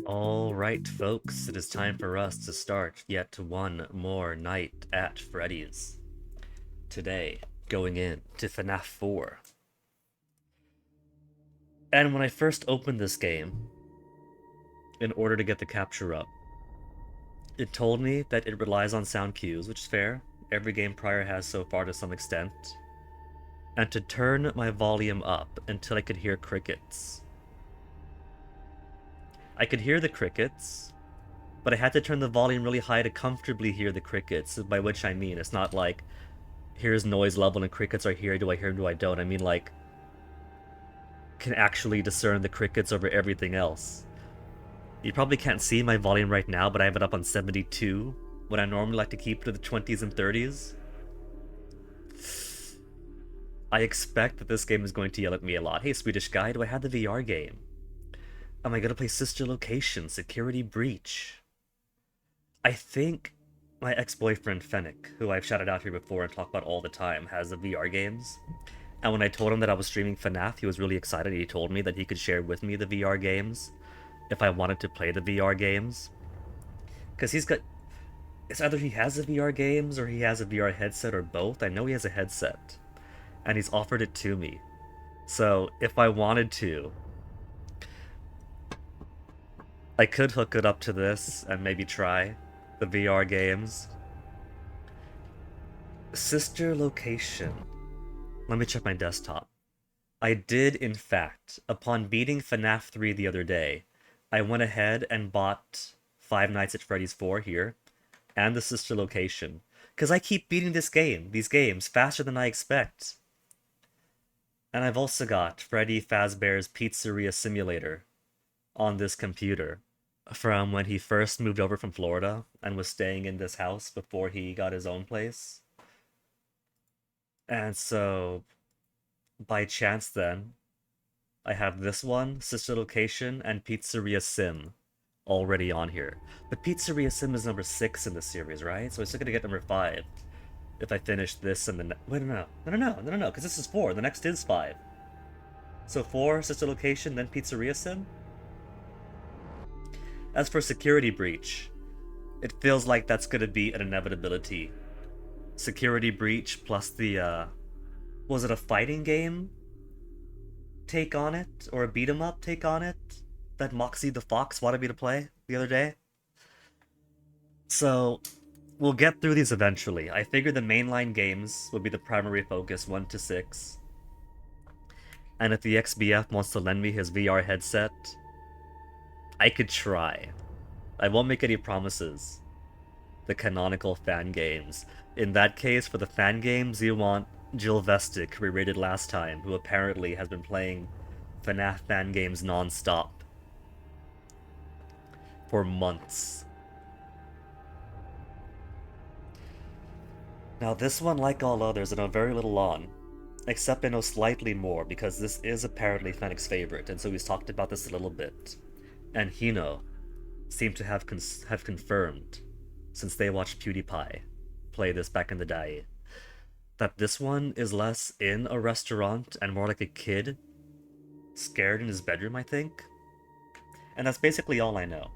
Alright, folks, it is time for us to start yet one more night at Freddy's. Today, going in to FNAF 4. And when I first opened this game, in order to get the capture up, it told me that it relies on sound cues, which is fair. Every game prior has so far to some extent. And to turn my volume up until I could hear crickets. I could hear the crickets, but I had to turn the volume really high to comfortably hear the crickets, by which I mean it's not like, here's noise level and crickets are here, do I hear them, do I don't? I mean, like, can actually discern the crickets over everything else. You probably can't see my volume right now, but I have it up on 72, when I normally like to keep it to the 20s and 30s. I expect that this game is going to yell at me a lot. Hey, Swedish guy, do I have the VR game? Am I gonna play Sister Location, Security Breach? I think my ex-boyfriend Fennec, who I've shouted out here before and talked about all the time, has the VR games. And when I told him that I was streaming FNAF, he was really excited. He told me that he could share with me the VR games if I wanted to play the VR games. Because he's got... It's either he has the VR games or he has a VR headset or both. I know he has a headset. And he's offered it to me. So if I wanted to, I could hook it up to this and maybe try the VR games. Sister Location. Let me check my desktop. I did, in fact, upon beating FNAF 3 the other day, I went ahead and bought Five Nights at Freddy's 4 here, and the Sister Location. Because I keep beating these games, faster than I expect. And I've also got Freddy Fazbear's Pizzeria Simulator on this computer from when he first moved over from Florida and was staying in this house before he got his own place. And so, by chance then, I have this one, Sister Location, and Pizzeria Sim already on here. But Pizzeria Sim is number 6 in the series, right? So I'm still gonna get number 5 if I finish this and the wait, no, because this is 4. The next is 5. So 4, Sister Location, then Pizzeria Sim? As for Security Breach, it feels like that's gonna be an inevitability. Security Breach plus the, was it a fighting game take on it? Or a beat 'em up take on it? That Moxie the Fox wanted me to play the other day? So, we'll get through these eventually. I figured the mainline games would be the primary focus, 1 to 6. And if the XBF wants to lend me his VR headset, I could try. I won't make any promises. The canonical fan games. In that case, for the fan games, you want Jill Vestick, who we rated last time, who apparently has been playing FNAF fan games non-stop for months. Now this one, like all others, I know very little on, except I know slightly more, because this is apparently Fennec's favorite, and so he's talked about this a little bit. And Hino seemed to have confirmed, since they watched PewDiePie play this back in the day, that this one is less in a restaurant and more like a kid scared in his bedroom, I think. And that's basically all I know.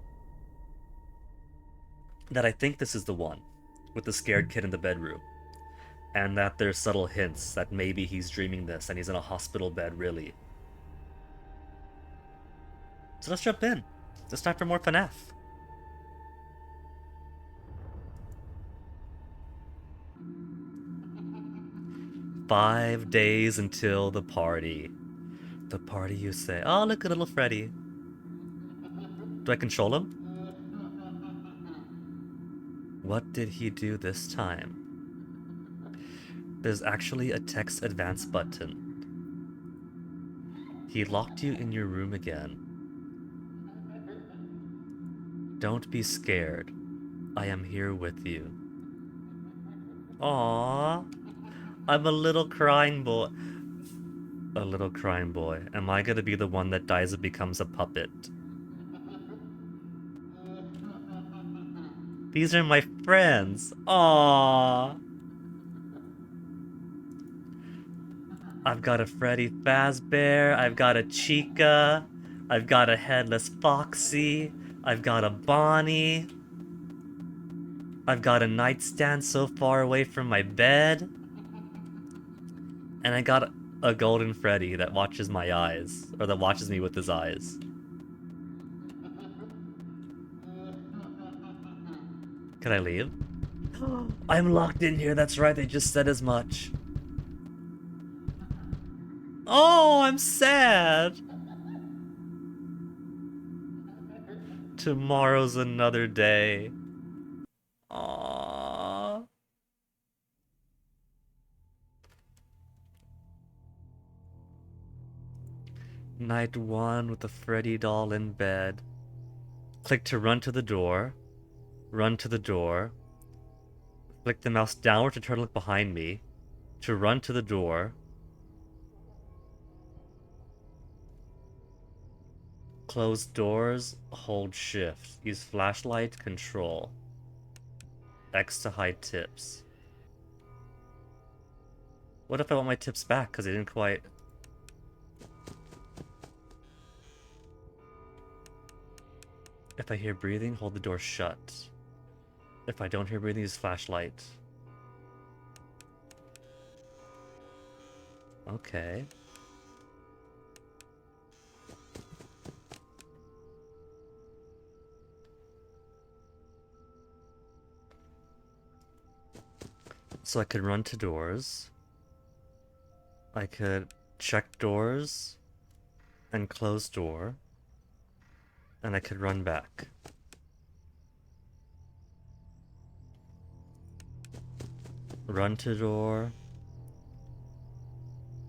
That I think this is the one, with the scared kid in the bedroom. And that there's subtle hints that maybe he's dreaming this and he's in a hospital bed, really. So let's jump in. It's time for more FNAF. "5 days until the party." The party, you say. Oh, look at little Freddy. Do I control him? What did he do this time? There's actually a text advance button. He locked you in your room again. Don't be scared. I am here with you. Aww. I'm a little crying boy. A little crying boy. Am I gonna be the one that dies and becomes a puppet? These are my friends. Aww. I've got a Freddy Fazbear. I've got a Chica. I've got a Headless Foxy. I've got a Bonnie. I've got a nightstand so far away from my bed. And I got a Golden Freddy that watches my eyes. Or that watches me with his eyes. Can I leave? I'm locked in here, that's right, they just said as much. Oh, I'm sad. Tomorrow's another day. Aww. Night 1 with the Freddy doll in bed. Click to run to the door. Run to the door. Flick the mouse downward to turn and look behind me. To run to the door. Close doors, hold shift. Use flashlight, control. X to hide tips. What if I want my tips back because they didn't quite... If I hear breathing, hold the door shut. If I don't hear breathing, use flashlight. Okay. So I could run to doors. I could check doors and close door. And I could run back. Run to door.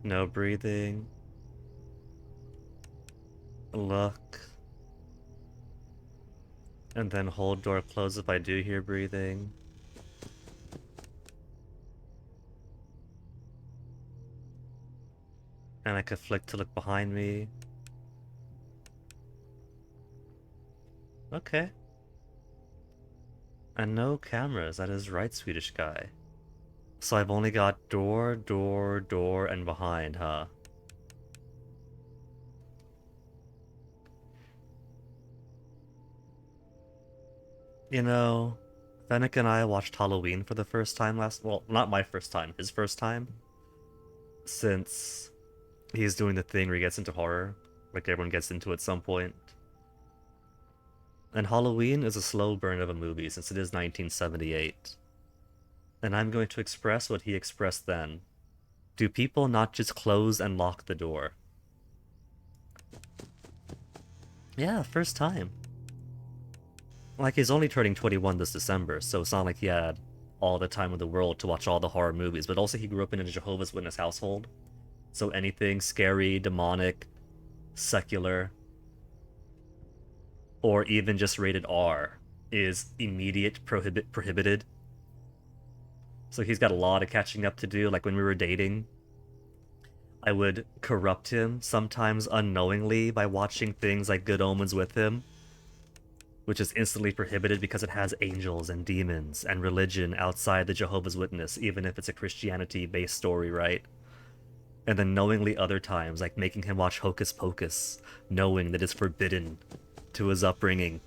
No breathing. Look. And then hold door closed if I do hear breathing. And I could flick to look behind me. Okay. And no cameras, that is right, Swedish guy. So I've only got door, door, door, and behind, huh? You know, Fennec and I watched Halloween for the first time well, not my first time, his first time. Since he's doing the thing where he gets into horror, like everyone gets into at some point. And Halloween is a slow burn of a movie since it is 1978. And I'm going to express what he expressed then. Do people not just close and lock the door? Yeah, first time. Like, he's only turning 21 this December, so it's not like he had all the time in the world to watch all the horror movies, but also he grew up in a Jehovah's Witness household. So anything scary, demonic, secular, or even just rated R is immediate prohibited. So he's got a lot of catching up to do. Like when we were dating, I would corrupt him sometimes unknowingly by watching things like Good Omens with him, which is instantly prohibited because it has angels and demons and religion outside the Jehovah's Witness, even if it's a Christianity-based story, right? And then knowingly other times, like making him watch Hocus Pocus, knowing that it's forbidden to his upbringing.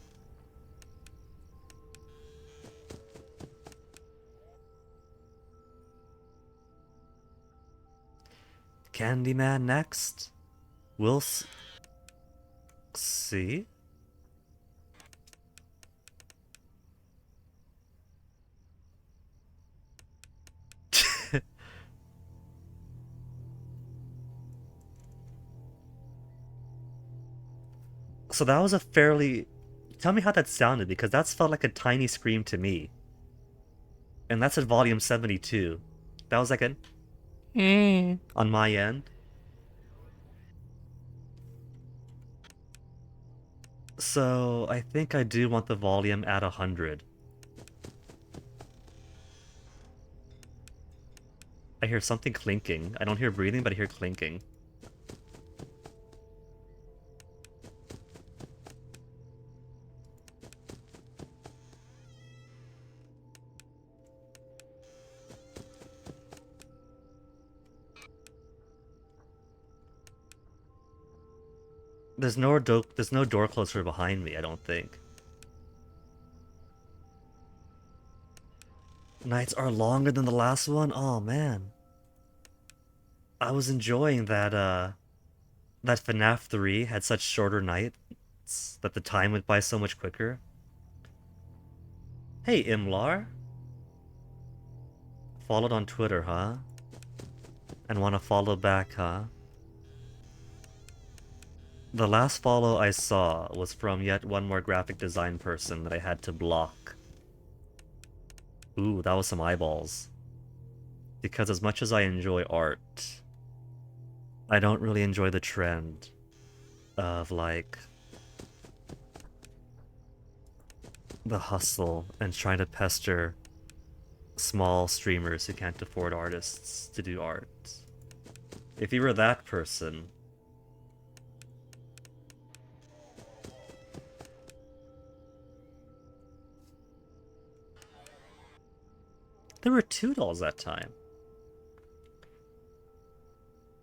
Candyman next? We'll see? So that was a fairly... Tell me how that sounded, because that's felt like a tiny scream to me. And that's at volume 72. That was like an... on my end. So I think I do want the volume at 100. I hear something clinking. I don't hear breathing, but I hear clinking. There's no door closer behind me, I don't think. Nights are longer than the last one? Oh man. I was enjoying that FNAF 3 had such shorter nights that the time went by so much quicker. Hey Imlar. Followed on Twitter, huh? And wanna follow back, huh? The last follow I saw was from yet one more graphic design person that I had to block. Ooh, that was some eyeballs. Because as much as I enjoy art, I don't really enjoy the trend of, like, the hustle and trying to pester small streamers who can't afford artists to do art. If you were that person... There were 2 dolls that time.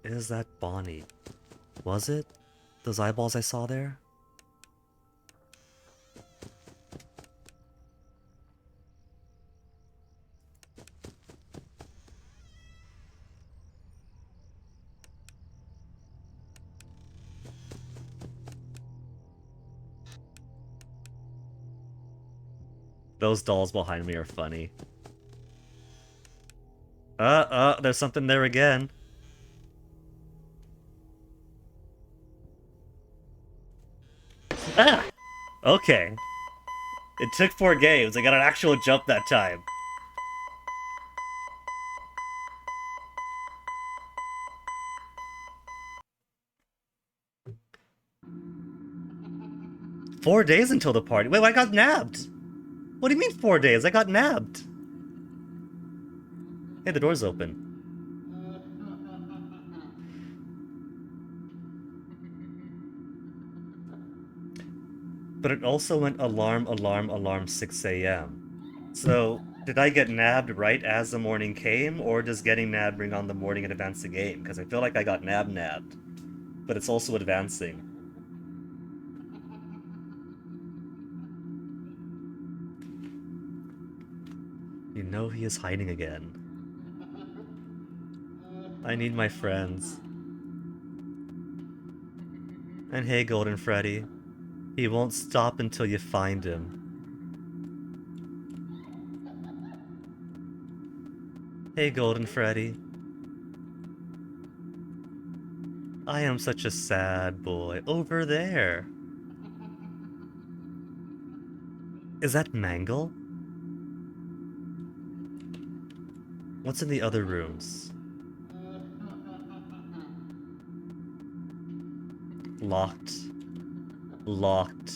Is that Bonnie? Was it? Those eyeballs I saw there? Those dolls behind me are funny. There's something there again. Ah! Okay. It took 4 games. I got an actual jump that time. Four days until the party. Wait, I got nabbed. What do you mean 4 days? I got nabbed. Hey, the door's open. But it also went alarm, alarm, alarm 6 a.m. So, did I get nabbed right as the morning came, or does getting nabbed bring on the morning and advance the game? Because I feel like I got nabbed. But it's also advancing. You know he is hiding again. I need my friends. And hey, Golden Freddy. He won't stop until you find him. Hey, Golden Freddy. I am such a sad boy. Over there. Is that Mangle? What's in the other rooms? Locked. Locked.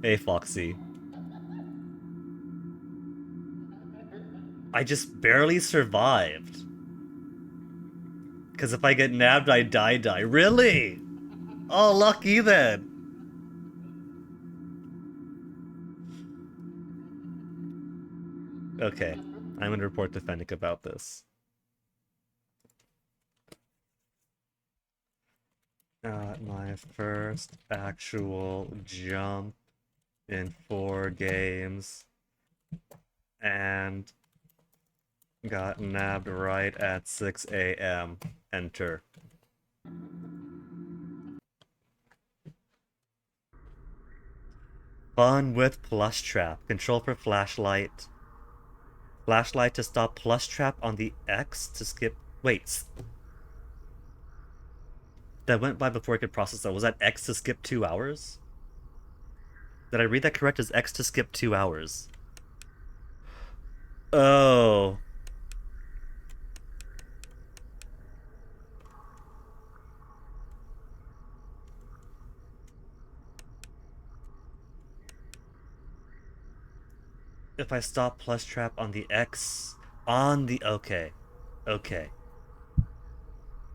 Hey, Foxy. I just barely survived. Because if I get nabbed, I die. Really? Oh, lucky then. Okay. I'm gonna report to Fennec about this. My first actual jump in 4 games. And got nabbed right at 6 a.m. Enter. Fun with Plush Trap. Control for flashlight. Flashlight to stop Plush Trap on the X to skip... Wait. That went by before I could process that. Was that X to skip 2 hours? Did I read that correct as X to skip 2 hours? Oh. If I stop Plush Trap on the X... On the... Okay. Okay.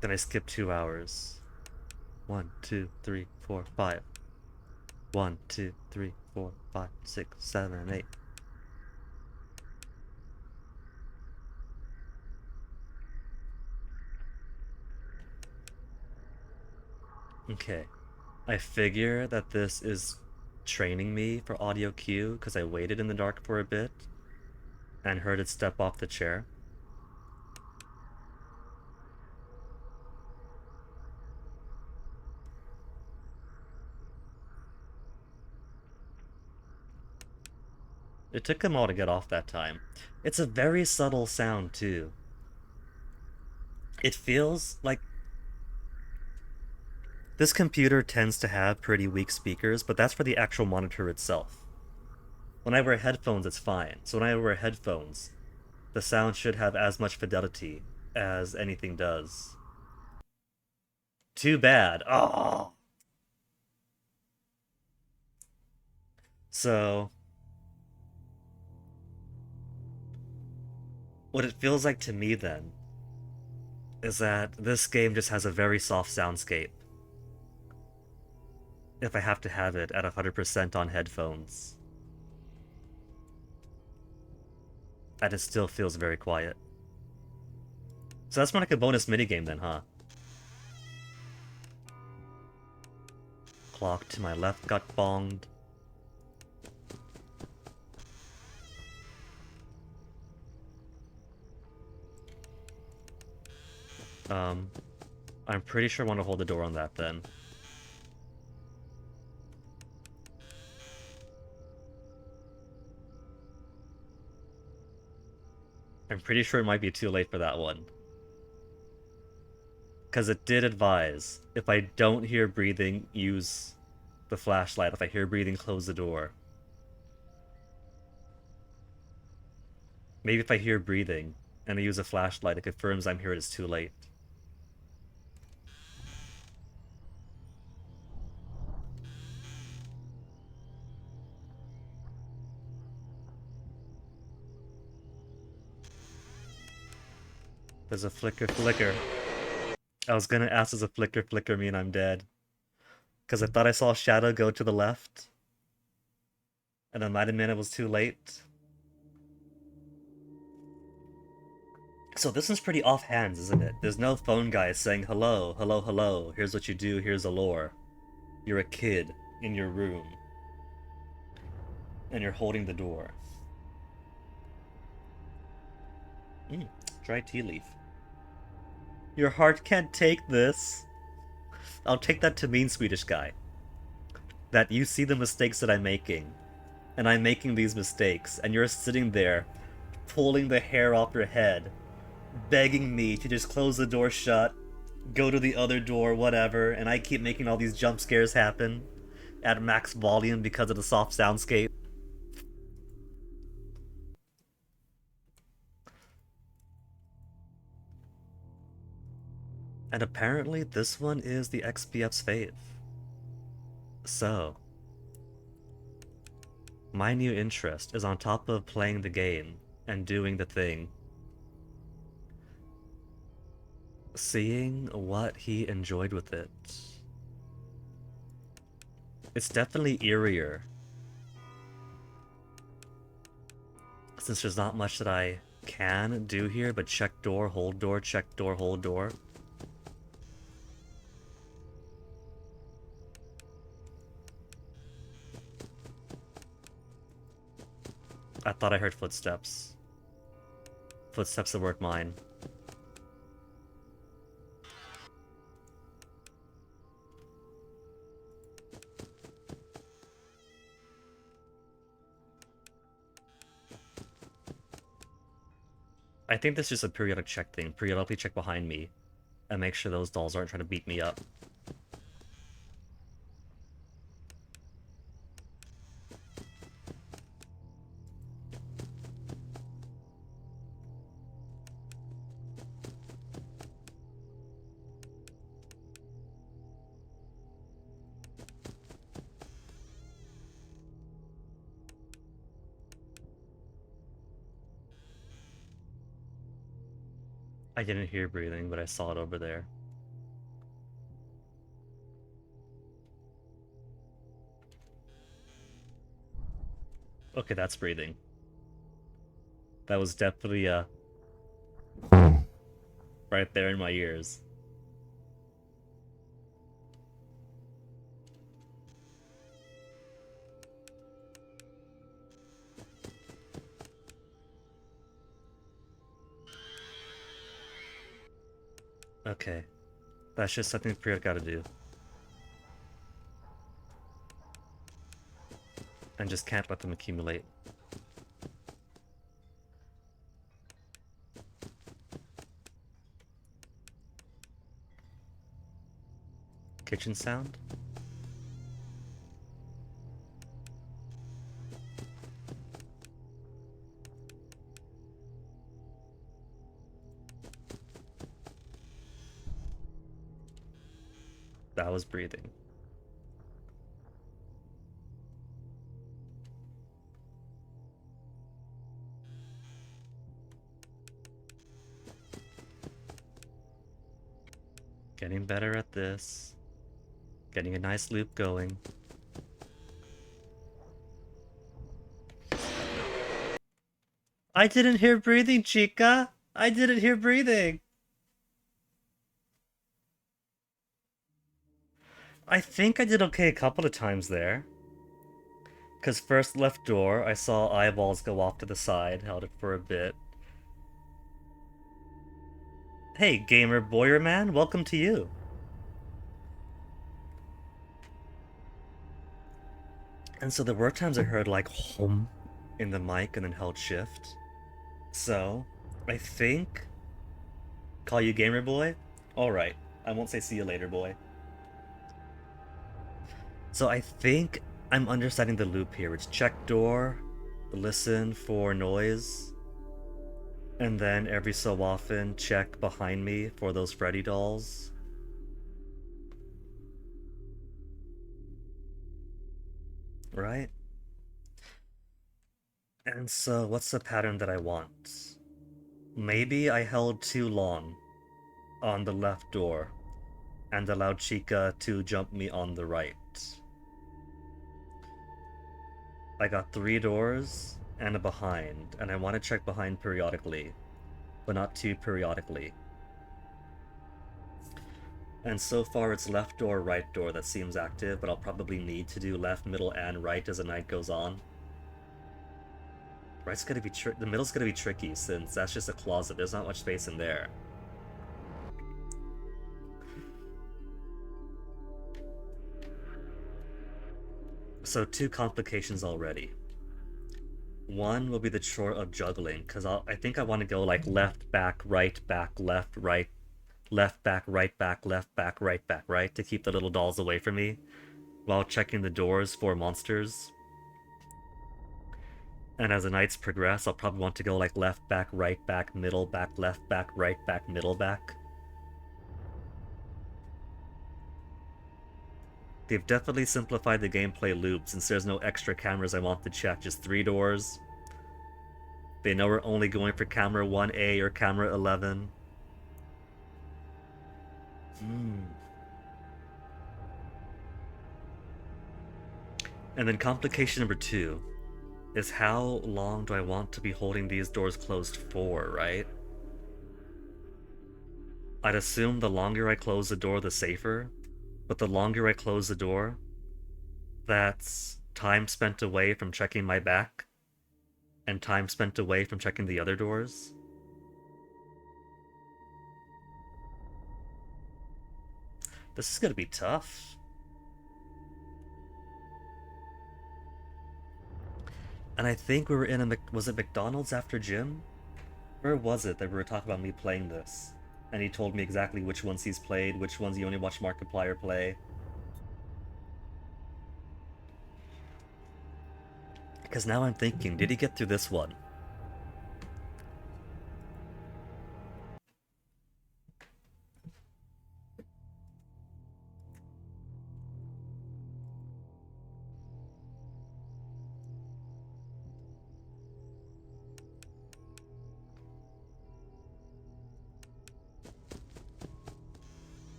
Then I skip 2 hours. 1, 2, 3, 4, 5. 1, 2, 3, 4, 5, 6, 7, 8. Okay. I figure that this is training me for audio cue because I waited in the dark for a bit and heard it step off the chair. It took him all to get off that time. It's a very subtle sound, too. It feels like this computer tends to have pretty weak speakers, but that's for the actual monitor itself. When I wear headphones, it's fine. So when I wear headphones, the sound should have as much fidelity as anything does. Too bad. Oh. So what it feels like to me then is that this game just has a very soft soundscape. If I have to have it at 100% on headphones. And it still feels very quiet. So that's more like a bonus minigame then, huh? Clock to my left got bonged. I'm pretty sure I want to hold the door on that then. I'm pretty sure it might be too late for that one. Because it did advise, if I don't hear breathing, use the flashlight. If I hear breathing, close the door. Maybe if I hear breathing and I use a flashlight, it confirms I'm here, it's too late. There's a flicker flicker. I was gonna ask, does a flicker flicker mean I'm dead? Because I thought I saw a shadow go to the left. And then might have meant it was too late. So this one's pretty offhands, isn't it? There's no phone guy saying, hello, hello, hello, here's what you do, here's the lore. You're a kid in your room. And you're holding the door. Dry tea leaf. Your heart can't take this. I'll take that to mean, Swedish guy. That you see the mistakes that I'm making. And I'm making these mistakes. And you're sitting there, pulling the hair off your head. Begging me to just close the door shut. Go to the other door, whatever. And I keep making all these jump scares happen. At max volume because of the soft soundscape. And apparently this one is the XPF's fave. So, my new interest is on top of playing the game and doing the thing, seeing what he enjoyed with it. It's definitely eerier, since there's not much that I can do here but check door, hold door, check door, hold door. I thought I heard footsteps. Footsteps that weren't mine. I think this is just a periodic check thing. Periodically check behind me and make sure those dolls aren't trying to beat me up. I didn't hear breathing, but I saw it over there. Okay, that's breathing. That was definitely, right there in my ears. Okay. That's just something Priya gotta do. And just can't let them accumulate. Kitchen sound? That was breathing. Getting better at this. Getting a nice loop going. I didn't hear breathing, Chica! I didn't hear breathing! I think I did okay a couple of times there. Because first left door, I saw eyeballs go off to the side, held it for a bit. Hey, gamer boyer man, welcome to you. And so there were times I heard like hum in the mic and then held shift. So, I think... Call you gamer boy? Alright, I won't say see you later boy. So I think I'm understanding the loop here. It's check door, listen for noise, and then every so often check behind me for those Freddy dolls. Right? And so what's the pattern that I want? Maybe I held too long on the left door and allowed Chica to jump me on the right. I got 3 doors and a behind, and I want to check behind periodically, but not too periodically. And so far it's left door, right door that seems active, but I'll probably need to do left, middle, and right as the night goes on. Right's gonna be the middle's gonna be tricky since that's just a closet. There's not much space in there. So 2 complications already. One will be the chore of juggling, because I think I want to go like left, back, left, right, left, back, right, back, right, to keep the little dolls away from me, while checking the doors for monsters. And as the nights progress, I'll probably want to go like left, back, middle, back, left, back, right, back, middle, back. They've definitely simplified the gameplay loop since there's no extra cameras I want to check, just 3 doors. They know we're only going for camera 1A or camera 11. And then complication number 2 is how long do I want to be holding these doors closed for, right? I'd assume the longer I close the door, the safer. But the longer I close the door, that's time spent away from checking my back, and time spent away from checking the other doors. This is gonna be tough. And I think we were in a... was it McDonald's after gym? Where was it that we were talking about me playing this? And he told me exactly which ones he's played, which ones he only watched Markiplier play. Because now I'm thinking, did he get through this one?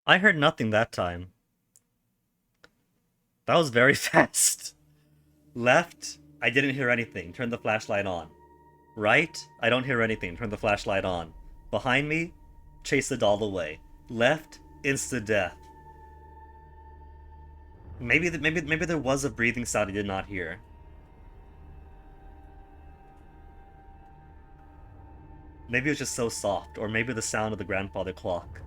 I heard nothing that time. That was very fast. Left, I didn't hear anything. Turn the flashlight on. Right, I don't hear anything. Turn the flashlight on. Behind me, chase the doll away. Left, insta death. Maybe there was a breathing sound I did not hear. Maybe it was just so soft, or maybe the sound of the grandfather clock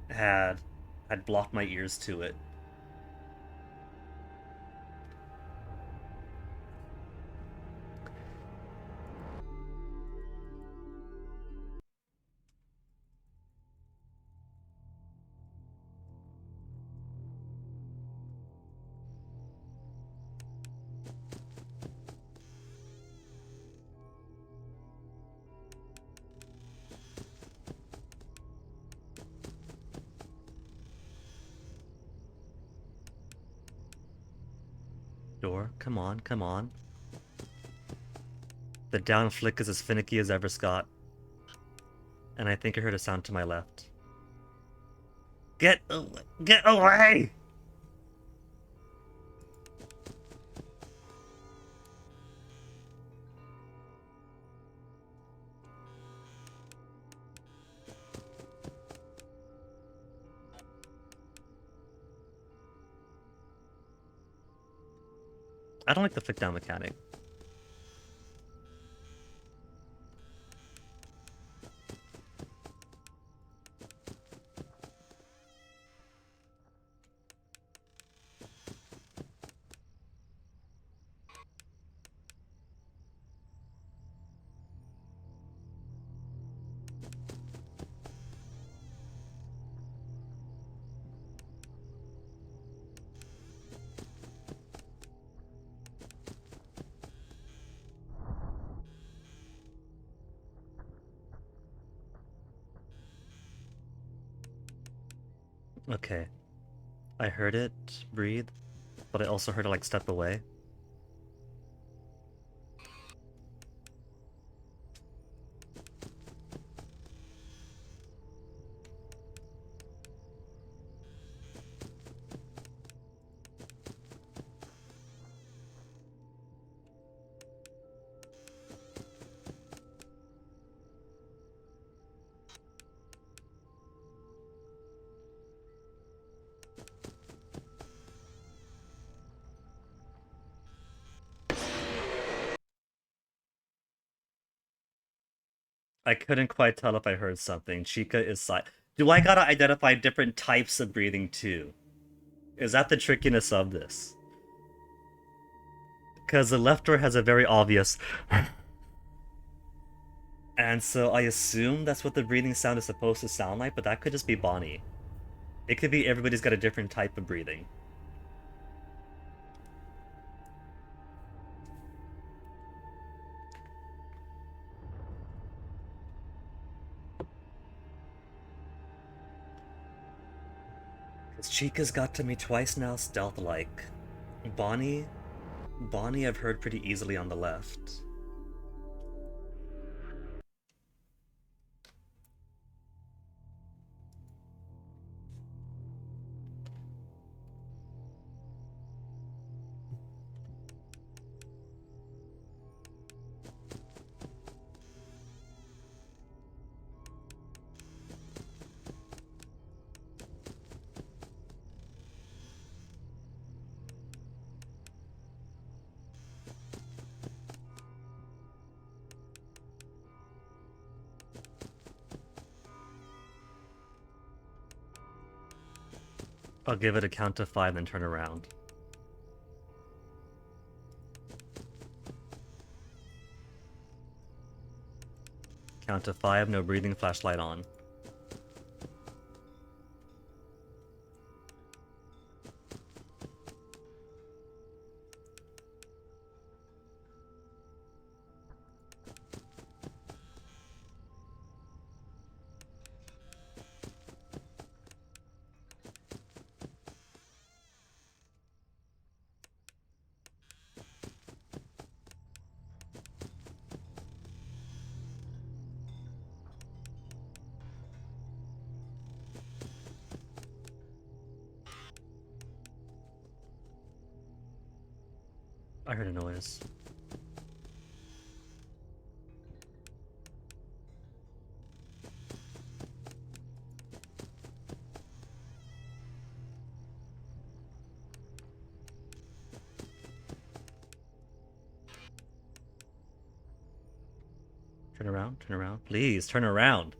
had had blocked my ears to it. Door, come on, come on. The down flick is as finicky as ever, Scott. And I think I heard a sound to my left. Get away! Get away! I don't like the flick down mechanic. Okay. I heard it breathe, but I also heard it like step away. I couldn't quite tell if I heard something. Chica is Do I gotta identify different types of breathing too? Is that the trickiness of this? Because the left door has a very obvious. And so I assume that's what the breathing sound is supposed to sound like, but that could just be Bonnie. It could be everybody's got a different type of breathing. Because Chica's got to me twice now, stealth-like. Bonnie... Bonnie I've heard pretty easily on the left. I'll give it a count to 5, then turn around. Count to 5, no breathing, flashlight on. I heard a noise. Turn around. Please, turn around.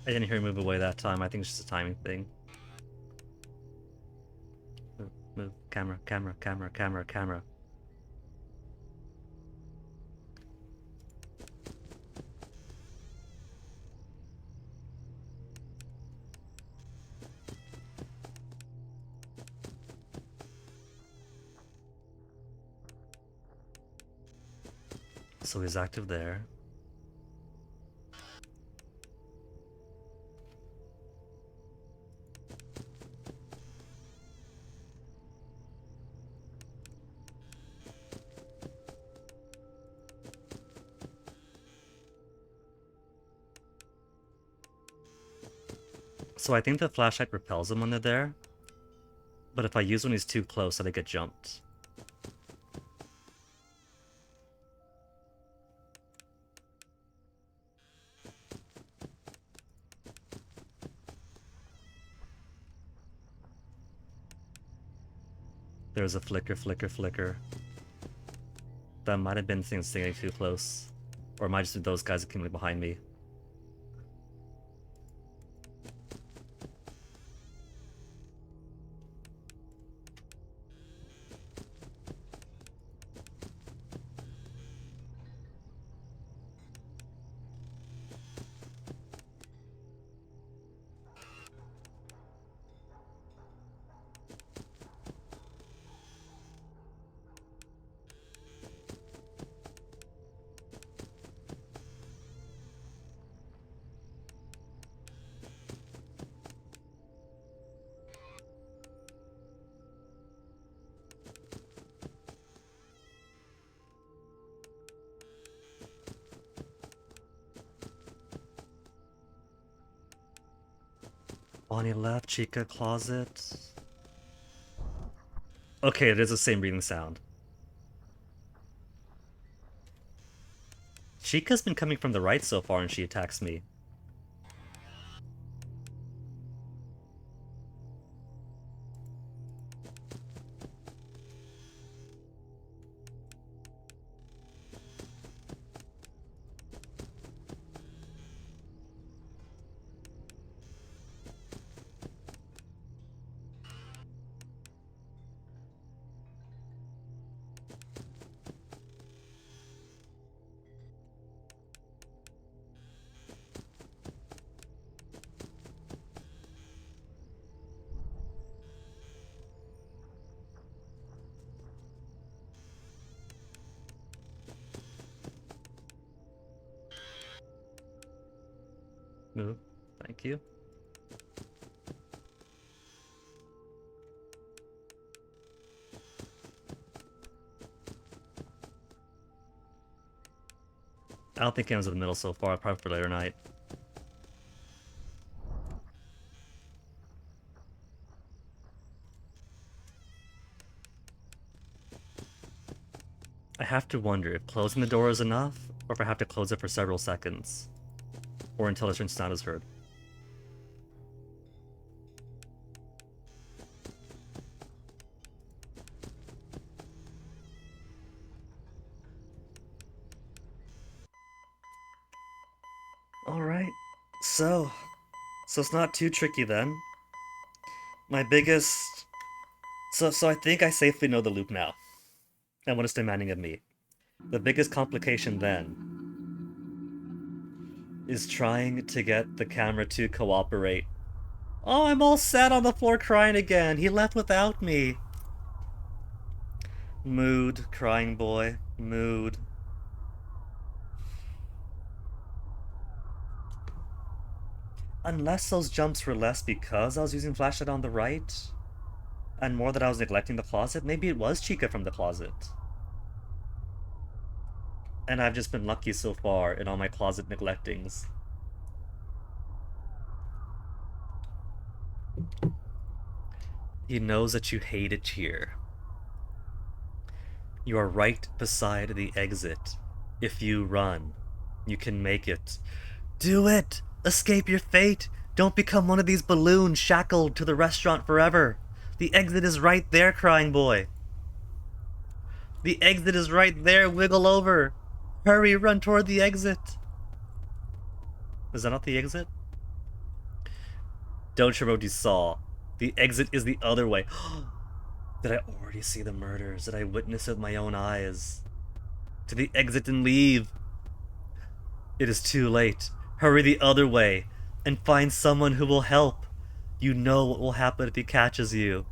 I didn't hear him move away that time. I think it's just a timing thing. Move, move. Camera, camera, camera, camera, camera. So he's active there. So I think the flashlight repels them when they're there. But if I use when he's too close, then I get jumped. There's a flicker, flicker, flicker. That might have been things getting too close. Or it might just be those guys that came behind me. Bonnie left, Chica closet. Okay, it is the same breathing sound. Chica's been coming from the right so far and she attacks me. Move. Thank you. I don't think Kim's in the middle so far, probably for later night. I have to wonder if closing the door is enough, or if I have to close it for several seconds. Or until a certain sound is heard. Alright, so it's not too tricky then. My biggest... So I think I safely know the loop now. And what it's demanding of me. The biggest complication then is trying to get the camera to cooperate. Oh, I'm all sad on the floor crying again. He left without me. Mood, crying boy. Mood. Unless those jumps were less because I was using flashlight on the right, and more that I was neglecting the closet, maybe it was Chica from the closet. And I've just been lucky so far in all my closet neglectings. He knows that you hate it here. You are right beside the exit. If you run, you can make it. Do it! Escape your fate! Don't become one of these balloons shackled to the restaurant forever! The exit is right there, crying boy! The exit is right there, wiggle over! Hurry, run toward the exit! Is that not the exit? Don't show what you saw. The exit is the other way. Did I already see the murders? Did I witness it with my own eyes? To the exit and leave! It is too late. Hurry the other way and find someone who will help. You know what will happen if he catches you.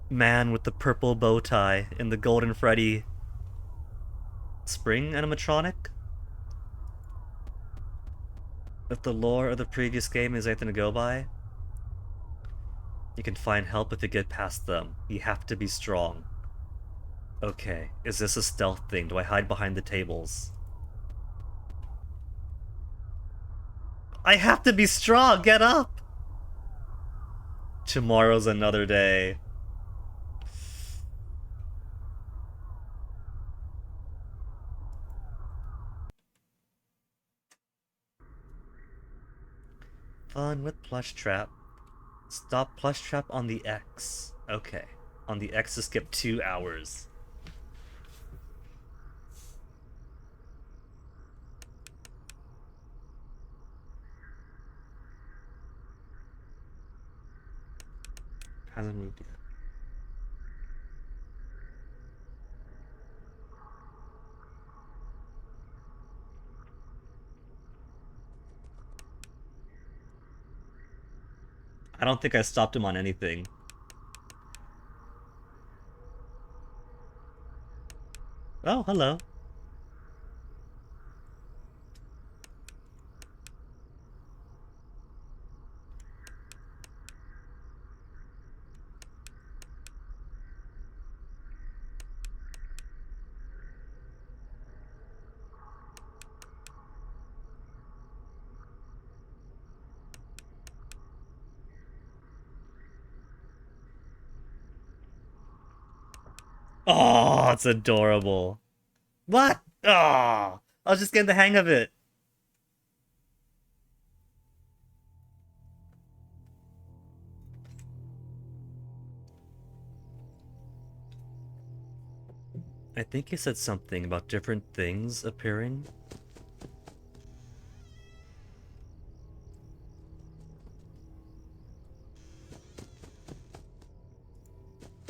Man with the purple bow tie and the Golden Freddy Spring animatronic? If the lore of the previous game is anything to go by, you can find help if you get past them. You have to be strong. Okay, is this a stealth thing? Do I hide behind the tables? I have to be strong! Get up! Tomorrow's another day. Fun with plush trap. Stop plush trap on the X. Okay. On the X to skip 2 hours. Hasn't moved yet. I don't think I stopped him on anything. Oh, hello. Oh, it's adorable. What? Oh, I was just getting the hang of it. I think he said something about different things appearing.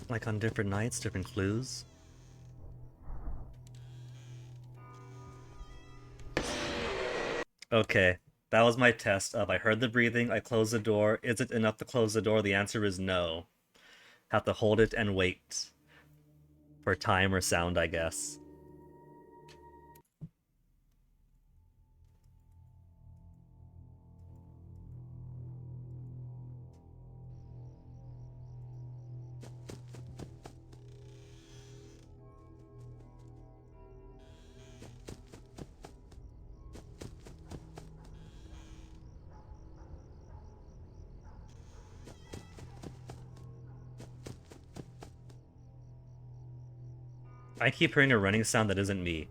Like on different nights, different clues. Okay, that was my test of I heard the breathing, I closed the door. Is it enough to close the door? The answer is no. Have to hold it and wait. For time or sound, I guess. I keep hearing a running sound that isn't me.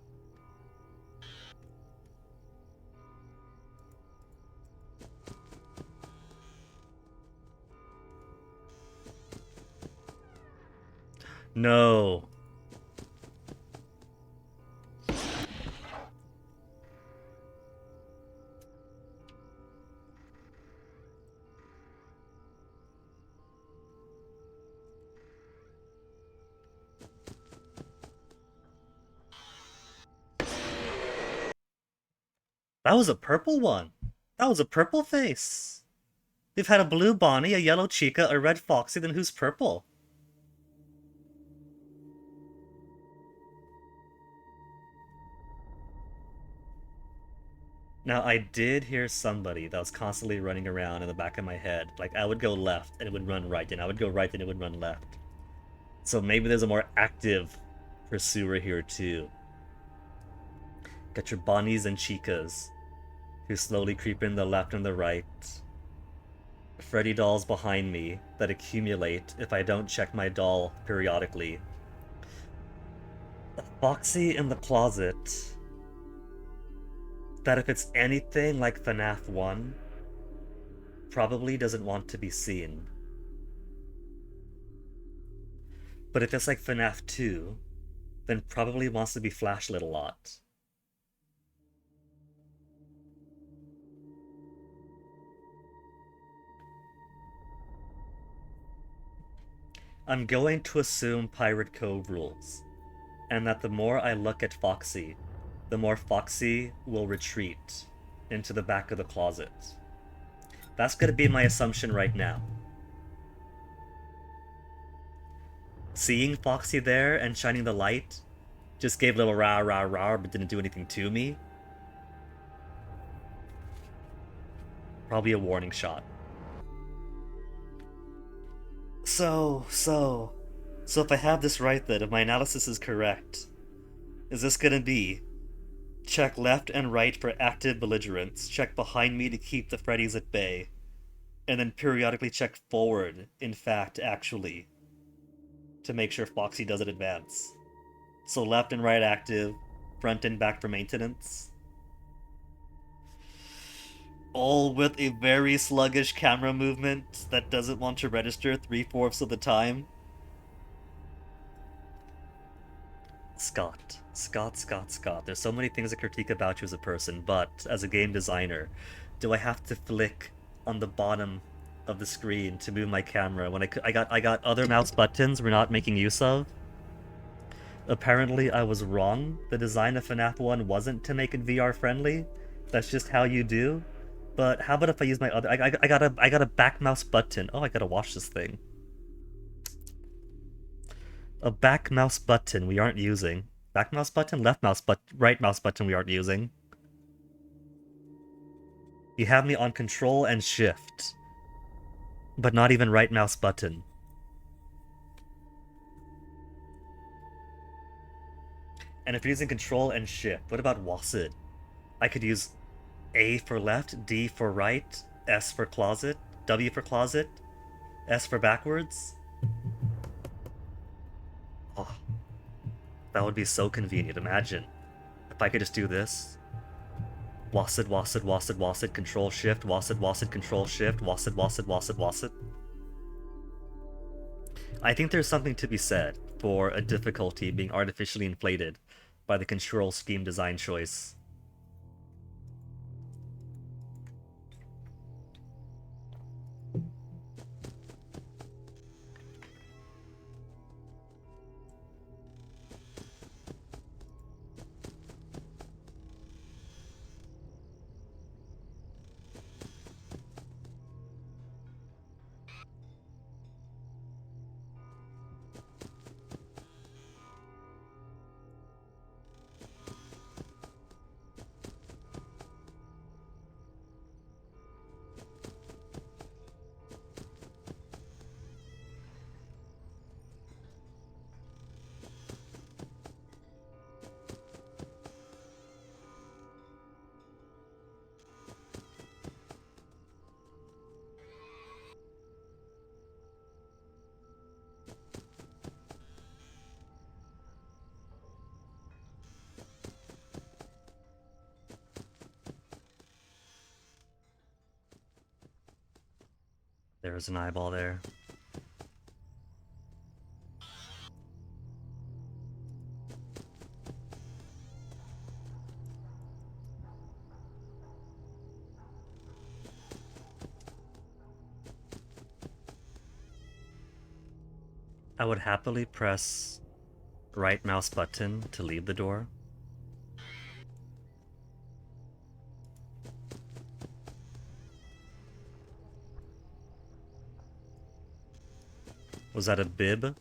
No. That was a purple one. That was a purple face. We've had a blue Bonnie, a yellow Chica, a red Foxy, then who's purple? Now, I did hear somebody that was constantly running around in the back of my head. Like, I would go left and it would run right, and I would go right and it would run left. So maybe there's a more active pursuer here, too. Got your Bonnies and Chicas, who slowly creep in the left and the right. Freddy dolls behind me that accumulate if I don't check my doll periodically. Foxy in the closet, that if it's anything like FNAF 1, probably doesn't want to be seen. But if it's like FNAF 2, then probably wants to be flashlit a lot. I'm going to assume Pirate Cove rules, and that the more I look at Foxy, the more Foxy will retreat into the back of the closet. That's gonna be my assumption right now. Seeing Foxy there and shining the light just gave a little rah rah rah but didn't do anything to me. Probably a warning shot. So if I have this right then, if my analysis is correct, is this gonna be check left and right for active belligerents, check behind me to keep the Freddies at bay, and then periodically check forward, in fact, actually, to make sure Foxy doesn't advance. So left and right active, front and back for maintenance. All with a very sluggish camera movement that doesn't want to register 3/4 of the time. Scott. There's so many things to critique about you as a person, but as a game designer, do I have to flick on the bottom of the screen to move my camera when I got other mouse buttons we're not making use of? Apparently, I was wrong. The design of FNAF 1 wasn't to make it VR friendly. That's just how you do. But how about if I use my other? I got a back mouse button. Oh, I gotta wash this thing. A back mouse button we aren't using. Back mouse button, left mouse button, right mouse button we aren't using. You have me on control and shift, but not even right mouse button. And if you're using control and shift, what about WASD? I could use A for left, D for right, S for closet, W for closet, S for backwards. Oh, that would be so convenient. Imagine if I could just do this. WASD, control shift, WASD, control shift, WASD. I think there's something to be said for a difficulty being artificially inflated by the control scheme design choice. There's an eyeball there. I would happily press right mouse button to leave the door. Was that a bib?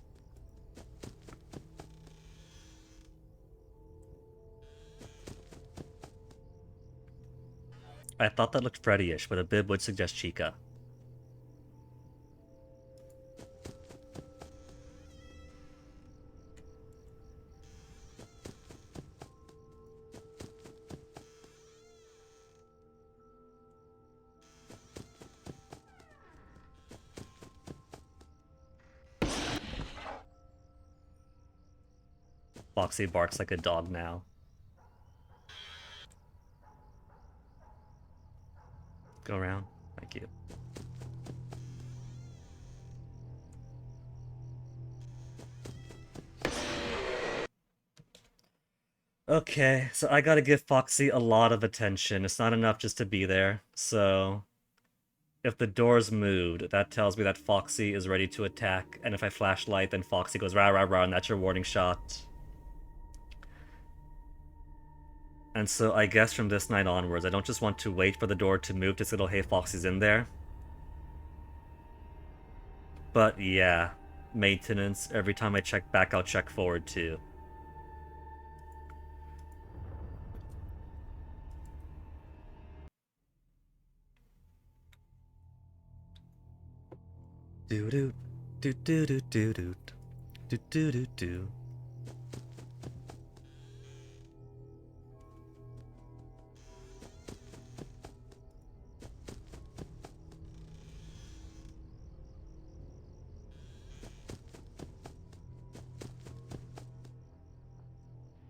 I thought that looked Freddy-ish, but a bib would suggest Chica. Foxy barks like a dog now. Go around. Thank you. Okay, so I gotta give Foxy a lot of attention. It's not enough just to be there. So, if the door's moved, that tells me that Foxy is ready to attack. And if I flashlight, then Foxy goes rah rah rah, and that's your warning shot. And so I guess from this night onwards, I don't just want to wait for the door to move to signal, hey, Foxy's in there. But yeah, maintenance. Every time I check back, I'll check forward too. Do do do do do do do do do do do.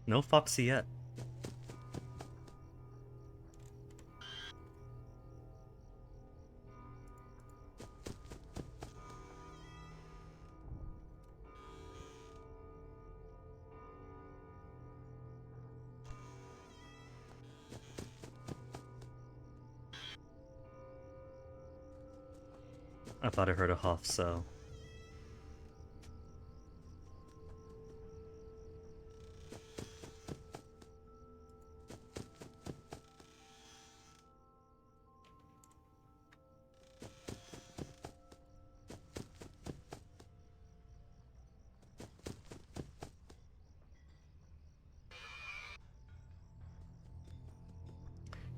No Foxy yet. I thought I heard a huff, so...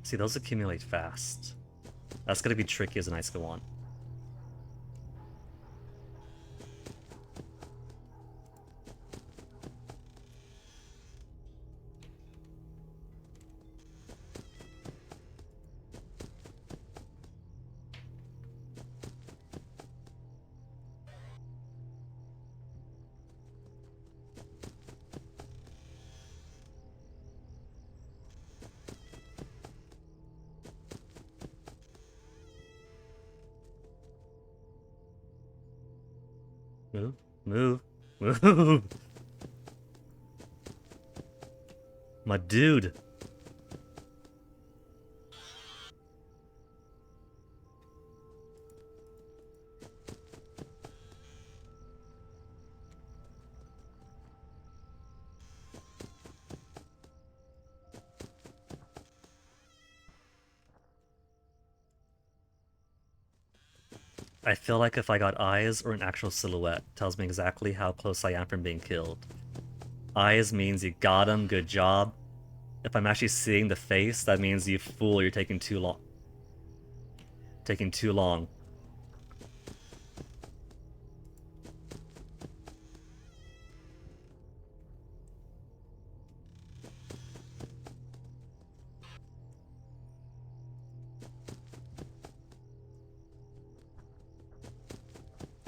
See, those accumulate fast. That's gonna be tricky as the nights go on. Move, move, move! My dude! I feel like if I got eyes or an actual silhouette, tells me exactly how close I am from being killed. Eyes means you got him, good job. If I'm actually seeing the face, that means you fool, you're taking too long. Taking too long.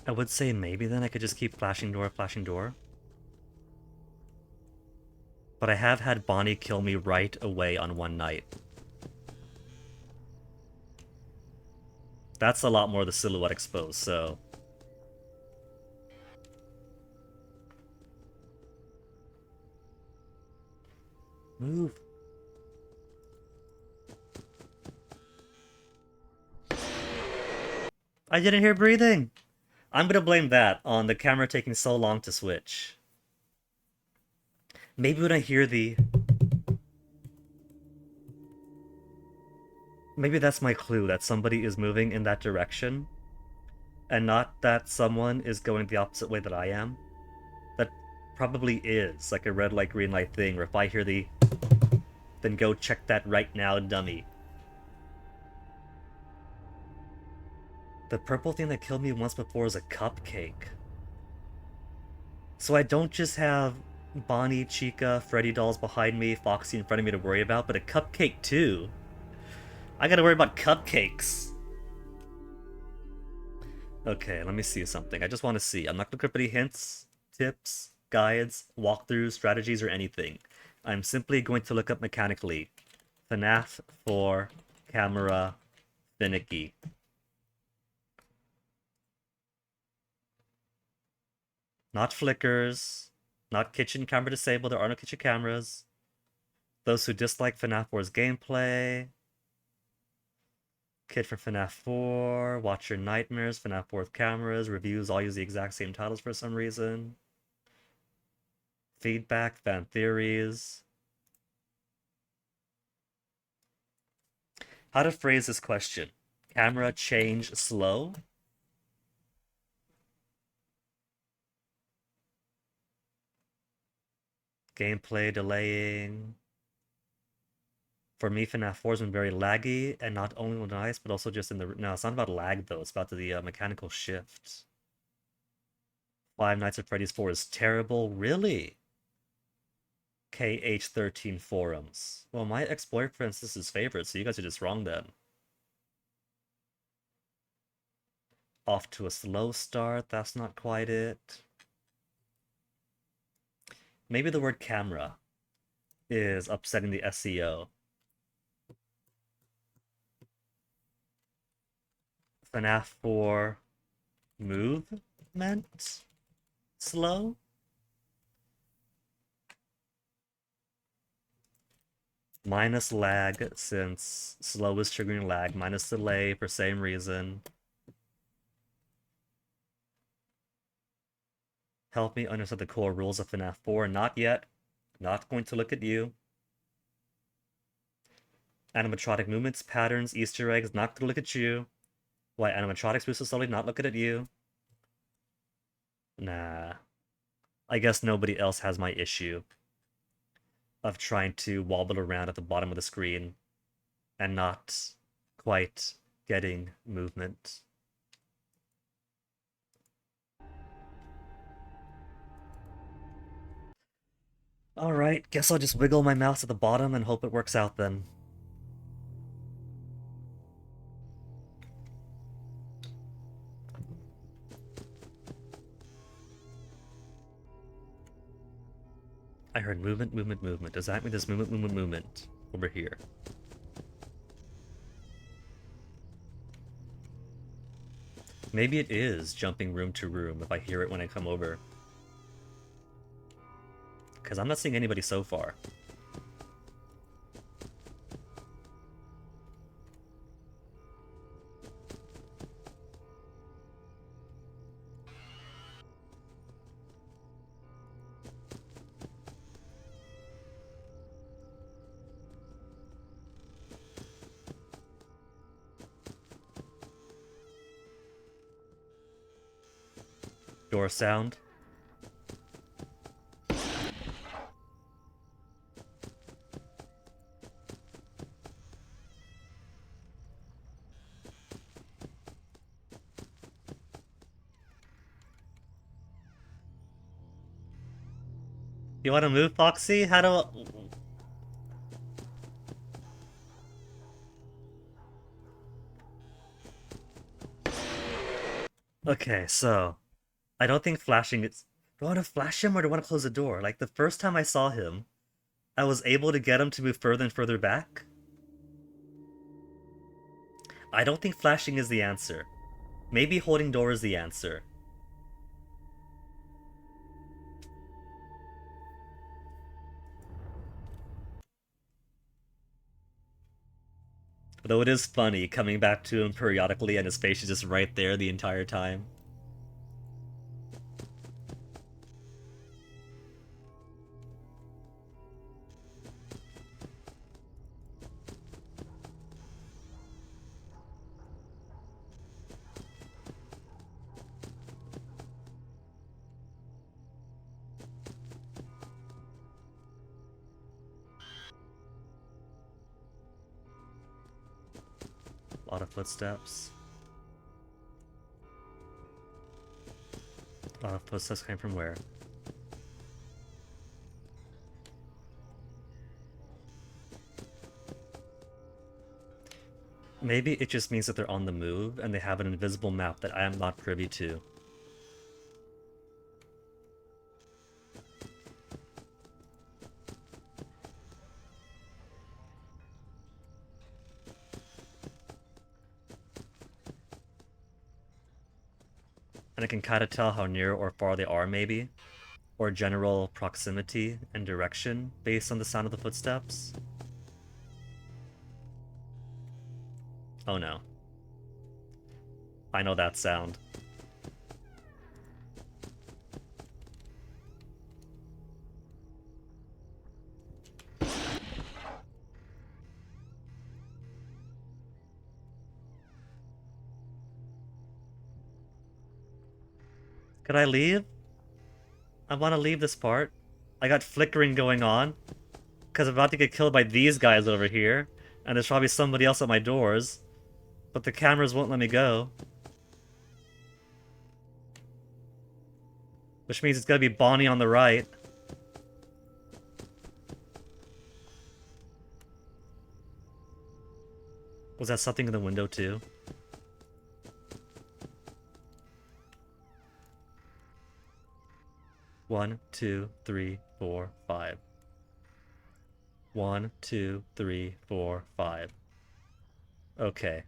I would say maybe then I could just keep flashing door, flashing door. But I have had Bonnie kill me right away on one night. That's a lot more of the silhouette exposed, so... Move. I didn't hear breathing! I'm gonna blame that on the camera taking so long to switch. Maybe when I hear the... Maybe that's my clue, that somebody is moving in that direction. And not that someone is going the opposite way that I am. That probably is like a red light, green light thing, where if I hear the then go check that right now, dummy. The purple thing that killed me once before is a cupcake. So I don't just have Bonnie, Chica, Freddy dolls behind me, Foxy in front of me to worry about, but a cupcake too. I gotta worry about cupcakes. Okay, let me see something. I just want to see. I'm not gonna give any hints, tips, guides, walkthroughs, strategies, or anything. I'm simply going to look up mechanically. FNAF 4 camera finicky. Not flickers, not kitchen camera disabled. There are no kitchen cameras. Those who dislike FNAF 4's gameplay. Kid from FNAF 4, Watch Your Nightmares, FNAF 4 with cameras, reviews all use the exact same titles for some reason. Feedback, fan theories. How to phrase this question? Camera change slow? Gameplay delaying. For me, FNAF 4 has been very laggy, and not only with nice, but also just in the... No, it's not about lag, though. It's about the mechanical shift. Five Nights at Freddy's 4 is terrible. Really? KH13 forums. Well, my ex-boyfriend's this is his favorite, so you guys are just wrong then. Off to a slow start. That's not quite it. Maybe the word camera is upsetting the SEO. FNAF 4 movement slow? Minus lag, since slow is triggering lag. Minus delay for same reason. Help me understand the core rules of FNAF 4. Not yet. Not going to look at you. Animatronic movements, patterns, Easter eggs. Not gonna look at you. Why animatronics move so slowly? Not looking at you. Nah. I guess nobody else has my issue of trying to wobble around at the bottom of the screen and not quite getting movement. Alright, guess I'll just wiggle my mouse at the bottom and hope it works out then. I heard movement, movement, movement. Does that mean there's movement, movement, movement over here? Maybe it is jumping room to room if I hear it when I come over. Because I'm not seeing anybody so far. Door sound. You want to move, Foxy? How do... Okay, so... I don't think flashing is... Do I want to flash him or do I want to close the door? Like, the first time I saw him, I was able to get him to move further and further back. I don't think flashing is the answer. Maybe holding door is the answer. Though it is funny coming back to him periodically and his face is just right there the entire time. A lot of footsteps. A lot of footsteps coming from where? Maybe it just means that they're on the move and they have an invisible map that I am not privy to. And I can kind of tell how near or far they are, maybe. Or general proximity and direction based on the sound of the footsteps. Oh no. I know that sound. Could I leave? I want to leave this part. I got flickering going on. Because I'm about to get killed by these guys over here. And there's probably somebody else at my doors. But the cameras won't let me go. Which means it's gotta be Bonnie on the right. Was that something in the window too? One, two, three, four, five. 1, 2, 3, 4, 5. Okay.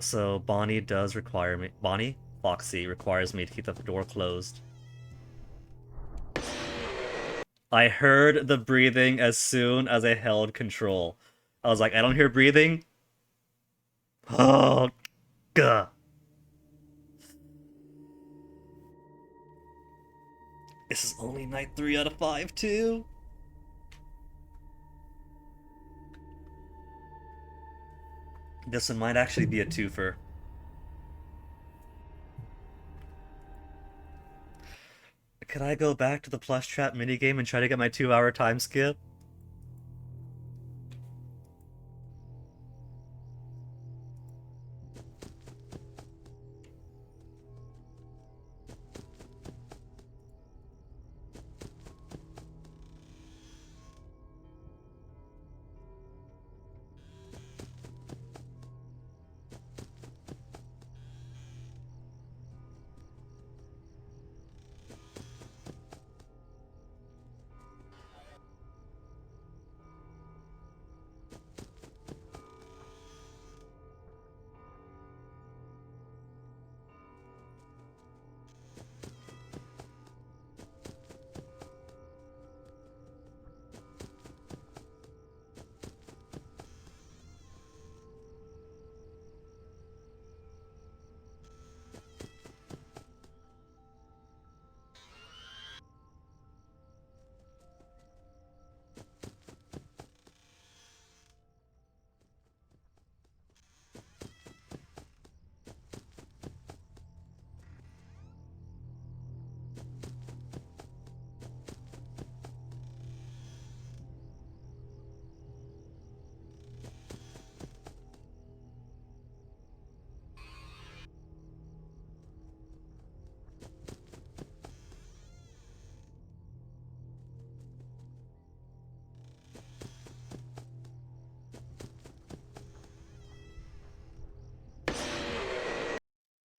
So Bonnie does require me. Bonnie? Foxy requires me to keep the door closed. I heard the breathing as soon as I held control. I was like, I don't hear breathing. Oh, gah. This is only night 3 out of 5, too. This one might actually be a twofer. Could I go back to the plush trap minigame and try to get my 2-hour time skip?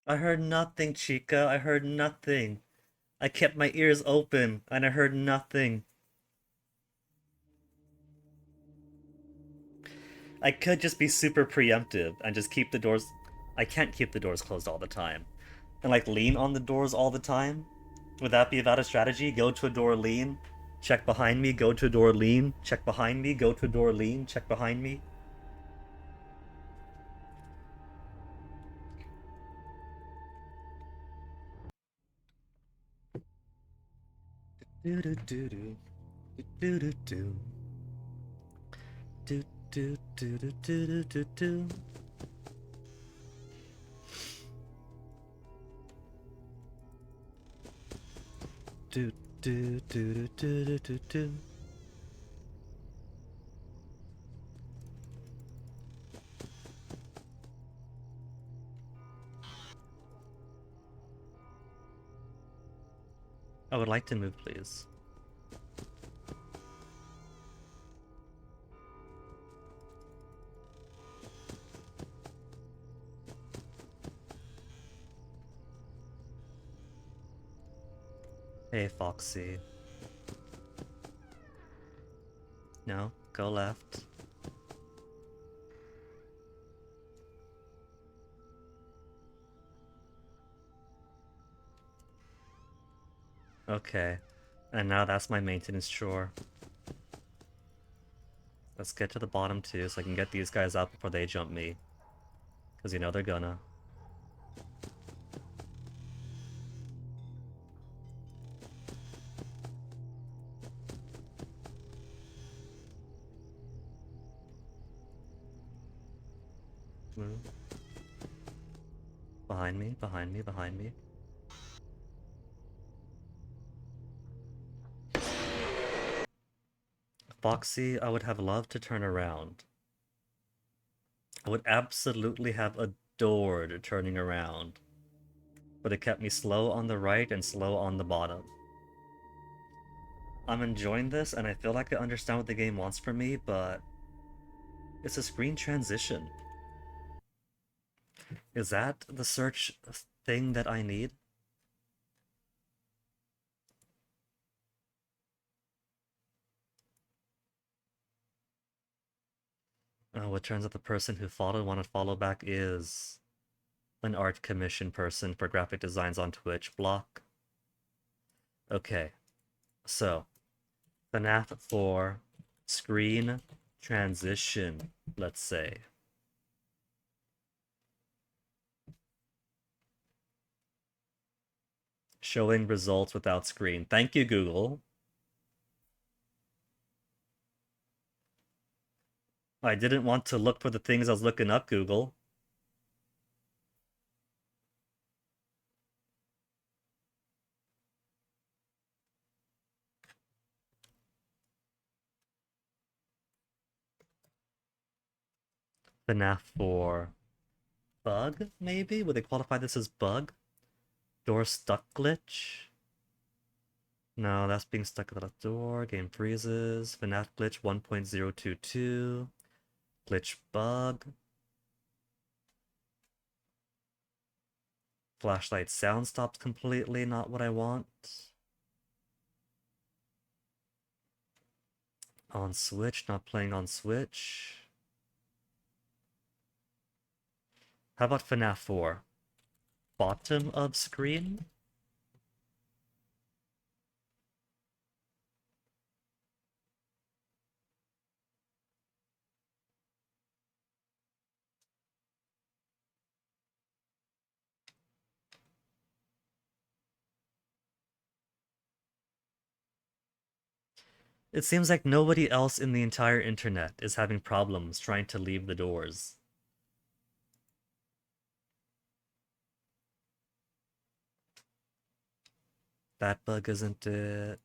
I heard nothing, Chica. I heard nothing. I kept my ears open, and I heard nothing. I could just be super preemptive and just keep the doors... I can't keep the doors closed all the time. And like lean on the doors all the time? Would that be a valid strategy? Go to a door, lean, check behind me, go to a door, lean, check behind me, go to a door, lean, check behind me. Do do do do do do do do do do do do do do. Do do do do do do do. I would like to move, please. Hey, Foxy. No, go left. Okay. And now that's my maintenance chore. Let's get to the bottom too, so I can get these guys up before they jump me. Because you know they're gonna. Move. Behind me, behind me, behind me. Foxy, I would have loved to turn around. I would absolutely have adored turning around. But it kept me slow on the right and slow on the bottom. I'm enjoying this, and I feel like I understand what the game wants from me, but it's a screen transition. Is that the search thing that I need? Oh, it turns out the person who followed wanted follow back is an art commission person for graphic designs on Twitch. Block. Okay, so FNAF 4 screen transition, let's say. Showing results without screen. Thank you, Google. I didn't want to look for the things I was looking up, Google. FNAF 4 bug, maybe? Would they qualify this as bug? Door stuck glitch? No, that's being stuck at the door. Game freezes. FNAF glitch 1.022. Glitch bug. Flashlight sound stops completely, not what I want. On Switch, not playing on Switch. How about FNAF 4? Bottom of screen? It seems like nobody else in the entire internet is having problems trying to leave the doors. That bug isn't it?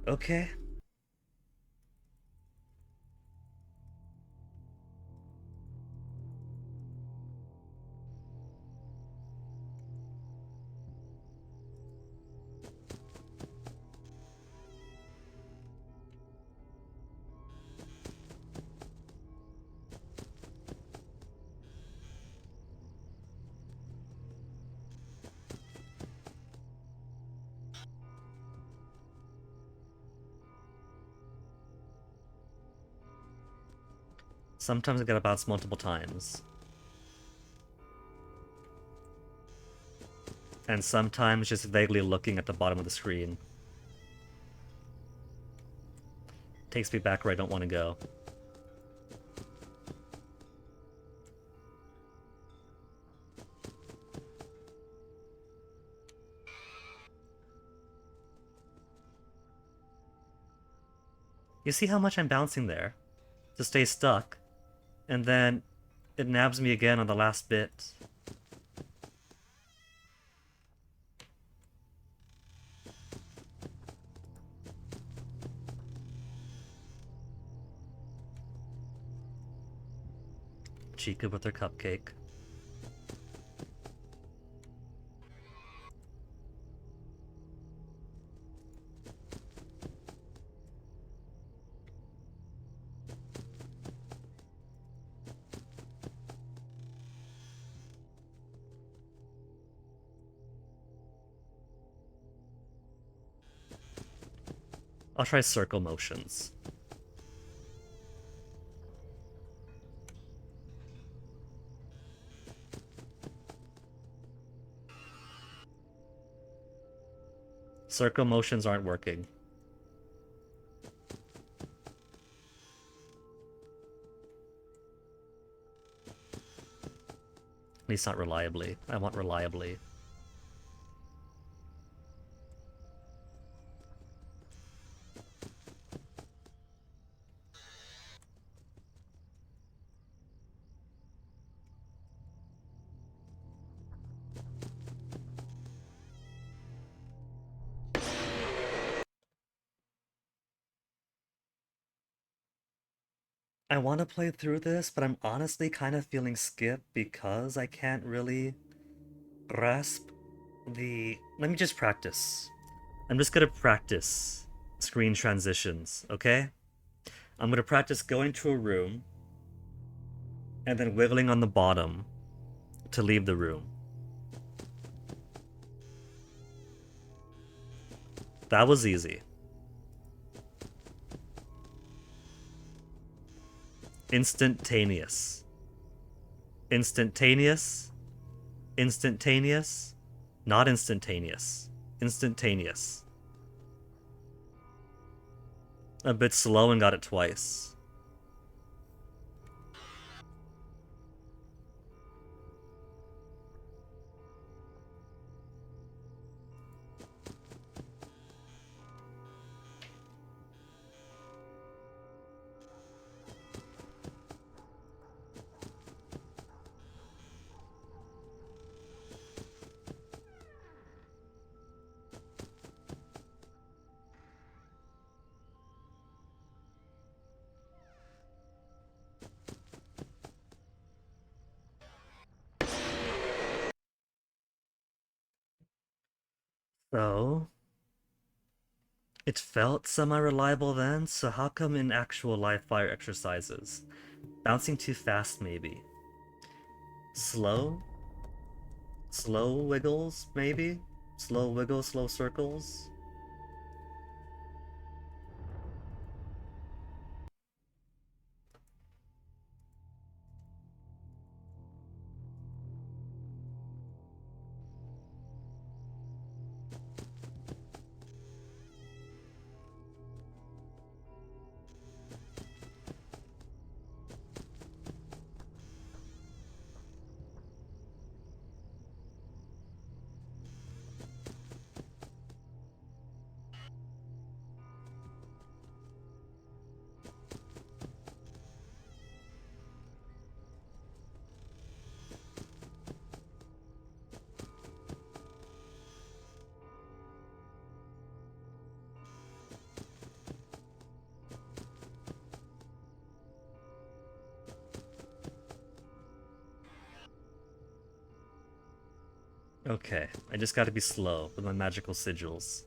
Okay. Sometimes I gotta bounce multiple times. And sometimes just vaguely looking at the bottom of the screen. Takes me back where I don't want to go. You see how much I'm bouncing there? To stay stuck. And then it nabs me again on the last bit. Chica with her cupcake. I'll try circle motions. Circle motions aren't working. At least not reliably. I want reliably. I want to play through this, but I'm honestly kind of feeling skip because I can't really grasp the... Let me just practice. I'm just gonna practice screen transitions, okay? I'm gonna practice going to a room and then wiggling on the bottom to leave the room. That was easy. Instantaneous. Instantaneous. Instantaneous. Not instantaneous. Instantaneous. A bit slow and got it twice. So, it felt semi-reliable then, so how come in actual live fire exercises? Bouncing too fast, maybe. Slow? Slow wiggles, maybe? Slow wiggles, slow circles? Okay, I just gotta be slow with my magical sigils.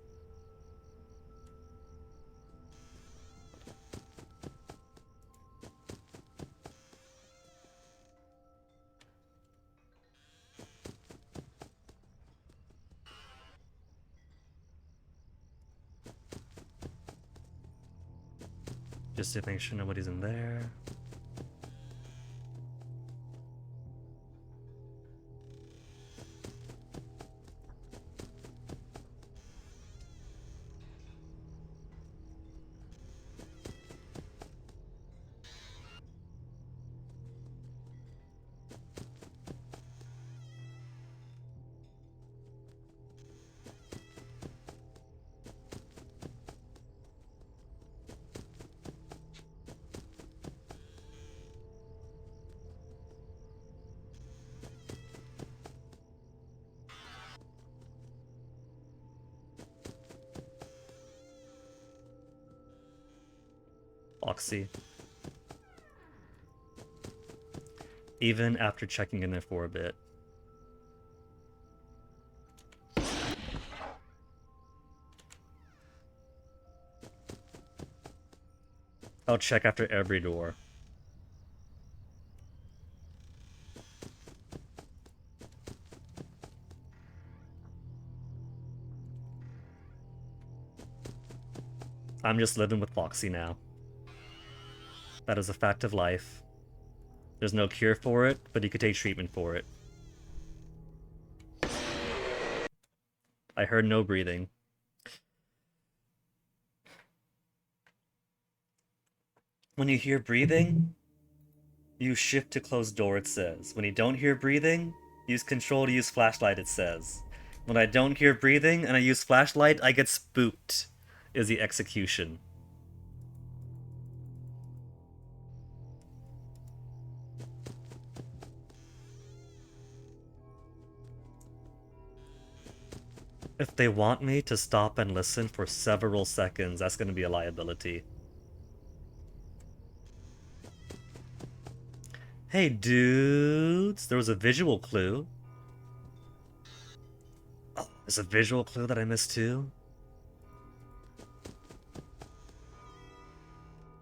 Just to make sure nobody's in there. Oxy. even after checking in there for a bit. I'll check after every door. I'm just living with Foxy now. That is a fact of life. There's no cure for it, but you could take treatment for it. I heard no breathing. When you hear breathing, use shift to close door, it says. When you don't hear breathing, use control to use flashlight, it says. When I don't hear breathing and I use flashlight, I get spooked, is the execution. If they want me to stop and listen for several seconds, that's going to be a liability. Hey dudes, there was a visual clue. Oh, there's a visual clue that I missed too.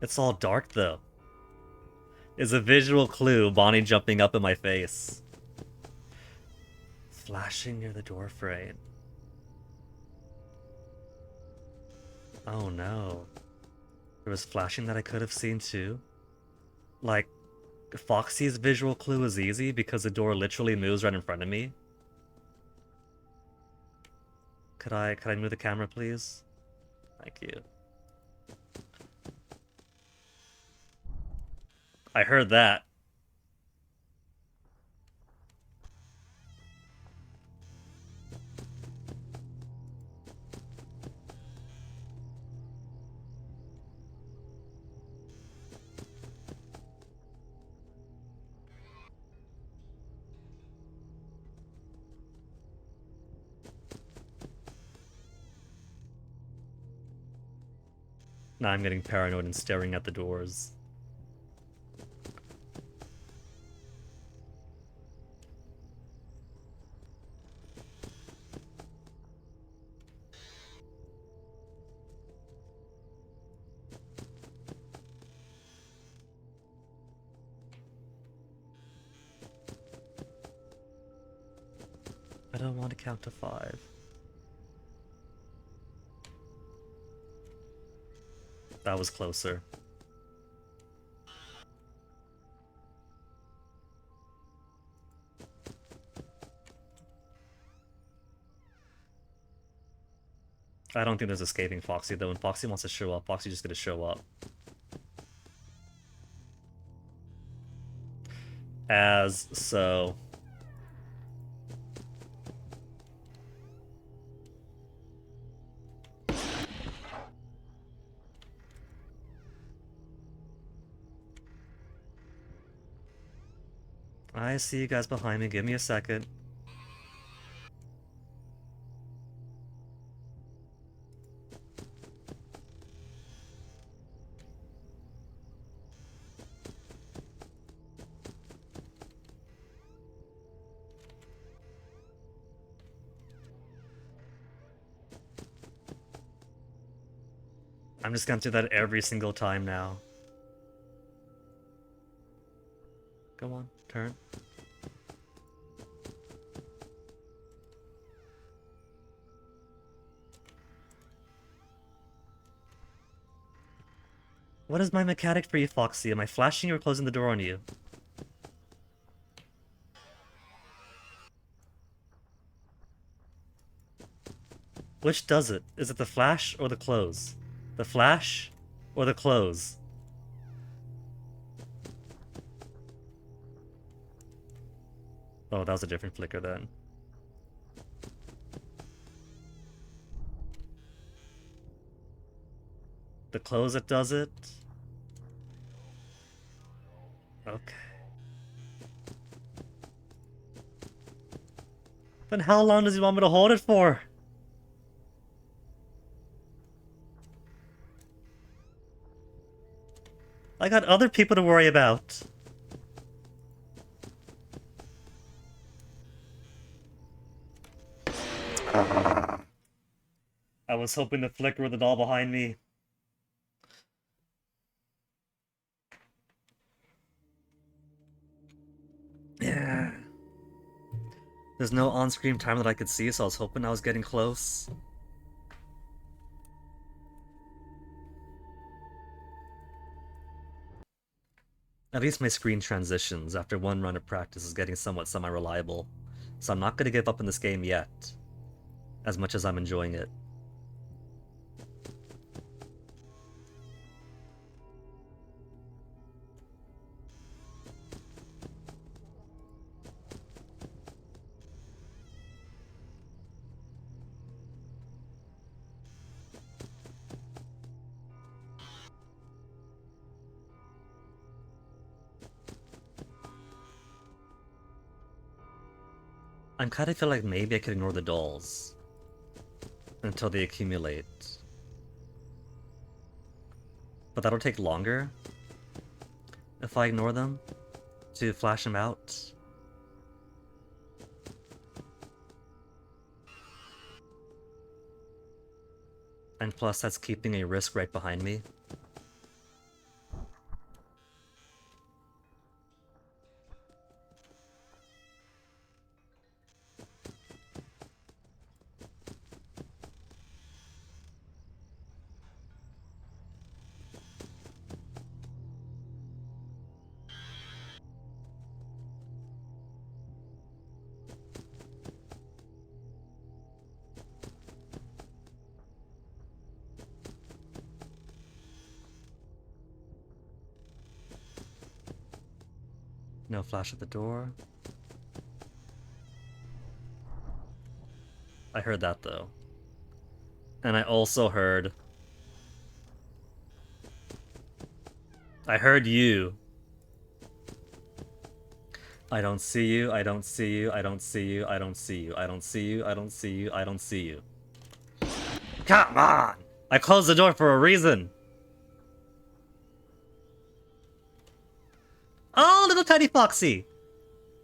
It's all dark though. Is a visual clue Bonnie jumping up in my face. Flashing near the door frame. Oh no. There was flashing that I could have seen too. Like, Foxy's visual clue is easy because the door literally moves right in front of me. Could I move the camera, please? Thank you. I heard that. Now I'm getting paranoid and staring at the doors. I don't want to count to 5. That was closer. I don't think there's escaping Foxy though. When Foxy wants to show up, Foxy's just gonna show up. As so. I see you guys behind me. Give me a second. I'm just gonna do that every single time now. Go on, turn. What is my mechanic for you, Foxy? Am I flashing or closing the door on you? Which does it? Is it the flash or the close? The flash or the close? Oh, that was a different flicker then. The close that does it? Okay. Then how long does he want me to hold it for? I got other people to worry about. was hoping to flicker with the doll behind me. Yeah. There's no on-screen timer that I could see, so I was hoping I was getting close. At least my screen transitions after one run of practice is getting somewhat semi-reliable, so I'm not going to give up on this game yet, as much as I'm enjoying it. I'm kind of feel like maybe I could ignore the dolls until they accumulate. But that'll take longer if I ignore them to flash them out. And plus, that's keeping a risk right behind me. No flash at the door. I heard that though. And I also heard... I heard you. I don't see you, I don't see you, I don't see you, I don't see you, I don't see you, I don't see you, I don't see you. Come on! I closed the door for a reason! Oh, little tiny foxy!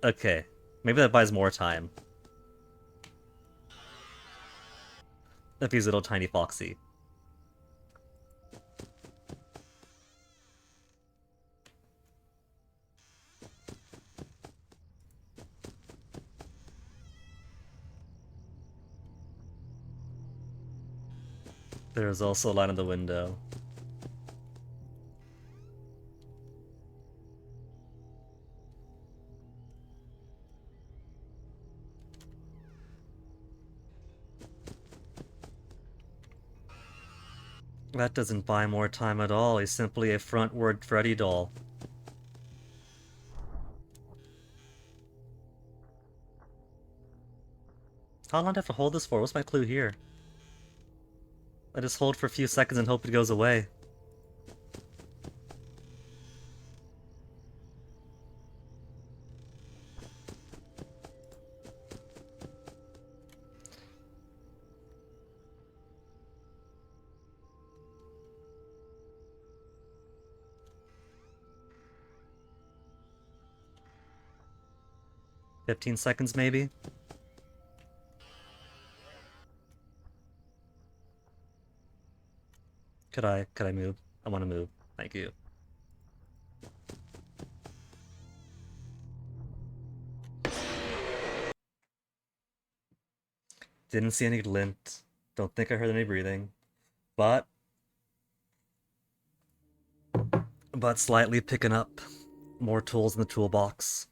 Okay, maybe that buys more time. If he's little tiny foxy. There's also a line in the window. That doesn't buy more time at all. He's simply a frontward Freddy doll. How long do I have to hold this for? What's my clue here? I just hold for a few seconds and hope it goes away. $15 seconds maybe? Could I move? I want to move. Thank you. Didn't see any glint. Don't think I heard any breathing. But slightly picking up more tools in the toolbox.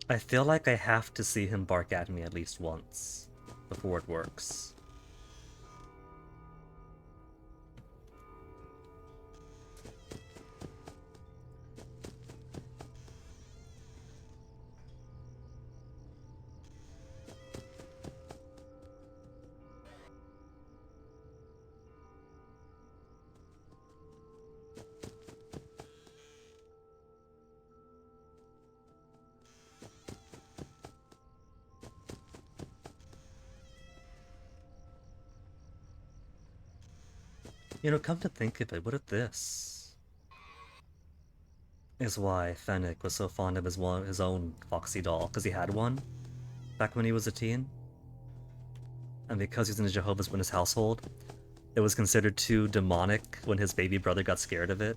I feel like I have to see him bark at me at least once before it works. You know, come to think of it, what if this is why Fennec was so fond of his own Foxy doll? Because he had one back when he was a teen? And because he's in a Jehovah's Witness household, it was considered too demonic when his baby brother got scared of it.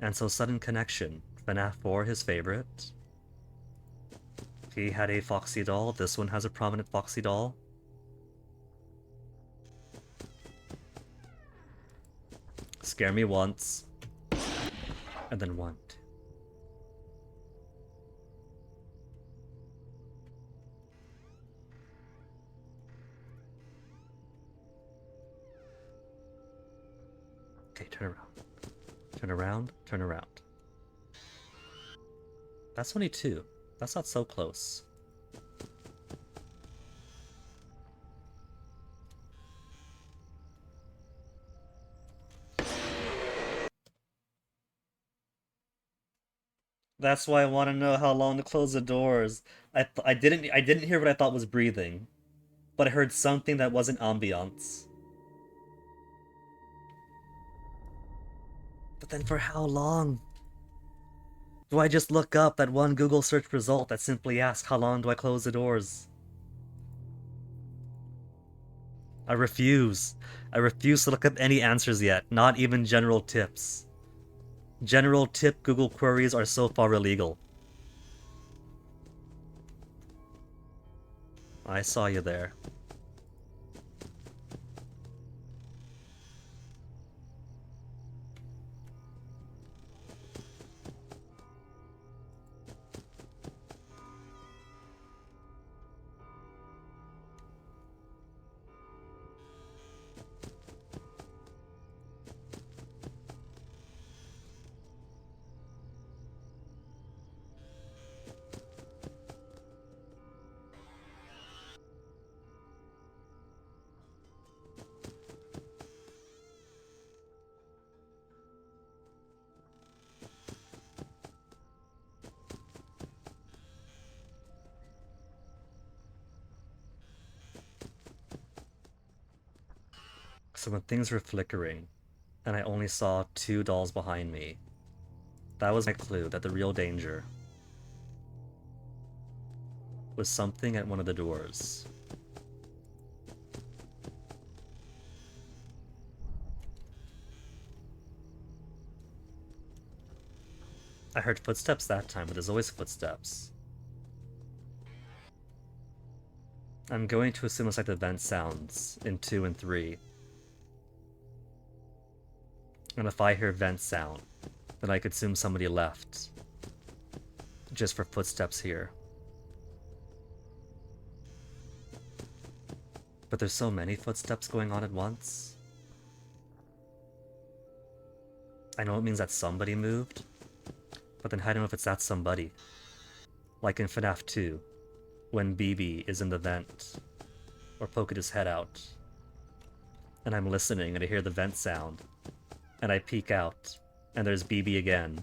And so sudden connection. FNAF 4, his favorite. He had a Foxy doll, this one has a prominent Foxy doll. Scare me once. And then one. Okay, turn around. Turn around, turn around. That's only two. That's not so close. That's why I want to know how long to close the doors. I didn't hear what I thought was breathing, but I heard something that wasn't ambiance. But then for how long? Do I just look up that one Google search result that simply asks how long do I close the doors? I refuse. I refuse to look up any answers yet, not even general tips. General tip Google queries are so far illegal. I saw you there. So when things were flickering, and I only saw two dolls behind me, that was my clue that the real danger was something at one of the doors. I heard footsteps that time, but there's always footsteps. I'm going to assume it's like the vent sounds in 2 and 3. And if I hear vent sound, then I could assume somebody left. Just for footsteps here. But there's so many footsteps going on at once. I know it means that somebody moved, but then how do I know if it's that somebody? Like in FNAF 2, when BB is in the vent, or poking his head out, and I'm listening and I hear the vent sound, and I peek out, and there's BB again.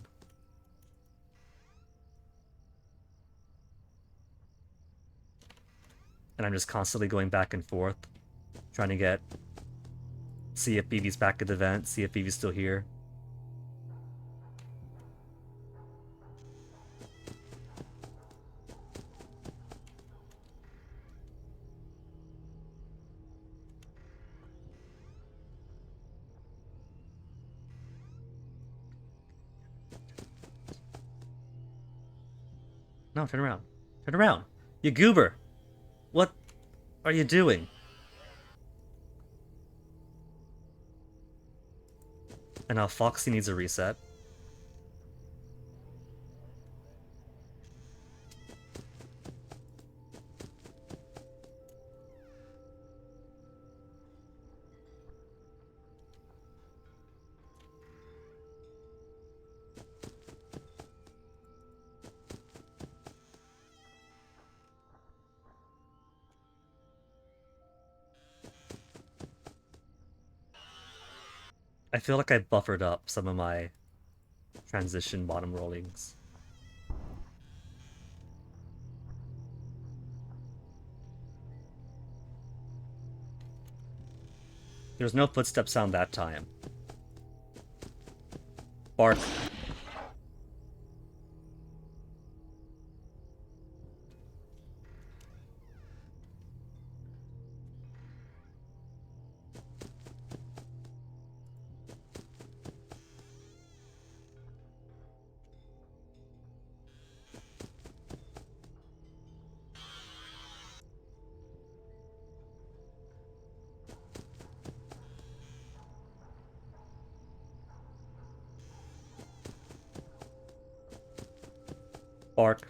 And I'm just constantly going back and forth, trying to see if BB's back at the vent, see if BB's still here. No, turn around. Turn around! You goober! What are you doing? And now Foxy needs a reset. I feel like I buffered up some of my transition bottom rollings. There's no footstep sound that time. Bark. Bark.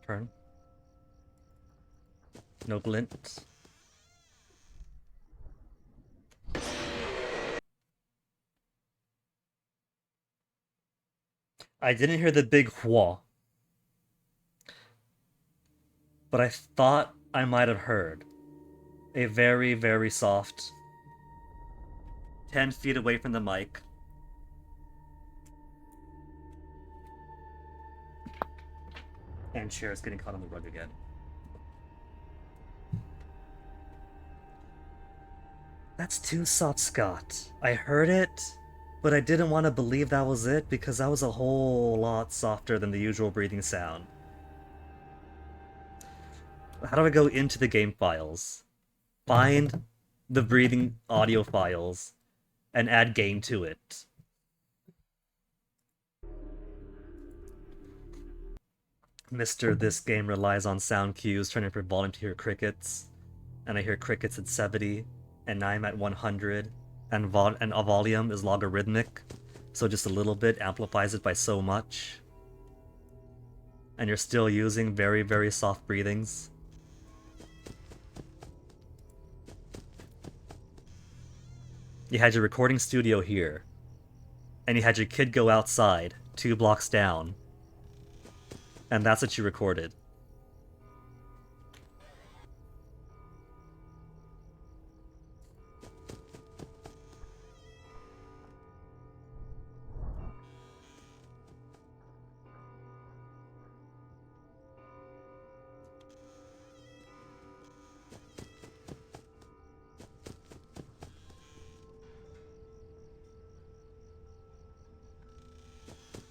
Turn. No glint. I didn't hear the big whaw, but I thought I might have heard a very, very soft 10 feet away from the mic. And chair's getting caught on the rug again. That's too soft, Scott. I heard it, but I didn't want to believe that was it because that was a whole lot softer than the usual breathing sound. How do I go into the game files, find the breathing audio files, and add gain to it? Mr. This game relies on sound cues, turning for volume to hear crickets, and I hear crickets at 70, and I'm at 100, and a volume is logarithmic, so just a little bit amplifies it by so much. And you're still using very, very soft breathings. You had your recording studio here, and you had your kid go outside 2 blocks down, and that's what you recorded.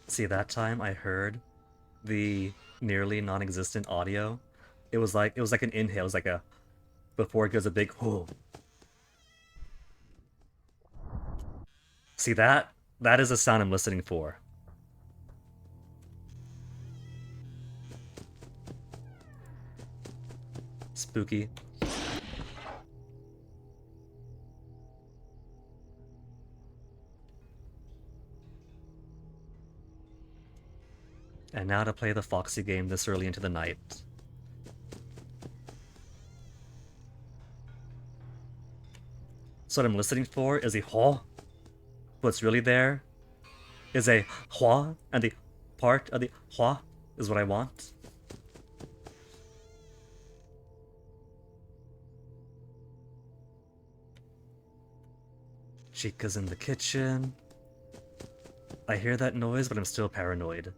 See, that time I heard the nearly non-existent audio. It was like an inhale. It was like a before it goes a big whoo. See that is the sound I'm listening for. Spooky. And now to play the Foxy game this early into the night. So what I'm listening for is a haw. What's really there is a hua, and the part of the hua is what I want. Chica's in the kitchen. I hear that noise, but I'm still paranoid.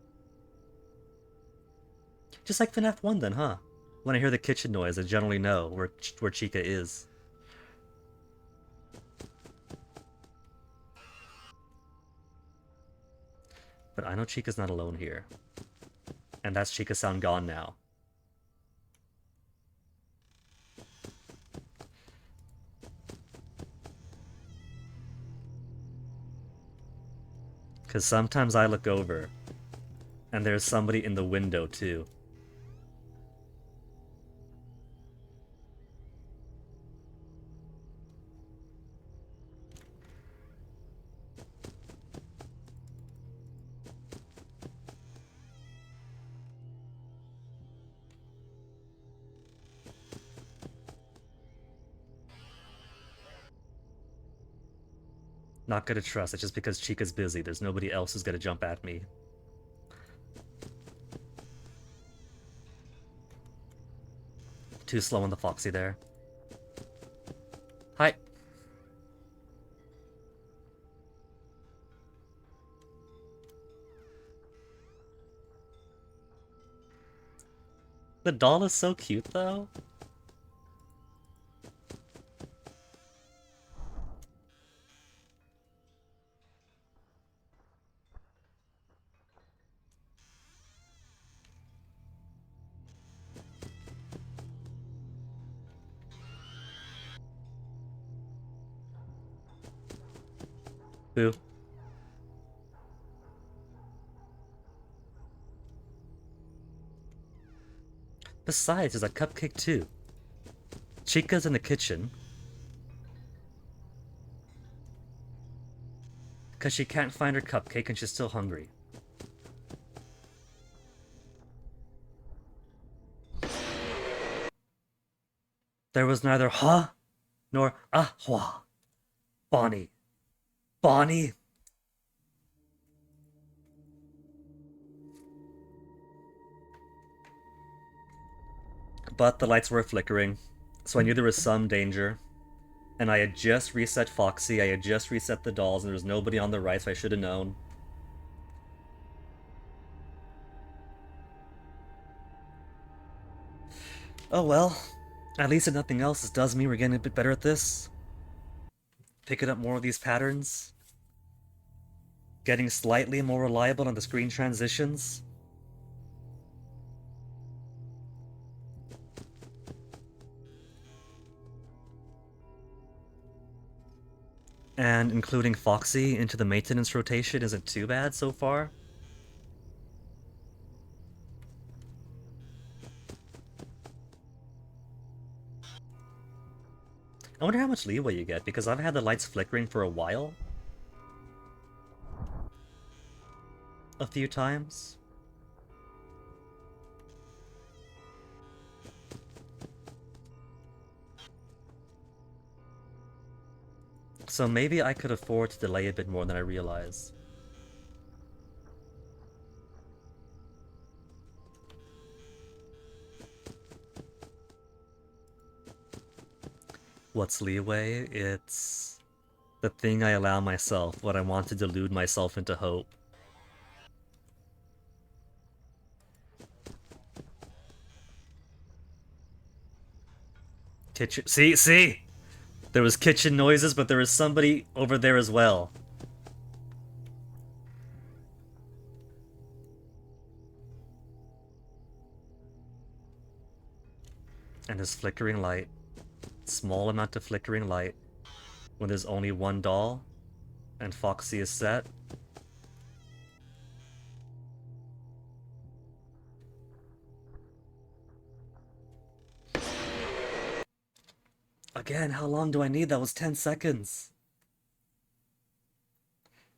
Just like FNAF 1 then, huh? When I hear the kitchen noise, I generally know where Chica is. But I know Chica's not alone here. And that's Chica sound gone now. Because sometimes I look over, and there's somebody in the window too. Not gonna trust, it's just because Chica's busy. There's nobody else who's gonna jump at me. Too slow on the Foxy there. Hi. The doll is so cute, though. Who? Besides, there's a cupcake too. Chica's in the kitchen. Because she can't find her cupcake and she's still hungry. There was neither huh nor ahwa. Bonnie. Bonnie. But the lights were flickering, so I knew there was some danger. And I had just reset Foxy, I had just reset the dolls, and there was nobody on the right, so I should have known. Oh well. At least if nothing else, this does mean we're getting a bit better at this. Picking up more of these patterns. Getting slightly more reliable on the screen transitions. And including Foxy into the maintenance rotation isn't too bad so far. I wonder how much leeway you get, because I've had the lights flickering for a while. A few times. So maybe I could afford to delay a bit more than I realize. What's leeway? It's the thing I allow myself when I want to delude myself into hope. Kitchen. See? There was kitchen noises, but there was somebody over there as well. And this flickering light. Small amount of flickering light. When there's only one doll, and Foxy is set. Again, how long do I need? That was 10 seconds.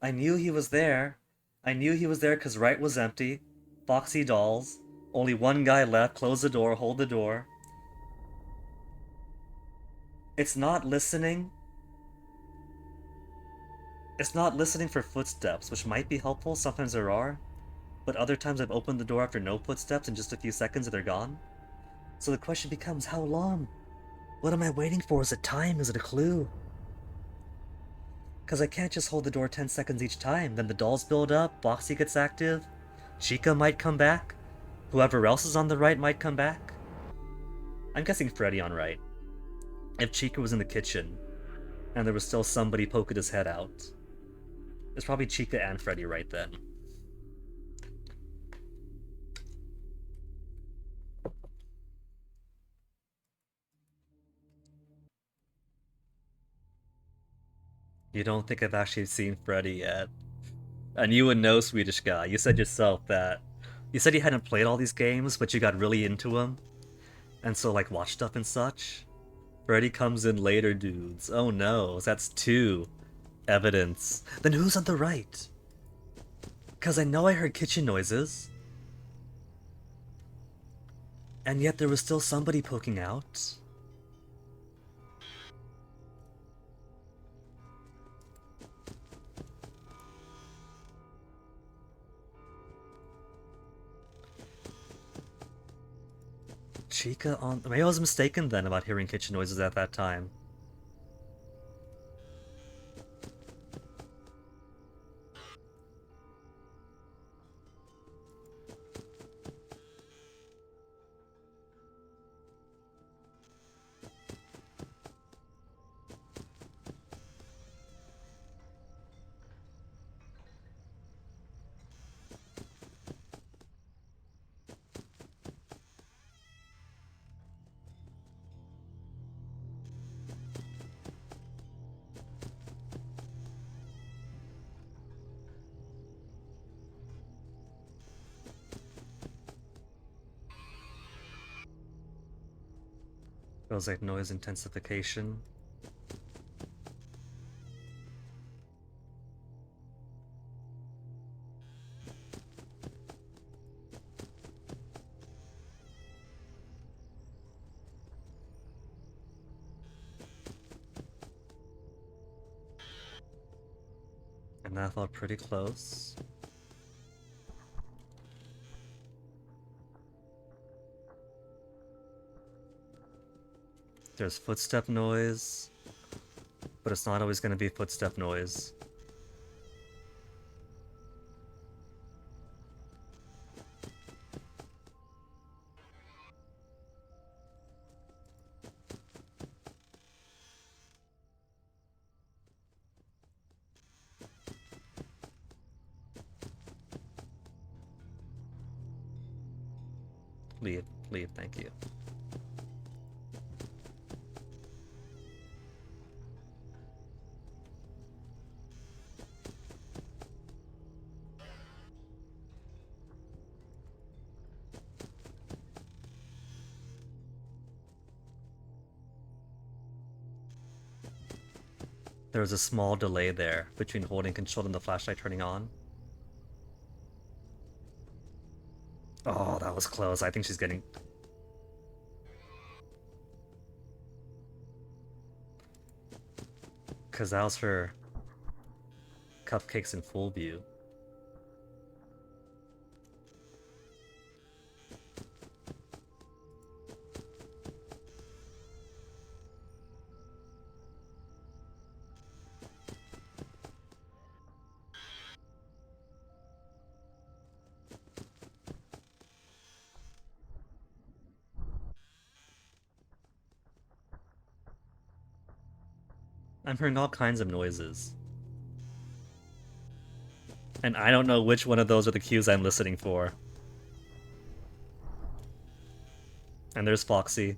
I knew he was there. I knew he was there because right was empty. Foxy dolls. Only one guy left. Close the door, hold the door. It's not listening. It's not listening for footsteps, which might be helpful. Sometimes there are. But other times I've opened the door after no footsteps in just a few seconds and they're gone. So the question becomes, how long? What am I waiting for? Is it time? Is it a clue? Because I can't just hold the door 10 seconds each time. Then the dolls build up, Foxy gets active, Chica might come back, whoever else is on the right might come back. I'm guessing Freddy on right. If Chica was in the kitchen, and there was still somebody poking his head out, it's probably Chica and Freddy right then. You don't think I've actually seen Freddy yet? And you would know, Swedish guy. You said yourself that... You said you hadn't played all these games, but you got really into them. And so, like, watch stuff and such. Freddy comes in later, dudes. Oh no, that's 2 evidence. Then who's on the right? Because I know I heard kitchen noises. And yet there was still somebody poking out. Chica on... Maybe I was mistaken then about hearing kitchen noises at that time. Feels like noise intensification. And that felt pretty close. There's footstep noise, but it's not always going to be footstep noise. Leave, thank you. There was a small delay there between holding control and the flashlight turning on. Oh, that was close. I think she's getting... Because that was her cupcakes in full view. I'm hearing all kinds of noises. And I don't know which one of those are the cues I'm listening for. And there's Foxy.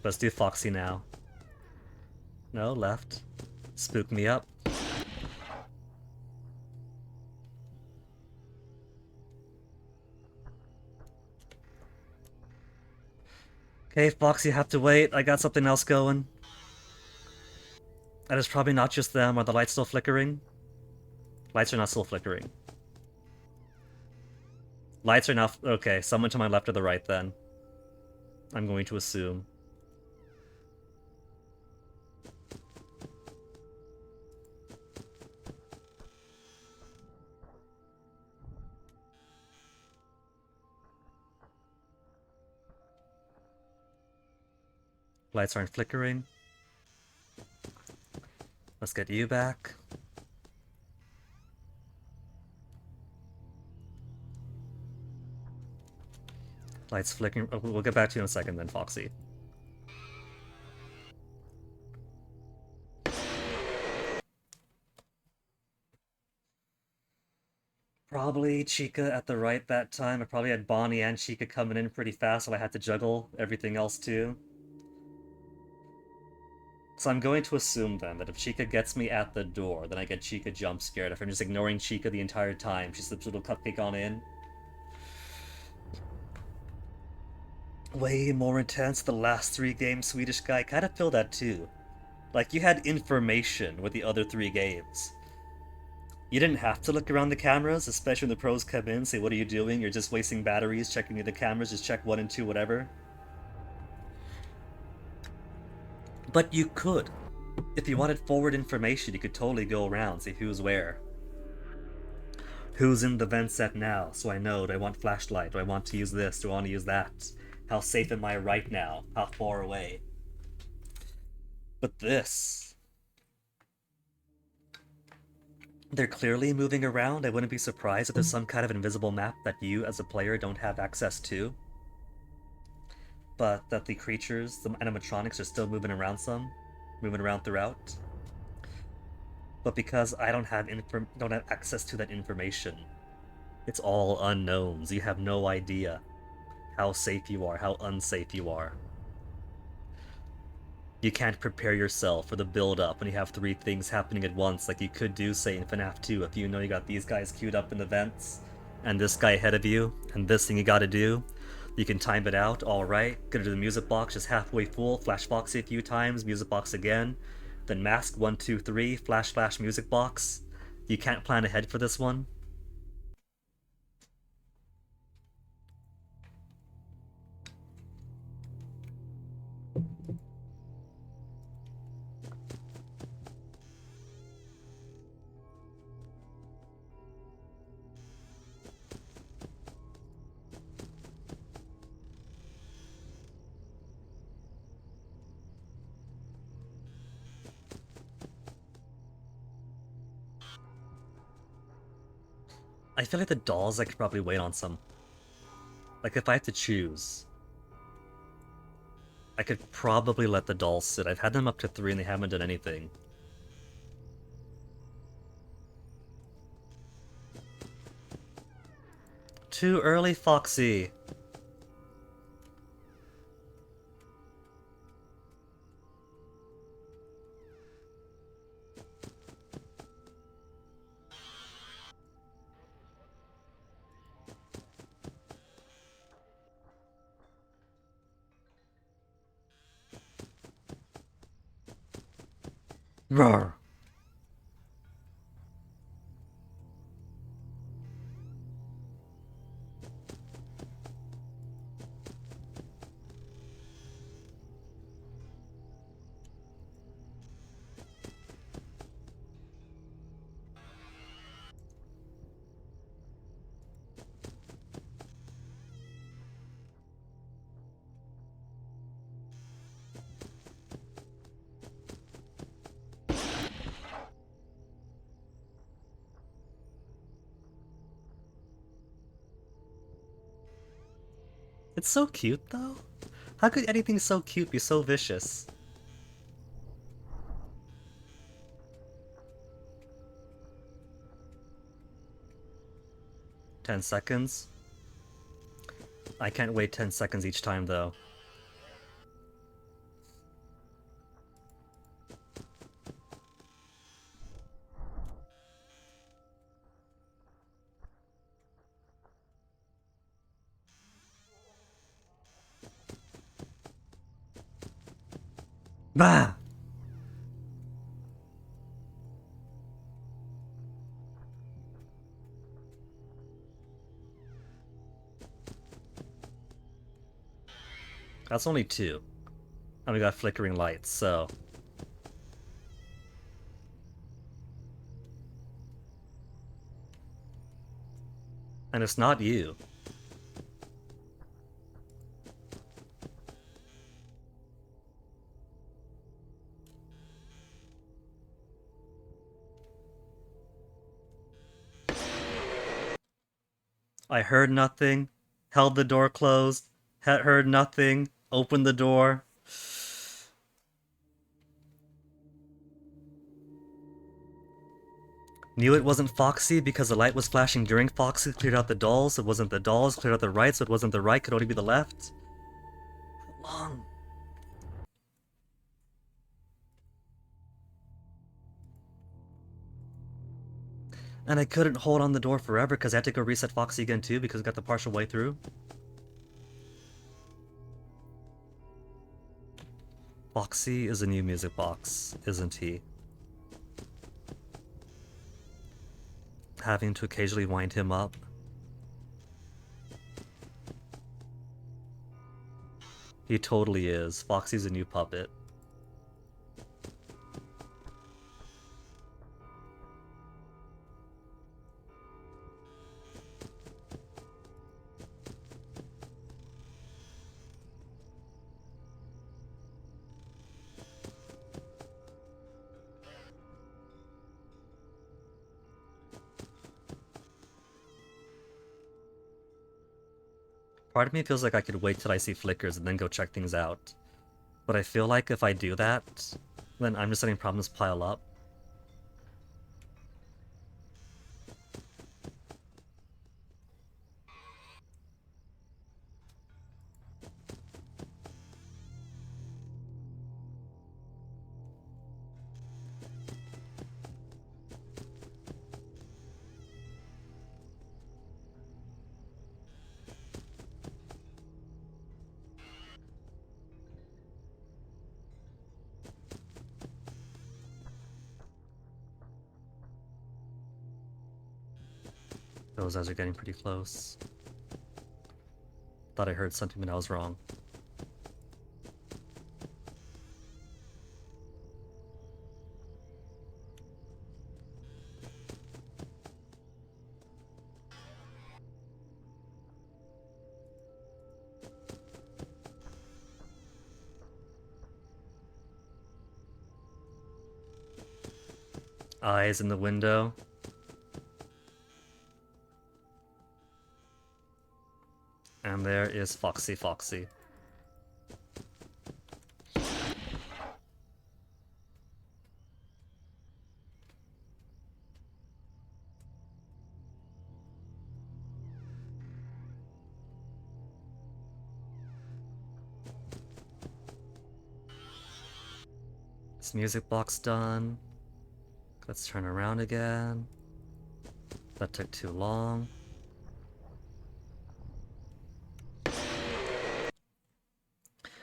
Let's do Foxy now. No, left. Spook me up. Okay, Fox, you have to wait. I got something else going. That is probably not just them. Are the lights still flickering? Lights are not still flickering. Lights are not... Okay, someone to my left or the right then. I'm going to assume. Lights aren't flickering. Let's get you back. Lights flickering. Oh, we'll get back to you in a second then, Foxy. Probably Chica at the right that time. I probably had Bonnie and Chica coming in pretty fast, so I had to juggle everything else too. So I'm going to assume then that if Chica gets me at the door, then I get Chica jump scared. If I'm just ignoring Chica the entire time, she slips a little cupcake on in. Way more intense the last 3 games, Swedish guy. Kind of feel that too. Like, you had information with the other 3 games. You didn't have to look around the cameras, especially when the pros come in, say, what are you doing? You're just wasting batteries, checking the cameras, just check 1 and 2, whatever. But you could. If you wanted forward information, you could totally go around, see who's where. Who's in the vent set now, so I know, do I want flashlight? Do I want to use this? Do I want to use that? How safe am I right now? How far away? But this... They're clearly moving around. I wouldn't be surprised if there's some kind of invisible map that you, as a player, don't have access to. But that the creatures, the animatronics, are still moving around moving around throughout. But because I don't have access to that information, it's all unknowns. You have no idea how safe you are, how unsafe you are. You can't prepare yourself for the build-up when you have 3 things happening at once like you could do, say, in FNAF 2 if you know you got these guys queued up in the vents. and this guy ahead of you, and this thing you gotta do. You can time it out, alright. Go to the music box, just halfway full, flash Foxy a few times, music box again. Then mask 1, 2, 3, flash flash music box. You can't plan ahead for this one. I feel like the dolls I could probably wait on some. Like if I had to choose, I could probably let the dolls sit. I've had them up to 3 and they haven't done anything. Too early, Foxy. Roar. It's so cute, though. How could anything so cute be so vicious? 10 seconds? I can't wait 10 seconds each time, though. Bah! That's only 2. And we got flickering lights, so... And it's not you. I heard nothing, held the door closed, heard nothing, opened the door. Knew it wasn't Foxy because the light was flashing during Foxy, cleared out the dolls, it wasn't the dolls, cleared out the right, so it wasn't the right, could only be the left. How long? And I couldn't hold on the door forever because I had to go reset Foxy again too because I got the partial way through. Foxy is a new music box, isn't he? Having to occasionally wind him up. He totally is. Foxy's a new puppet. Part of me feels like I could wait till I see flickers and then go check things out. But I feel like if I do that, then I'm just letting problems pile up. Those eyes are getting pretty close. Thought I heard something, but I was wrong. Eyes in the window. And there is Foxy Foxy. This music box done. Let's turn around again. That took too long.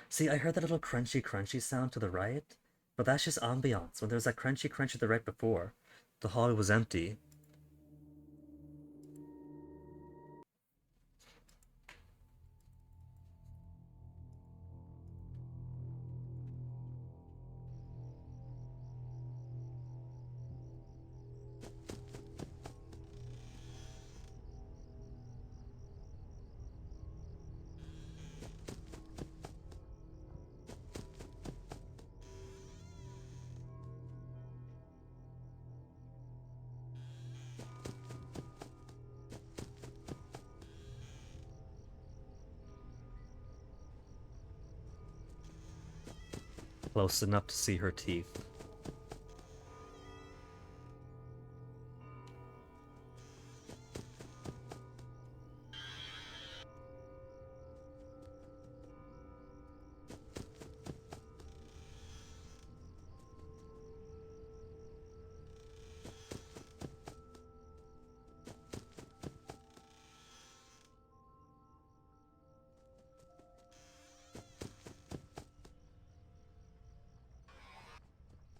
See, I heard that little crunchy crunchy sound to the right, but that's just ambiance. When there was that crunchy crunchy to the right before, the hall was empty. Close enough to see her teeth.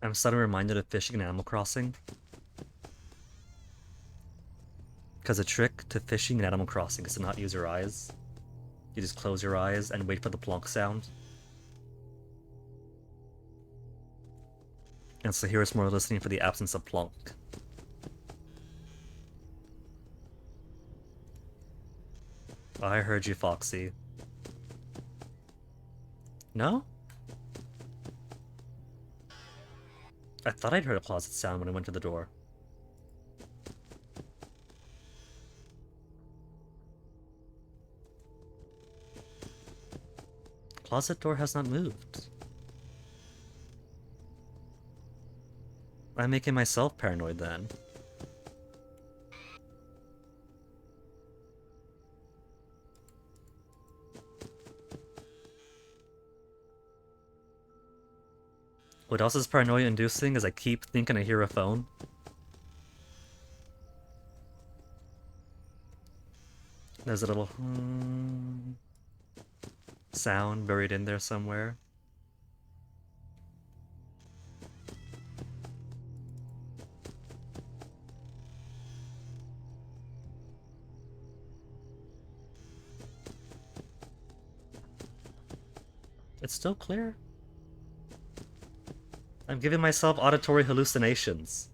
I'm suddenly reminded of fishing in Animal Crossing. Because a trick to fishing in Animal Crossing is to not use your eyes. You just close your eyes and wait for the plonk sound. And so here is more listening for the absence of plonk. I heard you, Foxy. No? I thought I'd heard a closet sound when I went to the door. Closet door has not moved. I'm making myself paranoid then. What else is paranoia inducing is I keep thinking I hear a phone. There's a little sound buried in there somewhere. It's still clear. I'm giving myself auditory hallucinations.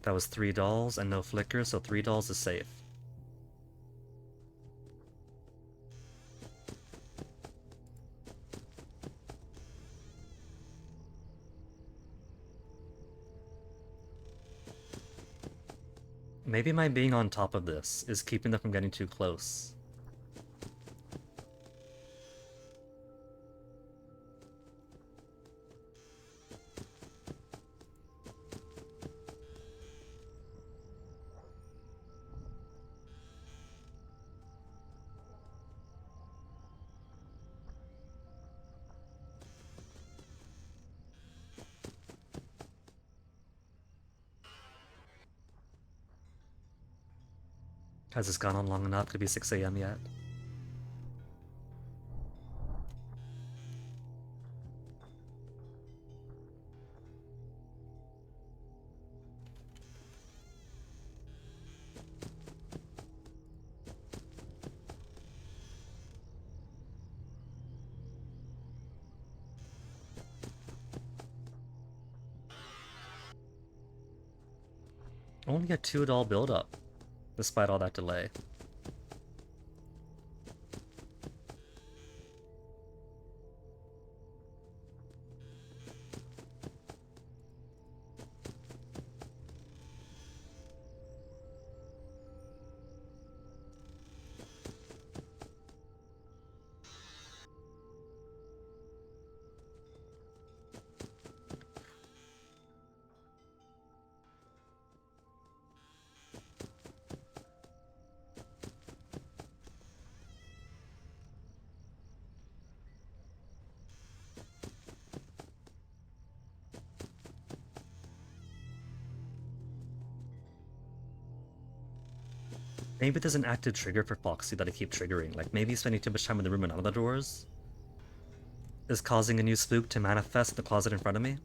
That was 3 dolls and no flicker, so 3 dolls is safe. Maybe my being on top of this is keeping them from getting too close. Has this gone on long enough to be 6 AM yet? Only a 2 doll build-up, despite all that delay. Maybe there's an active trigger for Foxy that I keep triggering. Like, maybe spending too much time in the room and out of the doors is causing a new spook to manifest in the closet in front of me.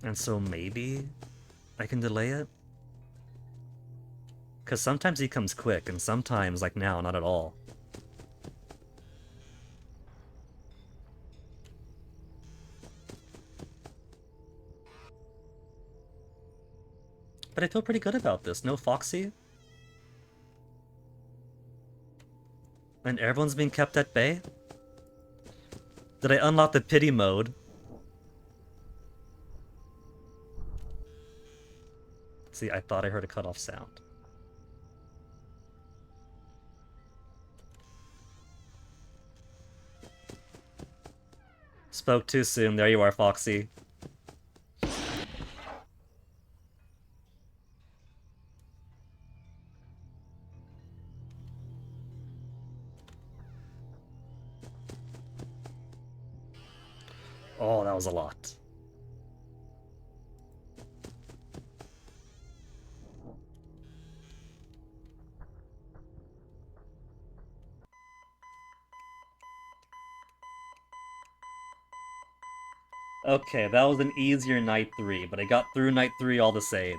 And so maybe I can delay it? Because sometimes he comes quick, and sometimes, like now, not at all. But I feel pretty good about this. No Foxy. And everyone's being kept at bay? Did I unlock the pity mode? See, I thought I heard a cutoff sound. Spoke too soon. There you are, Foxy. Oh, that was a lot. Okay, that was an easier night 3, but I got through night 3 all the same.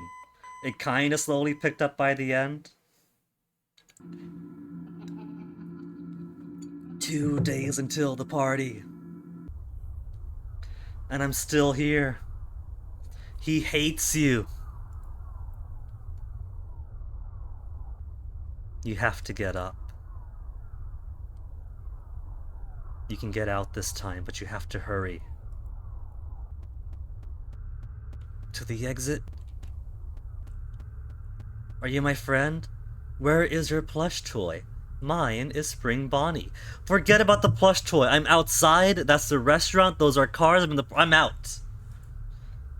It kinda slowly picked up by the end. 2 days until the party. And I'm still here. He hates you. You have to get up. You can get out this time, but you have to hurry. To the exit? Are you my friend? Where is your plush toy? Mine is Spring Bonnie. Forget about the plush toy. I'm outside. That's the restaurant. Those are cars. I'm out.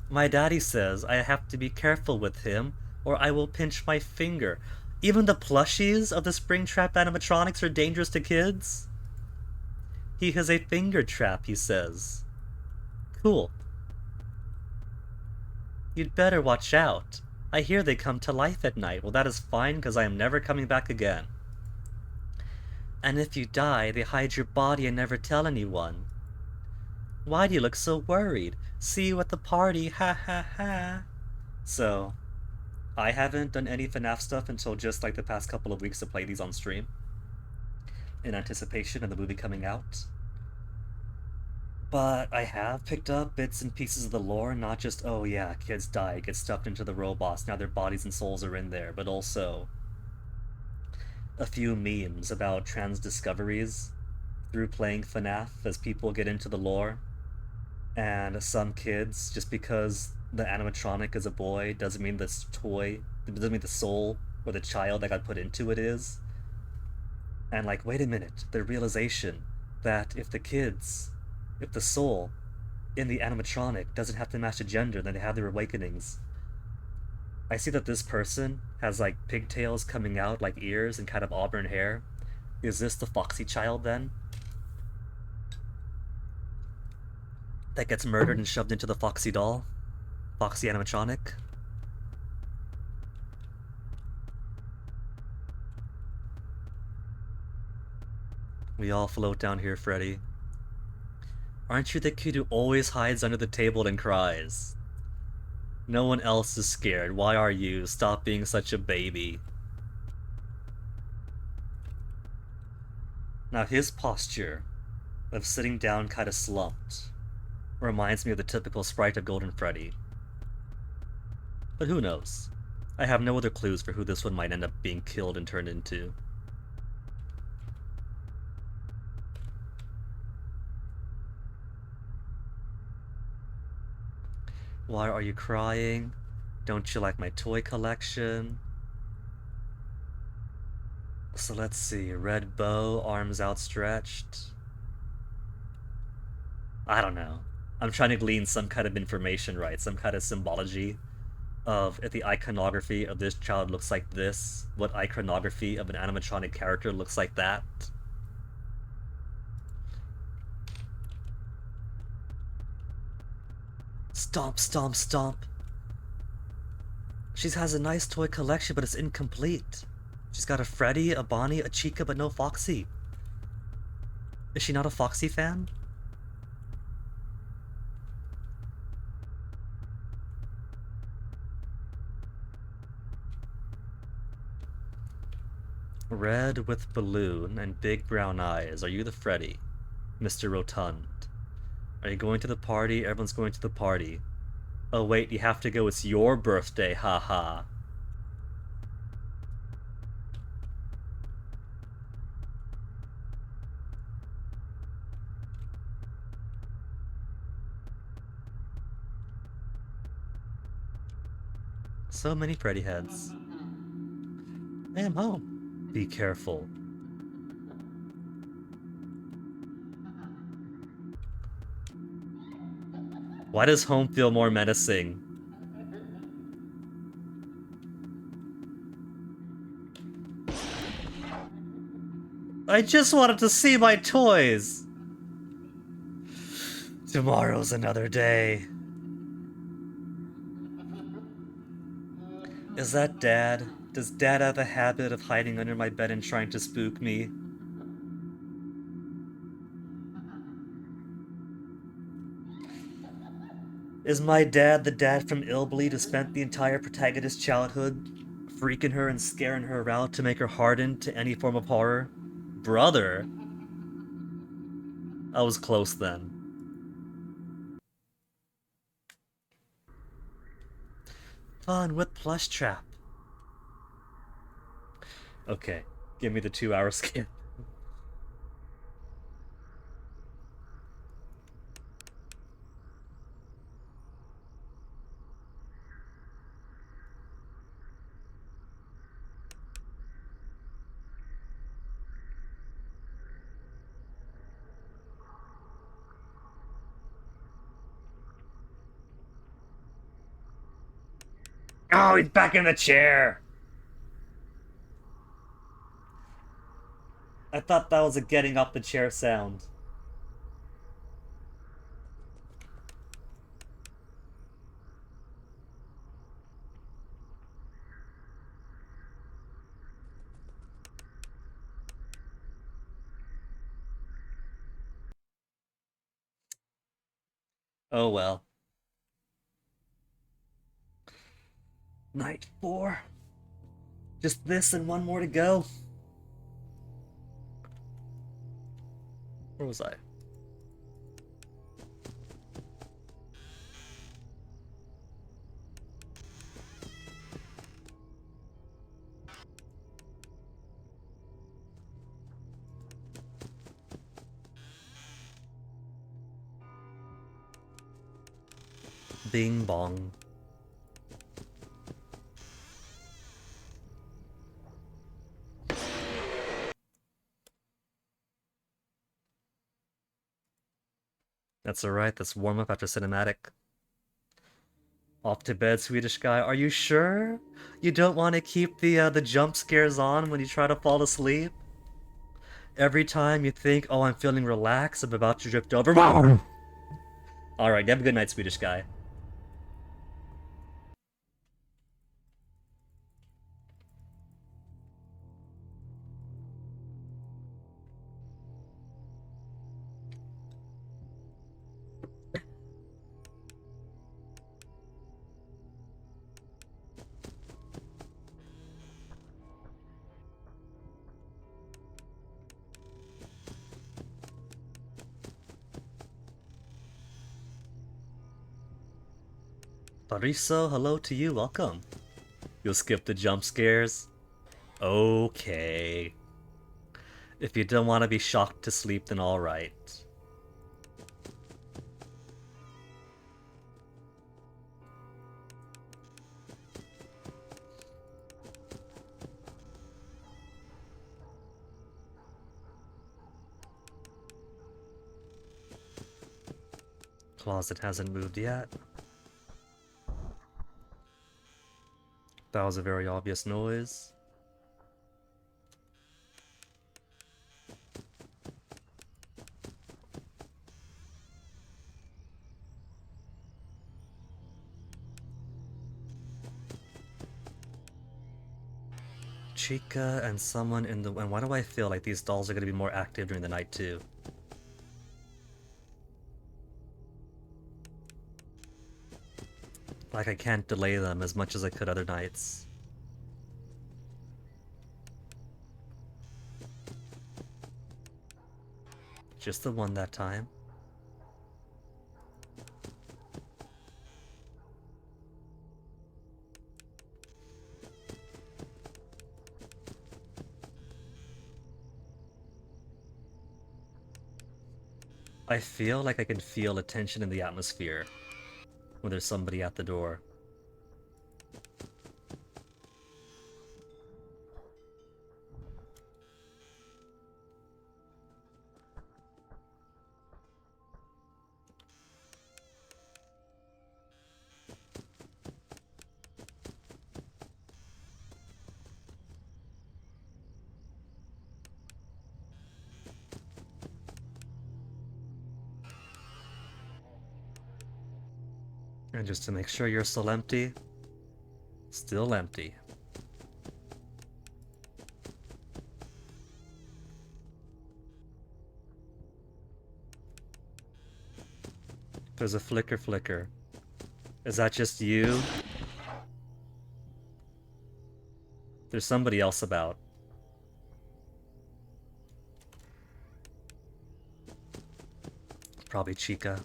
My daddy says I have to be careful with him or I will pinch my finger. Even the plushies of the Springtrap animatronics are dangerous to kids? He has a finger trap, he says. Cool. You'd better watch out. I hear they come to life at night. Well, that is fine, because I am never coming back again. And if you die, they hide your body and never tell anyone. Why do you look so worried? See you at the party, ha ha ha. So, I haven't done any FNAF stuff until just like the past couple of weeks to play these on stream. In anticipation of the movie coming out. But I have picked up bits and pieces of the lore, not just, oh yeah, kids die, get stuffed into the robots, now their bodies and souls are in there, but also a few memes about trans discoveries through playing FNAF as people get into the lore. And some kids, just because the animatronic is a boy, doesn't mean this toy, doesn't mean the soul or the child that got put into it is. And like, wait a minute, the realization that if the soul in the animatronic doesn't have to match the gender, then they have their awakenings. I see that this person has like pigtails coming out like ears and kind of auburn hair. Is this the Foxy child then? That gets murdered and shoved into the Foxy doll? Foxy animatronic? We all float down here, Freddy. Aren't you the kid who always hides under the table and cries? No one else is scared. Why are you? Stop being such a baby. Now his posture of sitting down kind of slumped Reminds me of the typical sprite of Golden Freddy. But who knows? I have no other clues for who this one might end up being killed and turned into. Why are you crying? Don't you like my toy collection? So let's see. Red bow, arms outstretched. I don't know. I'm trying to glean some kind of information, right? Some kind of symbology of if the iconography of this child looks like this, what iconography of an animatronic character looks like that. Stomp, stomp, stomp. She has a nice toy collection, but it's incomplete. She's got a Freddy, a Bonnie, a Chica, but no Foxy. Is she not a Foxy fan? Red with balloon and big brown eyes. Are you the Freddy? Mr. Rotund. Are you going to the party? Everyone's going to the party. Oh wait, you have to go. It's your birthday, haha. So many Freddy heads. I am home. Be careful. Why does home feel more menacing? I just wanted to see my toys! Tomorrow's another day. Is that Dad? Does Dad have a habit of hiding under my bed and trying to spook me? Is my dad the dad from Illbleed who spent the entire protagonist's childhood freaking her and scaring her around to make her hardened to any form of horror? Brother? I was close then. Fun with Plush Trap. Okay, give me the 2-hour skip. Oh, he's back in the chair! I thought that was a getting up the chair sound. Oh well. Night 4. Just this and one more to go. Where was I? Bing bong. That's alright, that's warm up after cinematic. Off to bed, Swedish guy. Are you sure? You don't want to keep the jump scares on when you try to fall asleep? Every time you think, oh, I'm feeling relaxed, I'm about to drift over. Alright, have a good night, Swedish guy. Pariso, hello to you, welcome. You'll skip the jump scares? Okay. If you don't want to be shocked to sleep, then alright. Closet hasn't moved yet. That was a very obvious noise. Chica and someone in the... And why do I feel like these dolls are going to be more active during the night too? Like I can't delay them as much as I could other nights. Just the one that time. I feel like I can feel a tension in the atmosphere when there's somebody at the door. And just to make sure you're still empty. Still empty. There's a flicker. Is that just you? There's somebody else about. Probably Chica.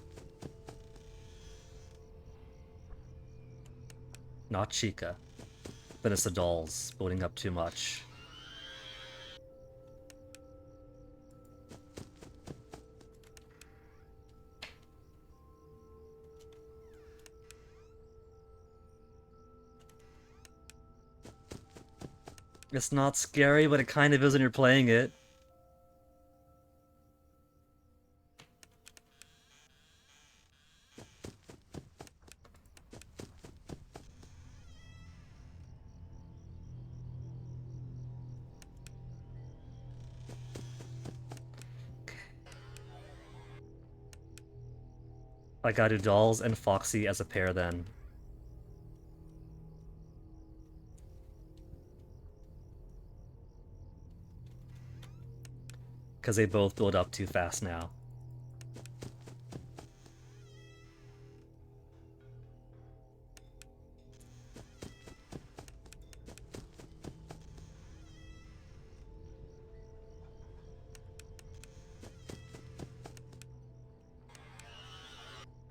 Not Chica. Then it's the dolls loading up too much. It's not scary, but it kind of is when you're playing it. I gotta do dolls and Foxy as a pair then. Because they both build up too fast now.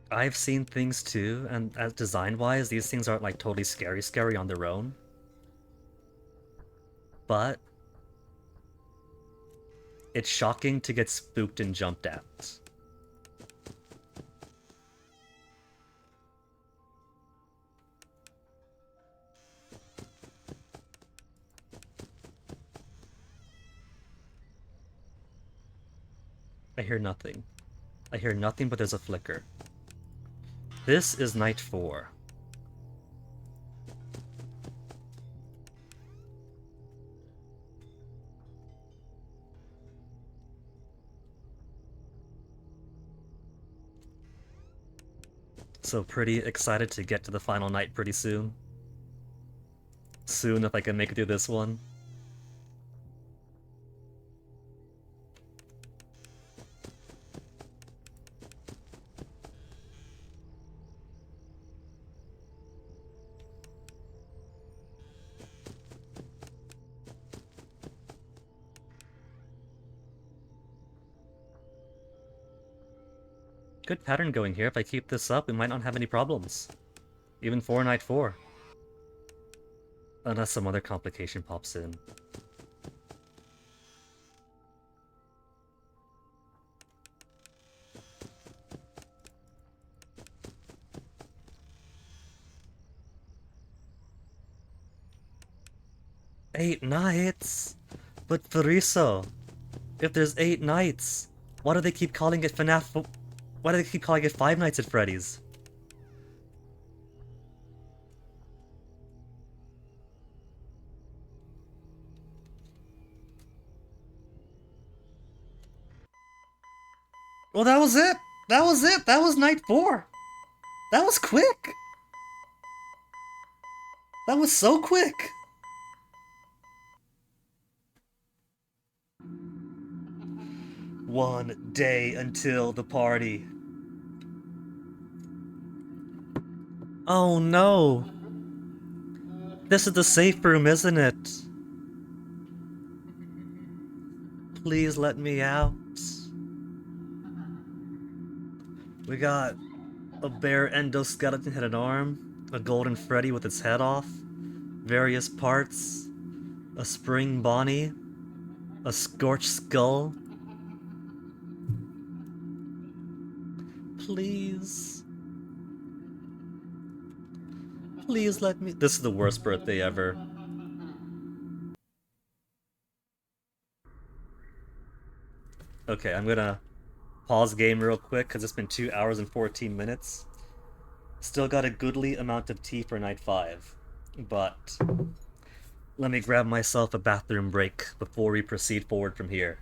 I've seen things too, and as design-wise, these things aren't like totally scary on their own. But it's shocking to get spooked and jumped at. I hear nothing. I hear nothing, but there's a flicker. This is night 4. So pretty excited to get to the final night pretty soon. Soon if I can make it through this one. Good pattern going here. If I keep this up, we might not have any problems. Even for night 4. Unless some other complication pops in. Eight nights? But Fariso, if there's 8 nights, why do they keep calling it FNAF? Why do they keep calling it Five Nights at Freddy's? Well, that was it. That was it. That was night 4. That was quick. That was so quick. One day until the party. Oh no. This is the safe room, isn't it? Please let me out. We got a bare endoskeleton head and arm, a golden Freddy with its head off, various parts, a spring Bonnie, a scorched skull. Please. Please let me. This is the worst birthday ever. Okay, I'm gonna pause game real quick because it's been 2 hours and 14 minutes. Still got a goodly amount of tea for night 5, but let me grab myself a bathroom break before we proceed forward from here.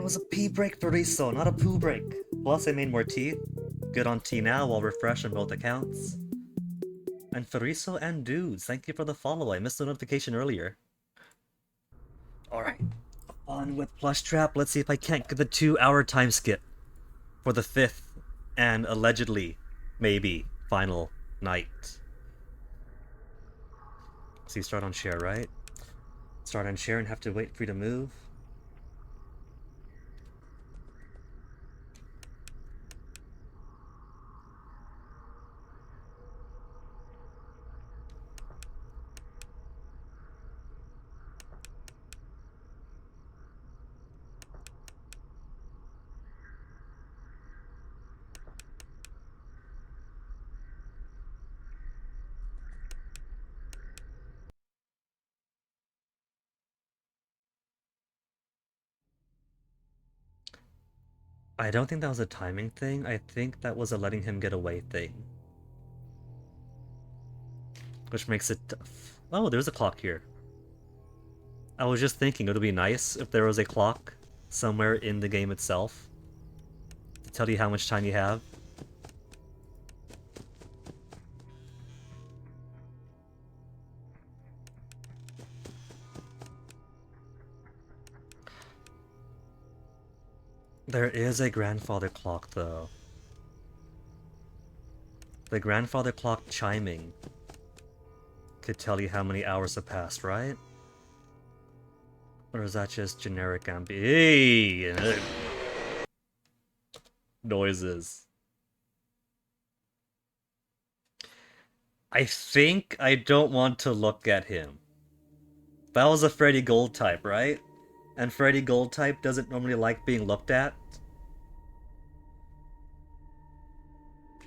It was a pee break for Riso, not a poo break. Plus, I made more tea. Good on tea now, while refreshed on both accounts. And Fariso and Dudes, thank you for the follow. I missed the notification earlier. Alright. On with Plush Trap. Let's see if I can't get the 2-hour time skip for the 5th and allegedly, maybe, final night. So you start on share, right? Start on share and have to wait for you to move. I don't think that was a timing thing. I think that was a letting him get away thing. Which makes it tough. Oh, there's a clock here. I was just thinking it would be nice if there was a clock somewhere in the game itself to tell you how much time you have. There is a grandfather clock, though. The grandfather clock chiming could tell you how many hours have passed, right? Or is that just generic noises? I think I don't want to look at him. That was a Freddy Gold type, right? And Freddy Gold type doesn't normally like being looked at.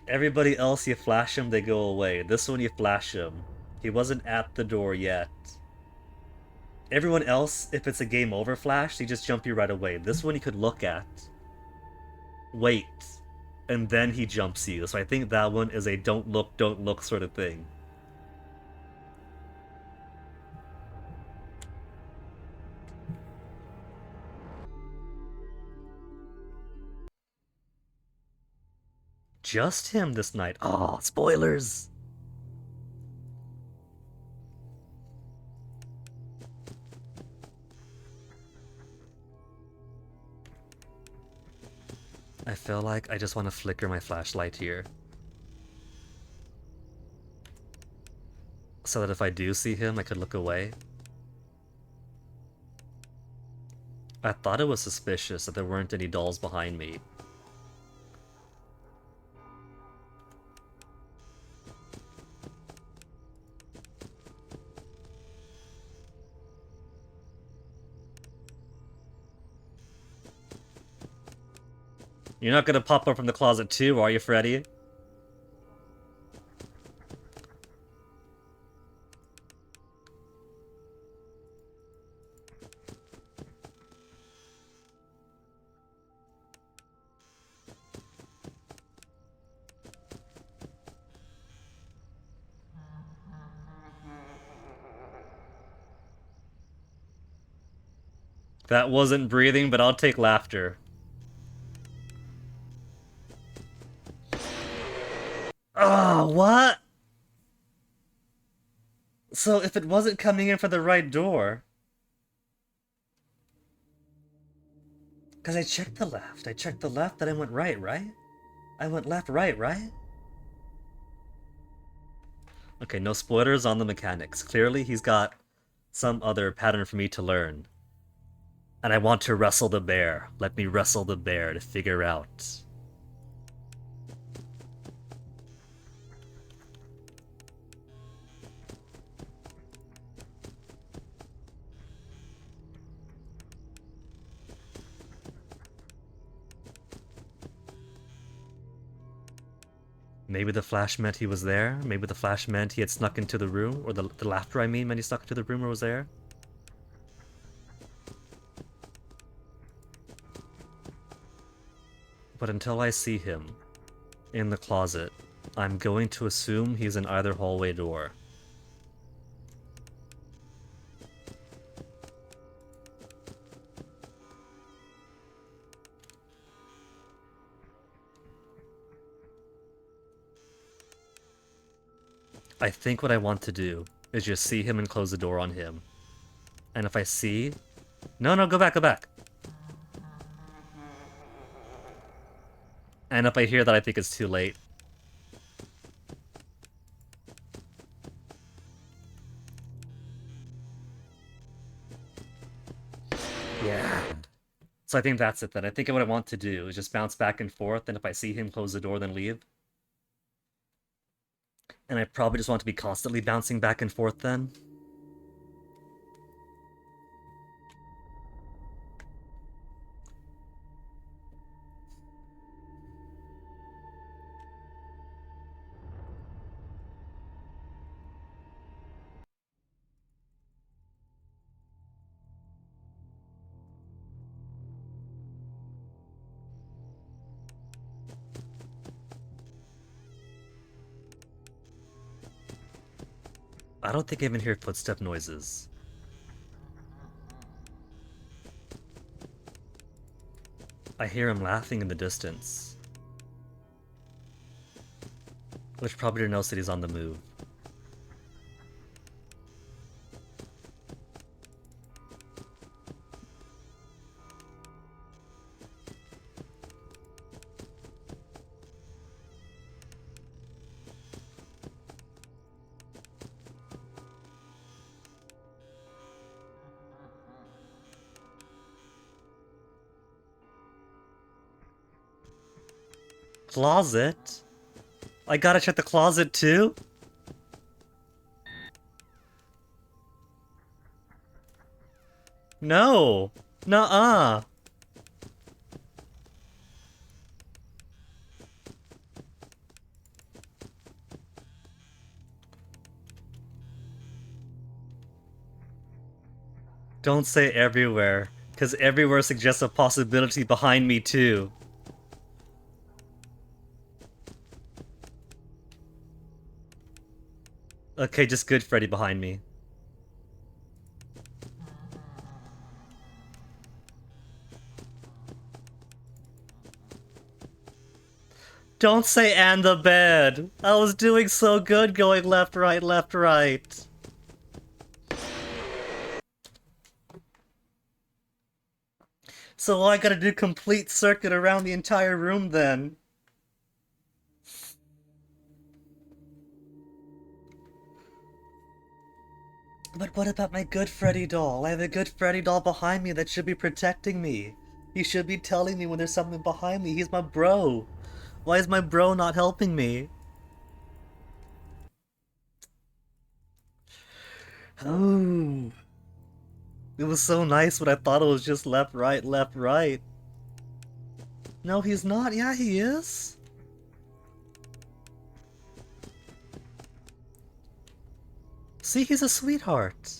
Everybody else, you flash him, they go away. This one, you flash him. He wasn't at the door yet. Everyone else, if it's a game over flash, they just jump you right away. This one you could look at. Wait. And then he jumps you. So I think that one is a don't look sort of thing. Just him this night. Oh, spoilers! I feel like I just want to flicker my flashlight here. So that if I do see him, I could look away. I thought it was suspicious that there weren't any dolls behind me. You're not gonna pop up from the closet too, are you, Freddy? That wasn't breathing, but I'll take laughter. Oh, what? So if it wasn't coming in for the right door... Because I checked the left, then I went right, right? I went left, right, right? Okay, no spoilers on the mechanics. Clearly he's got some other pattern for me to learn. And I want to wrestle the bear. Let me wrestle the bear to figure out. Maybe the flash meant he was there. Maybe the flash meant he had snuck into the room. Or the laughter, I mean, meant he snuck into the room or was there. But until I see him in the closet, I'm going to assume he's in either hallway door. I think what I want to do is just see him and close the door on him. And if I see... No, no, go back, go back. And if I hear that, I think it's too late. Yeah. So I think that's it then. I think what I want to do is just bounce back and forth, and if I see him close the door, then leave. And I probably just want to be constantly bouncing back and forth then. I don't think I even hear footstep noises. I hear him laughing in the distance. Which probably denotes that he's on the move. Closet? I gotta check the closet too? No! Nuh-uh! Don't say everywhere, because everywhere suggests a possibility behind me too. Okay, just good Freddy behind me. Don't say and the bed! I was doing so good going left, right, left, right. So I gotta do complete circuit around the entire room then. But what about my good Freddy doll? I have a good Freddy doll behind me that should be protecting me. He should be telling me when there's something behind me. He's my bro. Why is my bro not helping me? Oh. It was so nice when I thought it was just left, right, left, right. No, he's not. Yeah, he is. See, he's a sweetheart.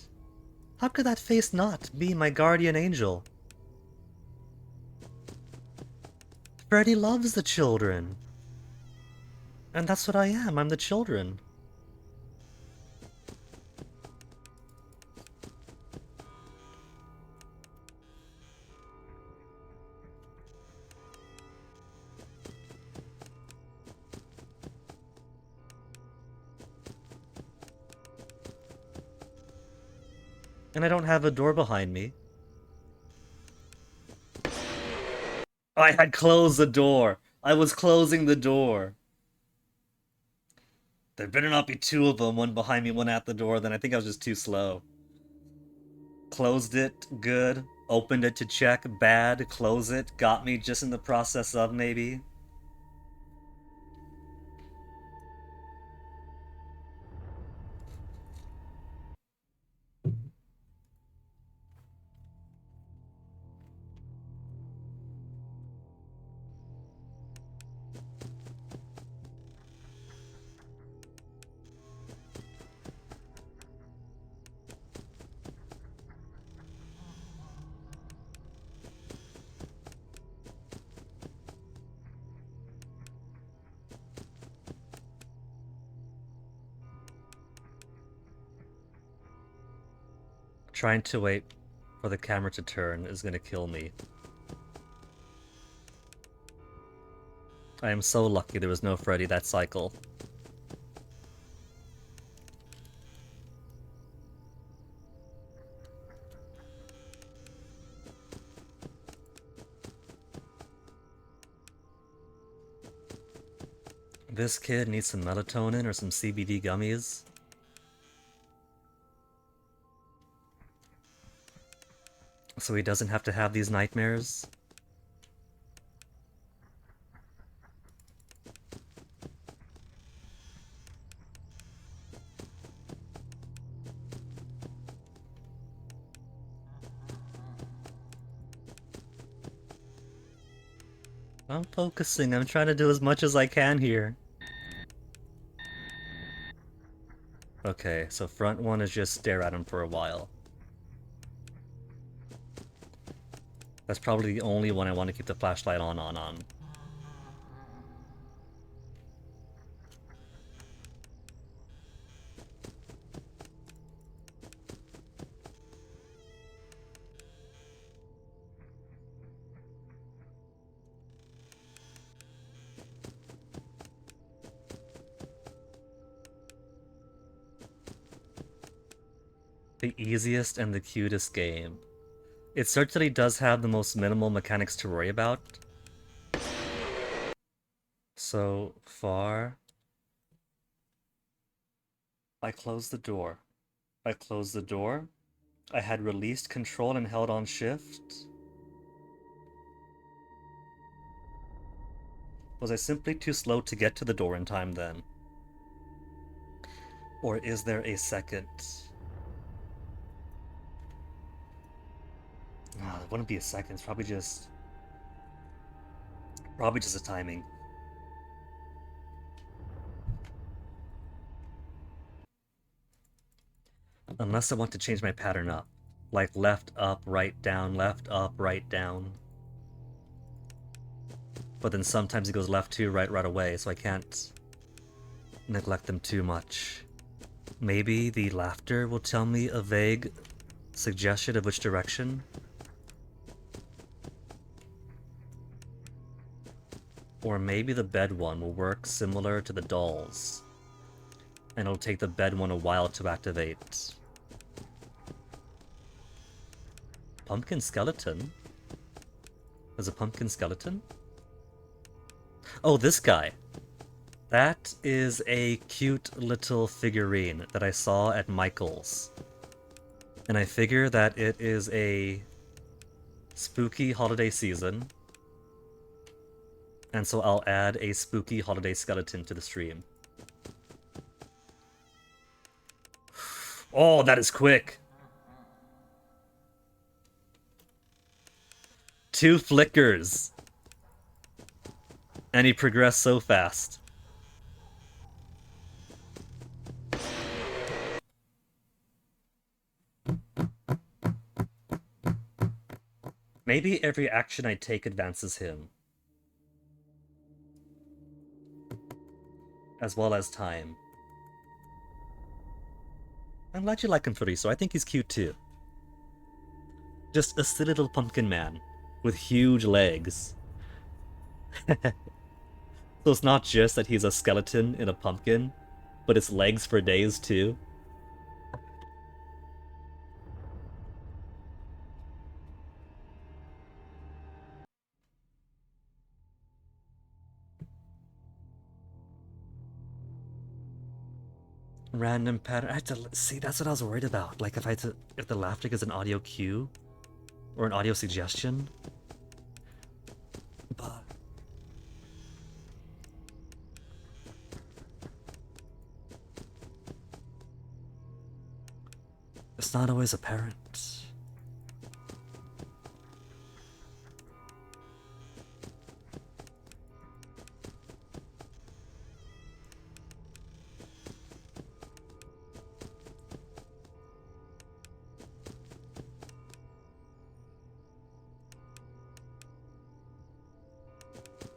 How could that face not be my guardian angel? Freddy loves the children. And that's what I am. I'm the children. And I don't have a door behind me. I had closed the door. I was closing the door. There better not be two of them, one behind me, one at the door. Then I think I was just too slow. Closed it, good. Opened it to check, bad. Close it, got me just in the process of, maybe. Trying to wait for the camera to turn is gonna kill me. I am so lucky there was no Freddy that cycle. This kid needs some melatonin or some CBD gummies. So he doesn't have to have these nightmares. I'm focusing. I'm trying to do as much as I can here. Okay, so front one is just stare at him for a while. That's probably the only one I want to keep the flashlight on. The easiest and the cutest game. It certainly does have the most minimal mechanics to worry about. So far... I closed the door. I closed the door. I had released control and held on shift. Was I simply too slow to get to the door in time then? Or is there a second? Oh, it wouldn't be a second. It's probably just a timing. Unless I want to change my pattern up. Like left, up, right, down, left, up, right, down. But then sometimes it goes left, two, right away, so I can't neglect them too much. Maybe the laughter will tell me a vague suggestion of which direction? Or maybe the bed one will work similar to the dolls. And it'll take the bed one a while to activate. Pumpkin skeleton? There's a pumpkin skeleton? Oh, this guy! That is a cute little figurine that I saw at Michael's. And I figure that it is a spooky holiday season. And so I'll add a spooky holiday skeleton to the stream. Oh, that is quick! 2 flickers! And he progressed so fast. Maybe every action I take advances him. As well as time. I'm glad you like him, Furiso. I think he's cute too. Just a silly little pumpkin man with huge legs. So it's not just that he's a skeleton in a pumpkin, but it's legs for days too. Random pattern. I have to see. That's what I was worried about. Like if the laughter is an audio cue or an audio suggestion. But it's not always apparent.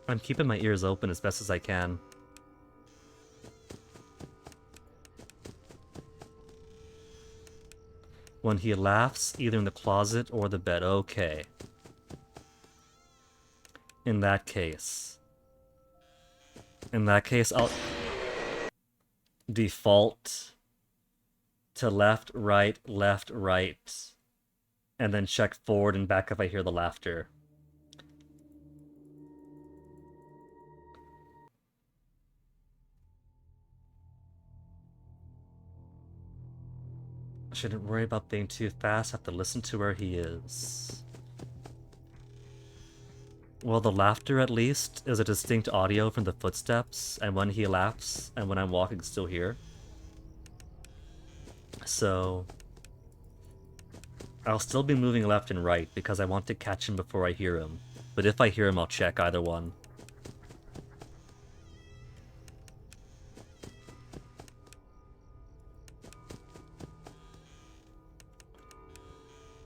I'm keeping my ears open as best as I can. When he laughs, either in the closet or the bed. Okay. In that case, I'll default to left, right, and then check forward and back if I hear the laughter. I shouldn't worry about being too fast, have to listen to where he is. Well, the laughter at least is a distinct audio from the footsteps, and when he laughs, and when I'm walking, still here. So I'll still be moving left and right because I want to catch him before I hear him. But if I hear him, I'll check either one.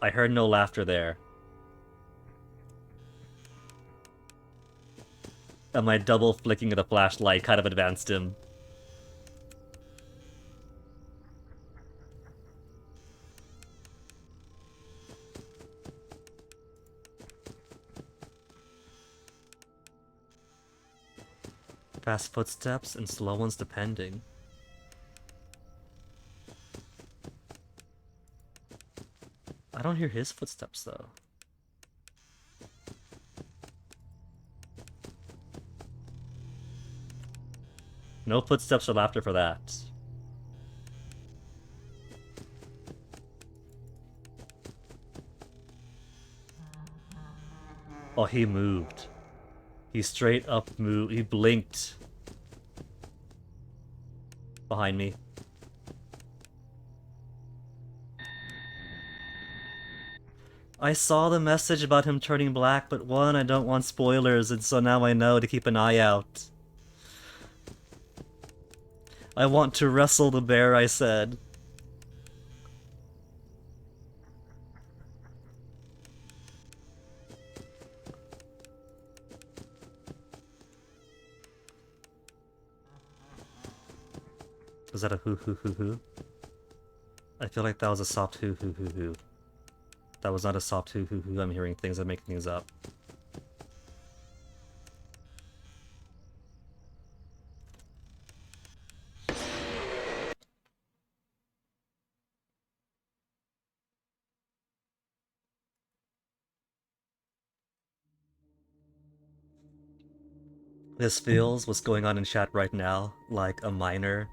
I heard no laughter there. And my double flicking of the flashlight kind of advanced him. Fast footsteps and slow ones depending. I don't hear his footsteps though. No footsteps or laughter for that. Oh, he moved. He straight up moved. He blinked. Behind me. I saw the message about him turning black, but one, I don't want spoilers, and so now I know to keep an eye out. I want to wrestle the bear, I said. Was that a hoo hoo hoo hoo? I feel like that was a soft hoo hoo hoo hoo. That was not a soft hoo hoo hoo. I'm hearing things, I'm making things up. This feels what's going on in chat right now like a minor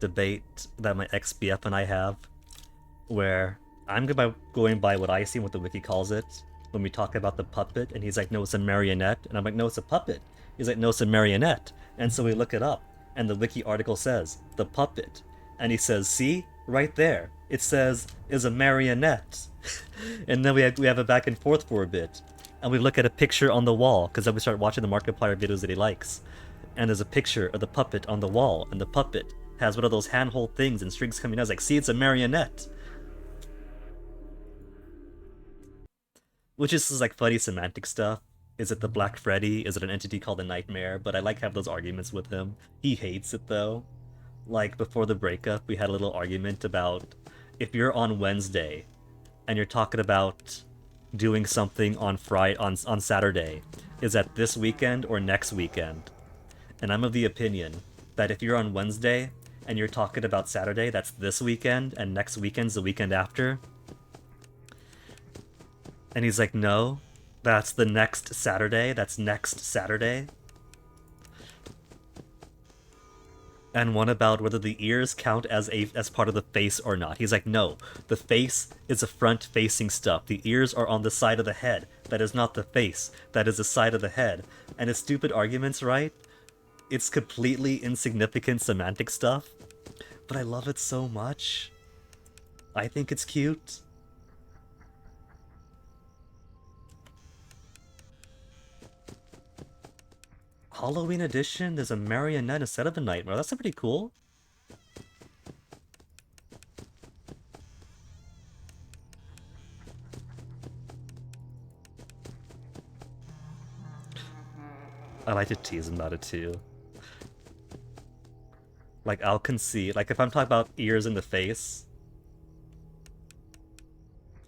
debate that my ex-BF and I have, where I'm going by what I see and what the wiki calls it when we talk about the puppet, and he's like, no, it's a marionette, and I'm like, no, it's a puppet. He's like, no, it's a marionette. And so we look it up, and the wiki article says, the puppet. And he says, see? Right there. It says, is a marionette. And then we have a back and forth for a bit. And we look at a picture on the wall, because then we start watching the Markiplier videos that he likes. And there's a picture of the puppet on the wall, and the puppet has one of those handhold things and strings coming out. It's like, see, it's a marionette. Which is like funny semantic stuff. Is it the Black Freddy? Is it an entity called the Nightmare? But I like have those arguments with him. He hates it though. Like before the breakup, we had a little argument about if you're on Wednesday and you're talking about doing something on on Saturday, is that this weekend or next weekend? And I'm of the opinion that if you're on Wednesday and you're talking about Saturday, that's this weekend, and next weekend's the weekend after. And he's like, no, that's the next Saturday. That's next Saturday. And one about whether the ears count as part of the face or not. He's like, no, the face is the front-facing stuff. The ears are on the side of the head. That is not the face. That is the side of the head. And it's stupid arguments, right? It's completely insignificant semantic stuff. But I love it so much. I think it's cute. Halloween edition, there's a marionette instead of a nightmare. That's pretty cool. I like to tease him about it too. Like, I'll concede. Like, if I'm talking about ears in the face.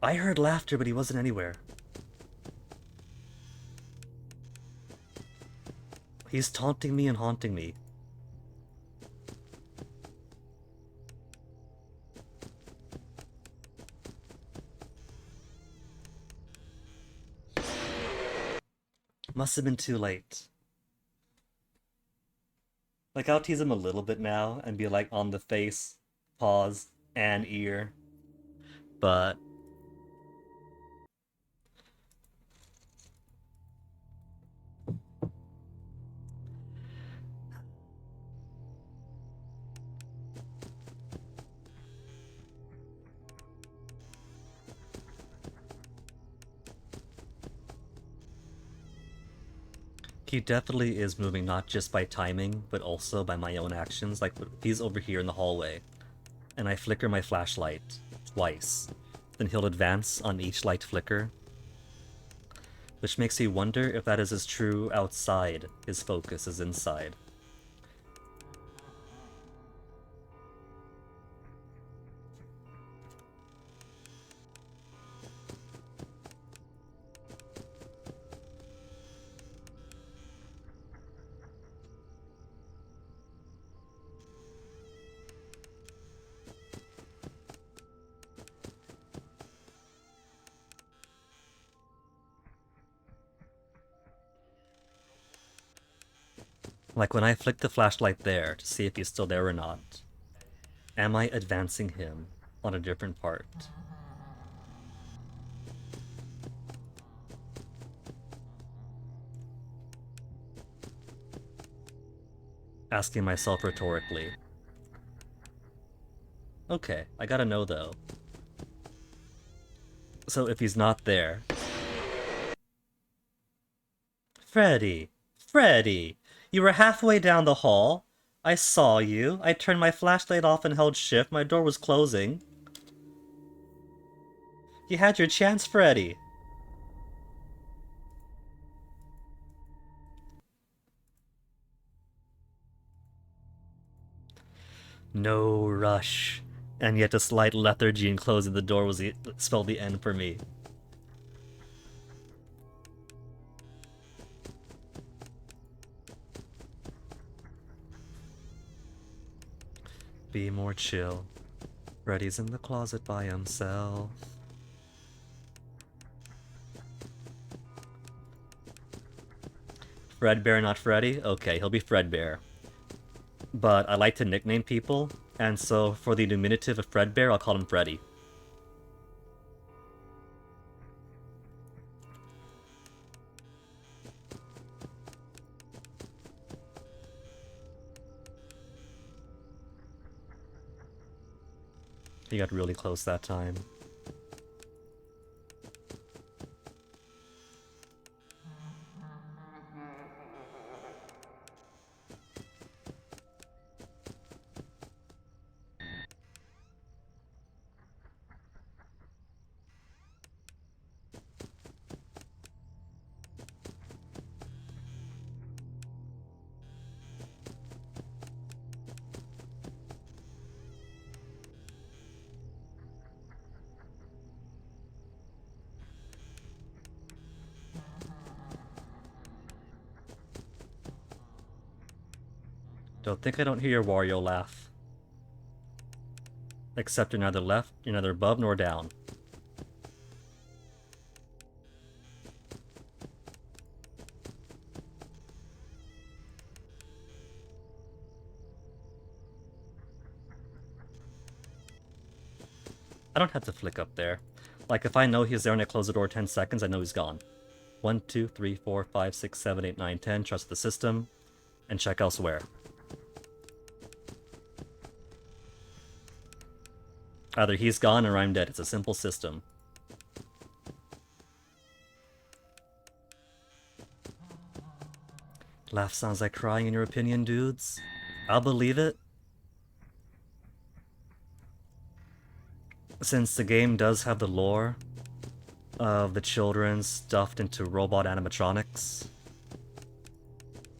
I heard laughter, but he wasn't anywhere. He's taunting me and haunting me. Must have been too late. Like, I'll tease him a little bit now and be like, on the face, pause, and ear. but he definitely is moving not just by timing, but also by my own actions. Like, if he's over here in the hallway, and I flicker my flashlight twice, then he'll advance on each light flicker, which makes me wonder if that is as true outside his focus as inside. Like when I flick the flashlight there to see if he's still there or not, am I advancing him on a different part? Asking myself rhetorically. Okay, I gotta know though. So if he's not there... Freddy! Freddy! You were halfway down the hall. I saw you. I turned my flashlight off and held shift. My door was closing. You had your chance, Freddy. No rush. And yet a slight lethargy in closing the door spelled the end for me. Be more chill. Freddy's in the closet by himself. Fredbear, not Freddy? Okay, he'll be Fredbear. But I like to nickname people, and so for the diminutive of Fredbear, I'll call him Freddy. He got really close that time. Don't think I don't hear your Wario laugh. Except you're neither left, you're neither above nor down. I don't have to flick up there. Like, if I know he's there and I close the door 10 seconds, I know he's gone. 1, 2, 3, 4, 5, 6, 7, 8, 9, 10. Trust the system. And check elsewhere. Either he's gone or I'm dead. It's a simple system. Laugh sounds like crying in your opinion, dudes? I'll believe it. Since the game does have the lore of the children stuffed into robot animatronics.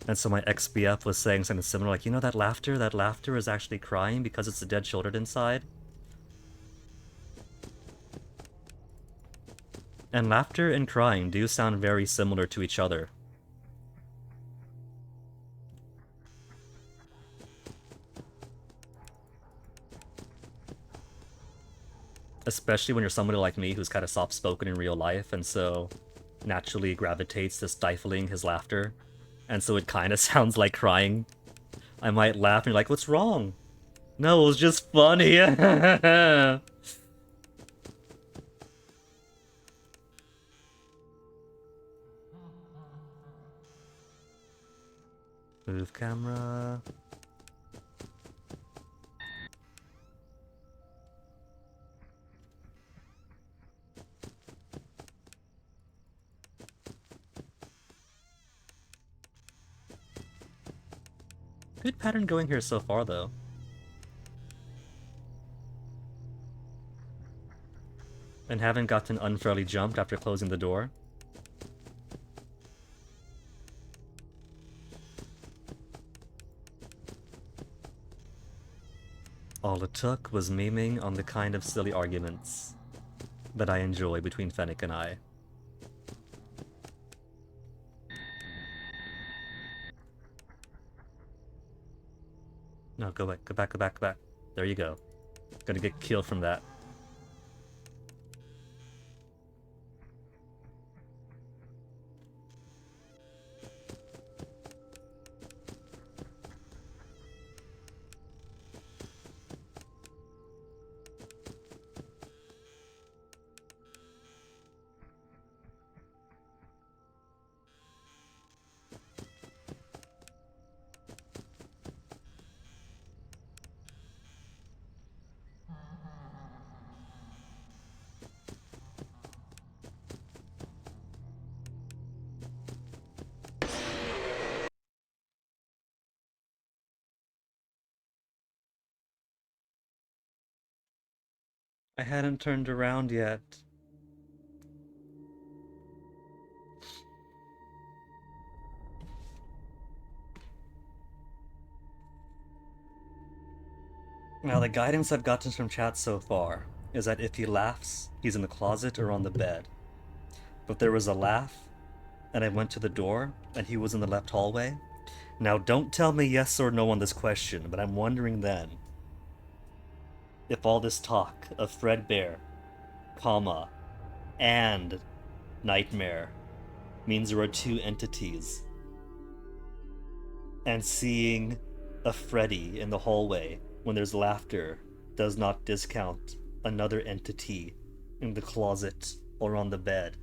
And so my XBF was saying something similar, like, you know that laughter is actually crying because it's the dead children inside. And laughter and crying do sound very similar to each other. Especially when you're somebody like me who's kind of soft-spoken in real life, and so naturally gravitates to stifling his laughter. And so it kind of sounds like crying. I might laugh and you're like, what's wrong? No, it was just funny. Move camera. Good pattern going here so far, though. And haven't gotten unfairly jumped after closing the door. All it took was memeing on the kind of silly arguments that I enjoy between Fennec and I. No, go back, go back, go back, go back. There you go. Gonna get killed from that. I hadn't turned around yet. Now, the guidance I've gotten from chat so far is that if he laughs, he's in the closet or on the bed. But there was a laugh, and I went to the door, and he was in the left hallway. Now, don't tell me yes or no on this question, but I'm wondering then if all this talk of Fredbear, comma, and Nightmare means there are two entities. And seeing a Freddy in the hallway when there's laughter does not discount another entity in the closet or on the bed.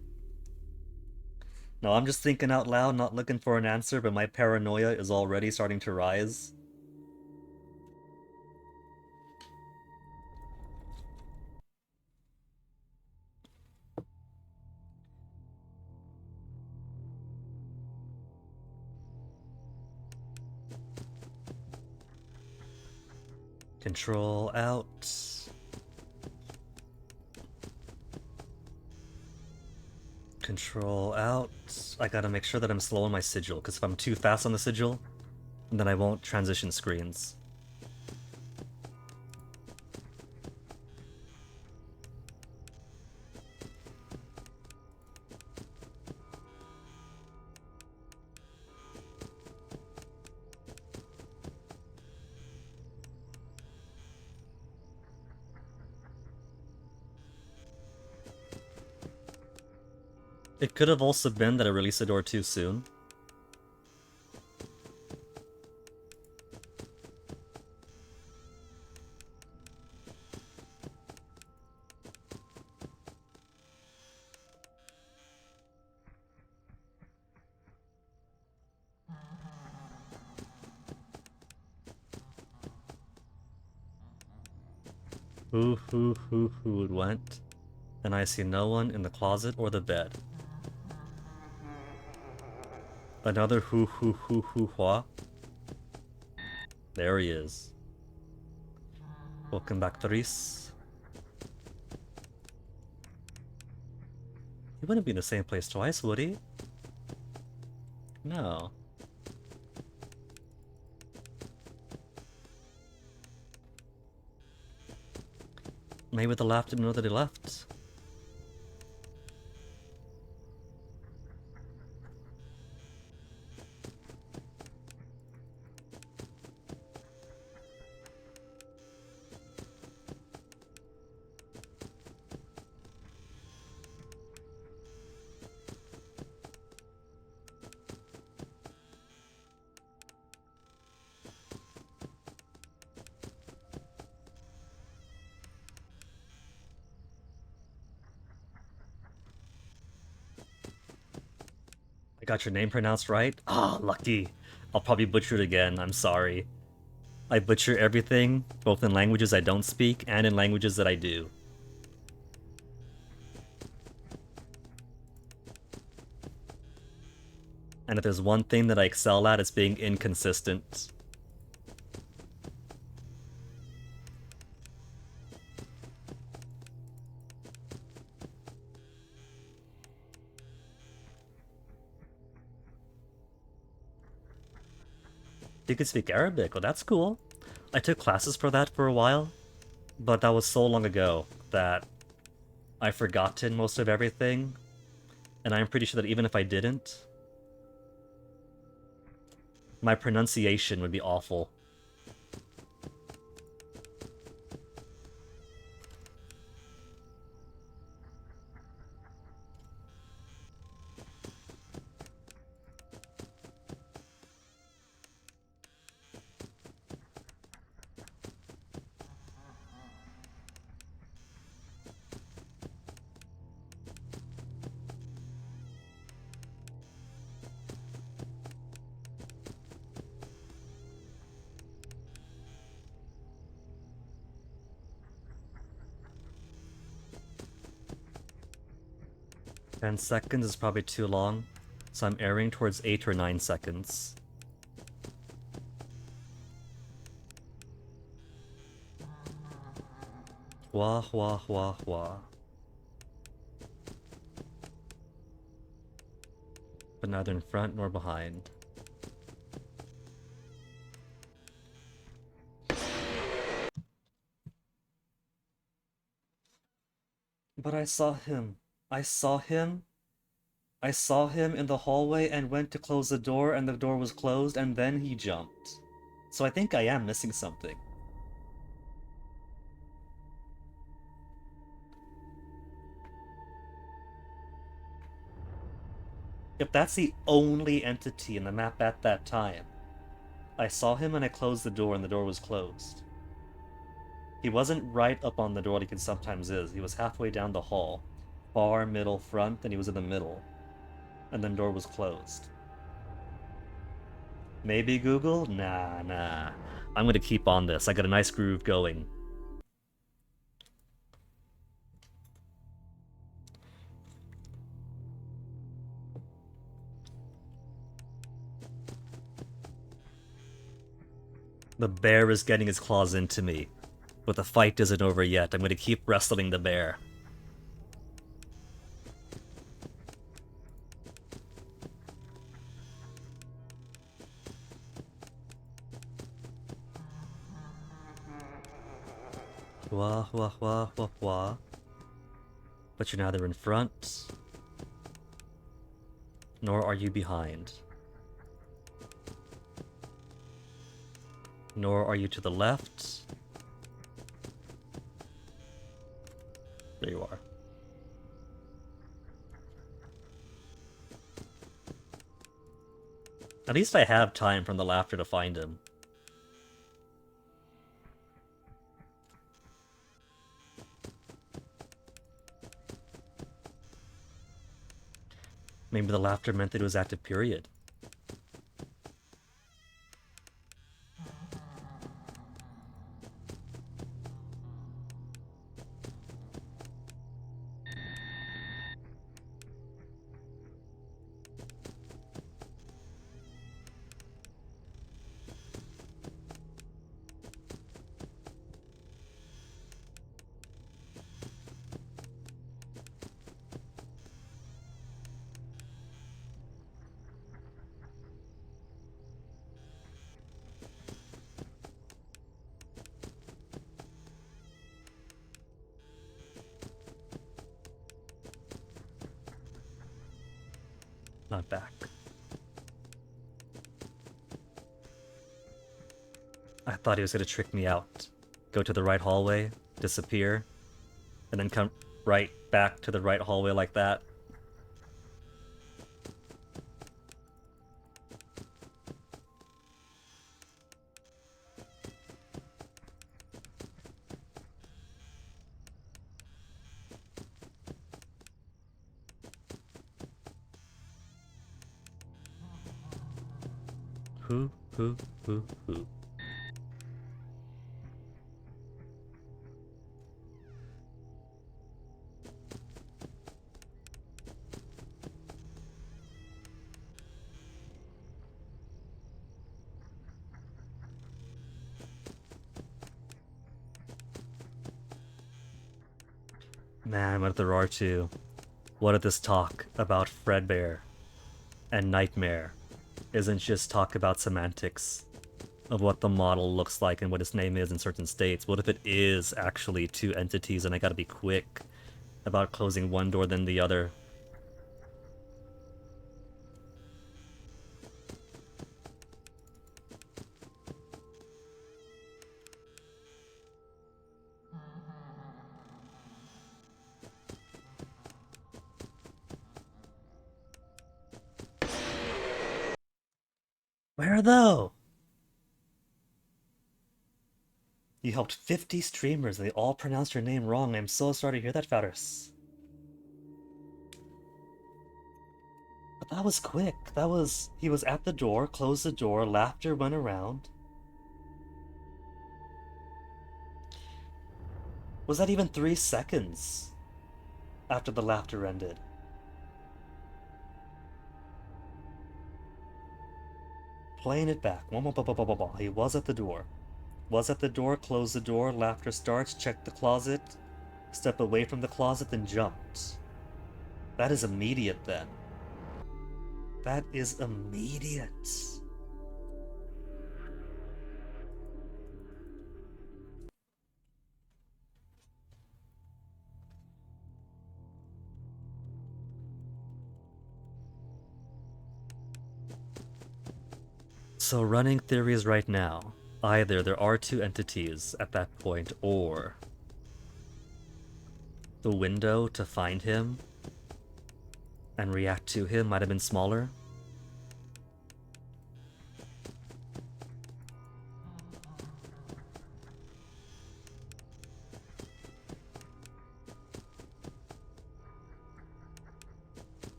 Now, I'm just thinking out loud, not looking for an answer, but my paranoia is already starting to rise. Control out. Control out. I gotta make sure that I'm slow on my sigil, because if I'm too fast on the sigil, then I won't transition screens. It could have also been that I released the door too soon. Who it went, and I see no one in the closet or the bed. Another who hua. There he is. Welcome back, Therese. He wouldn't be in the same place twice, would he? No. Maybe the laugh didn't know that he left. I got your name pronounced right? Ah, lucky. I'll probably butcher it again, I'm sorry. I butcher everything, both in languages I don't speak and in languages that I do. And if there's one thing that I excel at, it's being inconsistent. You can speak Arabic, well that's cool. I took classes for that for a while, but that was so long ago that I've forgotten most of everything, and I'm pretty sure that even if I didn't, my pronunciation would be awful. Ten seconds is probably too long, so I'm erring towards 8 or 9 seconds. Wah wah wah wah. But neither in front nor behind. But I saw him. I saw him. I saw him in the hallway and went to close the door and the door was closed and then he jumped. So I think I am missing something. If that's the only entity in the map at that time, I saw him and I closed the door and the door was closed. He wasn't right up on the door like he sometimes is. He was halfway down the hall. Far, middle, front, and he was in the middle. And then door was closed. Maybe Google? Nah, nah. I'm gonna keep on this. I got a nice groove going. The bear is getting his claws into me. But the fight isn't over yet. I'm gonna keep wrestling the bear. Wah, wah, wah, wah, wah. But you're neither in front, nor are you behind. Nor are you to the left. There you are. At least I have time from the laughter to find him. Maybe the laughter meant that it was active period. Not back. I thought he was gonna trick me out. Go to the right hallway, disappear, and then come right back to the right hallway like that. Who, who? Man, what if there are two? What if this talk about Fredbear and Nightmare isn't just talk about semantics of what the model looks like and what its name is in certain states? What if it is actually two entities and I gotta be quick about closing one door than the other? Where though? You helped 50 streamers and they all pronounced your name wrong. I'm so sorry to hear that, Fathers. But that was quick. That was... He was at the door, closed the door, laughter went around. Was that even 3 seconds after the laughter ended? Playing it back. He was at the door. Was at the door, closed the door, laughter starts, checked the closet, step away from the closet, then jumped. That is immediate then. That is immediate. So running theories right now. Either there are two entities at that point, or the window to find him and react to him might have been smaller.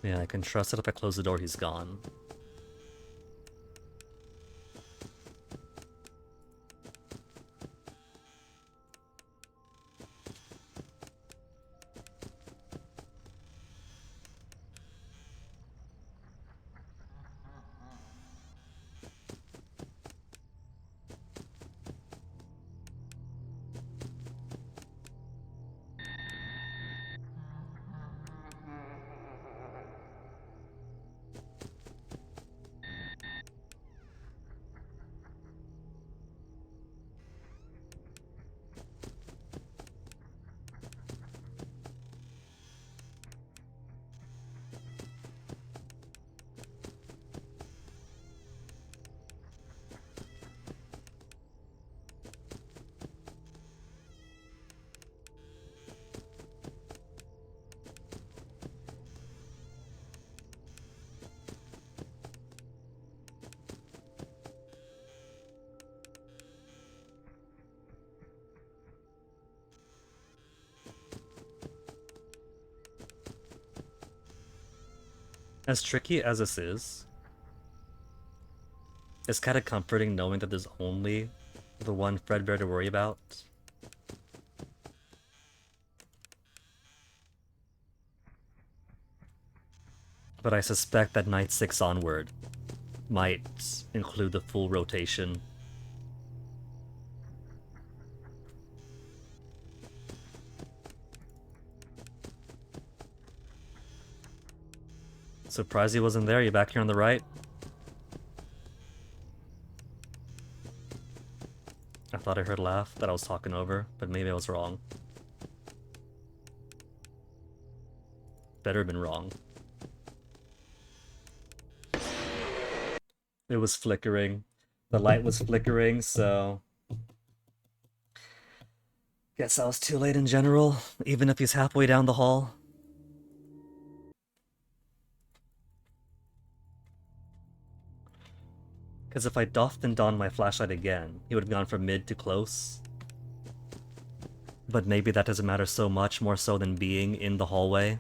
Yeah, I can trust that if I close the door, he's gone. As tricky as this is, it's kind of comforting knowing that there's only the one Fredbear to worry about. But I suspect that night 6 onward might include the full rotation. Surprised he wasn't there. You back here on the right? I thought I heard a laugh that I was talking over, but maybe I was wrong. Better have been wrong. It was flickering. The light was flickering, so... Guess I was too late in general, even if he's halfway down the hall. Because if I doffed and donned my flashlight again, he would have gone from mid to close. But maybe that doesn't matter so much, more so than being in the hallway.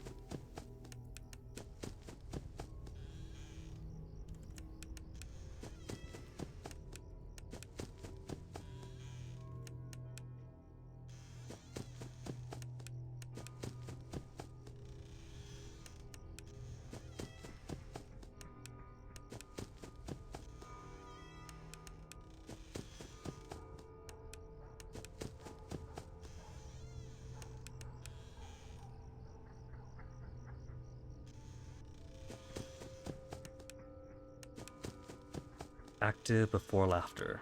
Active before laughter.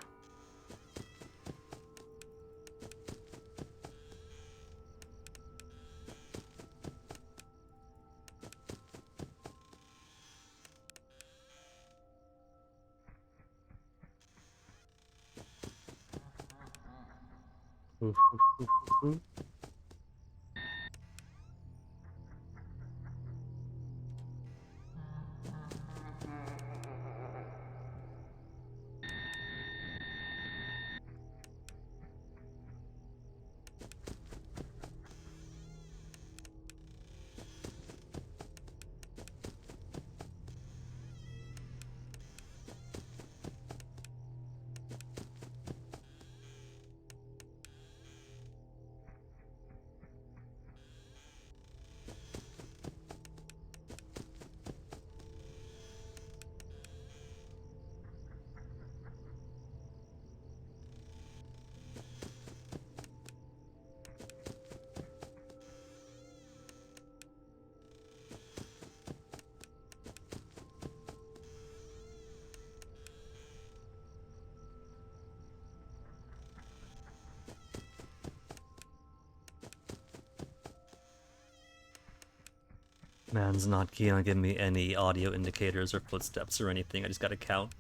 Man's not keen on giving me any audio indicators or footsteps or anything. I just gotta count.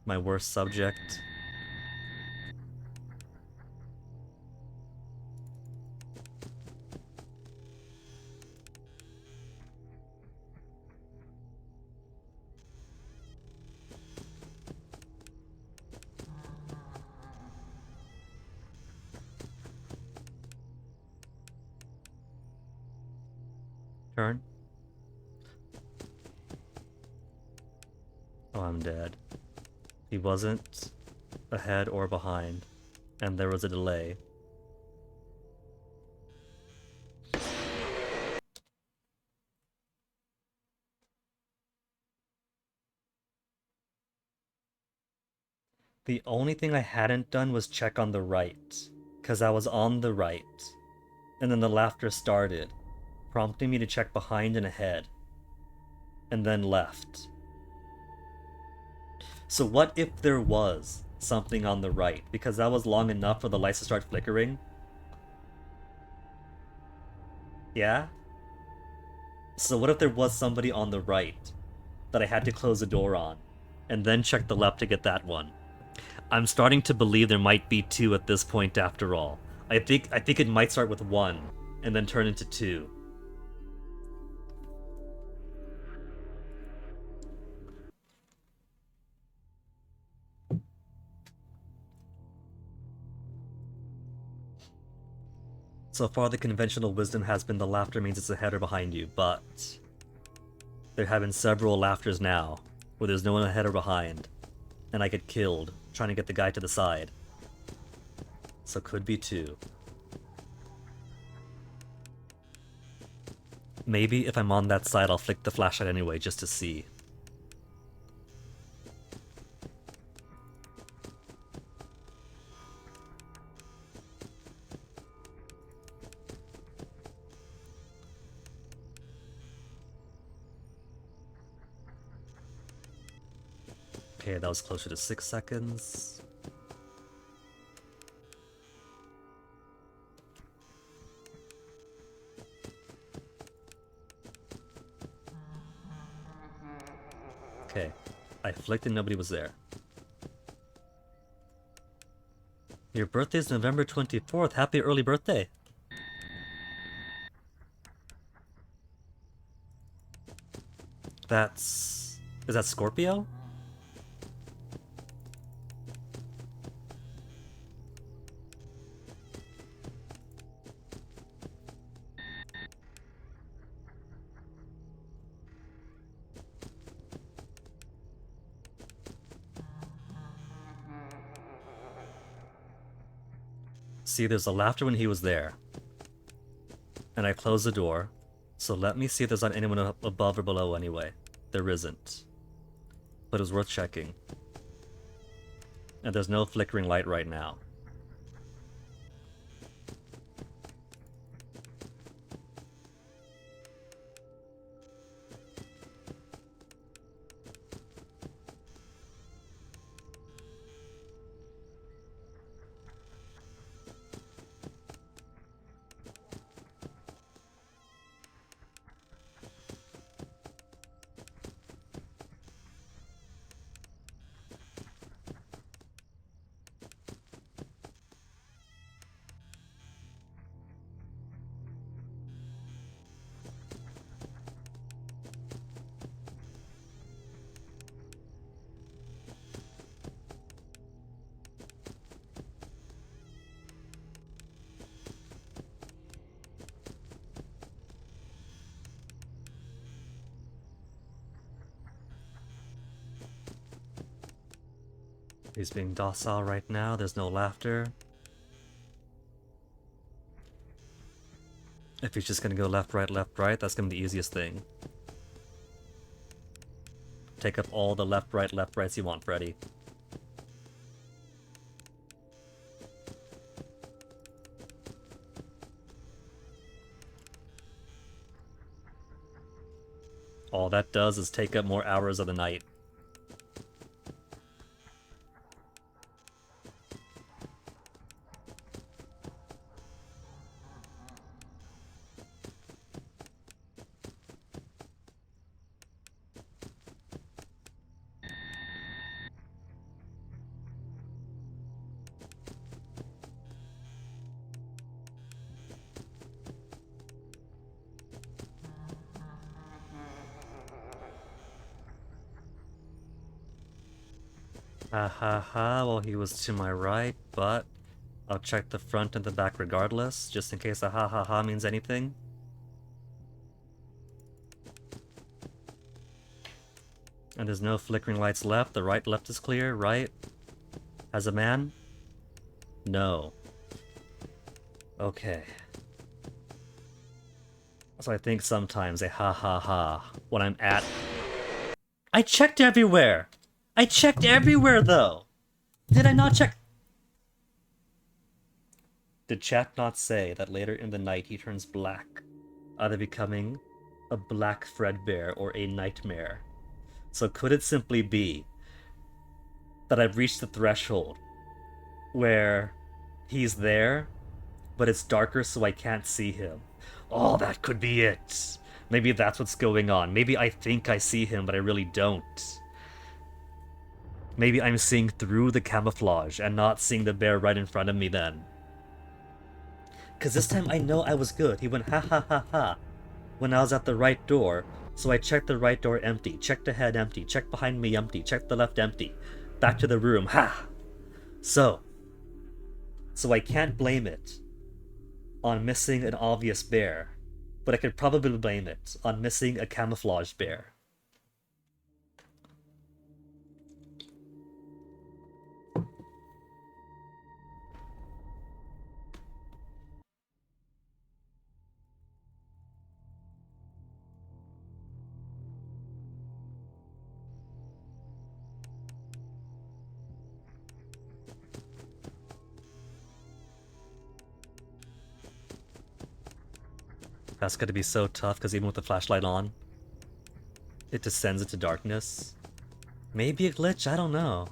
My worst subject. Turn. Oh, I'm dead. He wasn't ahead or behind, and there was a delay. The only thing I hadn't done was check on the right, because I was on the right, and then the laughter started, prompting me to check behind and ahead, and then left. So what if there was something on the right? Because that was long enough for the lights to start flickering. Yeah? So what if there was somebody on the right that I had to close the door on, and then check the left to get that one? I'm starting to believe there might be two at this point after all. I think it might start with one, and then turn into two. So far, the conventional wisdom has been the laughter means it's ahead or behind you, but there have been several laughters now where there's no one ahead or behind, and I get killed trying to get the guy to the side. So could be two. Maybe if I'm on that side, I'll flick the flashlight anyway just to see. Okay, that was closer to 6 seconds. Okay, I flicked and nobody was there. Your birthday's November 24th. Happy early birthday. That's Is that Scorpio? See, there's a laughter when he was there. And I closed the door. So let me see if there's not anyone above or below anyway. There isn't. But it was worth checking. And there's no flickering light right now. He's being docile right now. There's no laughter. If he's just gonna go left, right, that's gonna be the easiest thing. Take up all the left, rights you want, Freddy. All that does is take up more hours of the night. Ha ha ha, well he was to my right, but I'll check the front and the back regardless, just in case a ha ha ha means anything. And there's no flickering lights left, the right left is clear, right? As a man? No. Okay. So I think sometimes a ha ha ha when I'm at... I checked everywhere! I checked everywhere though! Did I not check? Did chat not say that later in the night he turns black, either becoming a black Fredbear or a nightmare? So could it simply be that I've reached the threshold where he's there, but it's darker so I can't see him? Oh, that could be it! Maybe that's what's going on. Maybe I think I see him, but I really don't. Maybe I'm seeing through the camouflage and not seeing the bear right in front of me then. Because this time I know I was good. He went ha ha ha ha when I was at the right door, so I checked the right door empty, checked ahead empty, checked behind me empty, checked the left empty. Back to the room, ha! So I can't blame it on missing an obvious bear, but I could probably blame it on missing a camouflaged bear. That's gonna be so tough, because even with the flashlight on, it descends into darkness. Maybe a glitch, I don't know.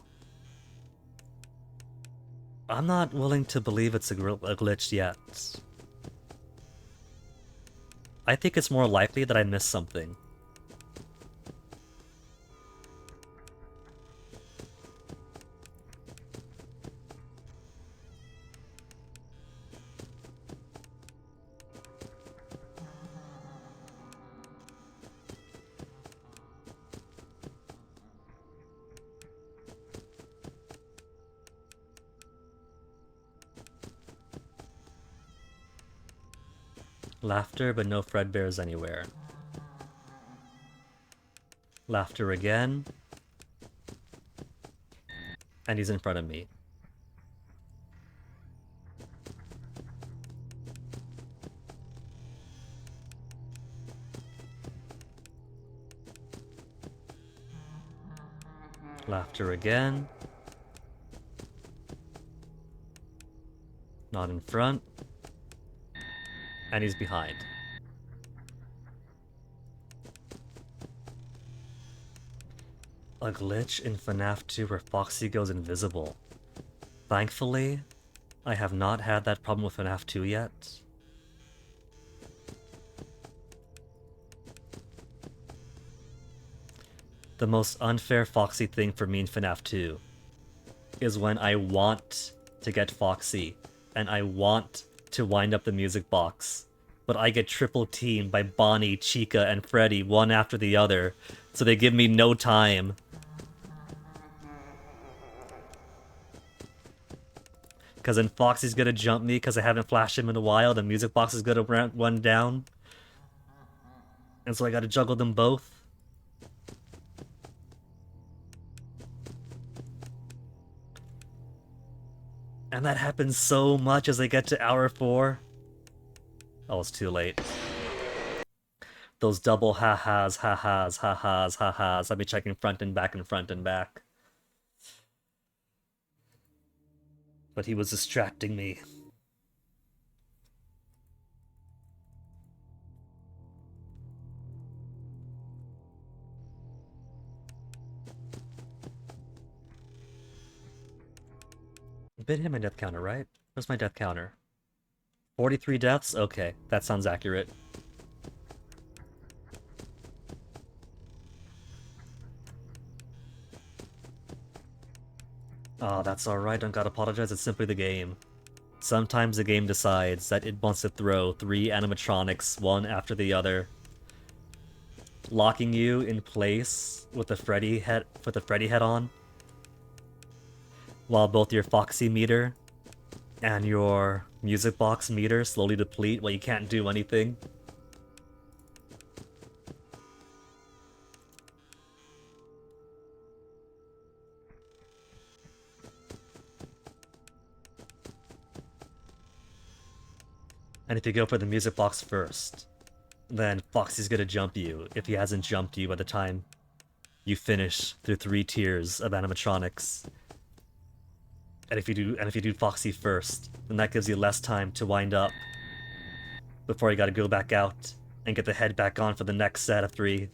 I'm not willing to believe it's a glitch yet. I think it's more likely that I missed something. Laughter, but no Fredbears anywhere. Laughter again. And he's in front of me. Laughter again. Not in front. And he's behind. A glitch in FNAF 2 where Foxy goes invisible. Thankfully, I have not had that problem with FNAF 2 yet. The most unfair Foxy thing for me in FNAF 2 is when I want to get Foxy and I want to wind up the music box, but I get triple teamed by Bonnie, Chica, and Freddy one after the other, so they give me no time. Because then Foxy's gonna jump me because I haven't flashed him in a while, the music box is gonna run down. And so I gotta juggle them both. And that happens so much as I get to hour 4. Oh, it's too late. Those double ha-has, ha-has, ha-has, ha-has. I'll be checking front and back and front and back. But he was distracting me. Been hit my death counter, right? Where's my death counter? 43 deaths? Okay, that sounds accurate. Oh, that's alright, don't gotta apologize, it's simply the game. Sometimes the game decides that it wants to throw 3 animatronics, one after the other, locking you in place with the Freddy head on, while both your Foxy meter and your music box meter slowly deplete while you can't do anything. And if you go for the music box first, then Foxy's gonna jump you if he hasn't jumped you by the time you finish through 3 tiers of animatronics. And if you do Foxy first, then that gives you less time to wind up before you gotta go back out and get the head back on for the next set of 3.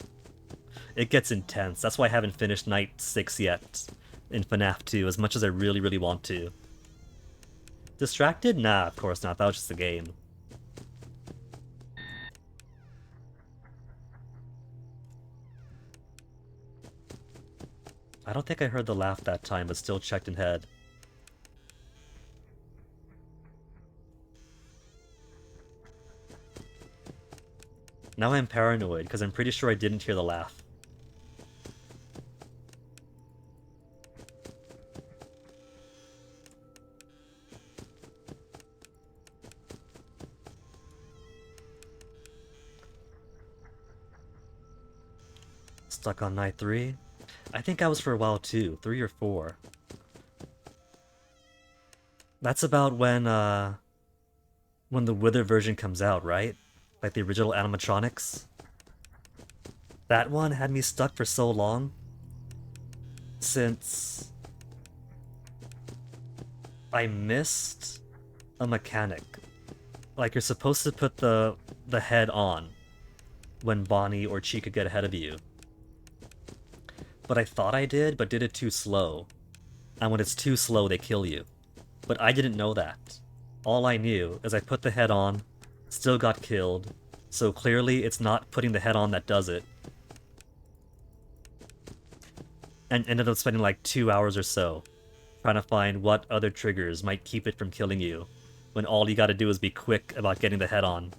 It gets intense. That's why I haven't finished Night 6 yet in FNAF 2, as much as I really, really want to. Distracted? Nah, of course not. That was just the game. I don't think I heard the laugh that time, but still checked in head. Now I'm paranoid, because I'm pretty sure I didn't hear the laugh. Stuck on night 3? I think I was for a while too, 3 or 4. That's about when the Wither version comes out, right? Like the original animatronics. That one had me stuck for so long, since I missed a mechanic. Like, you're supposed to put the head on when Bonnie or Chica get ahead of you. But I thought I did, but did it too slow. And when it's too slow, they kill you. But I didn't know that. All I knew is I put the head on, still got killed, so clearly it's not putting the head on that does it. And ended up spending like 2 hours or so trying to find what other triggers might keep it from killing you, when all you gotta do is be quick about getting the head on.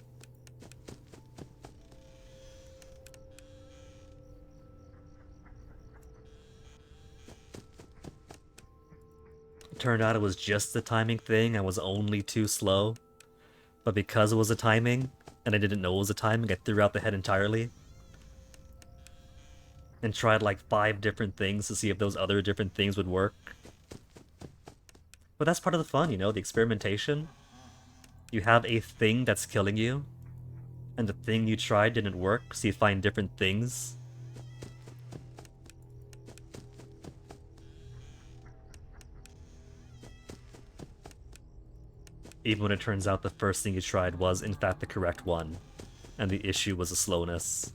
Turned out it was just the timing thing, I was only too slow. But because it was a timing, and I didn't know it was a timing, I threw out the head entirely. And tried like 5 different things to see if those other different things would work. But that's part of the fun, you know, the experimentation. You have a thing that's killing you, and the thing you tried didn't work, so you find different things. Even when it turns out the first thing you tried was, in fact, the correct one, and the issue was a slowness.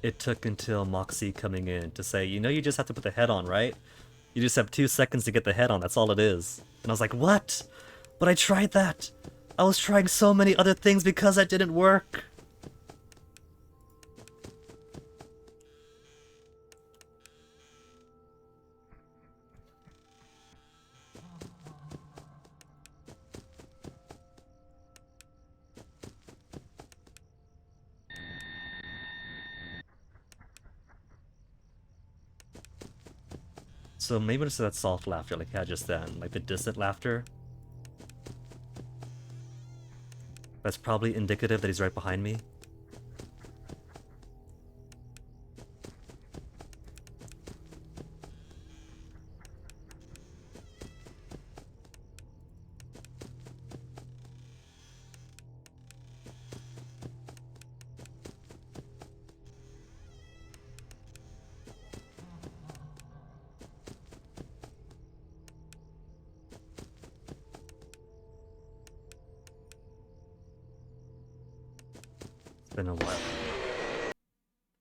It took until Moxie coming in to say, you know you just have to put the head on, right? You just have 2 seconds to get the head on, that's all it is. And I was like, what? But I tried that! I was trying so many other things because that didn't work! So maybe it's that soft laughter like I had just then, like the distant laughter. That's probably indicative that he's right behind me. It's been a while.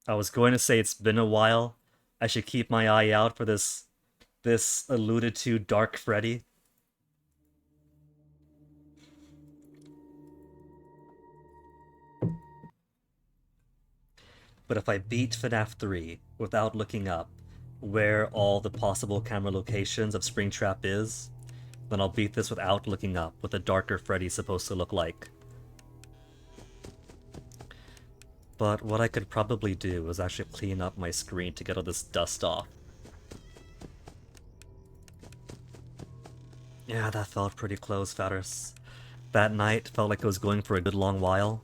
I was going to say it's been a while. I should keep my eye out for this alluded to Dark Freddy. But if I beat FNAF 3 without looking up where all the possible camera locations of Springtrap is, then I'll beat this without looking up what the darker Freddy's supposed to look like. But what I could probably do is actually clean up my screen to get all this dust off. Yeah, that felt pretty close, Fatters. That night felt like it was going for a good long while.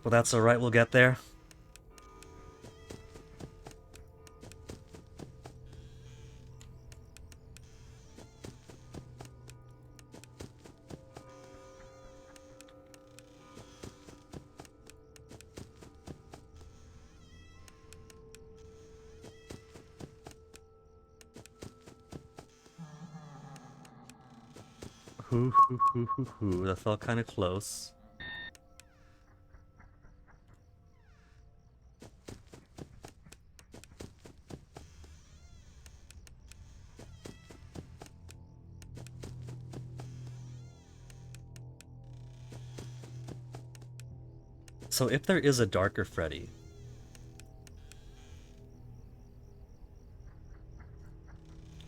But that's alright, we'll get there. That felt kind of close. So if there is a darker Freddy,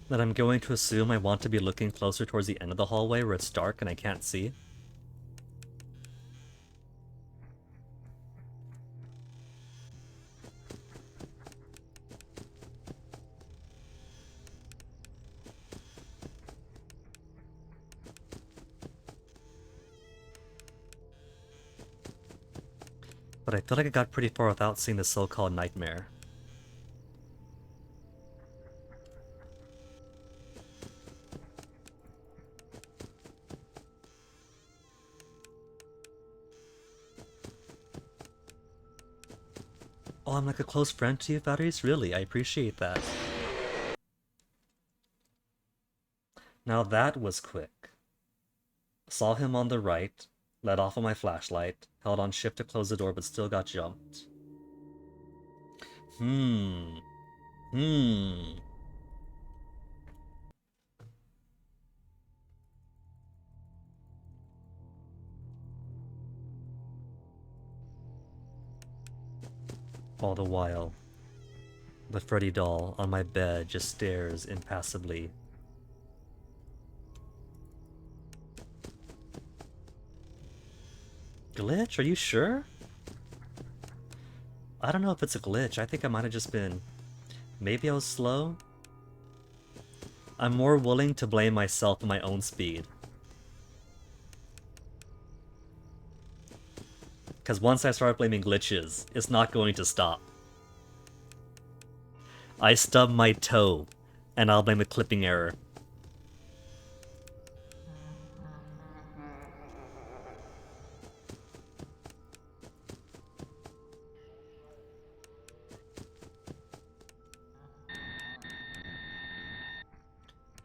then I'm going to assume I want to be looking closer towards the end of the hallway where it's dark and I can't see. But I feel like I got pretty far without seeing the so-called nightmare. Oh, I'm like a close friend to you, Fatters? Really, I appreciate that. Now that was quick. Saw him on the right, let off on my flashlight, held on shift to close the door but still got jumped. Hmm. All the while, the Freddy doll on my bed just stares impassively. glitch? Are you sure? I don't know if it's a glitch. I think I might have just been... Maybe I was slow? I'm more willing to blame myself and my own speed. Because once I start blaming glitches, it's not going to stop. I stub my toe, and I'll blame a clipping error.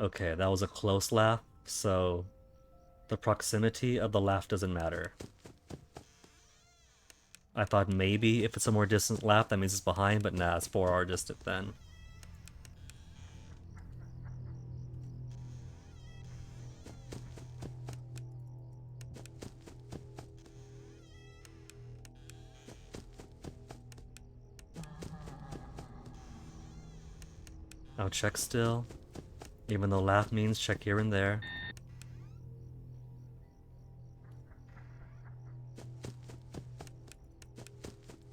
Okay, that was a close laugh, so the proximity of the laugh doesn't matter. I thought maybe if it's a more distant laugh, that means it's behind, but nah, it's 4 hour distant then. I'll check still. Even though laugh means check here and there.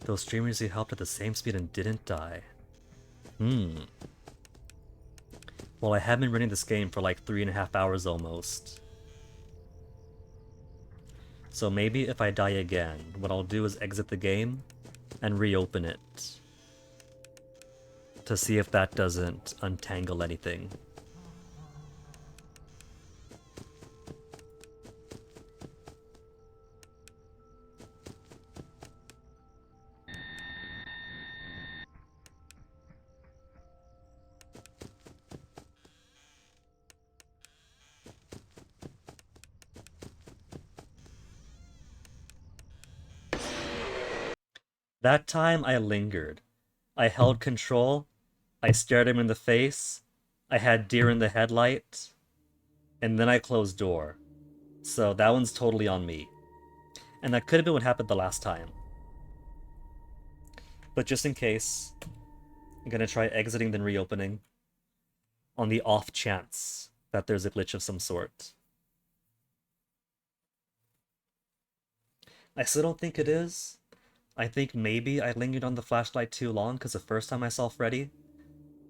Those streamers you helped at the same speed and didn't die. Well, I have been running this game for like 3.5 hours almost. So maybe if I die again, what I'll do is exit the game and reopen it. To see if that doesn't untangle anything. That time I lingered. I held control, I stared him in the face, I had deer in the headlight, and then I closed door. So that one's totally on me. And that could have been what happened the last time. But just in case, I'm gonna try exiting then reopening. On the off chance that there's a glitch of some sort. I still don't think it is. I think maybe I lingered on the flashlight too long because the first time I saw Freddy,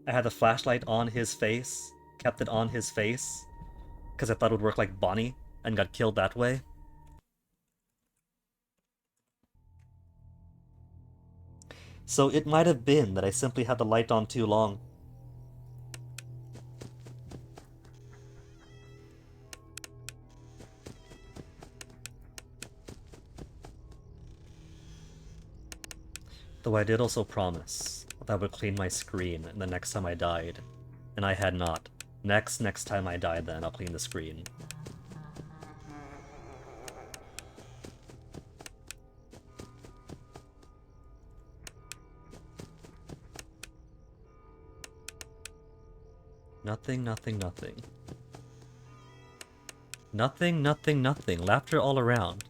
I had the flashlight on his face, kept it on his face, because I thought it would work like Bonnie, and got killed that way. So it might have been that I simply had the light on too long. Though I did also promise that I would clean my screen the next time I died, and I had not. Next time I die then, I'll clean the screen. Nothing, nothing, nothing. Nothing, nothing, nothing. Laughter all around.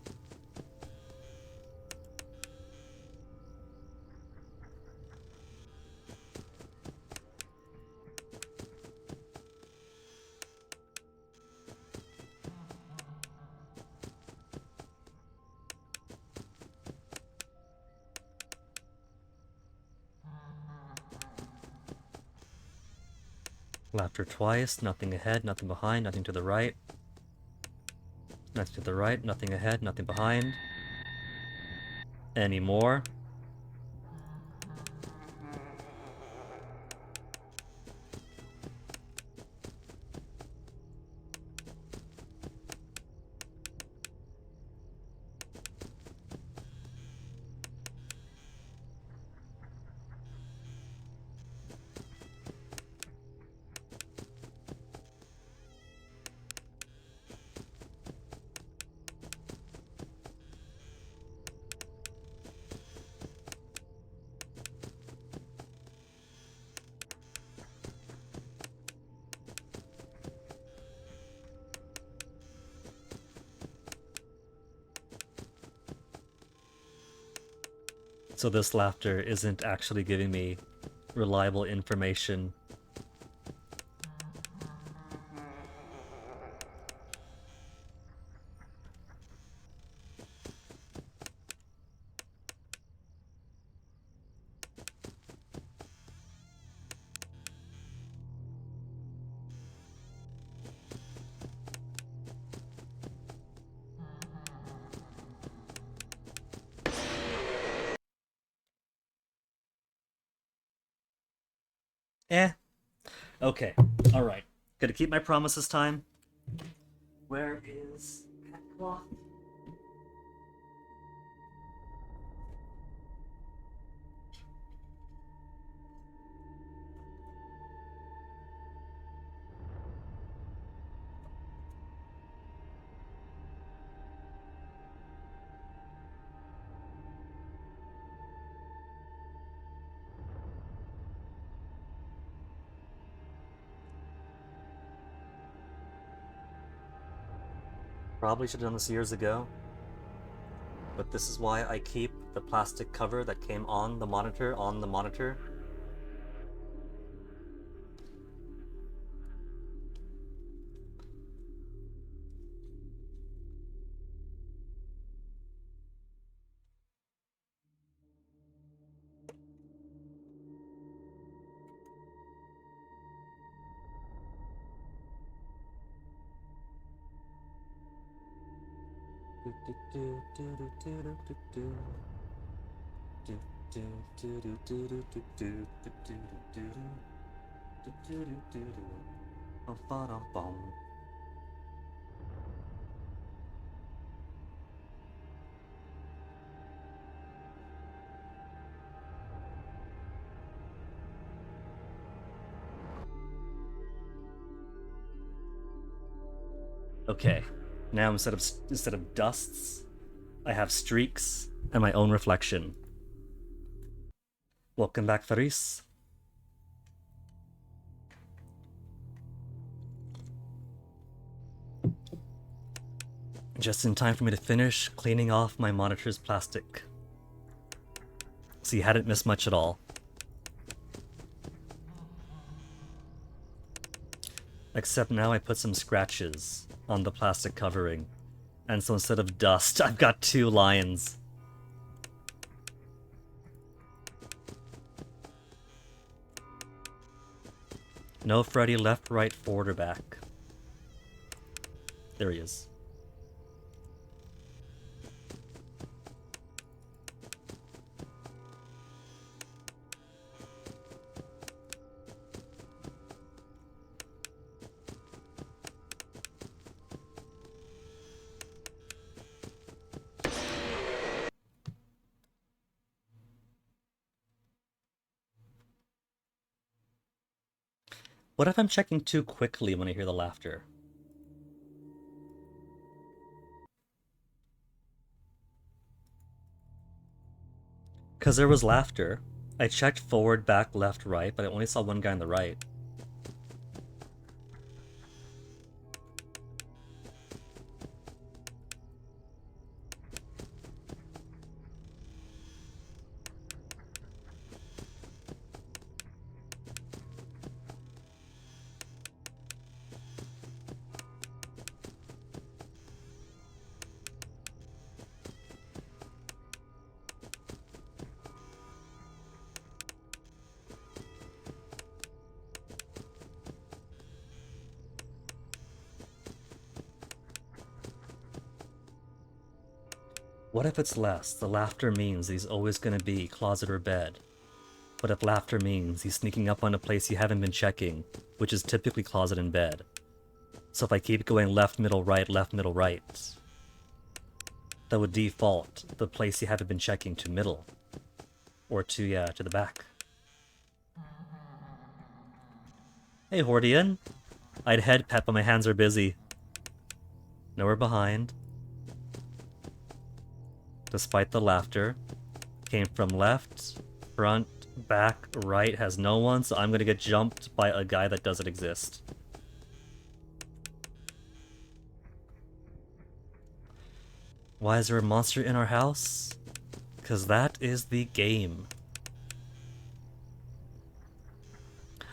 Laughter twice, nothing ahead, nothing behind, nothing to the right. Nothing to the right, nothing ahead, nothing behind. Any more? So this laughter isn't actually giving me reliable information. Eh. Okay. Alright. Gotta keep my promise this time. Where is pet cloth? Probably should have done this years ago. But this is why I keep the plastic cover that came on the monitor. Okay, now instead of dusts, I have streaks and my own reflection. Welcome back, Faris. Just in time for me to finish cleaning off my monitor's plastic. So you hadn't missed much at all. Except now I put some scratches on the plastic covering. And so instead of dust, I've got 2 lions. No Freddy left, right, forward, or back. There he is. What if I'm checking too quickly when I hear the laughter? Because there was laughter. I checked forward, back, left, right, but I only saw one guy on the right. What if it's less? The laughter means he's always gonna be closet or bed. But if laughter means he's sneaking up on a place you haven't been checking, which is typically closet and bed. So if I keep going left, middle, right, that would default the place you haven't been checking to middle. Or to the back. Hey, Hordian. I'd head pet, but my hands are busy. Nowhere behind. Despite the laughter. Came from left, front, back, right, has no one, so I'm gonna get jumped by a guy that doesn't exist. Why is there a monster in our house? Because that is the game.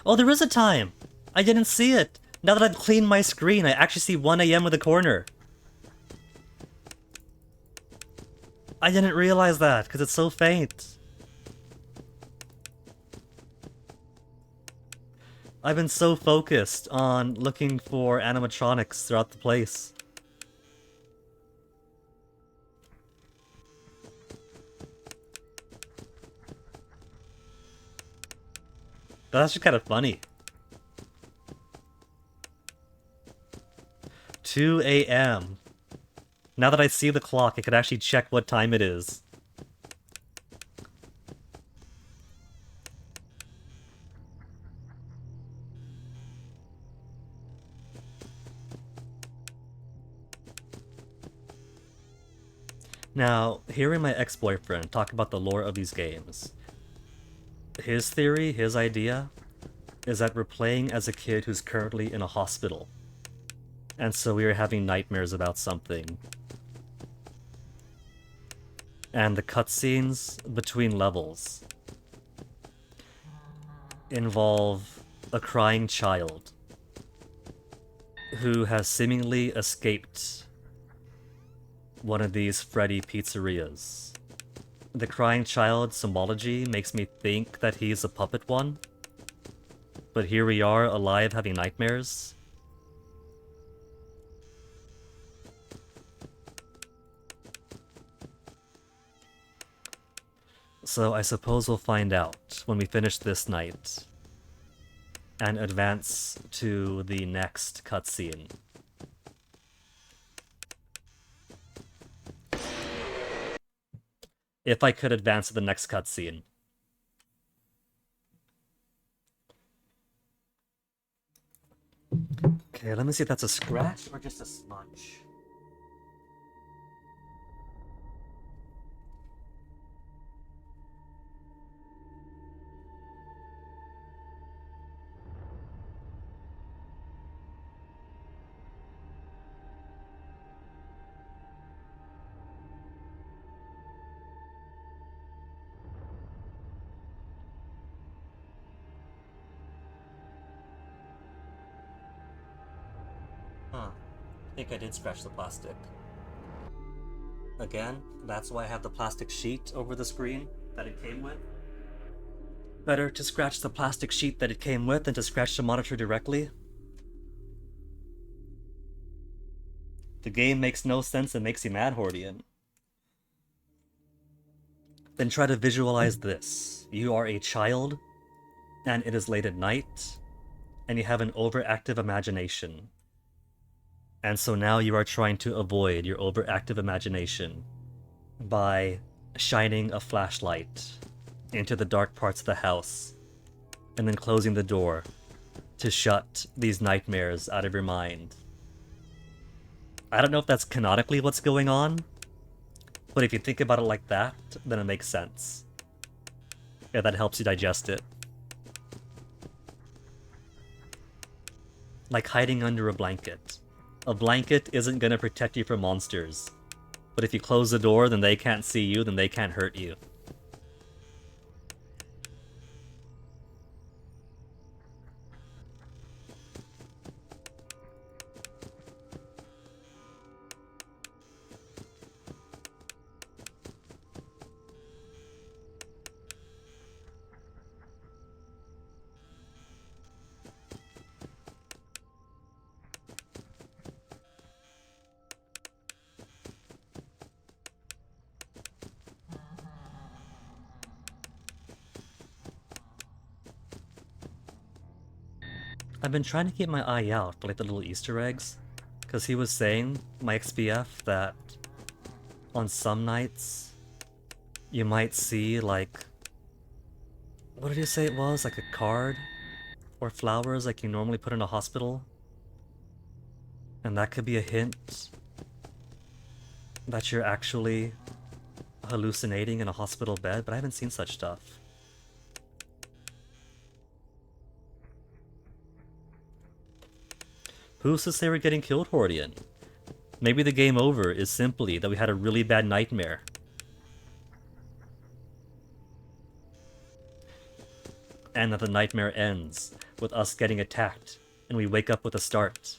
Oh, there is a time! I didn't see it! Now that I've cleaned my screen, I actually see 1 AM in the corner. I didn't realize that, because it's so faint. I've been so focused on looking for animatronics throughout the place. That's actually kind of funny. 2 a.m. Now that I see the clock, I could actually check what time it is. Now, hearing my ex-boyfriend talk about the lore of these games, his theory, his idea, is that we're playing as a kid who's currently in a hospital. And so we are having nightmares about something. And the cutscenes between levels involve a crying child who has seemingly escaped one of these Freddy pizzerias. The crying child symbology makes me think that he's a puppet one. But here we are, alive, having nightmares. So I suppose we'll find out when we finish this night and advance to the next cutscene. If I could advance to the next cutscene. Okay, let me see if that's a scratch or just a smudge. Huh. I think I did scratch the plastic. Again, that's why I have the plastic sheet over the screen that it came with. Better to scratch the plastic sheet that it came with than to scratch the monitor directly. The game makes no sense and makes you mad, Hordian. Then try to visualize this. You are a child, and it is late at night, and you have an overactive imagination. And so now you are trying to avoid your overactive imagination by shining a flashlight into the dark parts of the house, and then closing the door to shut these nightmares out of your mind. I don't know if that's canonically what's going on, but if you think about it like that, then it makes sense. Yeah, that helps you digest it. Like hiding under a blanket. A blanket isn't gonna protect you from monsters, but if you close the door, then they can't see you, then they can't hurt you. I've been trying to keep my eye out for like the little Easter eggs, because he was saying, my XBF, that on some nights you might see like, what did he say it was? Like a card or flowers like you normally put in a hospital, and that could be a hint that you're actually hallucinating in a hospital bed, but I haven't seen such stuff. Who's to say we're getting killed, Hordian? Maybe the game over is simply that we had a really bad nightmare. And that the nightmare ends with us getting attacked, and we wake up with a start.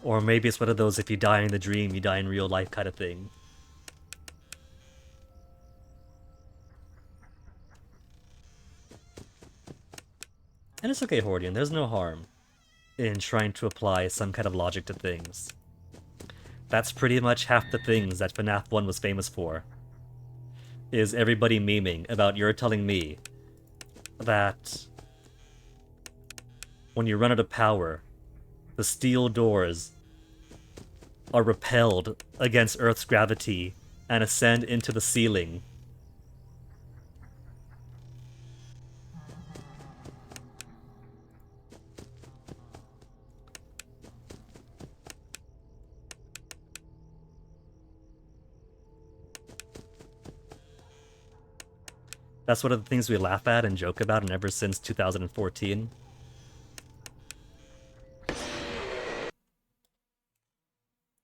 Or maybe it's one of those if you die in the dream, you die in real life kind of thing. And it's okay, Hordian, there's no harm in trying to apply some kind of logic to things. That's pretty much half the things that FNAF 1 was famous for. is everybody memeing about you're telling me that when you run out of power, the steel doors are repelled against Earth's gravity and ascend into the ceiling. That's one of the things we laugh at and joke about, and ever since 2014.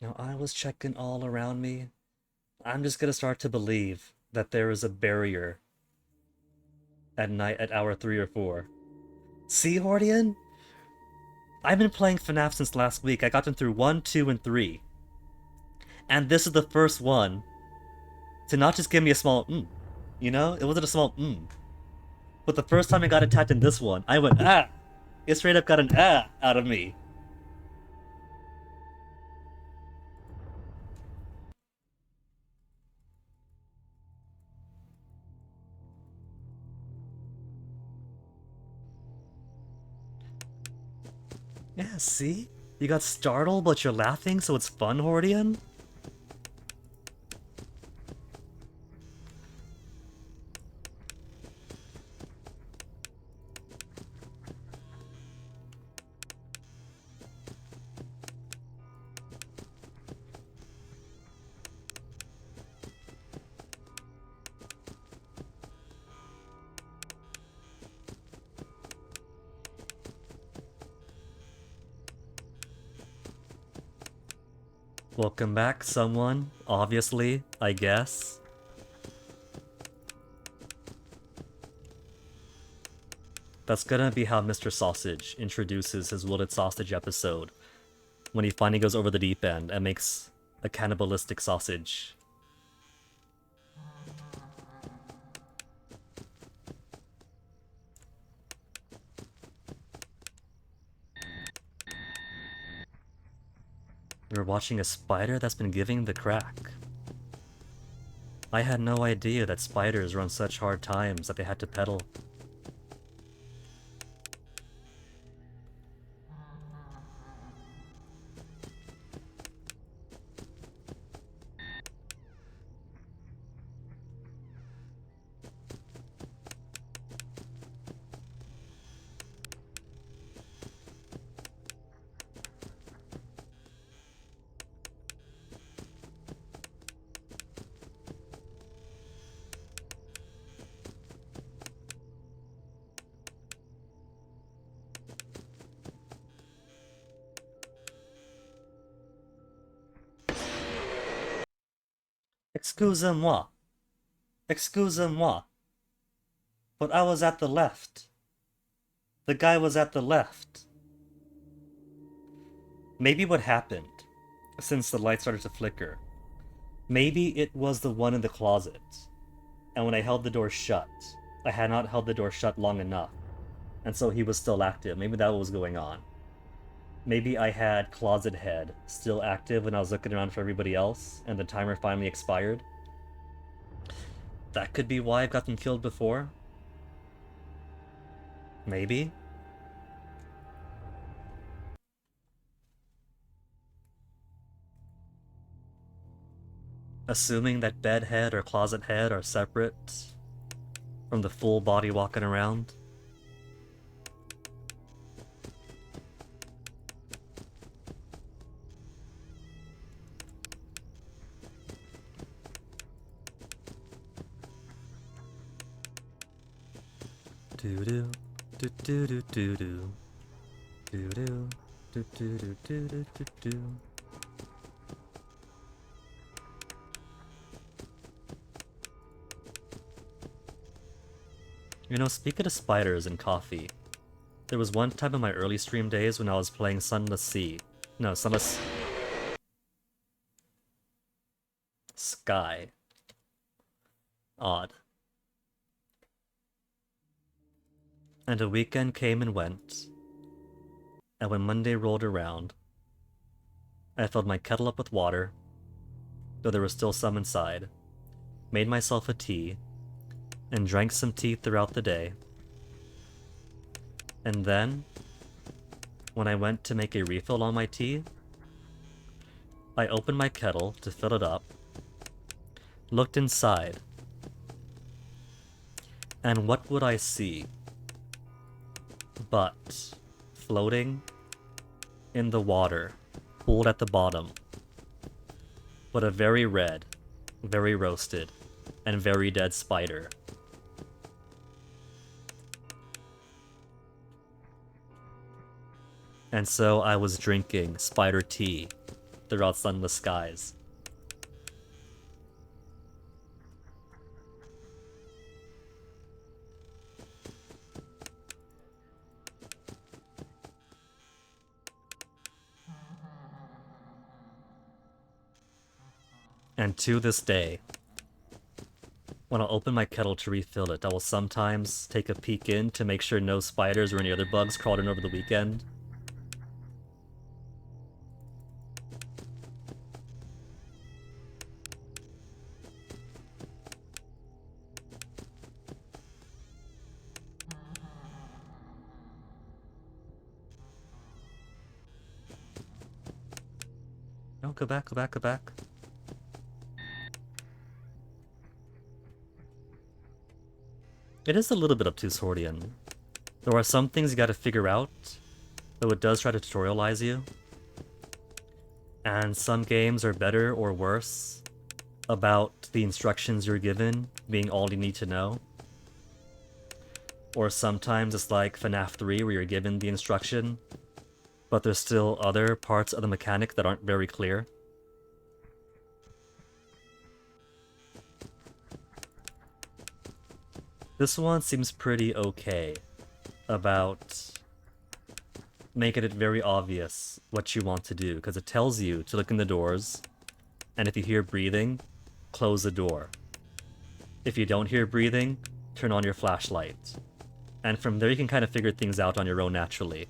Now, I was checking all around me. I'm just gonna start to believe that there is a barrier at night at hour 3 or 4. See, Hordian? I've been playing FNAF since last week. I got them through 1, 2, and 3. And this is the first one to not just give me a small You know? It wasn't a small But the first time I got attacked in this one, I went, ah! It straight up got an ah out of me. Yeah, see? You got startled, but you're laughing, so it's fun, Hordian? Welcome back, someone. Obviously, I guess. That's gonna be how Mr. Sausage introduces his Wilted Sausage episode, when he finally goes over the deep end and makes a cannibalistic sausage. You're watching a spider that's been giving the crack. I had no idea that spiders run such hard times that they had to pedal. Excusez-moi. Excusez-moi. But I was at the left. The guy was at the left. Maybe what happened, since the light started to flicker, maybe it was the one in the closet. And when I held the door shut, I had not held the door shut long enough. And so he was still active. Maybe that was going on. Maybe I had Closet Head still active when I was looking around for everybody else, and the timer finally expired. That could be why I've gotten killed before. Maybe. Assuming that bed head or closet head are separate from the full body walking around. Do do do do do do do do do do do do do do do. You know, speaking of spiders and coffee, there was one time in my early stream days when I was playing Sunless Sea. No, Sunless Sky. Odd. And a weekend came and went. And when Monday rolled around, I filled my kettle up with water, though there was still some inside. made myself a tea, and drank some tea throughout the day. And then, when I went to make a refill on my tea, I opened my kettle to fill it up, looked inside, and what would I see but floating in the water, pooled at the bottom, but a very red, very roasted, and very dead spider. And so I was drinking spider tea throughout sunless skies. And to this day, when I'll open my kettle to refill it, I will sometimes take a peek in to make sure no spiders or any other bugs crawled in over the weekend. No, go back, go back, go back. It is a little bit obtuse-hordian. There are some things you gotta figure out, though it does try to tutorialize you. And some games are better or worse about the instructions you're given being all you need to know. Or sometimes it's like FNAF 3 where you're given the instruction, but there's still other parts of the mechanic that aren't very clear. This one seems pretty okay about making it very obvious what you want to do, because it tells you to look in the doors, and if you hear breathing, close the door. If you don't hear breathing, turn on your flashlight. And from there you can kind of figure things out on your own naturally.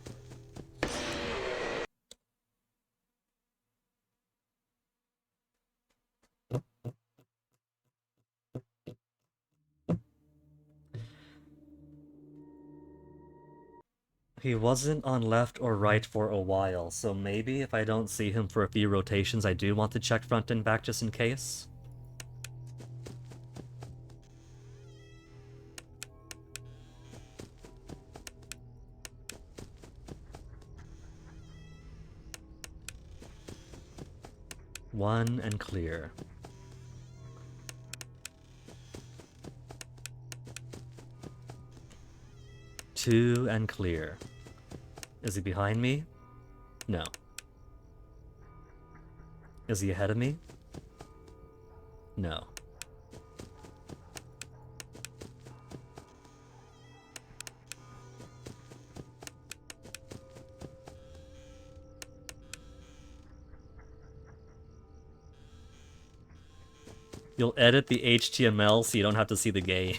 He wasn't on left or right for a while, so maybe if I don't see him for a few rotations, I do want to check front and back just in case. One and clear. Two and clear. Is he behind me? No. Is he ahead of me? No. You'll edit the HTML so you don't have to see the game.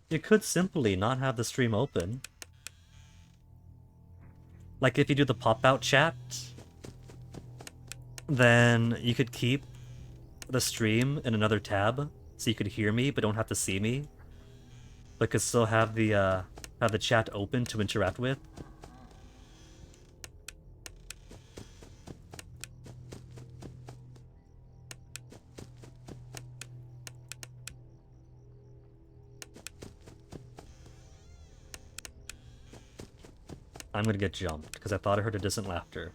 You could simply not have the stream open. Like if you do the pop-out chat, then you could keep the stream in another tab so you could hear me but don't have to see me, but could still have the chat open to interact with. I'm gonna get jumped, because I thought I heard a distant laughter.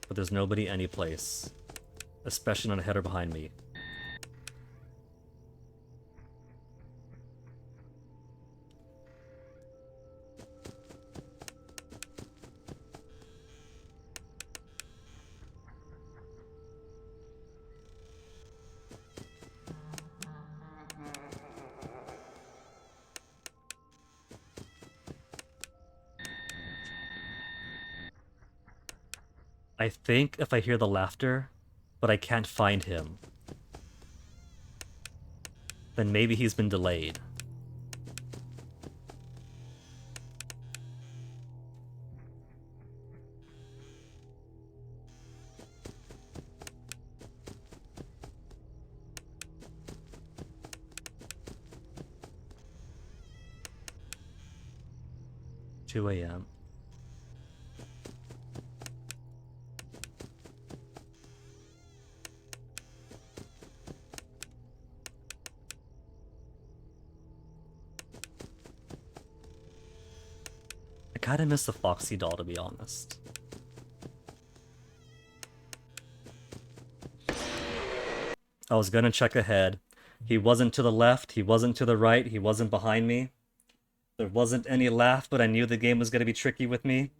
But there's nobody anyplace. Especially not a header behind me. I think if I hear the laughter, but I can't find him, then maybe he's been delayed. 2 a.m. I kinda miss the Foxy doll, to be honest. I was gonna check ahead. He wasn't to the left, he wasn't to the right, he wasn't behind me. There wasn't any laugh, but I knew the game was gonna be tricky with me.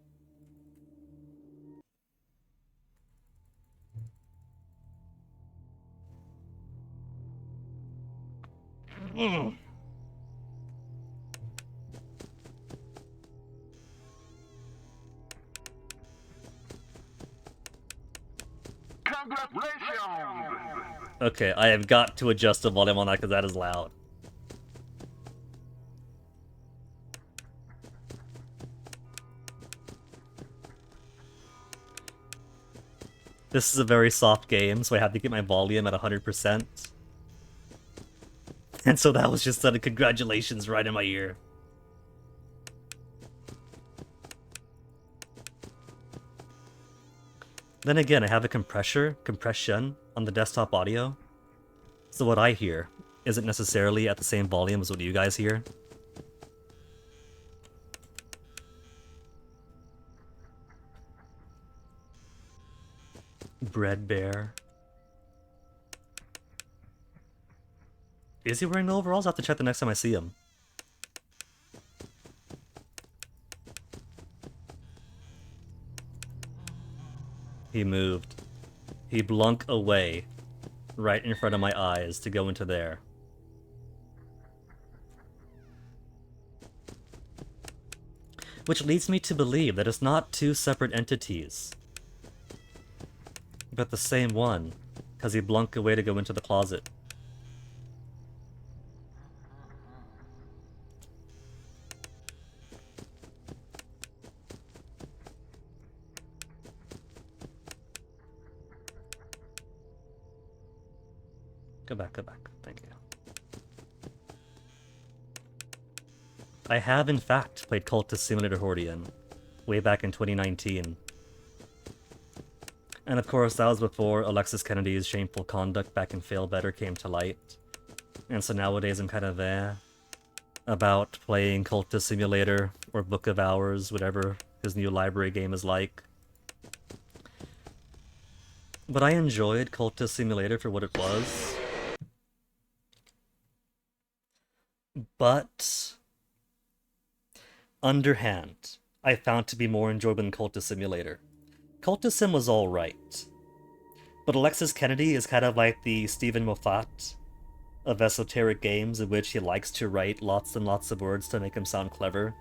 Congratulations! Okay, I have got to adjust the volume on that because that is loud. This is a very soft game, so I have to keep my volume at 100%. And so that was just a congratulations right in my ear. Then again, I have a compression on the desktop audio. So what I hear isn't necessarily at the same volume as what you guys hear. Bread Bear. Is he wearing the overalls? I'll have to check the next time I see him. He moved. He blunk away right in front of my eyes to go into there. Which leads me to believe that it's not two separate entities, but the same one, because he blunk away to go into the closet. Go back, thank you. I have in fact played Cultist Simulator Hordian, way back in 2019. And of course that was before Alexis Kennedy's shameful conduct back in Fail Better came to light. And so nowadays I'm kind of about playing Cultist Simulator or Book of Hours, whatever his new library game is like. But I enjoyed Cultist Simulator for what it was. But Underhand, I found to be more enjoyable than Cultist Simulator. Cultist Sim was alright, but Alexis Kennedy is kind of like the Stephen Moffat of esoteric games, in which he likes to write lots and lots of words to make him sound clever.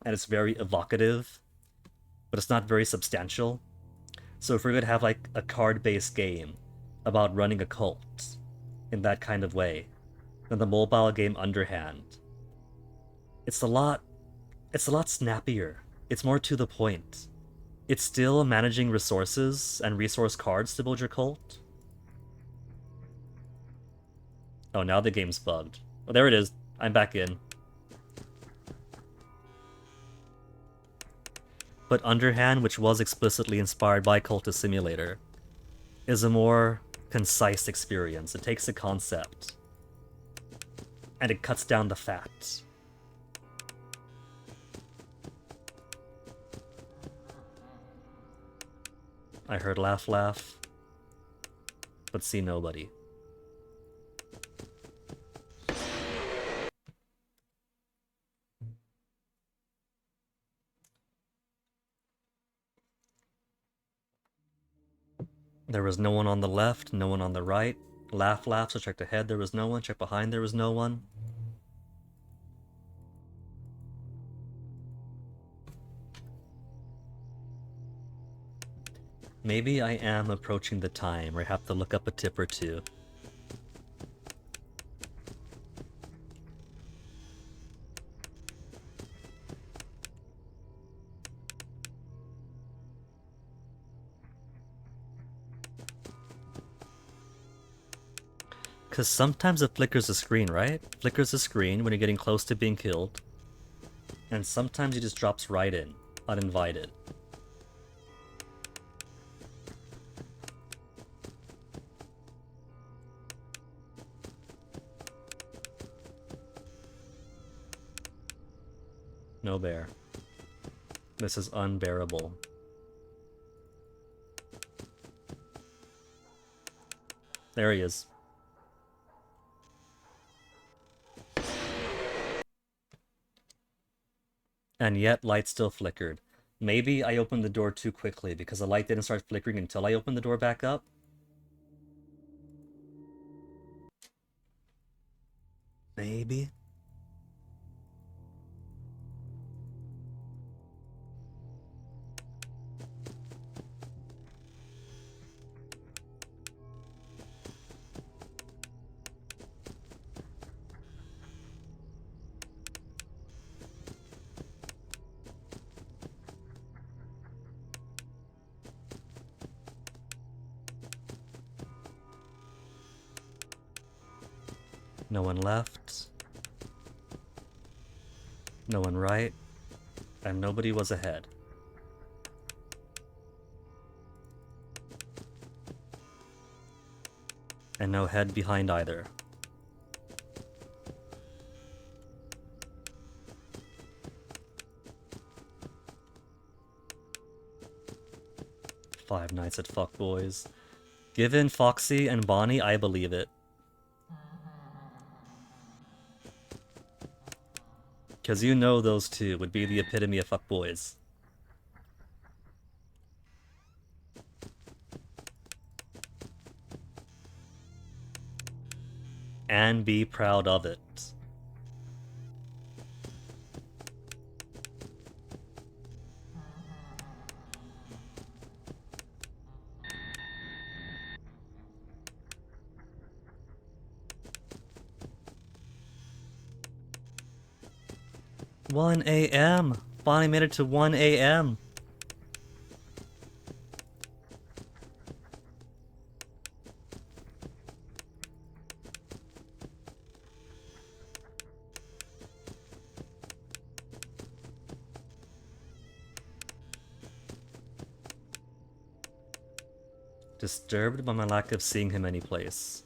And it's very evocative, but it's not very substantial. So if we're going to have like a card-based game about running a cult in that kind of way, then the mobile game Underhand, it's a lot snappier. It's more to the point. It's still managing resources and resource cards to build your cult. Oh, now the game's bugged. Oh, there it is. I'm back in. But Underhand, which was explicitly inspired by Cultist Simulator, is a more concise experience. It takes a concept, and it cuts down the fat. I heard laugh laugh, but see nobody. There was no one on the left, no one on the right. Laugh laugh, so checked ahead, there was no one. Checked behind, there was no one. Maybe I am approaching the time where I have to look up a tip or two. Because sometimes it flickers the screen, right? Flickers the screen when you're getting close to being killed. And sometimes he just drops right in, uninvited. No bear. This is unbearable. There he is. And yet, light still flickered. Maybe I opened the door too quickly because the light didn't start flickering until I opened the door back up. Maybe. No one left. No one right. And nobody was ahead. And no head behind either. Five Nights at Fuckboys. Given Foxy and Bonnie, I believe it. Because you know those two would be the epitome of fuckboys. And be proud of it. One a.m. Finally made it to 1 a.m. Disturbed by my lack of seeing him anyplace.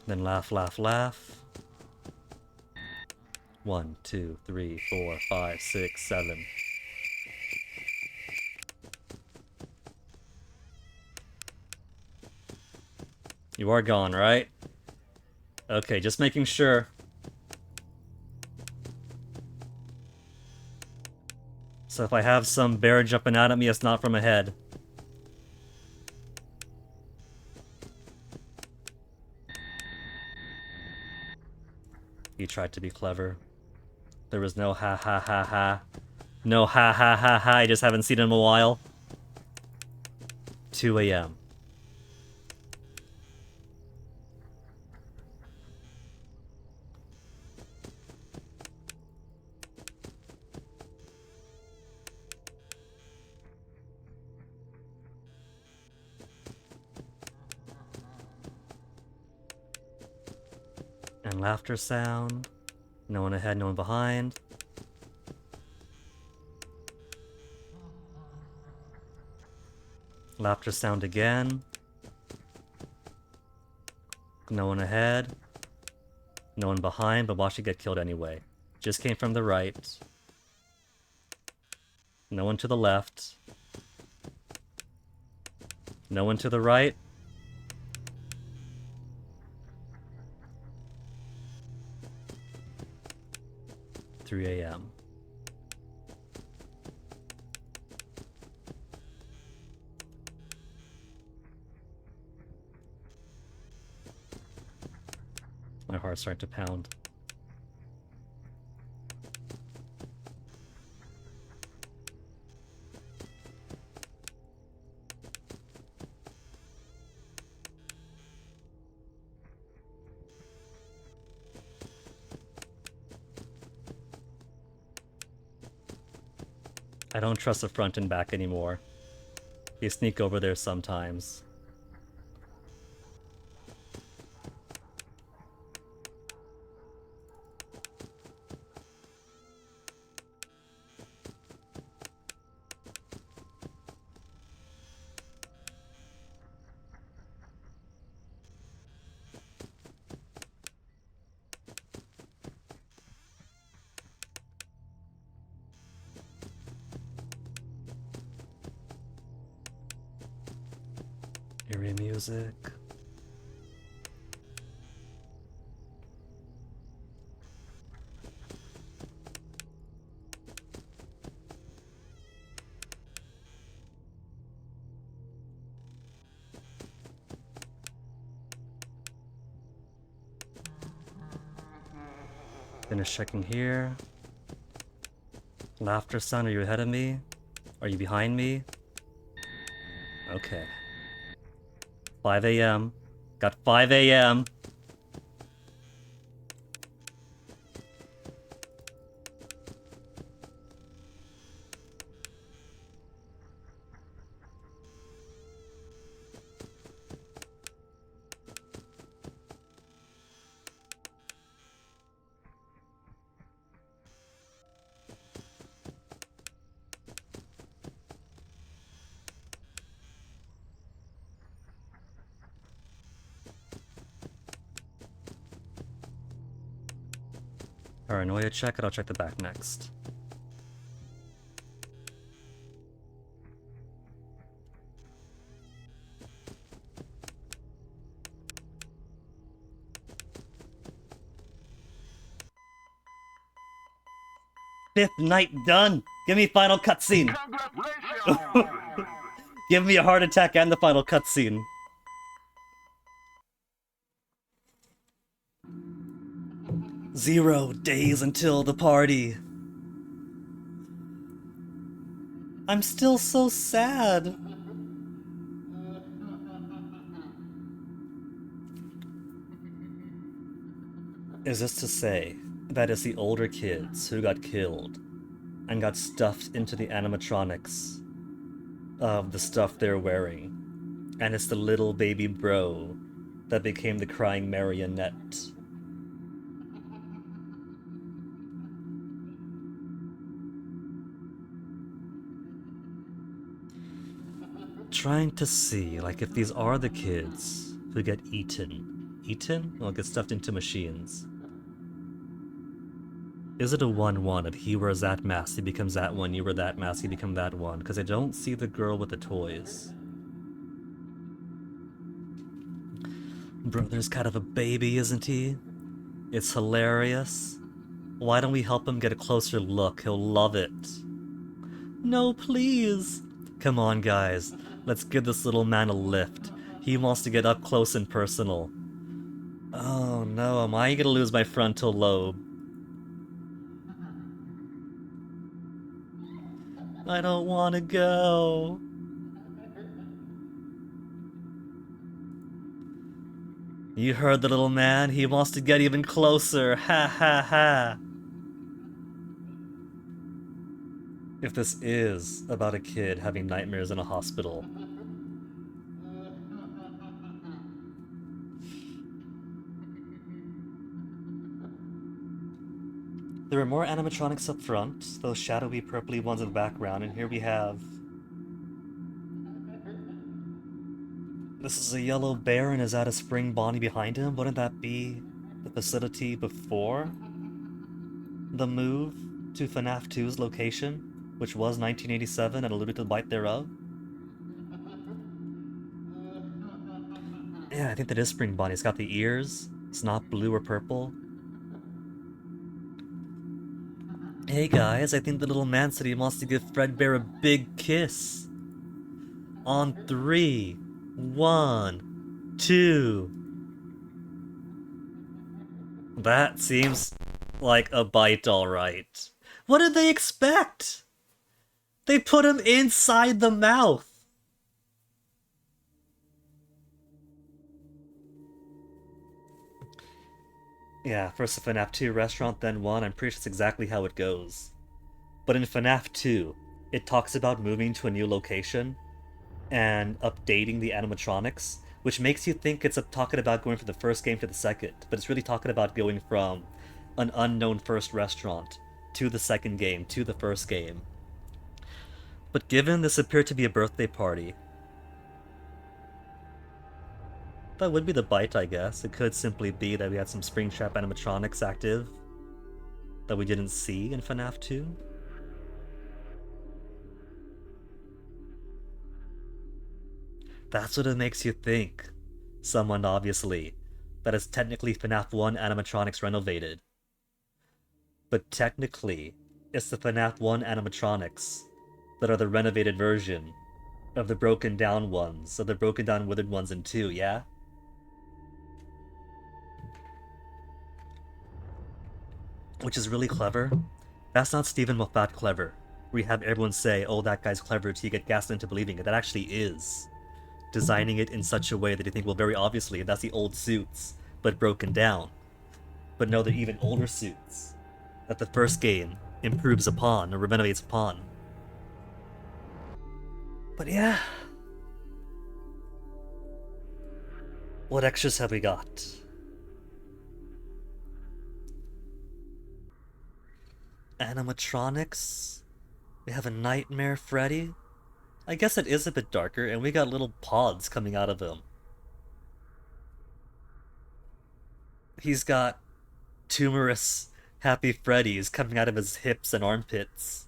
Then laugh, laugh, laugh. 1, 2, 3, 4, 5, 6, 7. You are gone, right? Okay, just making sure. So if I have some bear jumping out at me, it's not from ahead. He tried to be clever. There was no ha ha ha ha. No ha ha ha ha, I just haven't seen him in a while. 2 a.m. And laughter sound. No one ahead, no one behind. Laughter sound again. No one ahead. No one behind, but watch it get killed anyway. Just came from the right. No one to the left. No one to the right. Three a.m. My heart's starting to pound. I don't trust the front and back anymore. You sneak over there sometimes. Eerie music. Finish checking here. Laughter sound, are you ahead of me? Are you behind me? Okay. 5 a.m. Got 5 a.m. Paranoia check it, I'll check the back next. Fifth night done! Give me final cutscene! Give me a heart attack and the final cutscene. Zero days until the party. I'm still so sad. Is this to say that it's the older kids who got killed and got stuffed into the animatronics of the stuff they're wearing, and it's the little baby bro that became the crying marionette? Trying to see, like, if these are the kids who get eaten. Eaten? Well, get stuffed into machines. Is it a 1-1 if he wears that mask, he becomes that one, you wear that mask, he become that one? Because I don't see the girl with the toys. Brother's kind of a baby, isn't he? It's hilarious. Why don't we help him get a closer look? He'll love it. No, please. Come on, guys. Let's give this little man a lift. He wants to get up close and personal. Oh no, am I gonna lose my frontal lobe? I don't want to go. You heard the little man. He wants to get even closer. Ha ha ha. If this is about a kid having nightmares in a hospital. There are more animatronics up front, those shadowy purpley ones in the background, and here we have... This is a yellow bear and is that a spring Bonnie behind him? Wouldn't that be the facility before the move to FNAF 2's location, which was 1987 and alluded to the bite thereof? Yeah, I think that is Spring Bonnie. It's got the ears. It's not blue or purple. Hey guys, I think the little man said he wants to give Fredbear a big kiss. On 3, 1, 2. That seems like a bite, alright. What did they expect? They put him inside the mouth. Yeah, first a FNAF 2 restaurant, then 1. I'm pretty sure that's exactly how it goes. But in FNAF 2, it talks about moving to a new location and updating the animatronics, which makes you think it's talking about going from the first game to the second, but it's really talking about going from an unknown first restaurant to the second game to the first game. But given this appeared to be a birthday party, that would be the bite, I guess. It could simply be that we had some Springtrap animatronics active that we didn't see in FNAF 2. That's what it makes you think. Someone, obviously, that is technically FNAF 1 animatronics renovated. But technically, it's the FNAF 1 animatronics that are the renovated version of the broken down ones, of the broken down withered ones in 2, yeah? Which is really clever. That's not Stephen Moffat clever. We have everyone say, oh, that guy's clever to get gaslit into believing it. That actually is. Designing it in such a way that you think, well, very obviously, that's the old suits, but broken down. But no, they're even older suits that the first game improves upon or renovates upon. But yeah. What extras have we got? Animatronics? We have a Nightmare Freddy? I guess it is a bit darker, and we got little pods coming out of him. He's got tumorous Happy Freddy's coming out of his hips and armpits.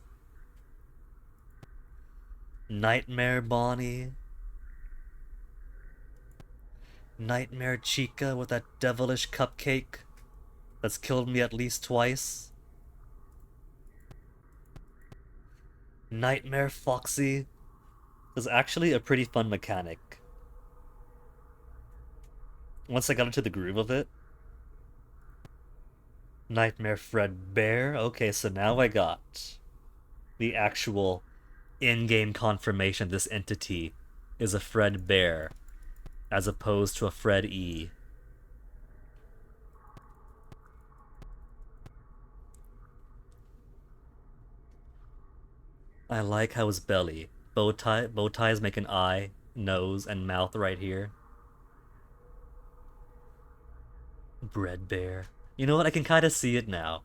Nightmare Bonnie. Nightmare Chica with that devilish cupcake that's killed me at least twice. Nightmare Foxy is actually a pretty fun mechanic. Once I got into the groove of it. Nightmare Fred Bear. Okay, so now I got the actual in-game confirmation this entity is a Fred Bear as opposed to a Fred E. I like how his belly, bow ties make an eye, nose, and mouth right here. Bread Bear. You know what? I can kind of see it now.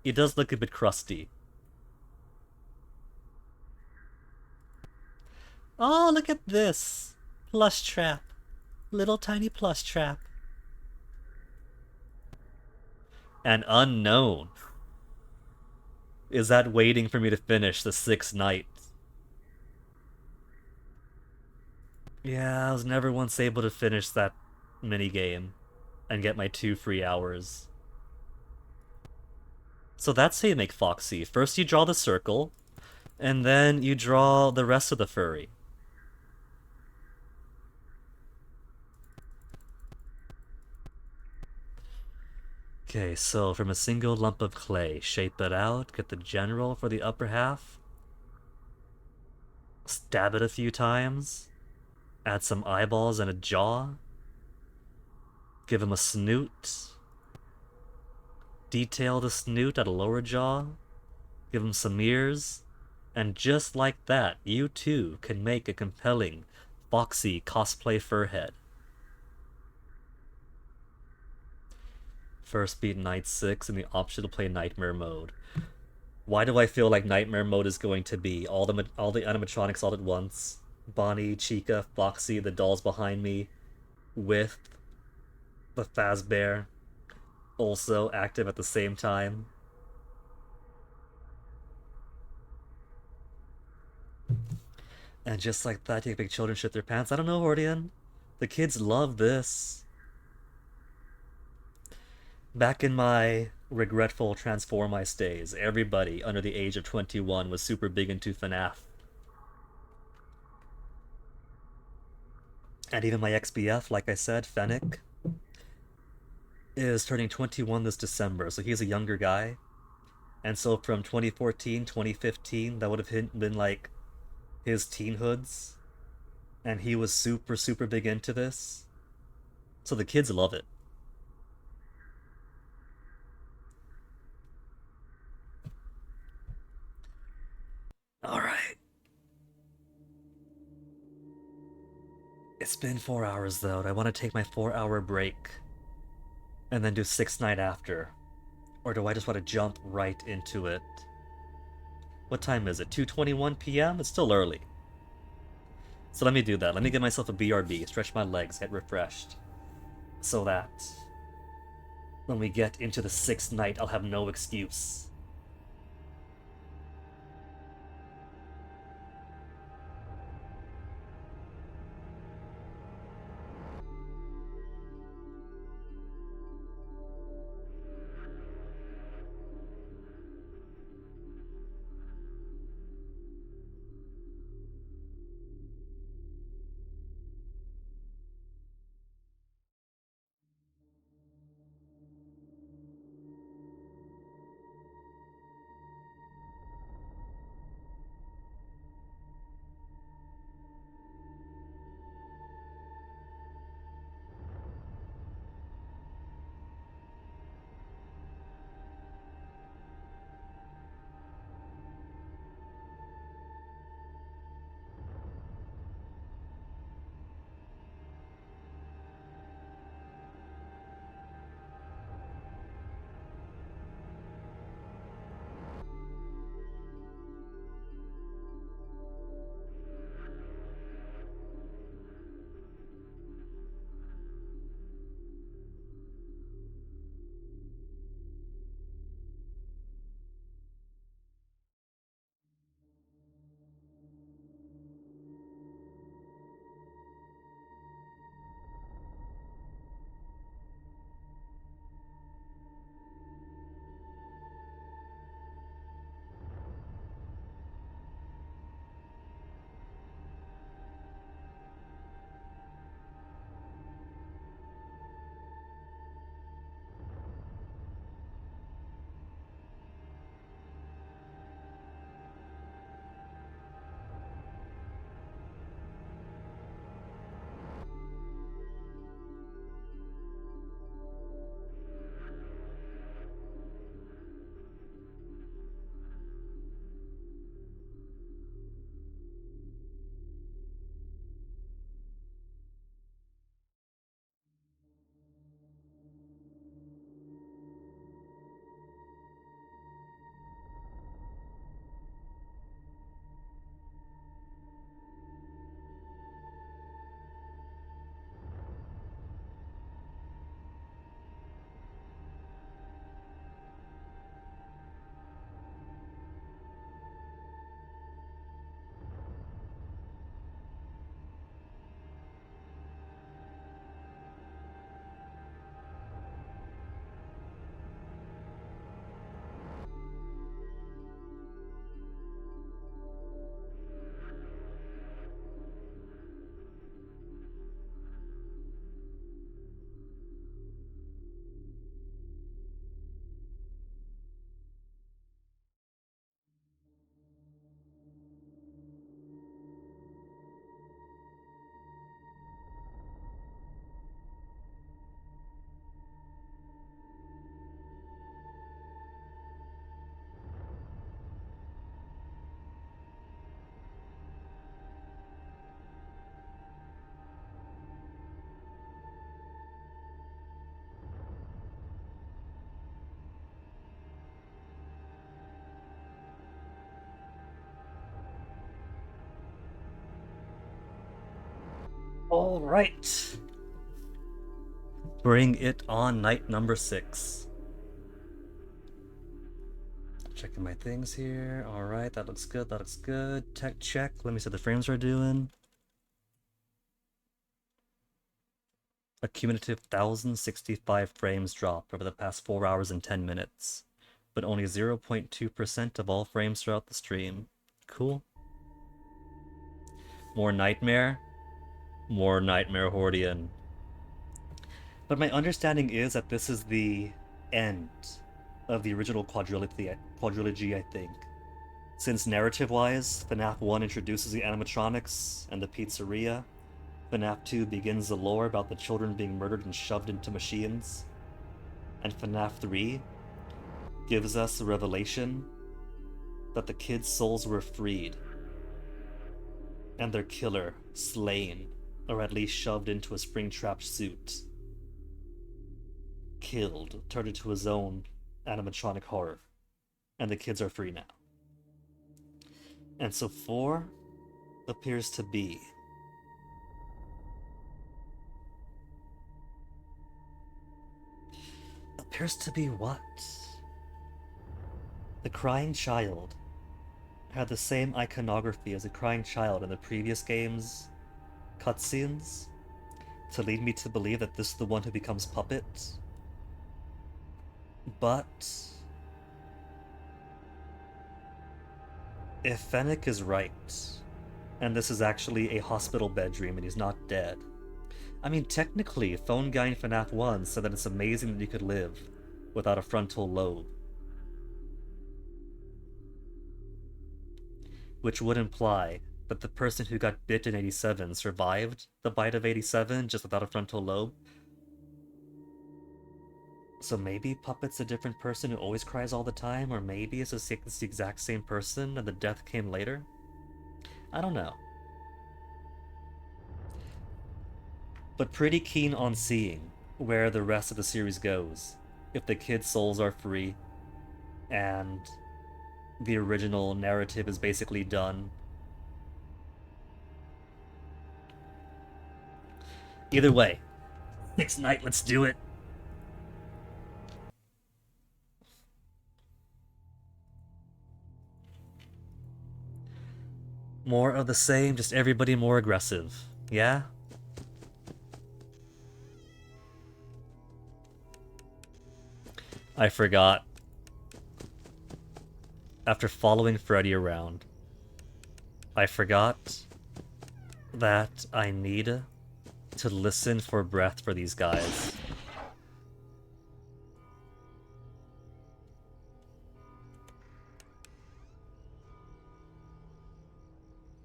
It does look a bit crusty. Oh, look at this! Plush trap. Little tiny plush trap. An unknown. Is that waiting for me to finish the 6th night? Yeah, I was never once able to finish that minigame and get my 2 free hours. So that's how you make Foxy. First you draw the circle, and then you draw the rest of the furry. Okay, so from a single lump of clay, shape it out, get the general for the upper half, stab it a few times, add some eyeballs and a jaw, give him a snoot, detail the snoot at a lower jaw, give him some ears, and just like that, you too can make a compelling Foxy cosplay furhead. First beat Night 6 and the option to play Nightmare Mode. Why do I feel like Nightmare Mode is going to be all the animatronics all at once? Bonnie, Chica, Foxy, the dolls behind me, with the Fazbear also active at the same time. And just like that, you make children shit their pants. I don't know, Hordian. The kids love this. Back in my regretful Transformice days, everybody under the age of 21 was super big into FNAF. And even my XBF, like I said, Fennec, is turning 21 this December, so he's a younger guy. And so from 2014, 2015, that would have been like his teenhoods. And he was super, super big into this. So the kids love it. Alright. It's been 4 hours though, and I want to take my 4-hour break and then do 6th night after. Or do I just want to jump right into it? What time is it? 2:21 p.m.? It's still early. So let me do that. Let me give myself a BRB, stretch my legs, get refreshed. So that when we get into the 6th night, I'll have no excuse. All right. Bring it on, night number 6. Checking my things here. All right, that looks good. That looks good. Tech check. Let me see what the frames are doing. A cumulative 1,065 frames dropped over the past 4 hours and 10 minutes, but only 0.2% of all frames throughout the stream. Cool. More Nightmare. More Nightmare Hordian. But my understanding is that this is the end of the original quadrilogy, I think. Since narrative-wise, FNAF 1 introduces the animatronics and the pizzeria, FNAF 2 begins the lore about the children being murdered and shoved into machines, and FNAF 3 gives us the revelation that the kids' souls were freed, and their killer slain, or at least shoved into a spring-trapped suit, killed, turned into his own animatronic horror, and the kids are free now. And so 4 appears to be what? The crying child had the same iconography as a crying child in the previous game's cutscenes to lead me to believe that this is the one who becomes Puppet. But if Fennec is right, and this is actually a hospital bedroom and he's not dead, I mean, technically, Phone Guy in FNAF 1 said that it's amazing that you could live without a frontal lobe. Which would imply that the person who got bit in 87 survived the bite of 87 just without a frontal lobe. So maybe Puppet's a different person who always cries all the time, or maybe it's the exact same person and the death came later? I don't know. But pretty keen on seeing where the rest of the series goes. If the kids' souls are free, and the original narrative is basically done. Either way, next night, let's do it. More of the same, just everybody more aggressive. Yeah? I forgot. After following Freddy around, I forgot that I need to listen for breath for these guys.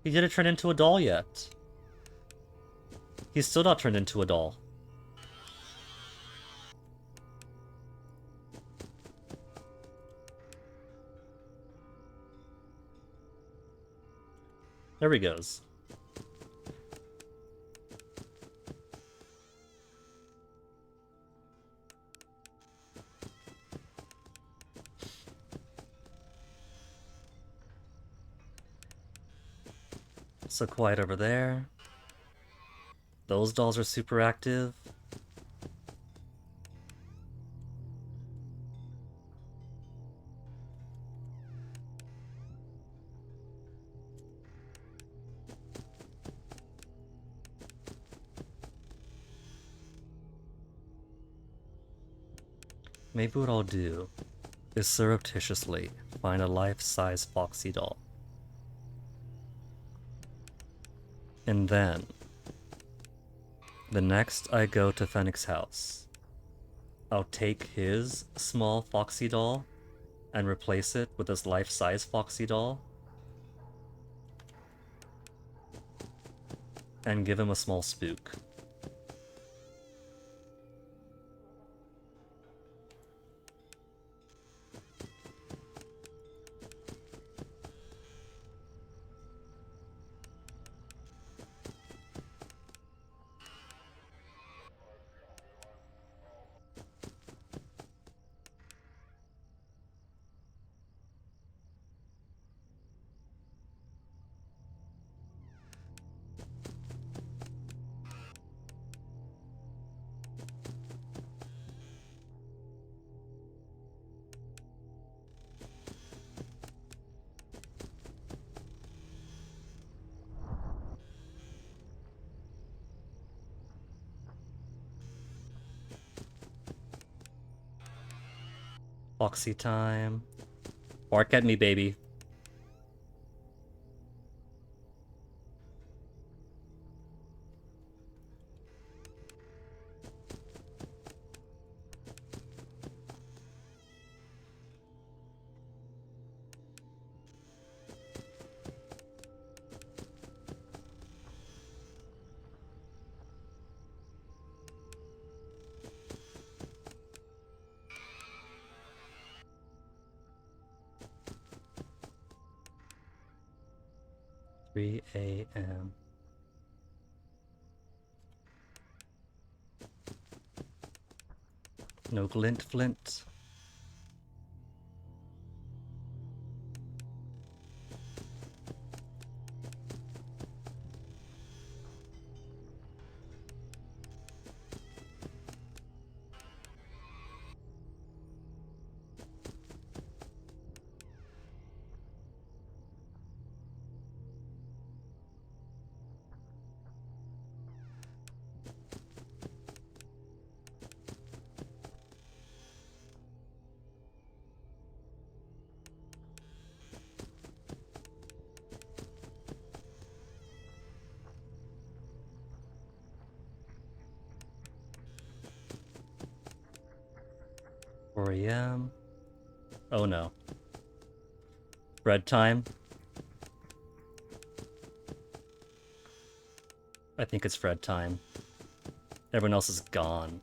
He didn't turn into a doll yet. He's still not turned into a doll. There he goes. So quiet over there. Those dolls are super active. Maybe what I'll do is surreptitiously find a life-size Foxy doll. And then, the next I go to Fennec's house, I'll take his small Foxy doll and replace it with this life-size Foxy doll and give him a small spook. Foxy time. Bark at me, baby. Three a.m. No glint flint. Four a.m. Oh no. Bread time. I think it's Fred time. Everyone else is gone.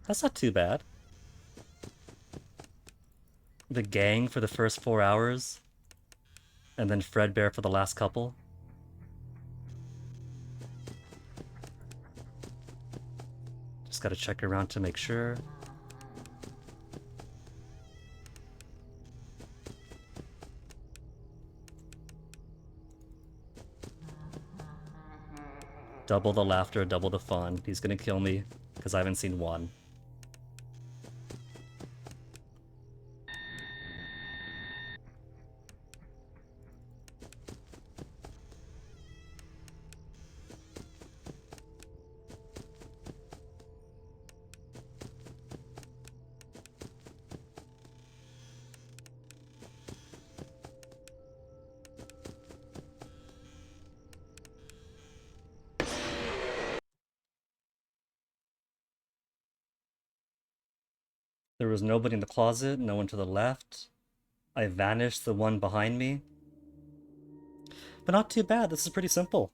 That's not too bad. The gang for the first 4 hours, and then Fredbear for the last couple. Just gotta check around to make sure. Double the laughter, double the fun. He's gonna kill me, because I haven't seen one. There was nobody in the closet, no one to the left. I vanished the one behind me. But not too bad, this is pretty simple.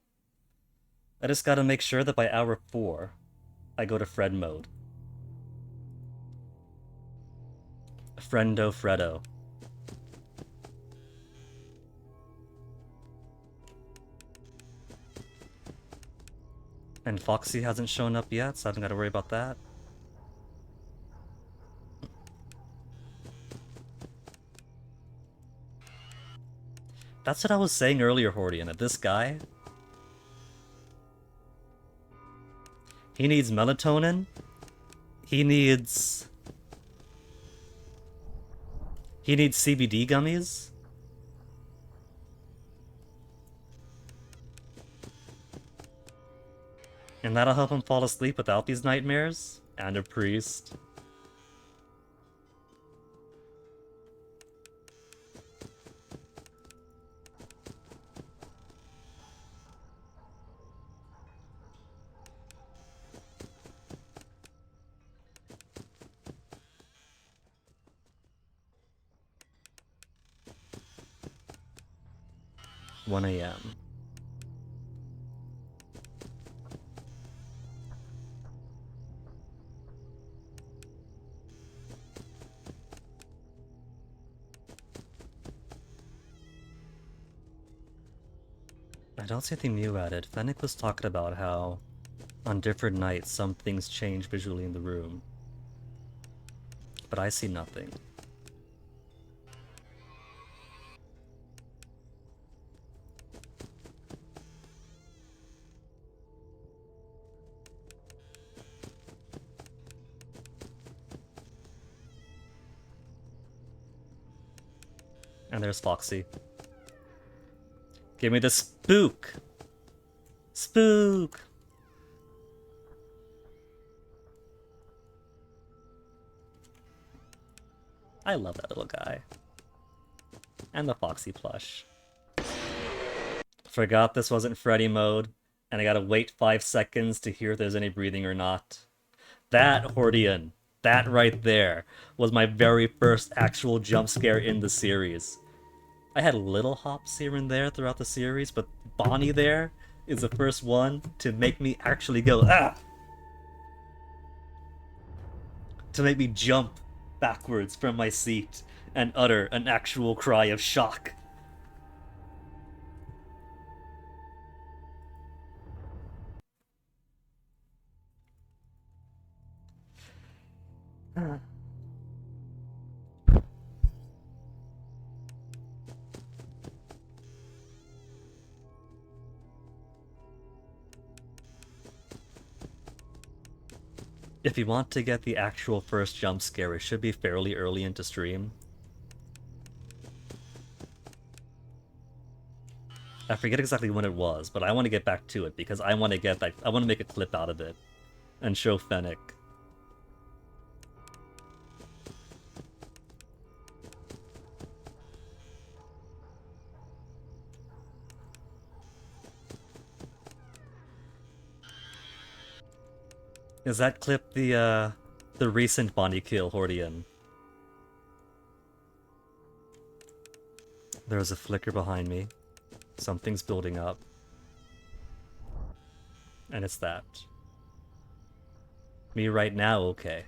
I just gotta make sure that by hour 4, I go to Fred mode. Friendo Freddo. And Foxy hasn't shown up yet, so I haven't gotta worry about that. That's what I was saying earlier, Hordian, that this guy... He needs melatonin. He needs CBD gummies. And that'll help him fall asleep without these nightmares. And a priest. One a.m. I don't see anything new added. Fennec was talking about how on different nights some things change visually in the room. But I see nothing. And there's Foxy. Give me the spook! Spook! I love that little guy. And the Foxy plush. Forgot this wasn't Freddy mode, and I gotta wait 5 seconds to hear if there's any breathing or not. That, Hordian, that right there, was my very first actual jump scare in the series. I had little hops here and there throughout the series, but Bonnie there is the first one to make me actually go, ah! To make me jump backwards from my seat and utter an actual cry of shock. If you want to get the actual first jump scare, it should be fairly early into stream. I forget exactly when it was, but I want to get back to it because I want to get that. I want to make a clip out of it and show Fennec. Is that clip the recent Bonnie kill, Hordian? There's a flicker behind me. Something's building up. And it's that. Me right now, okay.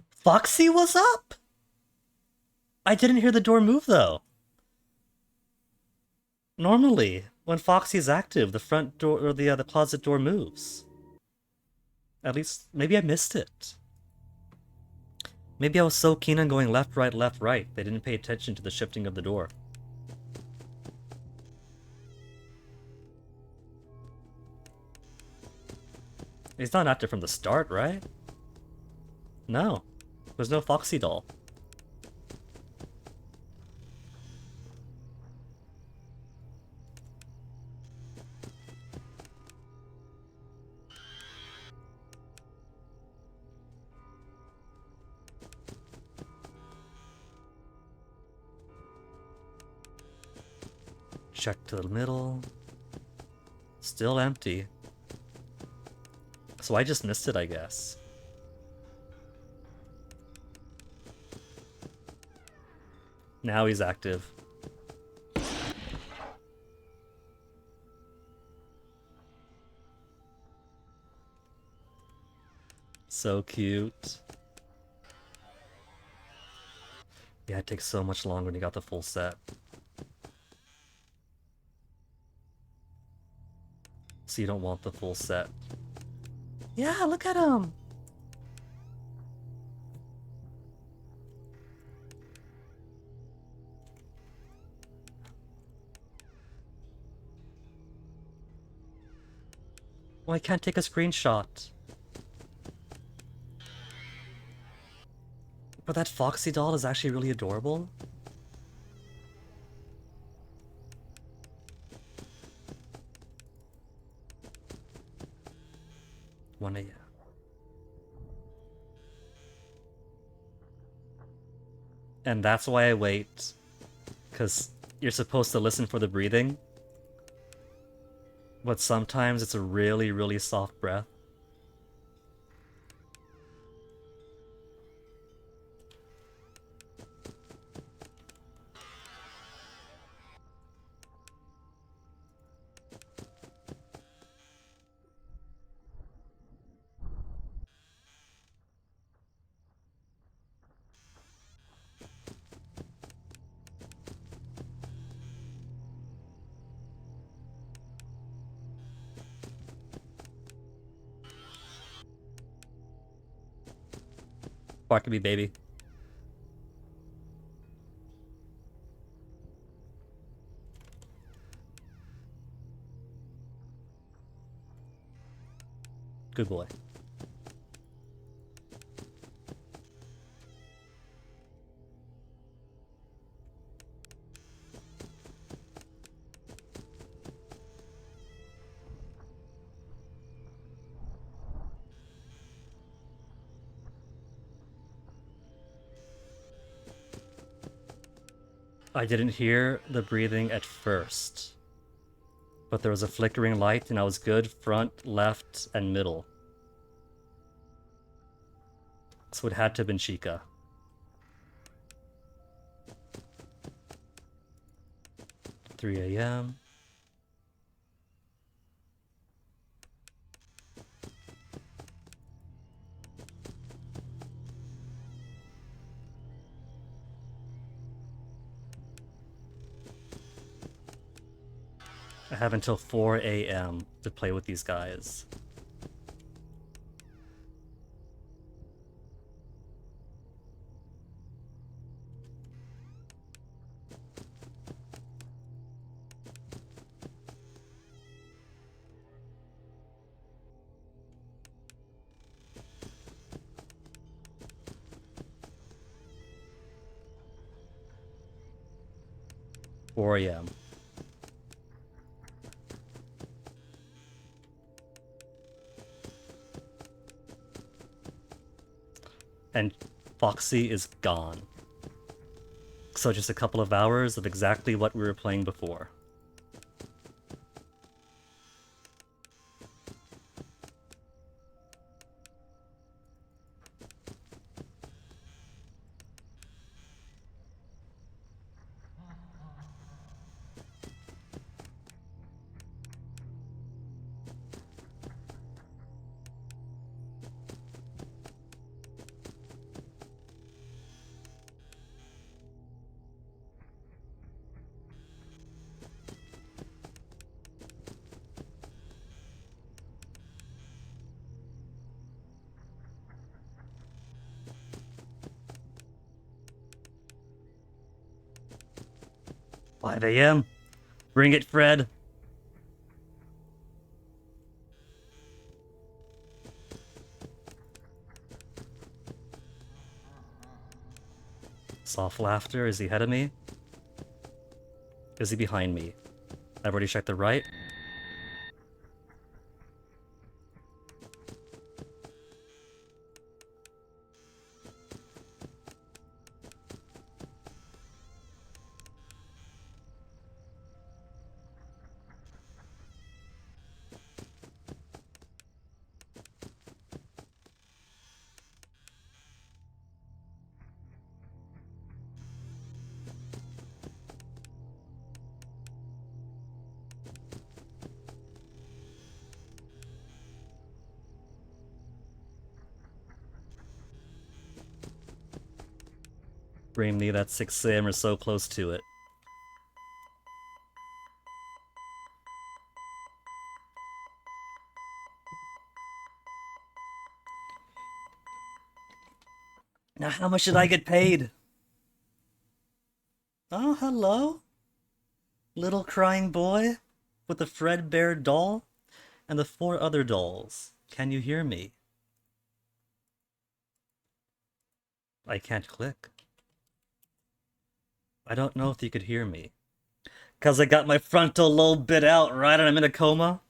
Foxy was up? I didn't hear the door move though. Normally, when Foxy is active, the front door or the closet door moves. At least, maybe I missed it. Maybe I was so keen on going left, right, they didn't pay attention to the shifting of the door. He's not active from the start, right? No. There's no Foxy doll. Check to the middle. Still empty. So I just missed it, I guess. Now he's active. So cute. Yeah, it takes so much longer when you got the full set. So you don't want the full set. Yeah, look at him! Well, I can't take a screenshot. But that Foxy doll is actually really adorable. One AM. And that's why I wait. Because you're supposed to listen for the breathing. But sometimes it's a really, really soft breath. Bark at me, baby. Good boy. I didn't hear the breathing at first, but there was a flickering light and I was good front, left, and middle. So it had to have been Chica. 3 a.m. I have until 4 a.m. to play with these guys. Four a.m. And Foxy is gone. So just a couple of hours of exactly what we were playing before. Five a.m. Bring it, Fred. Soft laughter. Is he ahead of me? Is he behind me? I've already checked the right. Bring me that 6 a.m. or so close to it. Now, how much did I get paid? Oh, hello? Little crying boy with the Fredbear doll and the 4 other dolls. Can you hear me? I can't click. I don't know if you could hear me. 'Cause I got my frontal lobe bit out, right? And I'm in a coma?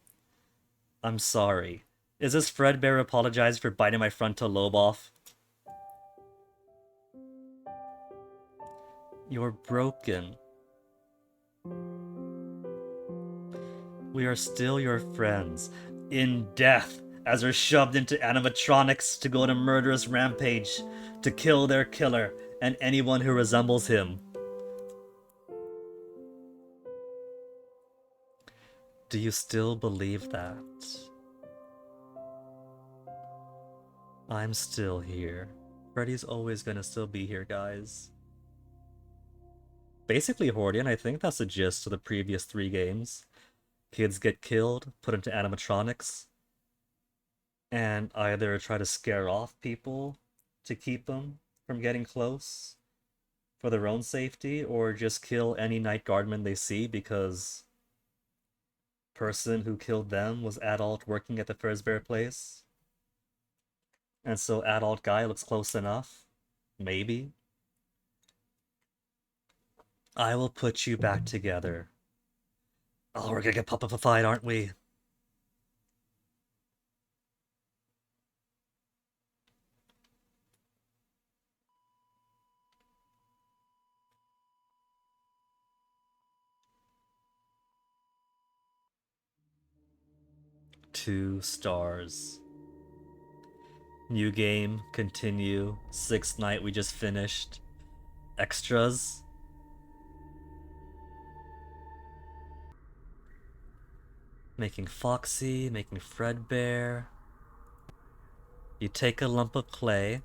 I'm sorry. Is this Fredbear apologizing for biting my frontal lobe off? You're broken. We are still your friends. In death, as we're shoved into animatronics to go on a murderous rampage to kill their killer and anyone who resembles him. Do you still believe that? I'm still here. Freddy's always gonna still be here, guys. Basically, Hordian, I think that's the gist of the previous 3 games. Kids get killed, put into animatronics, and either try to scare off people to keep them from getting close for their own safety, or just kill any night guardman they see because person who killed them was adult working at the Fazbear place. And so adult guy looks close enough. Maybe. I will put you back together. Oh, we're gonna get puppified, aren't we? 2 stars. New game, continue. 6th night we just finished. Extras. Making Foxy, making Fredbear. You take a lump of clay,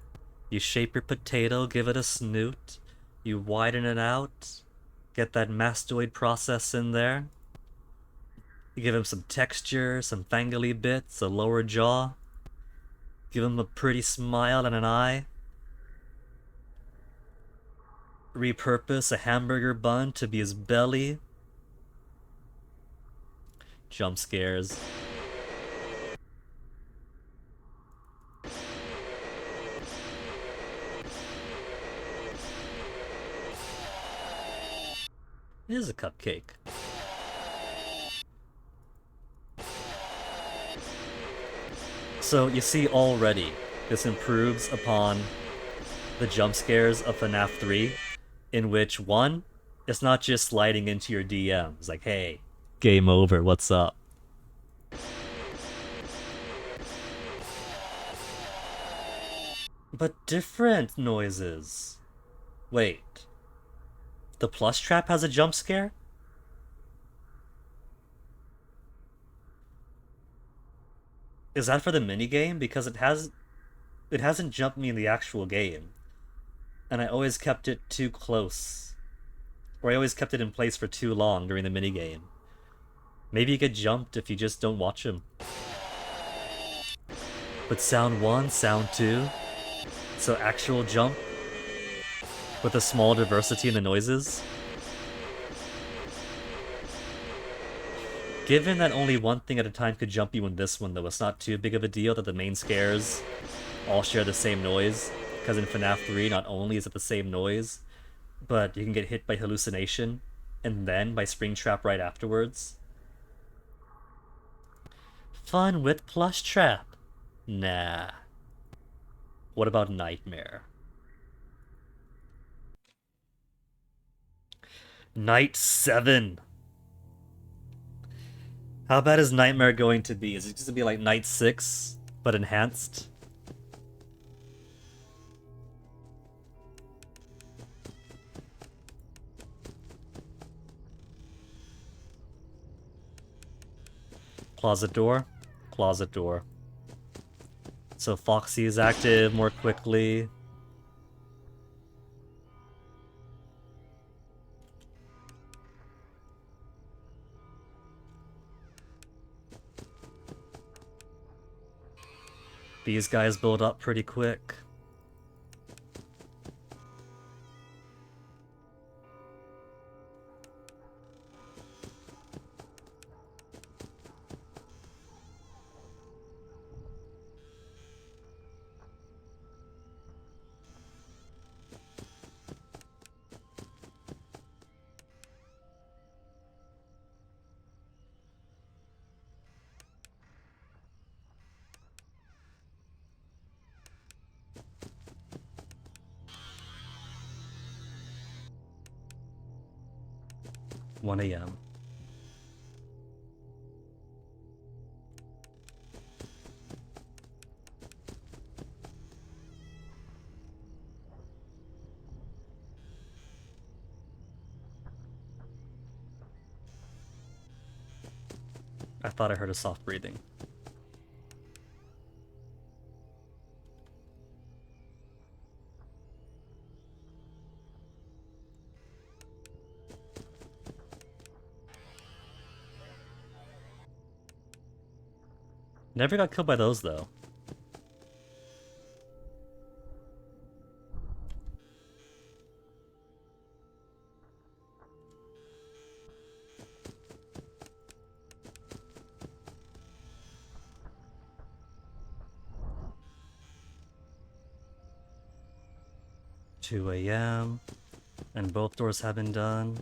you shape your potato, give it a snoot, you widen it out, get that mastoid process in there. You give him some texture, some fangly bits, a lower jaw. Give him a pretty smile and an eye. Repurpose a hamburger bun to be his belly. Jump scares. It is a cupcake. So you see already, this improves upon the jump scares of FNAF 3, in which 1, it's not just sliding into your DMs, like, hey, game over, what's up? But different noises. Wait. The plush trap has a jump scare? Is that for the minigame? Because it hasn't jumped me in the actual game. And I always kept it too close. Or I always kept it in place for too long during the minigame. Maybe you get jumped if you just don't watch him. But sound 1, sound 2, so actual jump with a small diversity in the noises. Given that only one thing at a time could jump you in this one, though, it's not too big of a deal that the main scares all share the same noise. Because in FNAF 3, not only is it the same noise, but you can get hit by hallucination, and then by Springtrap right afterwards. Fun with plush trap. Nah. What about Nightmare? Night 7. How bad is Nightmare going to be? Is it just gonna be like Night 6, but enhanced? Closet door? Closet door. So Foxy is active more quickly. These guys build up pretty quick. One AM. I thought I heard a soft breathing. Never got killed by those, though. Two AM, and both doors have been done.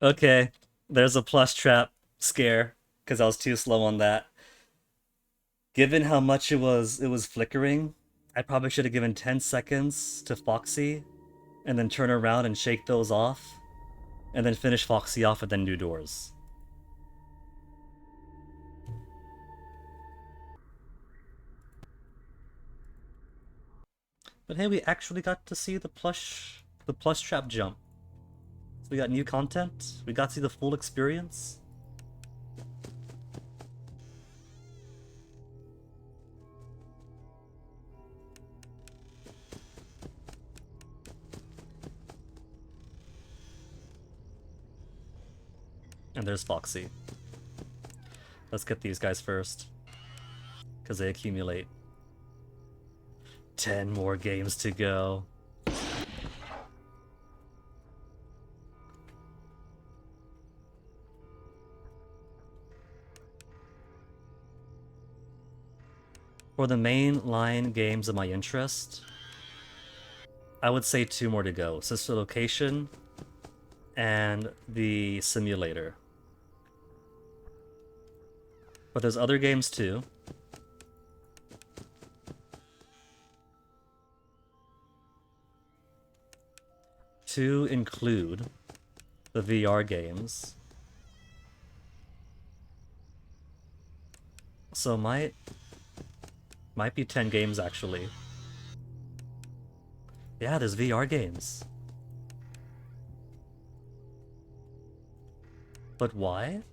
Okay, there's a plush trap scare, because I was too slow on that. Given how much it was flickering, I probably should have given 10 seconds to Foxy, and then turn around and shake those off, and then finish Foxy off and then do doors. But hey, we actually got to see the plush trap jump. So we got new content. We got to see the full experience. And there's Foxy. Let's get these guys first, because they accumulate. 10 more games to go. For the main line games of my interest, I would say 2 more to go. Sister Location and the Simulator. But there's other games too. To include the VR games. So might be 10 games actually. Yeah, there's VR games. But why?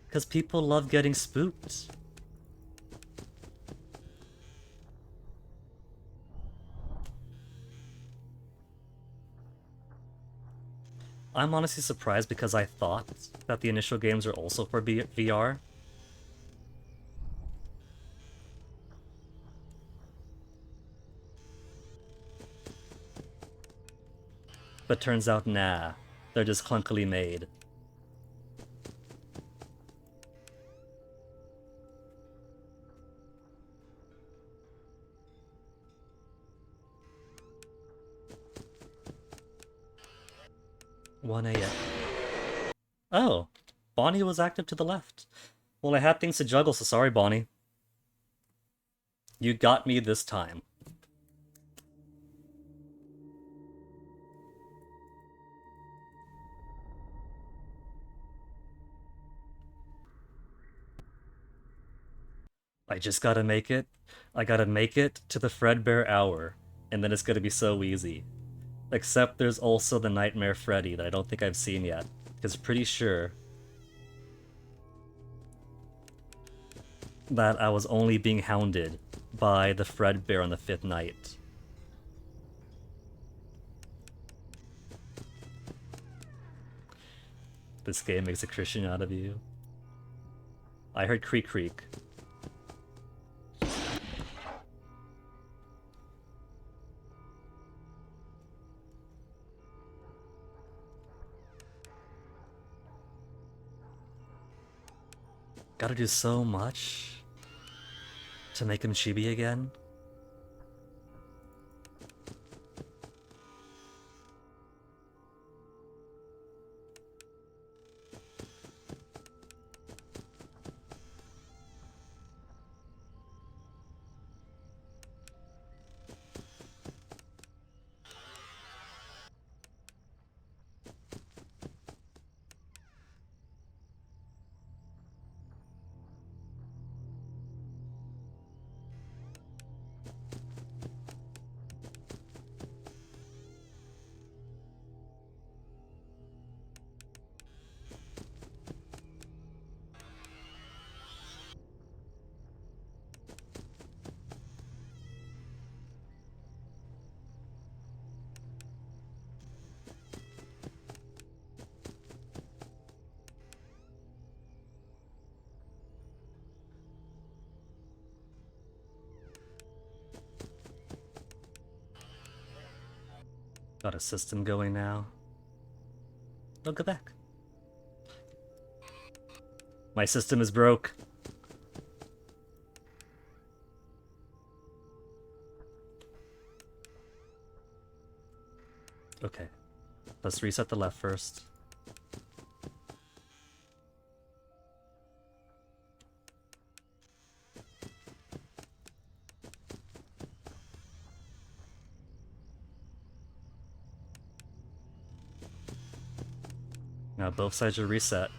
Because people love getting spooked. I'm honestly surprised because I thought that the initial games are also for VR. But turns out, nah. They're just clunkily made. $1 a.m. Oh, Bonnie was active to the left. Well, I had things to juggle, so sorry, Bonnie. You got me this time. I just gotta make it. I gotta make it to the Fredbear Hour, and then it's gonna be so easy. Except there's also the Nightmare Freddy that I don't think I've seen yet, because pretty sure that I was only being hounded by the Fredbear on the 5th night. This game makes a Christian out of you. I heard creak creak. Gotta do so much to make him chibi again. Got a system going now. Oh, go back. My system is broke. Okay. Let's reset the left first. Now both sides are reset.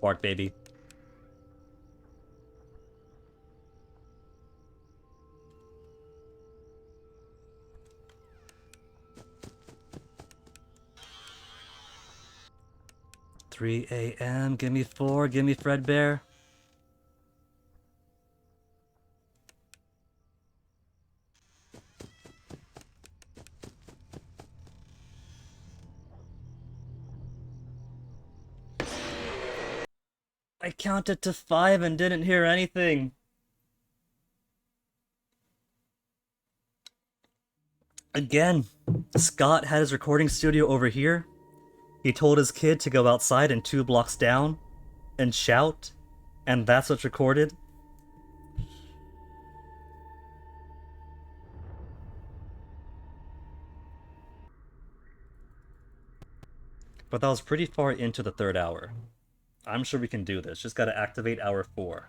Bark, baby. "3 a.m. Give me 4. Give me Fredbear." I counted to 5 and didn't hear anything. Again, Scott had his recording studio over here. He told his kid to go outside and 2 blocks down and shout, and that's what's recorded. But that was pretty far into the 3rd hour. I'm sure we can do this. Just gotta activate hour 4.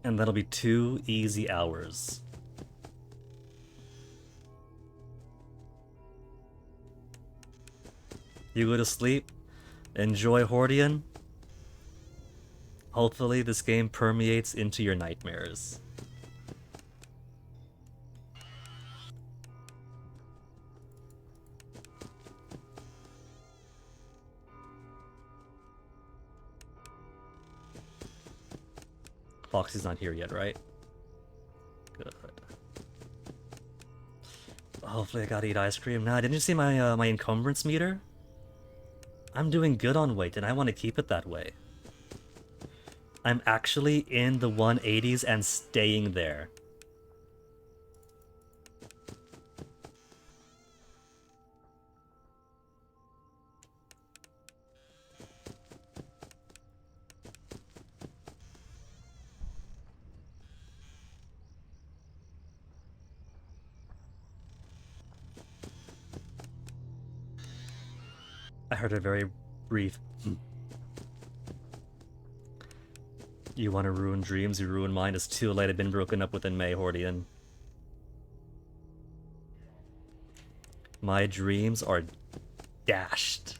And that'll be 2 easy hours. You go to sleep. Enjoy Hordian. Hopefully this game permeates into your nightmares. Foxy's not here yet, right? Good. Hopefully I gotta eat ice cream. Nah, didn't you see my my encumbrance meter? I'm doing good on weight, and I want to keep it that way. I'm actually in the 180s and staying there. I heard a very brief. You want to ruin dreams, you ruin mine. It's too late. I've been broken up with in May, Hordian. My dreams are dashed.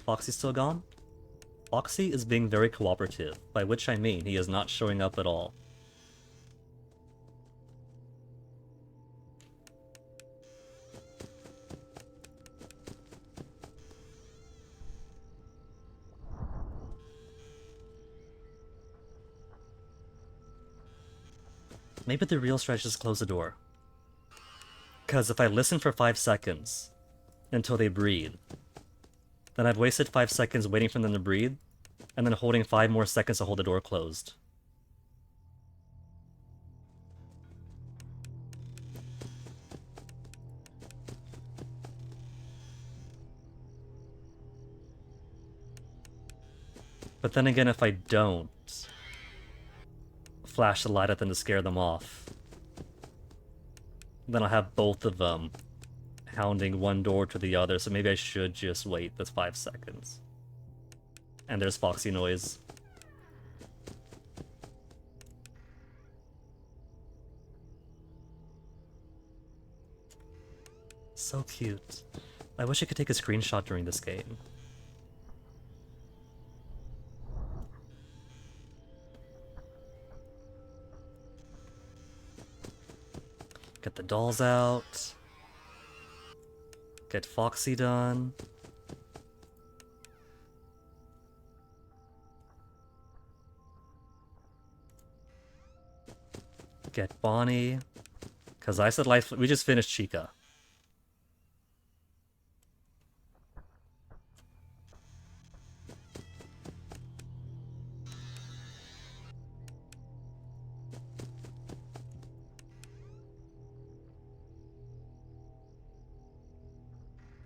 Foxy's still gone? Foxy is being very cooperative, by which I mean he is not showing up at all. Maybe the real strategy is close the door. Because if I listen for 5 seconds until they breathe, then I've wasted 5 seconds waiting for them to breathe, and then holding 5 more seconds to hold the door closed. But then again, if I don't flash the light at them to scare them off, then I'll have both of them hounding one door to the other, so maybe I should just wait this 5 seconds. And there's Foxy noise. So cute. I wish I could take a screenshot during this game. Get the dolls out. Get Foxy done. Get Bonnie. Because I said life. We just finished Chica.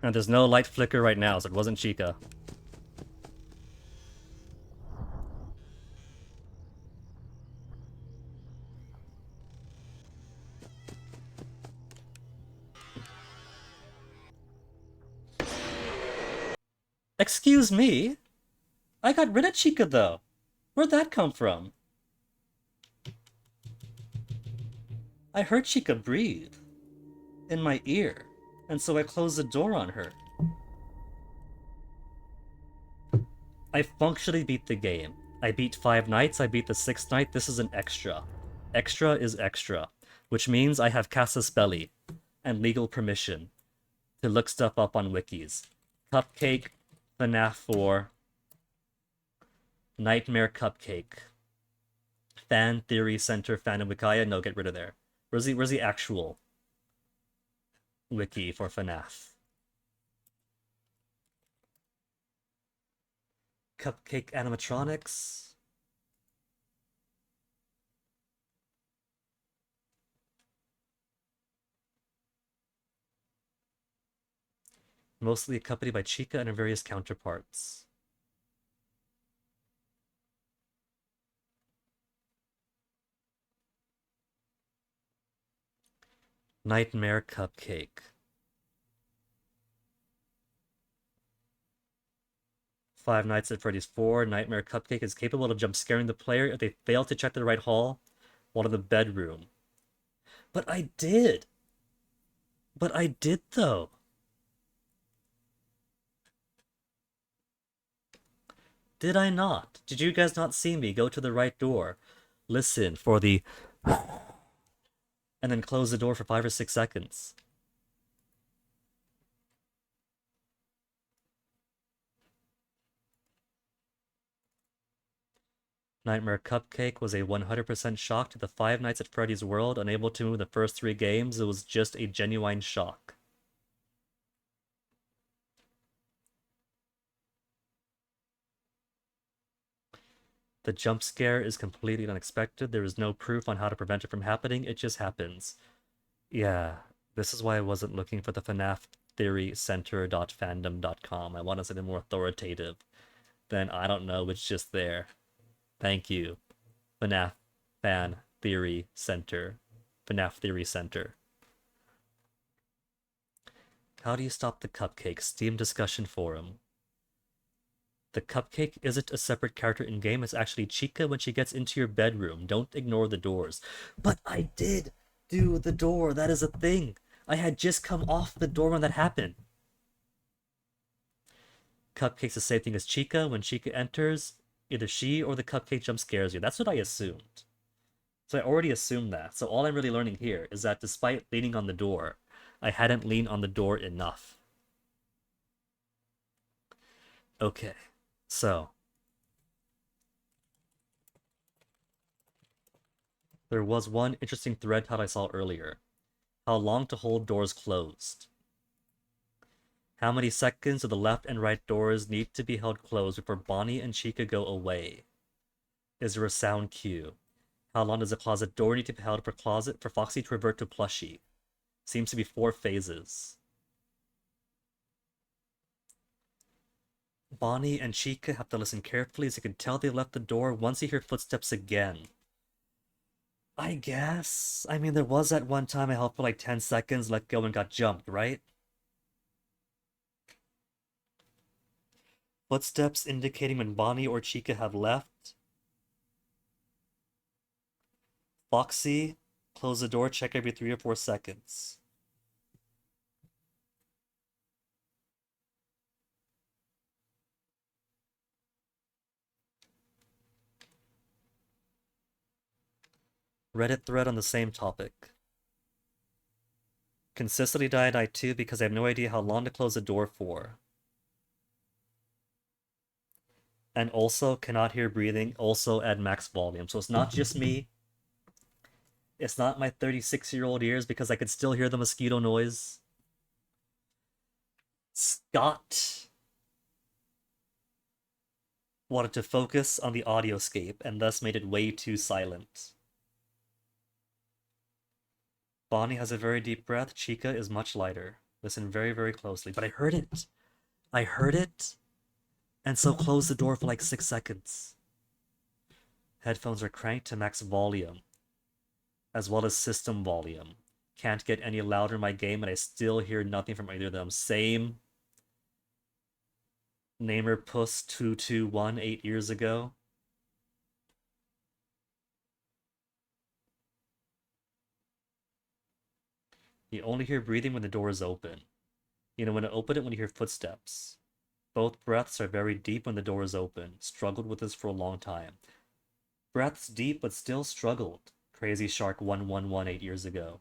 And there's no light flicker right now, so it wasn't Chica. Excuse me? I got rid of Chica, though. Where'd that come from? I heard Chica breathe in my ear, and so I closed the door on her. I functionally beat the game. I beat 5 nights, I beat the 6th night, this is an extra. Extra is extra, which means I have casus belli and legal permission to look stuff up on wikis. Cupcake, FNAF 4, Nightmare Cupcake, Fan Theory Center, Fandom Wikaya. No, get rid of there. Where's the actual wiki for FNAF? Cupcake animatronics. Mostly accompanied by Chica and her various counterparts. Nightmare Cupcake. Five Nights at Freddy's 4, Nightmare Cupcake is capable of jump scaring the player if they fail to check the right hall while in the bedroom. But I did! But I did, though! Did I not? Did you guys not see me go to the right door, listen for the and then close the door for 5 or 6 seconds? Nightmare Cupcake was a 100% shock to the Five Nights at Freddy's world, unable to move the first 3 games. It was just a genuine shock. The jump scare is completely unexpected. There is no proof on how to prevent it from happening. It just happens. Yeah, this is why I wasn't looking for the FNAF Theory Center.fandom.com. I wanted something more authoritative than, I don't know, it's just there. Thank you. FNAF Fan Theory Center. FNAF Theory Center. How do you stop the cupcake? Steam discussion forum. The cupcake isn't a separate character in game, it's actually Chica when she gets into your bedroom. Don't ignore the doors. But I did do the door, that is a thing. I had just come off the door when that happened. Cupcake's the same thing as Chica. When Chica enters, either she or the cupcake jump scares you. That's what I assumed. So I already assumed that. So all I'm really learning here is that despite leaning on the door, I hadn't leaned on the door enough. Okay, so there was one interesting thread that I saw earlier. How long to hold doors closed. How many seconds do the left and right doors need to be held closed before Bonnie and Chica go away? Is there a sound cue? How long does the closet door need to be held for Foxy to revert to plushie? Seems to be 4 phases. Bonnie and Chica have to listen carefully as you can tell they left the door once you hear footsteps again. I guess. I mean, there was that one time I held for like 10 seconds, let go, and got jumped, right? Footsteps indicating when Bonnie or Chica have left. Foxy, close the door, check every 3 or 4 seconds. Reddit thread on the same topic. Consistently die at night 2 because I have no idea how long to close the door for. And also cannot hear breathing, also at max volume. So it's not just me. It's not my 36-year-old ears because I could still hear the mosquito noise. Scott wanted to focus on the audioscape and thus made it way too silent. Bonnie has a very deep breath. Chica is much lighter. Listen very, very closely. But I heard it. I heard it. And so close the door for like 6 seconds. Headphones are cranked to max volume, as well as system volume. Can't get any louder in my game, and I still hear nothing from either of them. Same. Namer Puss 221 8 years ago. You only hear breathing when the door is open. You know when to open it when you hear footsteps. Both breaths are very deep when the door is open. Struggled with this for a long time. Breaths deep but still struggled. Crazy Shark 111 8 years ago.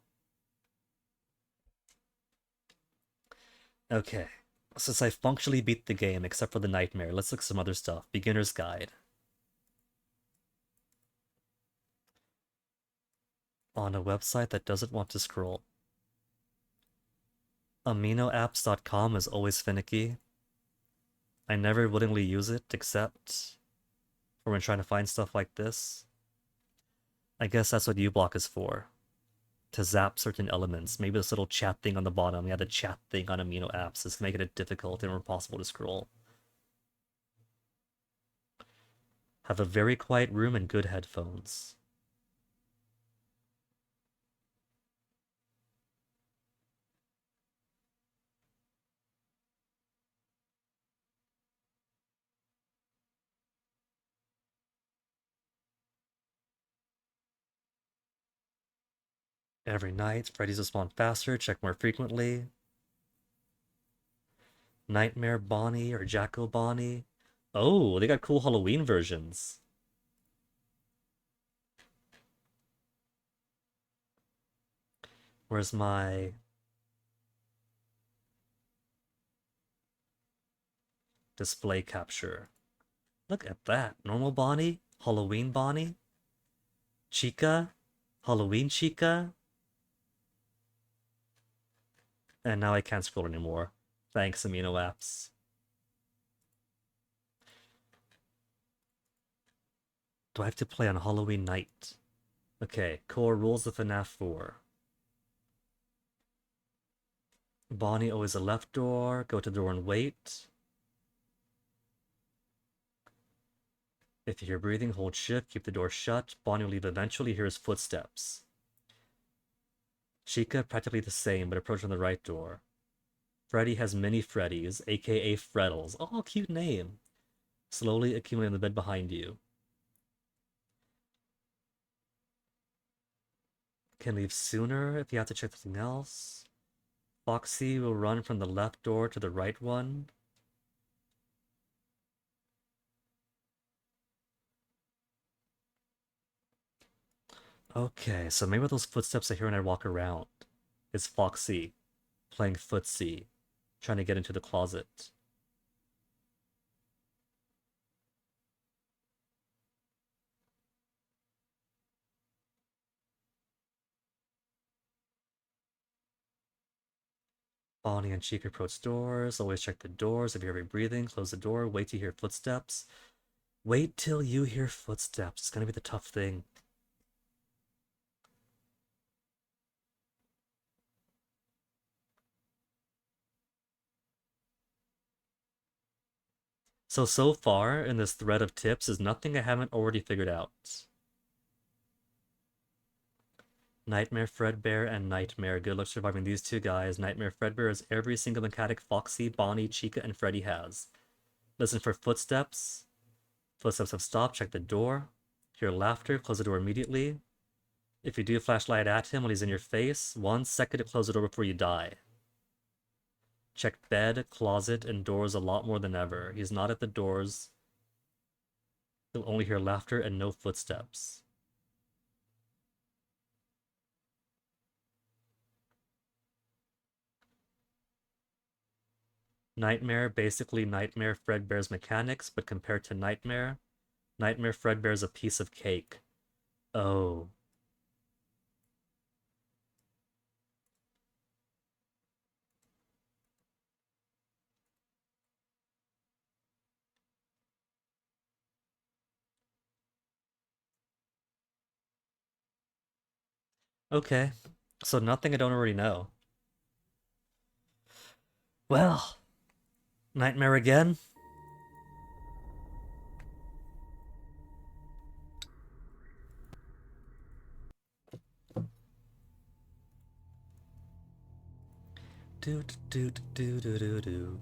Okay. Since I functionally beat the game except for the nightmare, let's look at some other stuff. Beginner's Guide. On a website that doesn't want to scroll. AminoApps.com is always finicky. I never willingly use it except for when trying to find stuff like this. I guess that's what uBlock is for. To zap certain elements. Maybe this little chat thing on the bottom. Yeah, the chat thing on Amino Apps is making it difficult and impossible to scroll. Have a very quiet room and good headphones. Every night, Freddy's respond faster, check more frequently. Nightmare Bonnie or Jacko Bonnie. Oh, they got cool Halloween versions. Where's my display capture? Look at that. Normal Bonnie, Halloween Bonnie, Chica, Halloween Chica. And now I can't scroll anymore. Thanks, Amino Apps. Do I have to play on Halloween night? Okay, core rules of FNAF 4. Bonnie always a left door, go to the door and wait. If you hear breathing, hold shift, keep the door shut. Bonnie will leave eventually, hear his footsteps. Chica, practically the same, but approach on the right door. Freddy has mini Freddys, aka Freddles. Oh, cute name. Slowly accumulate on the bed behind you. Can leave sooner if you have to check something else. Foxy will run from the left door to the right one. Okay, so maybe those footsteps I hear when I walk around is Foxy playing footsie, trying to get into the closet. Bonnie and Chica approach doors. Always check the doors. If you hear breathing, close the door. Wait to hear footsteps. Wait till you hear footsteps. It's gonna be the tough thing. So far in this thread of tips is nothing I haven't already figured out. Nightmare Fredbear and Nightmare. Good luck surviving these two guys. Nightmare Fredbear is every single mechanic Foxy, Bonnie, Chica, and Freddy has. Listen for footsteps. Footsteps have stopped. Check the door. Hear laughter. Close the door immediately. If you do a flashlight at him when he's in your face, 1 second to close the door before you die. Check bed, closet, and doors a lot more than ever. He's not at the doors. You'll only hear laughter and no footsteps. Nightmare, basically Nightmare Fredbear's mechanics, but compared to Nightmare, Nightmare Fredbear's a piece of cake. Oh. Okay, so nothing I don't already know. Well, nightmare again? Doot doot doot doot doot doot.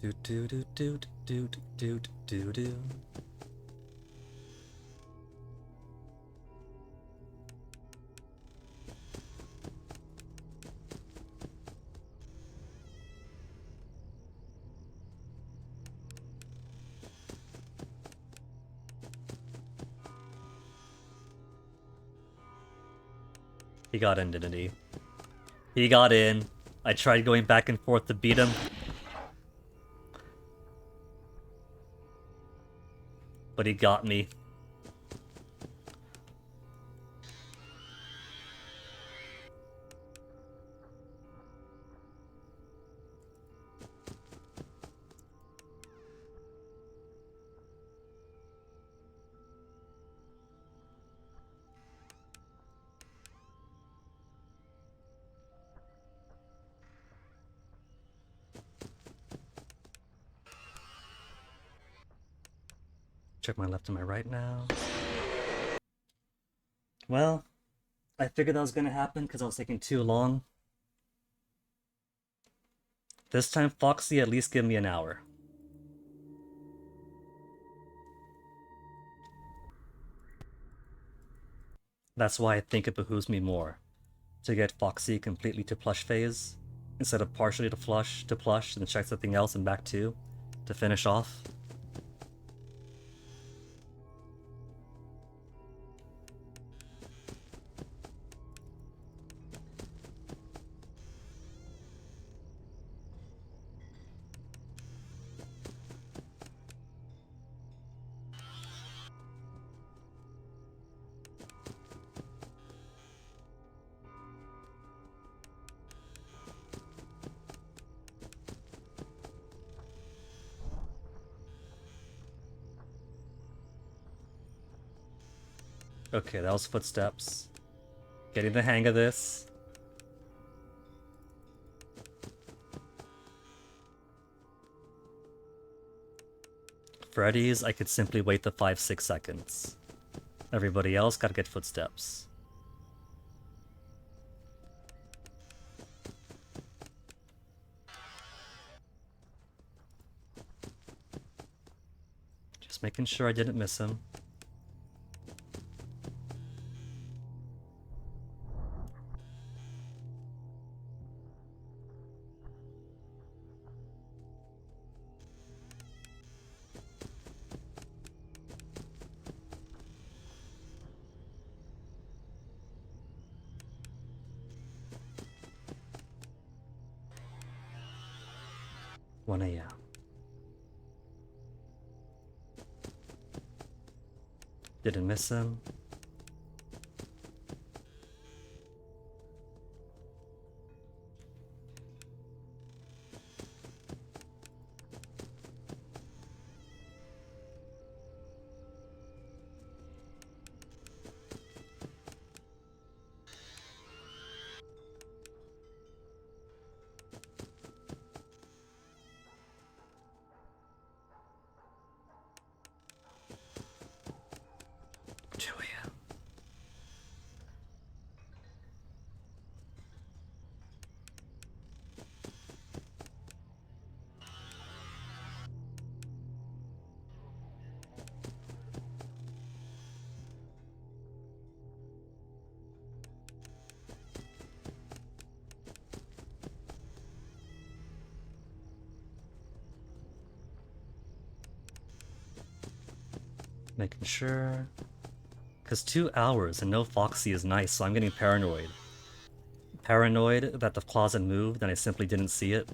Doot doot doot doot doot doot doot. He got in, didn't he? He got in. I tried going back and forth to beat him, but he got me. Check my left and my right now. Well, I figured that was gonna happen because I was taking too long. This time, Foxy at least give me an hour. That's why I think it behooves me more to get Foxy completely to plush phase instead of partially to plush and then check something else and back to finish off. Okay, that was footsteps. Getting the hang of this. Freddy's, I could simply wait the 5-6 seconds. Everybody else gotta get footsteps. Just making sure I didn't miss him. One AM. Didn't miss him. Making sure. Because 2 hours and no Foxy is nice, so I'm getting paranoid. Paranoid that the closet moved and I simply didn't see it.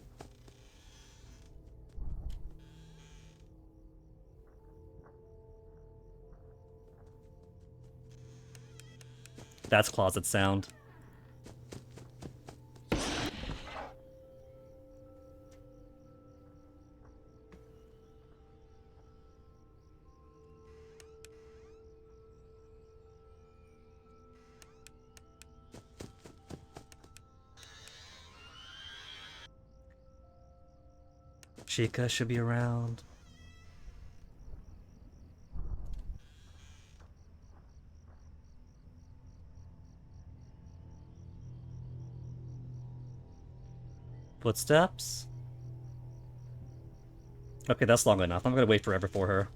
That's closet sound. Chica should be around. Footsteps? Okay, that's long enough. I'm gonna wait forever for her.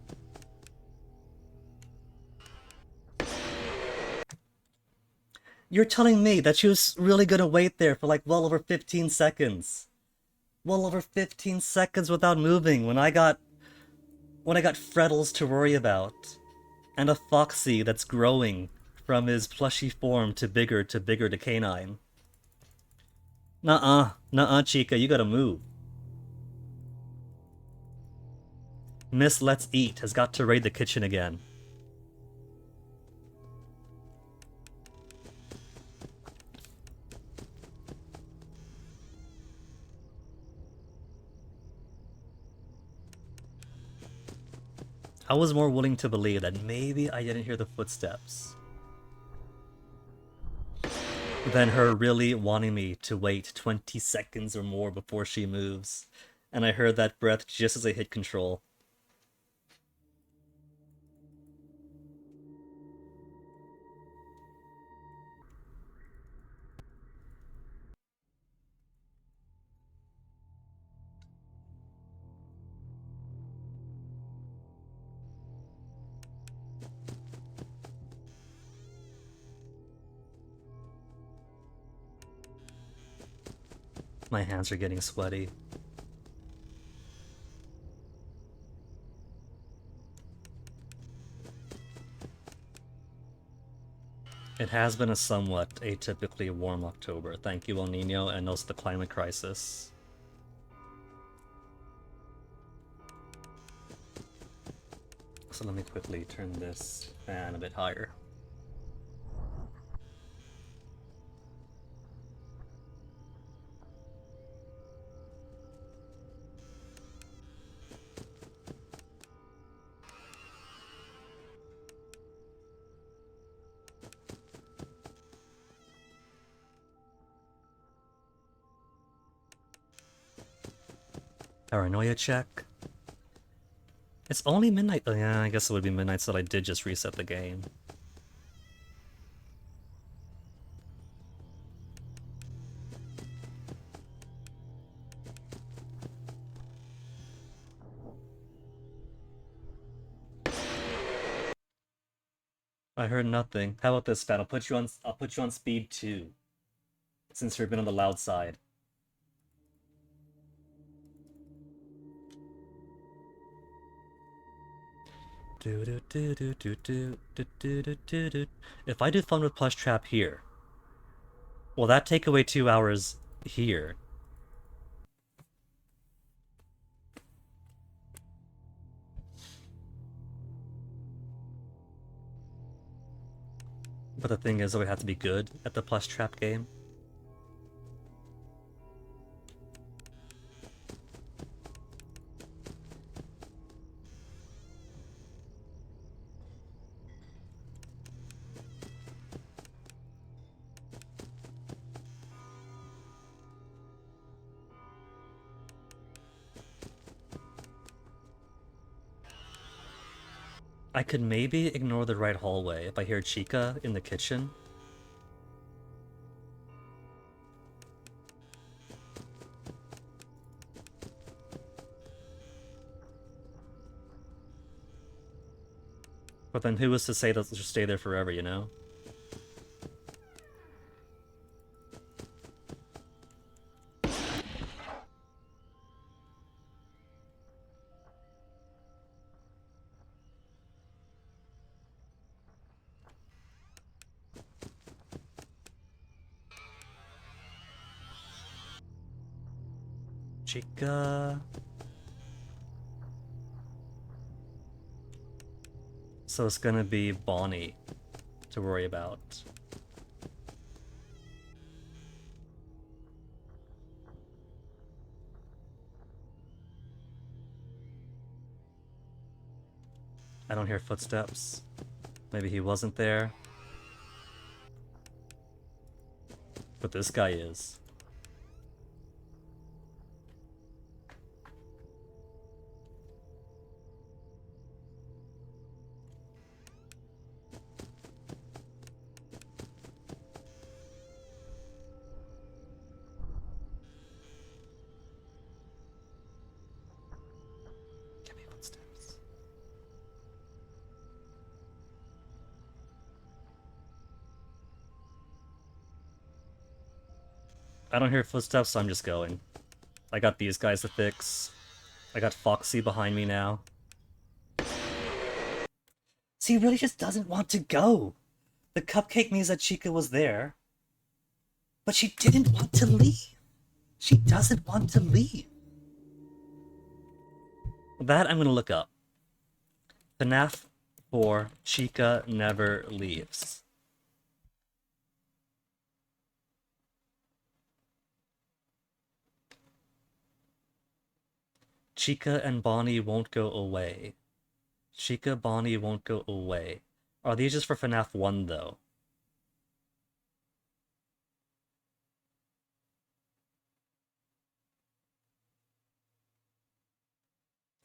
You're telling me that she was really gonna wait there for like well over 15 seconds. Well over 15 seconds without moving when I got Freddles to worry about. And a Foxy that's growing from his plushy form to bigger to canine. Nuh-uh. Nuh-uh, Chica, you gotta move. Miss Let's Eat has got to raid the kitchen again. I was more willing to believe that maybe I didn't hear the footsteps than her really wanting me to wait 20 seconds or more before she moves. And I heard that breath just as I hit control. My hands are getting sweaty. It has been a somewhat atypically warm October. Thank you, El Nino, and also the climate crisis. So let me quickly turn this fan a bit higher. Paranoia check. It's only midnight. Oh, yeah, I guess it would be midnight, so I did just reset the game. I heard nothing. How about this, Pat? I'll put you on speed 2. Since you've been on the loud side. If I do Fun with Plush Trap here, will that take away 2 hours here? But the thing is, I would have to be good at the Plush Trap game. I could maybe ignore the right hallway if I hear Chica in the kitchen. But then who is to say that she'll stay there forever, you know? Chica. So it's gonna be Bonnie to worry about. I don't hear footsteps. Maybe he wasn't there. But this guy is. I don't hear footsteps, so I'm just going. I got these guys to fix. I got Foxy behind me now. See, he really just doesn't want to go. The cupcake means that Chica was there, but she didn't want to leave. She doesn't want to leave. That I'm gonna look up. FNAF 4 Chica Never Leaves. Chica and Bonnie won't go away. Chica, Bonnie won't go away. Are these just for FNAF 1 though?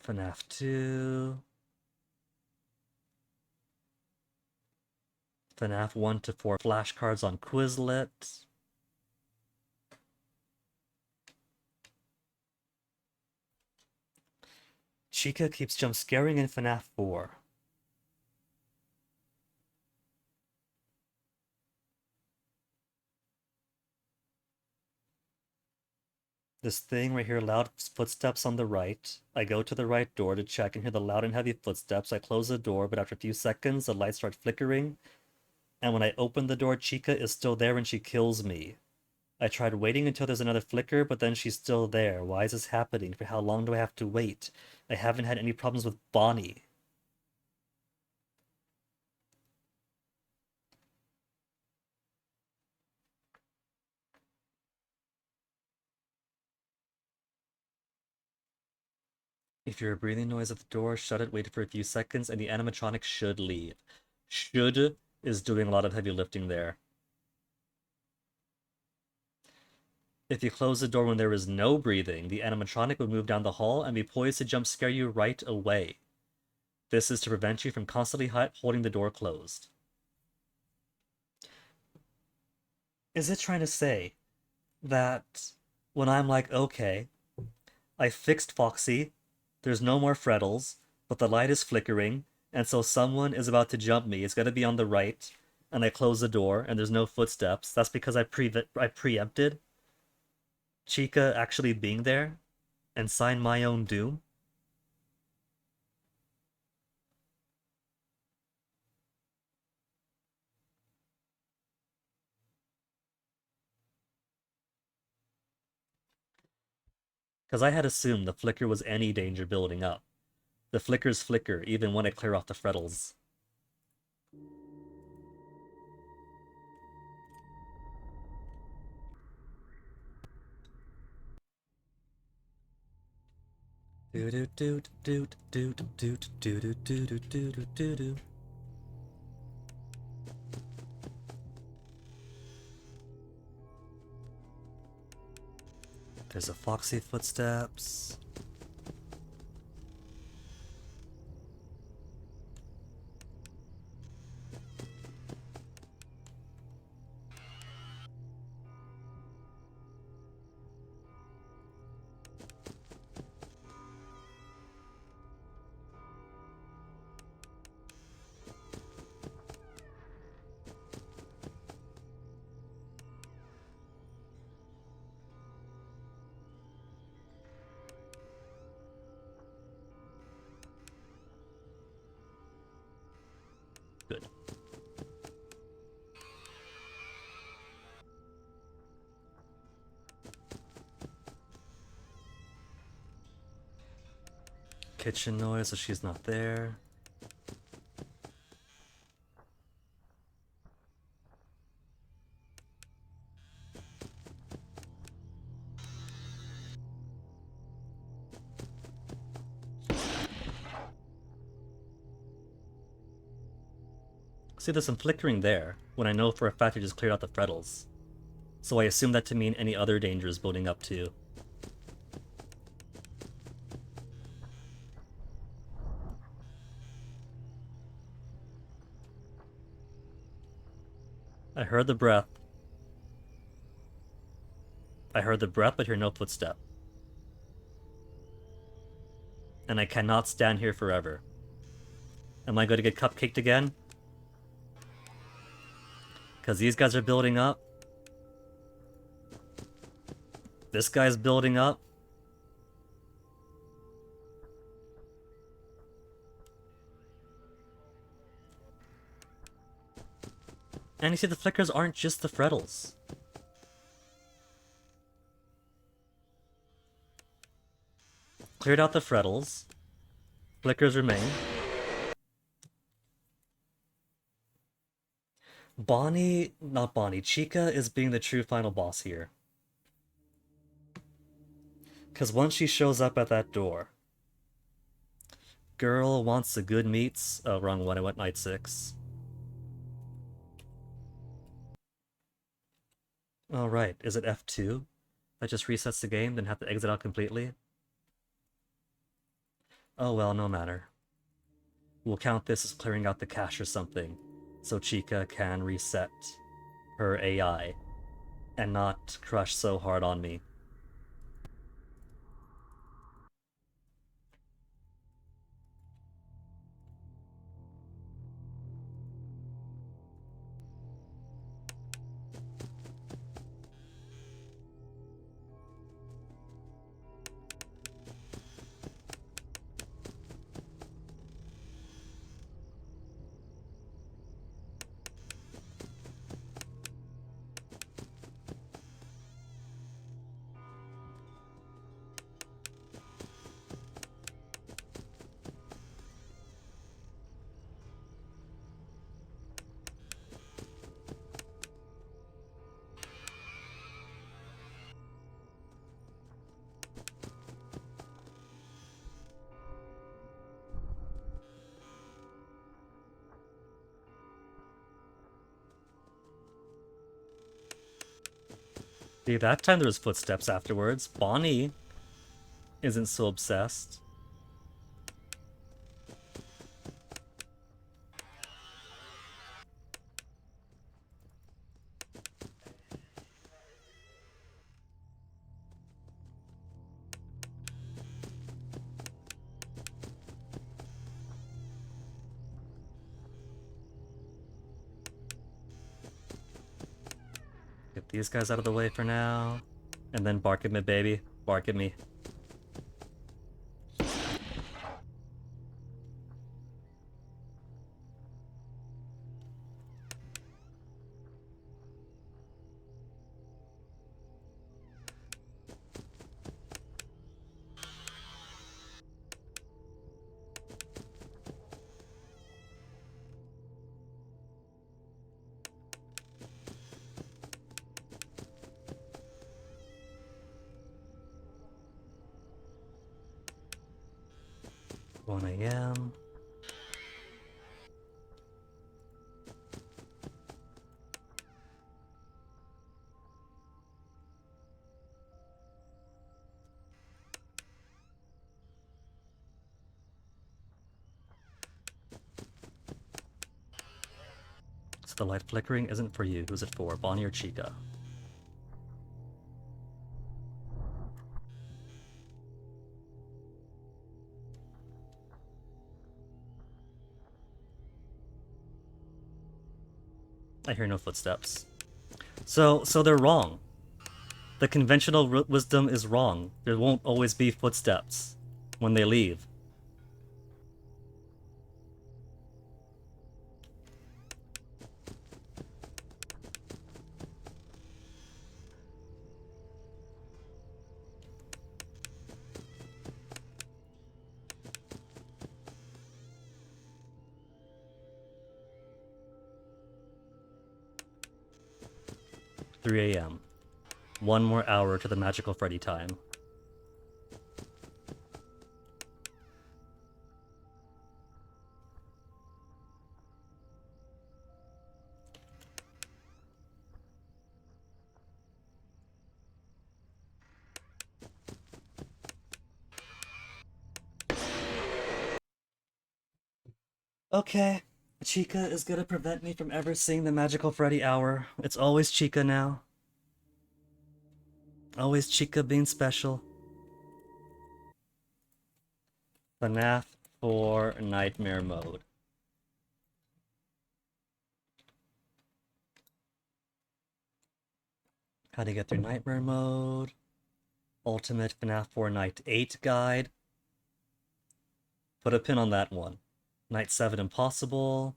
FNAF 2. FNAF 1 to 4 flashcards on Quizlet. Chica keeps jump scaring in FNAF 4. This thing right here, loud footsteps on the right. I go to the right door to check and hear the loud and heavy footsteps. I close the door, but after a few seconds, the lights start flickering. And when I open the door, Chica is still there and she kills me. I tried waiting until there's another flicker, but then she's still there. Why is this happening? For how long do I have to wait? I haven't had any problems with Bonnie. If you're a breathing noise at the door, shut it, wait for a few seconds, and the animatronic should leave. Should is doing a lot of heavy lifting there. If you close the door when there is no breathing, the animatronic would move down the hall and be poised to jump scare you right away. This is to prevent you from constantly holding the door closed. Is it trying to say that when I'm like, okay, I fixed Foxy, there's no more Freddles, but the light is flickering, and so someone is about to jump me, it's gonna be on the right, and I close the door, and there's no footsteps, that's because I preempted Chica actually being there, and signed my own doom? Because I had assumed the flicker was any danger building up. The flickers flicker even when I clear off the Freddles. Do do do do do do do do do do do do do do. There's a Foxy footsteps. Good. Kitchen noise, so she's not there. See, there's some flickering there, when I know for a fact I just cleared out the Freddles. So I assume that to mean any other danger is building up too. I heard the breath. I heard the breath, but hear no footstep. And I cannot stand here forever. Am I going to get cupcaked again? Because these guys are building up. This guy's building up. And you see the flickers aren't just the Frettles. Cleared out the Frettles. Flickers remain. Not Bonnie, Chica is being the true final boss here. Because once she shows up at that door, girl wants the good meats. Oh, wrong one, I went night 6. Alright, is it F2? That just resets the game, then have to exit out completely? Oh well, no matter. We'll count this as clearing out the cache or something, so Chica can reset her AI and not crush so hard on me. See, that time there was footsteps afterwards. Bonnie isn't so obsessed. Get these guys out of the way for now. And then bark at me, baby. Bark at me. One AM. So the light flickering isn't for you. Who's it for? Bonnie or Chica? I hear no footsteps. So they're wrong. The conventional wisdom is wrong. There won't always be footsteps when they leave. Three AM. One more hour to the magical Freddy time. Okay, Chica is gonna prevent me from ever seeing the magical Freddy hour. It's always Chica now. Always Chica being special. FNAF 4 Nightmare Mode. How to get through Nightmare Mode. Ultimate FNAF 4 Night 8 guide. Put a pin on that one. Night 7 Impossible.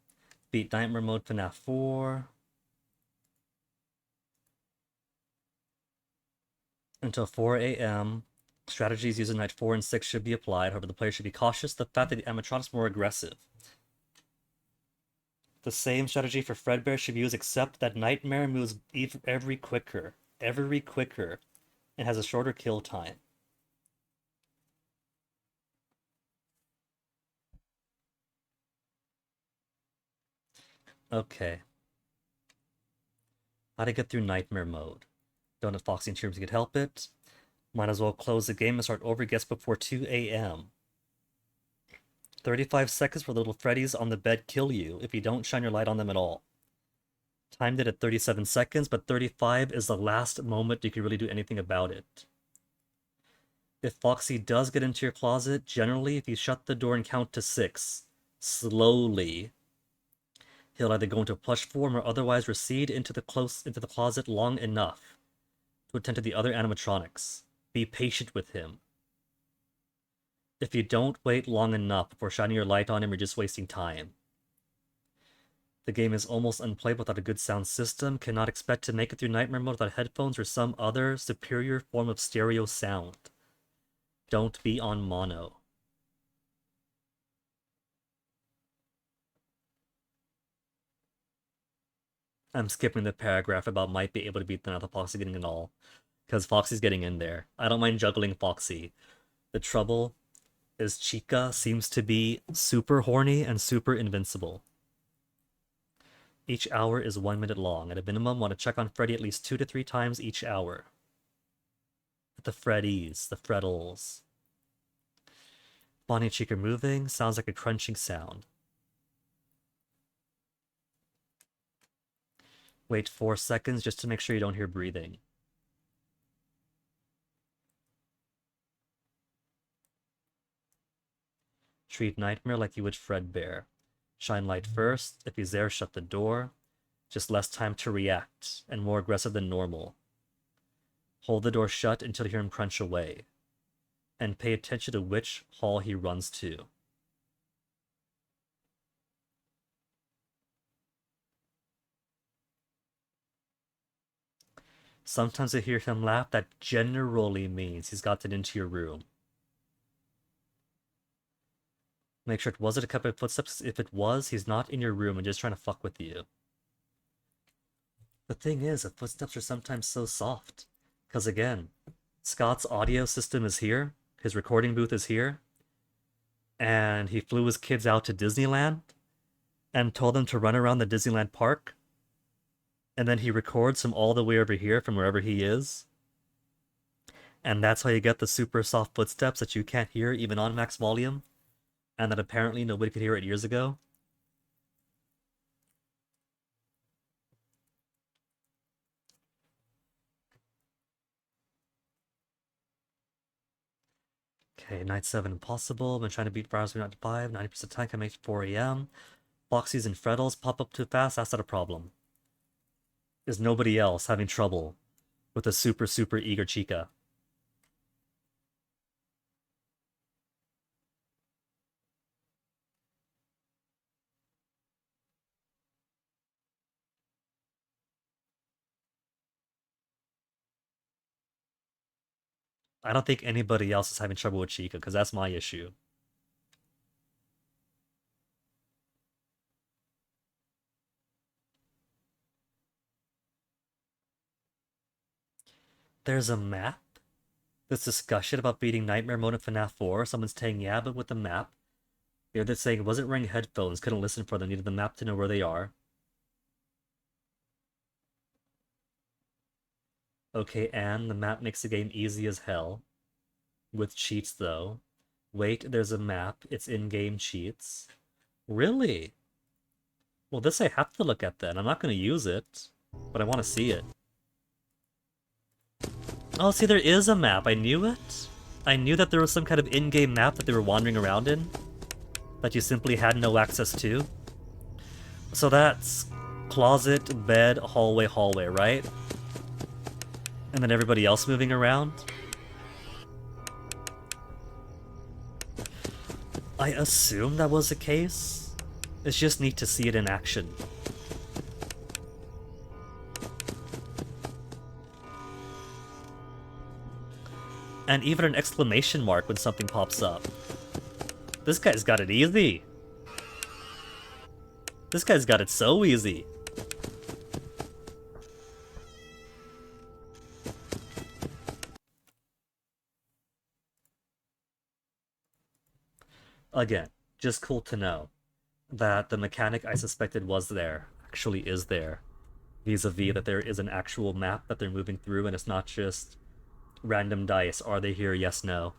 Beat Nightmare Mode FNAF 4. Until 4 a.m. Strategies used in Night 4 and 6 should be applied, however the player should be cautious of the fact that the animatronic is more aggressive. The same strategy for Fredbear should be used, except that Nightmare moves every quicker, and has a shorter kill time. Okay. How to get through Nightmare Mode. Don't have Foxy and Cheers could help it. Might as well close the game and start over guess before 2 a.m. 35 seconds for little Freddies on the bed kill you if you don't shine your light on them at all. Timed it at 37 seconds, but 35 is the last moment you can really do anything about it. If Foxy does get into your closet, generally if you shut the door and count to 6, slowly, he'll either go into plush form or otherwise recede into the closet long enough to attend to the other animatronics. Be patient with him. If you don't wait long enough before shining your light on him, you're just wasting time. The game is almost unplayable without a good sound system. Cannot expect to make it through Nightmare Mode without headphones or some other superior form of stereo sound. Don't be on mono. I'm skipping the paragraph about might be able to beat the other Foxy getting it all. Because Foxy's getting in there. I don't mind juggling Foxy. The trouble is Chica seems to be super horny and super invincible. Each hour is 1 minute long. At a minimum, want to check on Freddy at least 2 to 3 times each hour. The Freddies, the Freddles. Bonnie and Chica moving, sounds like a crunching sound. Wait 4 seconds just to make sure you don't hear breathing. Treat Nightmare like you would Fredbear. Shine light first. If he's there, shut the door. Just less time to react, and more aggressive than normal. Hold the door shut until you hear him crunch away. And pay attention to which hall he runs to. Sometimes I hear him laugh. That generally means he's gotten into your room. Make sure it wasn't a couple of footsteps. If it was, he's not in your room and just trying to fuck with you. The thing is, the footsteps are sometimes so soft. Because again, Scott's audio system is here. His recording booth is here. And he flew his kids out to Disneyland and told them to run around the Disneyland park. And then he records from all the way over here from wherever he is. And that's how you get the super soft footsteps that you can't hear even on max volume. And that apparently nobody could hear it years ago. Okay, night 7 impossible. Been trying to beat Virus Night 5. 90% time can make it 4 a.m. Foxies and Freddles pop up too fast. That's not a problem. Is nobody else having trouble with a super eager Chica? I don't think anybody else is having trouble with Chica, because that's my issue. There's a map? This discussion about beating Nightmare Mode in FNAF 4. Someone's saying, yeah, but with the map. They're saying it wasn't wearing headphones, couldn't listen for them, needed the map to know where they are. Okay, and the map makes the game easy as hell. With cheats, though. Wait, there's a map. It's in-game cheats. Really? Well, this I have to look at then. I'm not going to use it, but I want to see it. Oh, see, there is a map. I knew it. I knew that there was some kind of in-game map that they were wandering around in that you simply had no access to. So that's closet, bed, hallway, right? And then everybody else moving around. I assume that was the case. It's just neat to see it in action. And even an exclamation mark when something pops up. This guy's got it easy. This guy's got it so easy. Again, just cool to know that the mechanic I suspected was there actually is there. Vis-a-vis that there is an actual map that they're moving through and it's not just random dice. Are they here? Yes, no.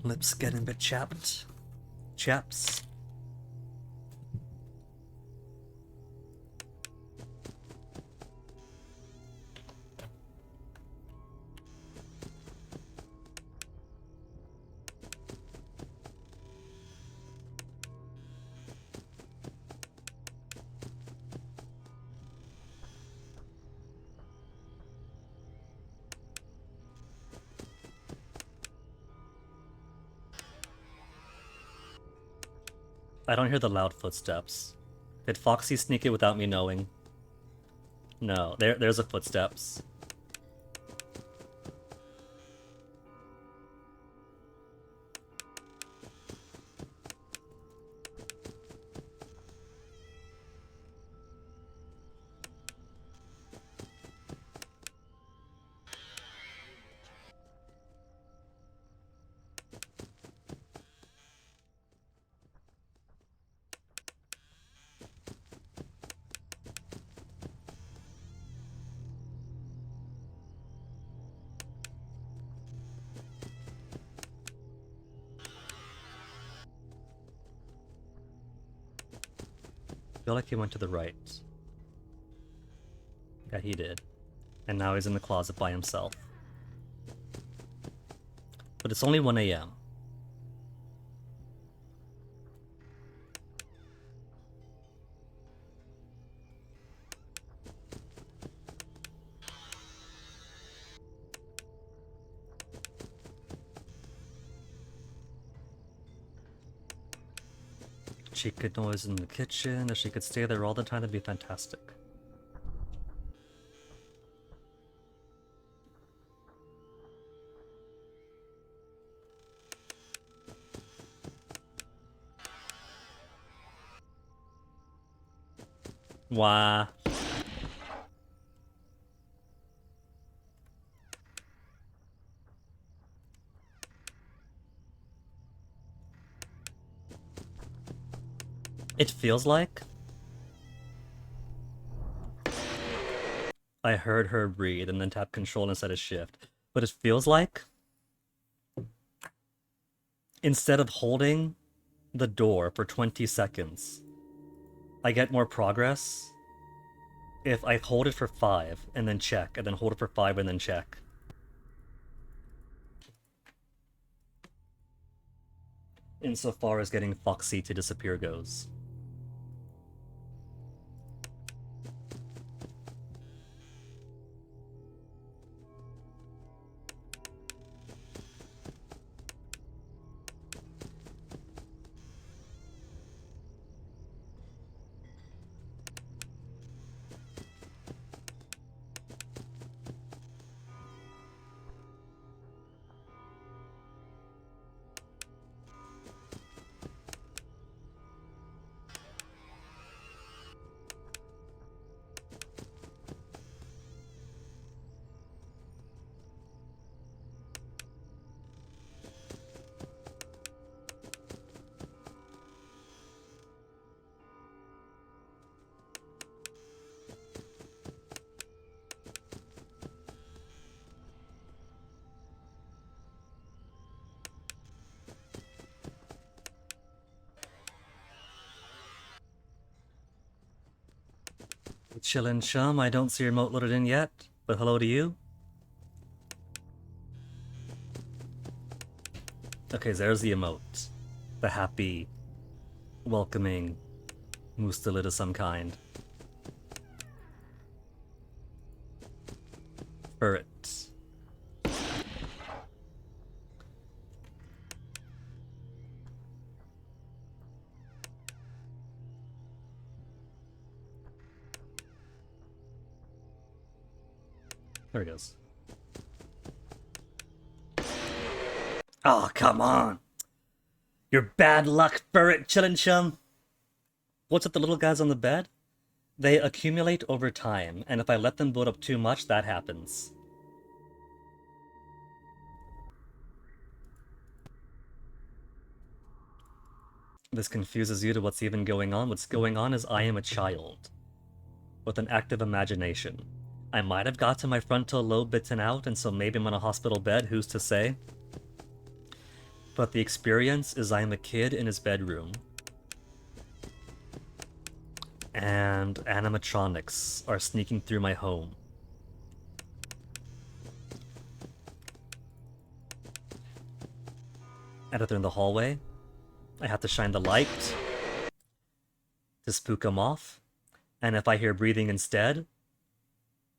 Lips getting a bit chapped. Chaps. I don't hear the loud footsteps. Did Foxy sneak it without me knowing? No, there's a footsteps. I feel like he went to the right. Yeah, he did. And now he's in the closet by himself. But it's only 1 a.m. She could noise in the kitchen. If she could stay there all the time, that'd be fantastic. Wah. It feels like I heard her breathe and then tap control instead of shift. But it feels like instead of holding the door for 20 seconds, I get more progress if I hold it for 5 and then check, and then hold it for 5 and then check. Insofar as getting Foxy to disappear goes. Chillin' chum, I don't see your emote loaded in yet, but hello to you. Okay, there's the emote. The happy, welcoming Mustelid of some kind. Ferret. There he goes. Oh, come on! Your bad luck, Burrit Chillinchum! What's with the little guys on the bed? They accumulate over time, and if I let them build up too much, that happens. This confuses you to what's even going on. What's going on is I am a child with an active imagination. I might have gotten my frontal lobe bitten out, and so maybe I'm on a hospital bed, who's to say? But the experience is I am a kid in his bedroom. And animatronics are sneaking through my home. And if they're in the hallway, I have to shine the light to spook them off. And if I hear breathing instead,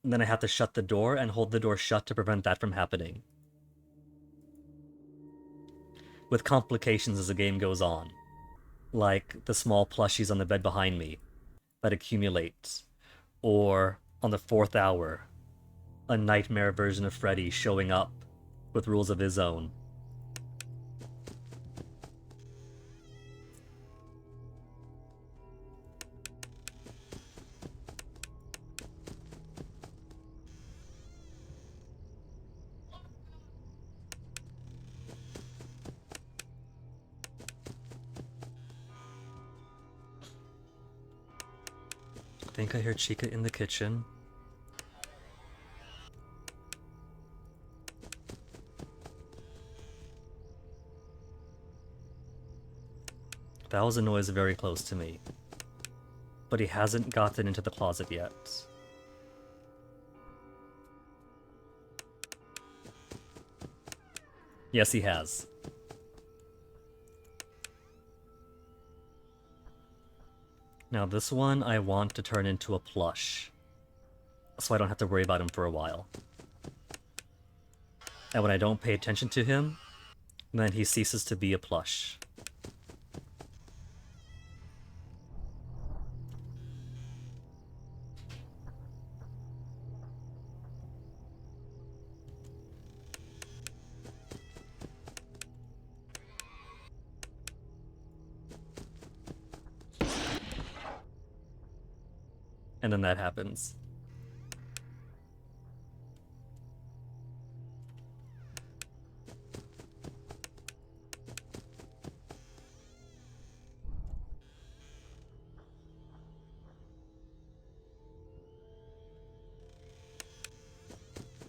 then I have to shut the door and hold the door shut to prevent that from happening. With complications as the game goes on. Like the small plushies on the bed behind me that accumulate. Or, on the 4th hour, a nightmare version of Freddy showing up with rules of his own. I think I hear Chica in the kitchen. That was a noise very close to me. But he hasn't gotten into the closet yet. Yes, he has. Now this one I want to turn into a plush. So I don't have to worry about him for a while. And when I don't pay attention to him, then he ceases to be a plush. And then that happens.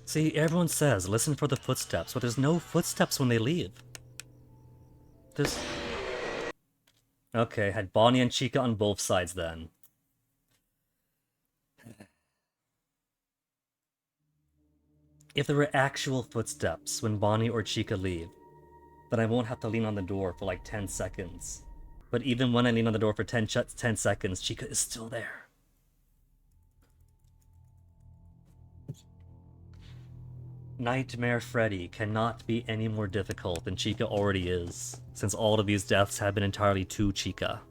See, everyone says, listen for the footsteps, but there's no footsteps when they leave. There's... Okay, had Bonnie and Chica on both sides then. If there were actual footsteps when Bonnie or Chica leave, then I won't have to lean on the door for like 10 seconds. But even when I lean on the door for 10 seconds, Chica is still there. Nightmare Freddy cannot be any more difficult than Chica already is, since all of these deaths have been entirely to Chica.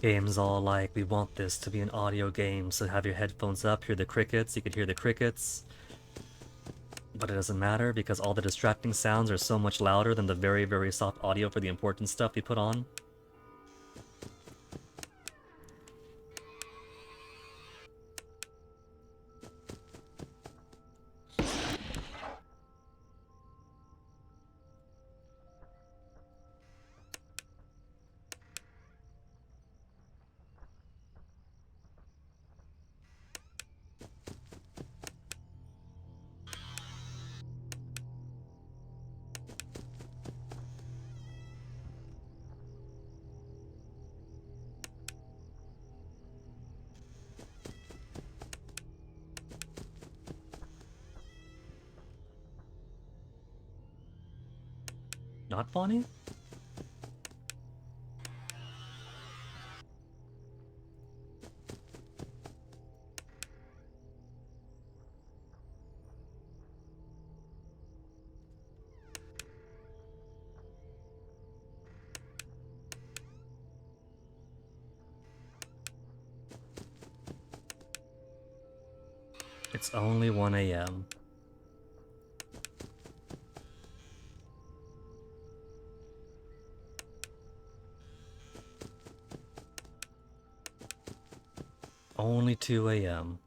Games all like, we want this to be an audio game, so have your headphones up, hear the crickets, you can hear the crickets. But it doesn't matter, because all the distracting sounds are so much louder than the very, very soft audio for the important stuff we put on. Not Bonnie? It's only 1 a.m. Only 2 a.m.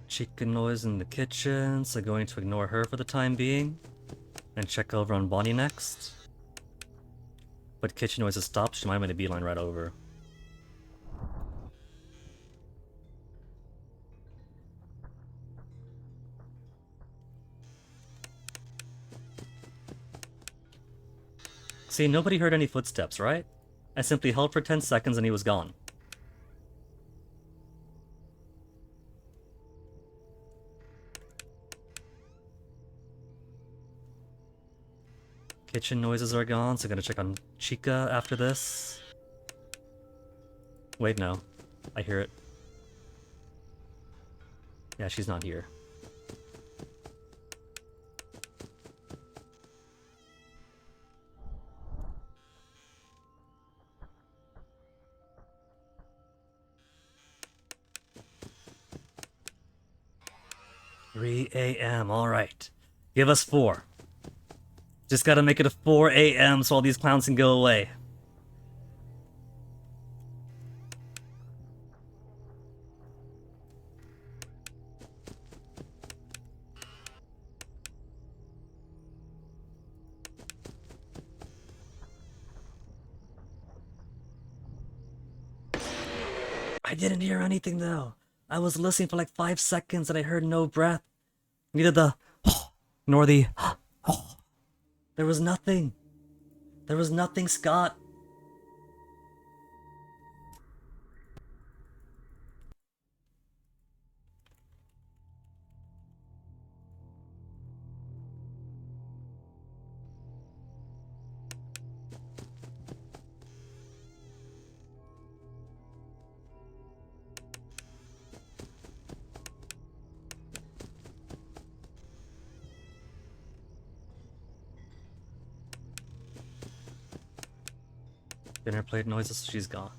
Chicken noise in the kitchen, so going to ignore her for the time being. And check over on Bonnie next. But kitchen noise has stopped, she might have made a beeline right over. See, nobody heard any footsteps, right? I simply held for 10 seconds and he was gone. Kitchen noises are gone, so I'm gonna check on Chica after this. Wait, no. I hear it. Yeah, she's not here. "3 a.m., alright. Give us 4. Just gotta make it a 4 a.m. so all these clowns can go away." I didn't hear anything though. I was listening for like 5 seconds and I heard no breath. Neither the nor the There was nothing. There was nothing, Scott. Dinner plate noises, she's gone.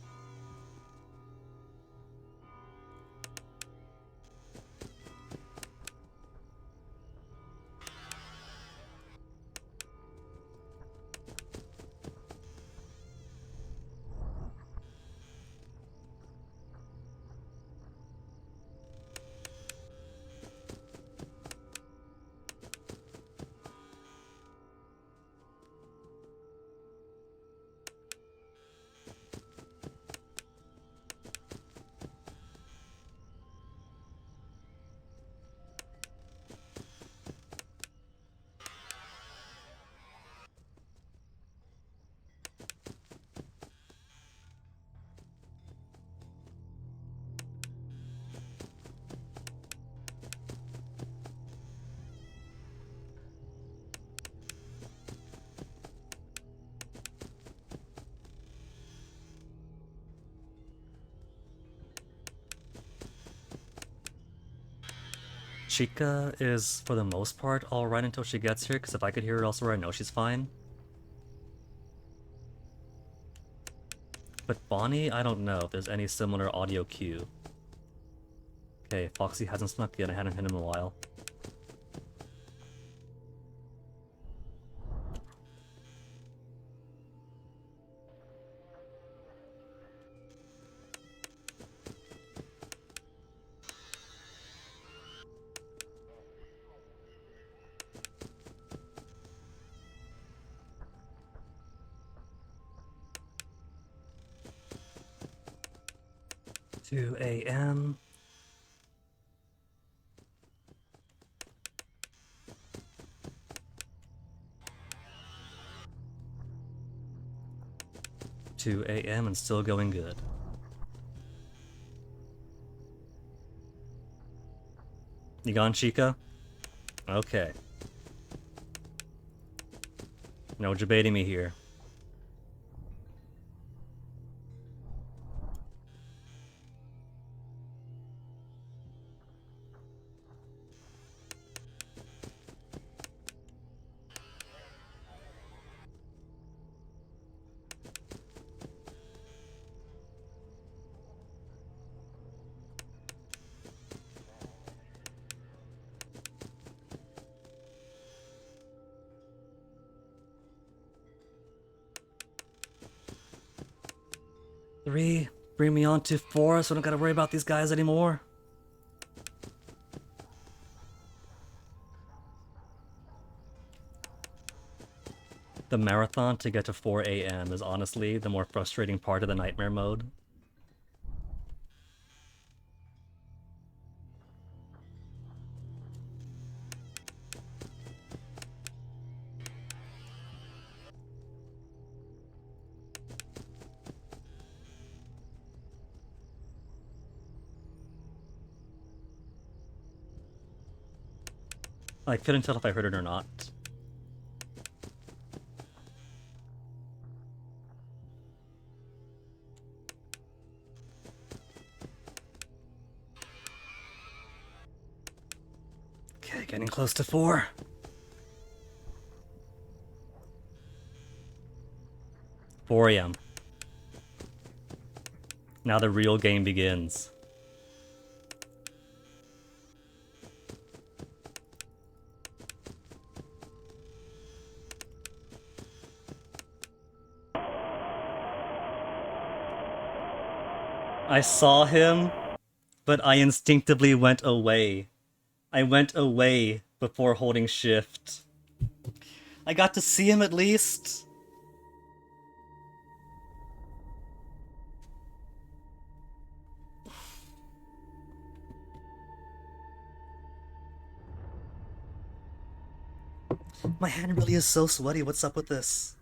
Chica is, for the most part, alright until she gets here, because if I could hear her elsewhere, I know she's fine. But Bonnie, I don't know if there's any similar audio cue. Okay, Foxy hasn't snuck yet, I hadn't hit him in a while. Two a.m. Two a.m. and still going good. You gone, Chica? Okay. No debating me here. 3, bring me on to 4 so I don't gotta worry about these guys anymore. The marathon to get to 4 a.m. is honestly the more frustrating part of the nightmare mode. I couldn't tell if I heard it or not. Okay, getting close to 4. 4 a.m. Now the real game begins. I saw him, but I instinctively went away. I went away before holding shift. I got to see him at least. My hand really is so sweaty. What's up with this?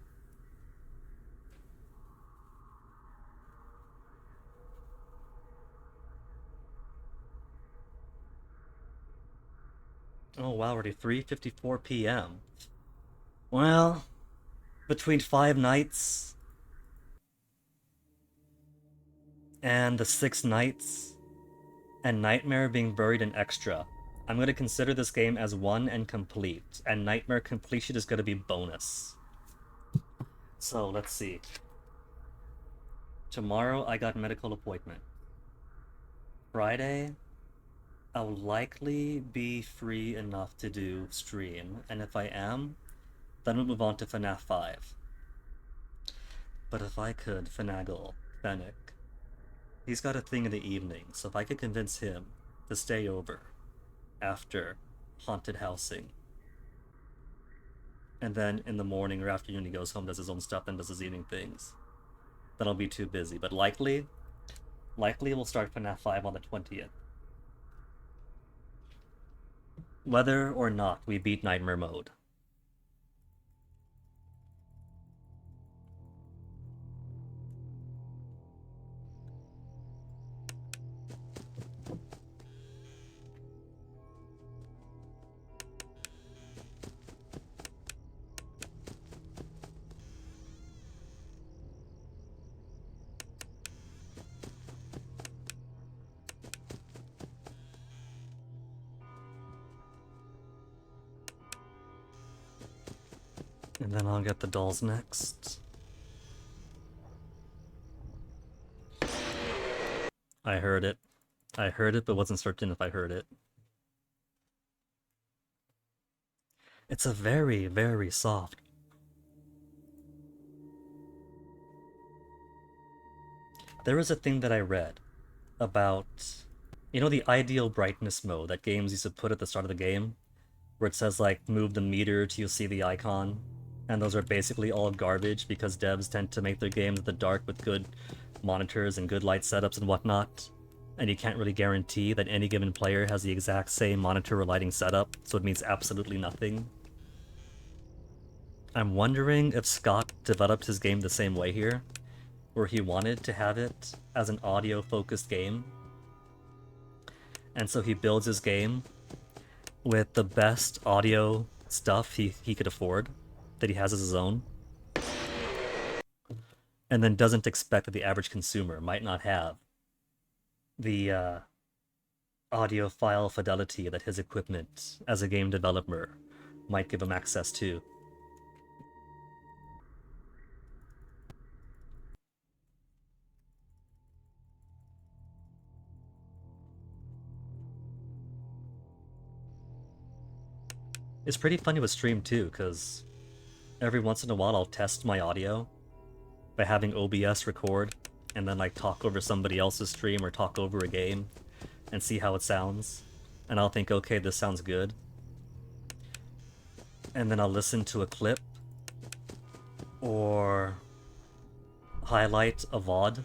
Oh wow, already 3:54 p.m. Well, between 5 nights and the 6 nights and Nightmare being buried in extra, I'm going to consider this game as one and complete, and Nightmare completion is going to be bonus. So let's see. Tomorrow I got medical appointment. Friday, I'll likely be free enough to do stream, and if I am, then we'll move on to FNAF 5. But if I could finagle Fennec, he's got a thing in the evening, so if I could convince him to stay over after haunted housing, and then in the morning or afternoon he goes home, does his own stuff, and does his evening things, then I'll be too busy. But likely we'll start FNAF 5 on the 20th. Whether or not we beat Nightmare mode. And then I'll get the dolls next. I heard it. I heard it, but wasn't certain if I heard it. It's a very, very soft. There was a thing that I read about, you know, the ideal brightness mode that games used to put at the start of the game, where it says like move the meter till you see the icon, and those are basically all garbage because devs tend to make their games in the dark with good monitors and good light setups and whatnot, and you can't really guarantee that any given player has the exact same monitor or lighting setup, so it means absolutely nothing. I'm wondering if Scott developed his game the same way here, where he wanted to have it as an audio-focused game, and so he builds his game with the best audio stuff he could afford, that he has as his own, and then doesn't expect that the average consumer might not have the audiophile fidelity that his equipment as a game developer might give him access to. It's pretty funny with stream too, because every once in a while I'll test my audio by having OBS record and then like talk over somebody else's stream or talk over a game and see how it sounds. And I'll think, okay, this sounds good. And then I'll listen to a clip or highlight a VOD.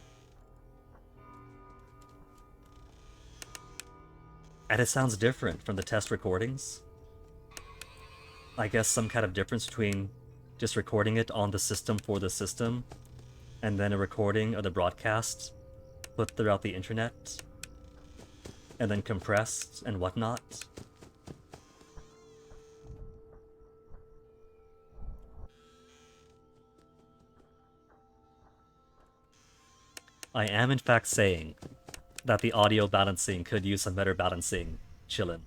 And it sounds different from the test recordings. I guess some kind of difference between just recording it on the system for the system and then a recording of the broadcast put throughout the internet and then compressed and whatnot. I am in fact saying that the audio balancing could use some better balancing. Chillin'.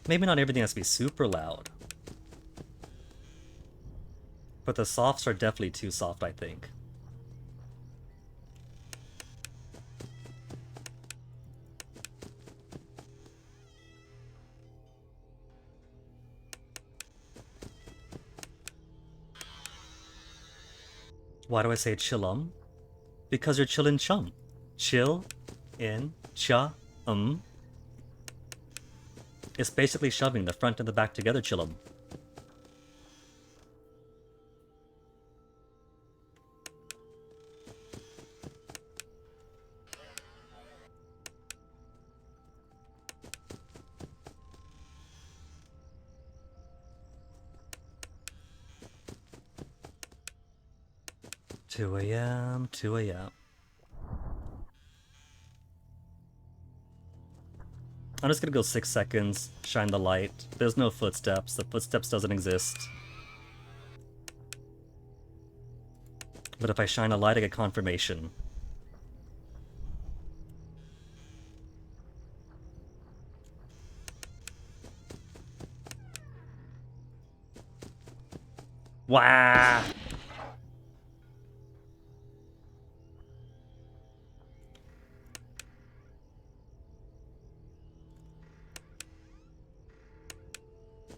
Maybe not everything has to be super loud. But the softs are definitely too soft, I think. Why do I say chillum? Because you're chillin' chum. Chill in cha It's basically shoving the front and the back together, chillum. Two a.m., 2 a.m. I'm just gonna go 6 seconds, shine the light. There's no footsteps. The footsteps doesn't exist. But if I shine a light, I get confirmation. Wah!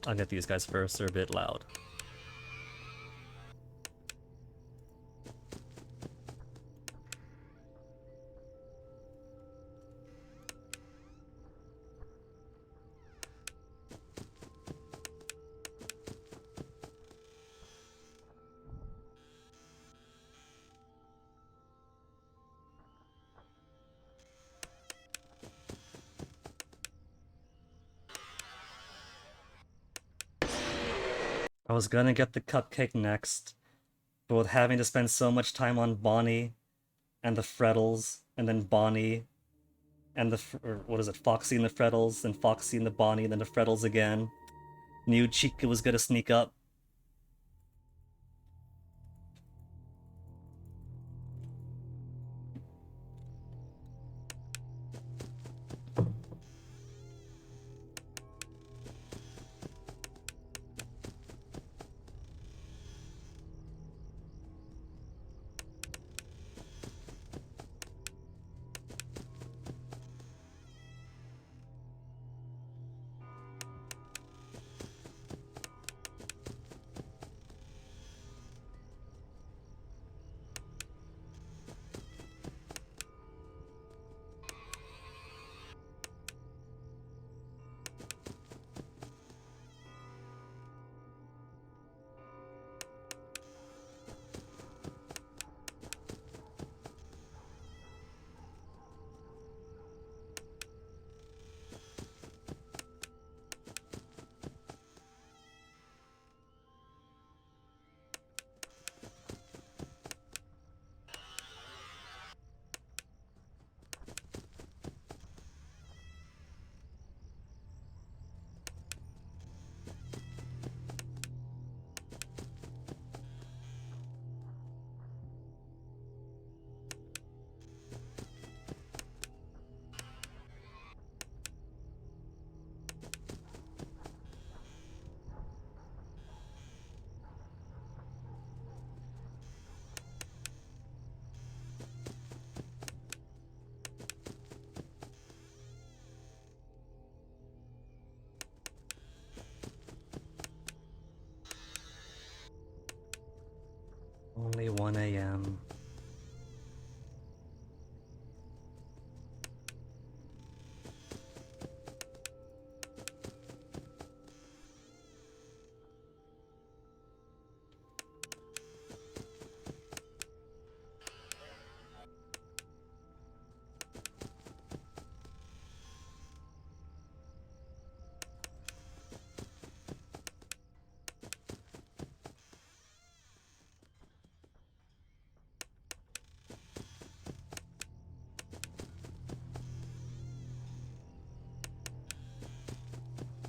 I'll get these guys first, they're a bit loud. I was gonna get the cupcake next, but with having to spend so much time on Bonnie and the Frettles, and then Bonnie and what is it, Foxy and the Frettles, then Foxy and the Bonnie, and then the Frettles again. Knew Chica was gonna sneak up.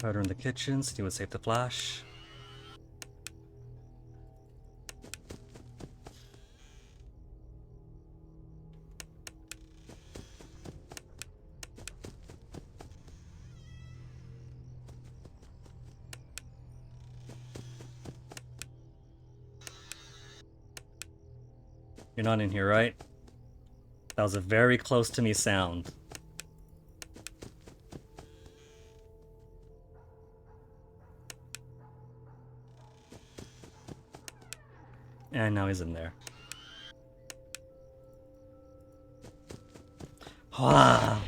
Heard her in the kitchen, so you would save the flash. You're not in here, right? That was a very close to me sound. And now he's in there. Wow.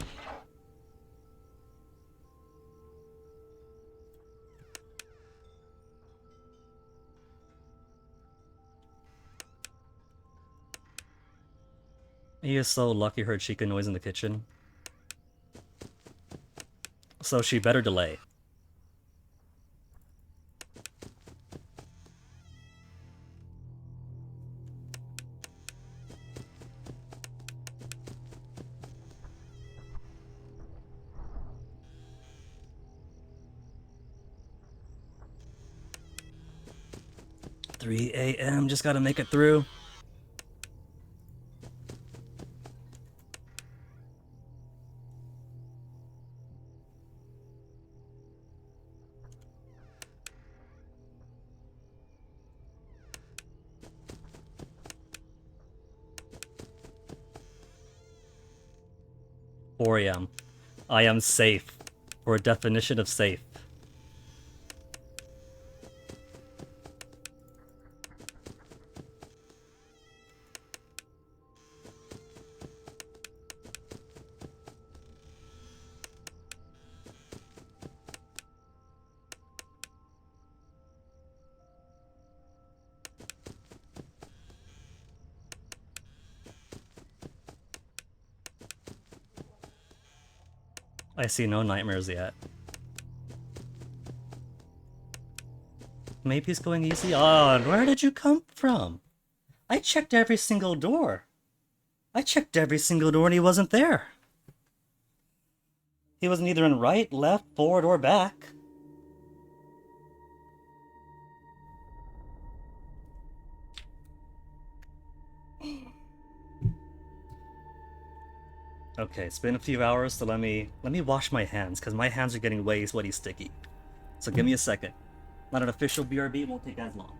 He is so lucky heard Chica noise in the kitchen. So she better delay. $3 a.m. Just gotta make it through. $4 a.m. I am safe. For a definition of safe. I see no nightmares yet. Maybe he's going easy on. Where did you come from? I checked every single door. I checked every single door and he wasn't there. He wasn't either in right, left, forward, or back. Okay, it's been a few hours, so let me wash my hands, because my hands are getting way sweaty sticky. So give me a second. Not an official BRB, won't take as long.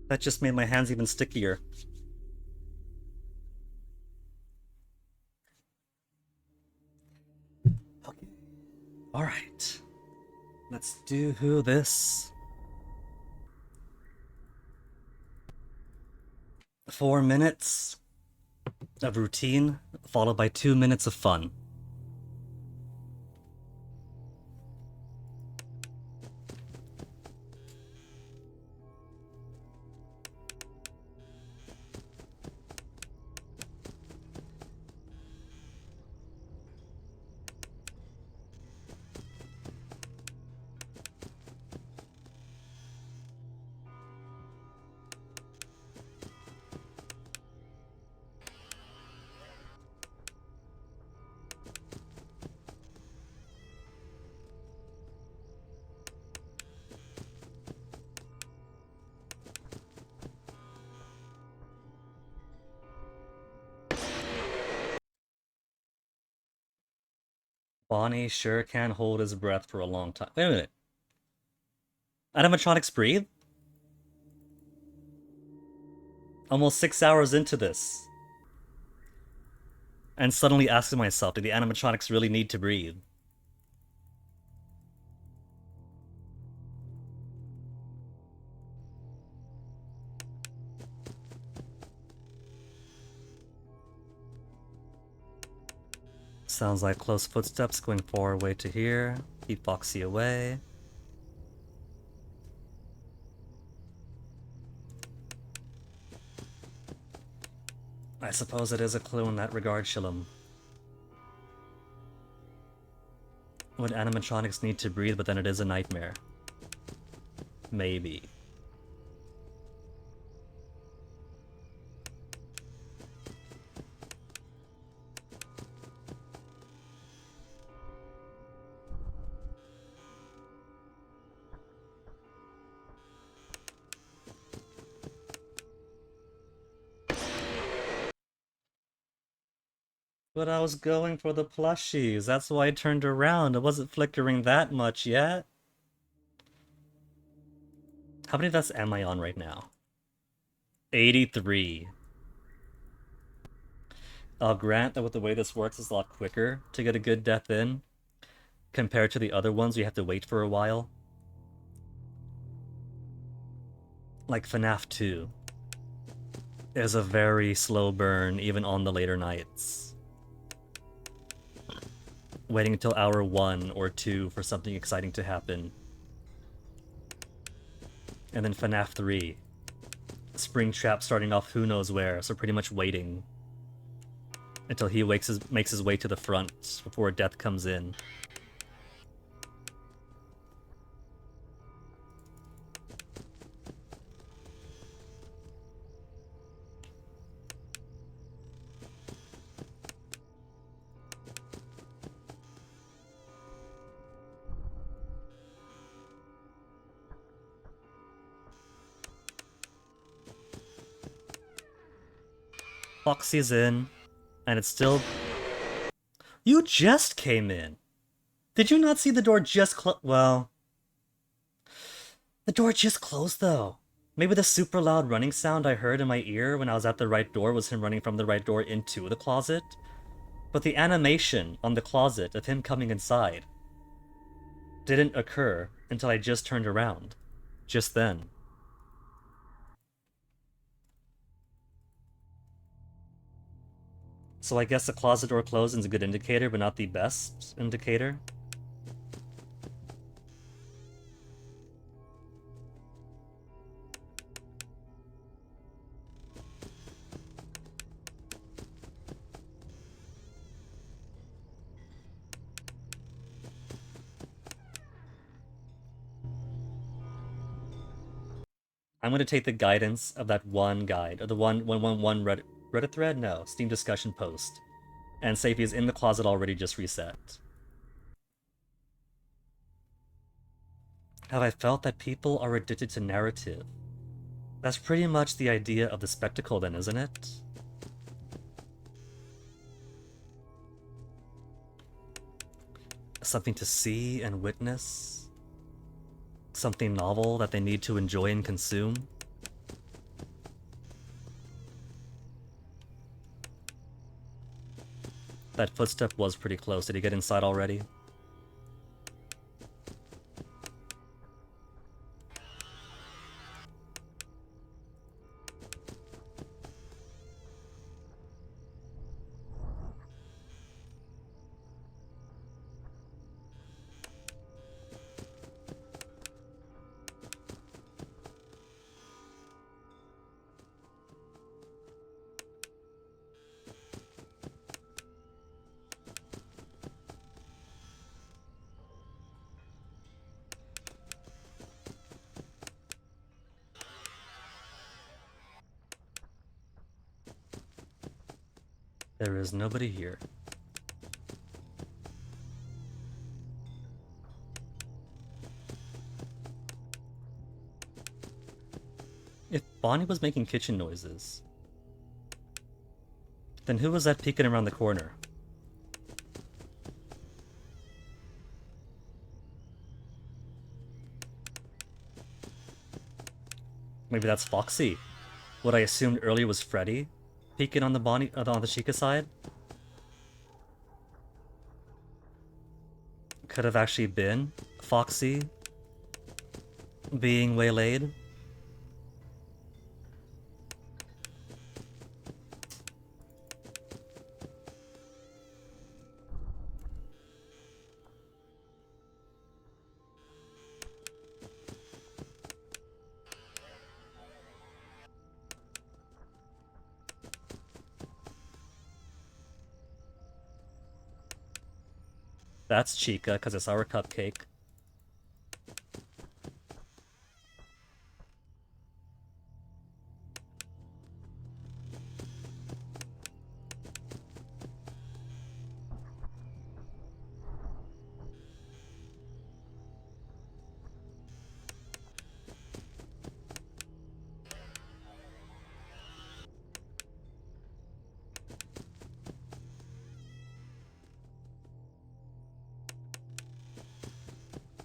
That just made my hands even stickier. Do who this? 4 minutes of routine, followed by 2 minutes of fun. Bonnie sure can hold his breath for a long time. Wait a minute. Animatronics breathe? Almost 6 hours into this. And suddenly asking myself, do the animatronics really need to breathe? Sounds like close footsteps going far away to here. Keep Foxy away. I suppose it is a clue in that regard, Shillum. Would animatronics need to breathe, but then it is a nightmare? Maybe. But I was going for the plushies. That's why I turned around. It wasn't flickering that much yet. How many deaths am I on right now? 83. I'll grant that with the way this works, it's a lot quicker to get a good death in compared to the other ones you have to wait for a while. Like FNAF 2 is a very slow burn even on the later nights. Waiting until hour 1 or 2 for something exciting to happen. And then FNAF 3. Springtrap starting off who knows where, so pretty much waiting until he makes his way to the front before death comes in. Foxy's in, and it's still... You just came in! Did you not see the door just well... The door just closed, though. Maybe the super loud running sound I heard in my ear when I was at the right door was him running from the right door into the closet. But the animation on the closet of him coming inside didn't occur until I just turned around. Just then. So I guess the closet door closing is a good indicator, but not the best indicator. I'm gonna take the guidance of that one guide, or the one Reddit thread? No, Steam discussion post. And say if he's in the closet already, just reset. Have I felt that people are addicted to narrative? That's pretty much the idea of the spectacle then, isn't it? Something to see and witness? Something novel that they need to enjoy and consume? That footstep was pretty close. Did he get inside already? There is nobody here. If Bonnie was making kitchen noises, then who was that peeking around the corner? Maybe that's Foxy. What I assumed earlier was Freddy peeking on the Bonnie on the Chica side. Could have actually been Foxy being waylaid. That's Chica, because it's our cupcake.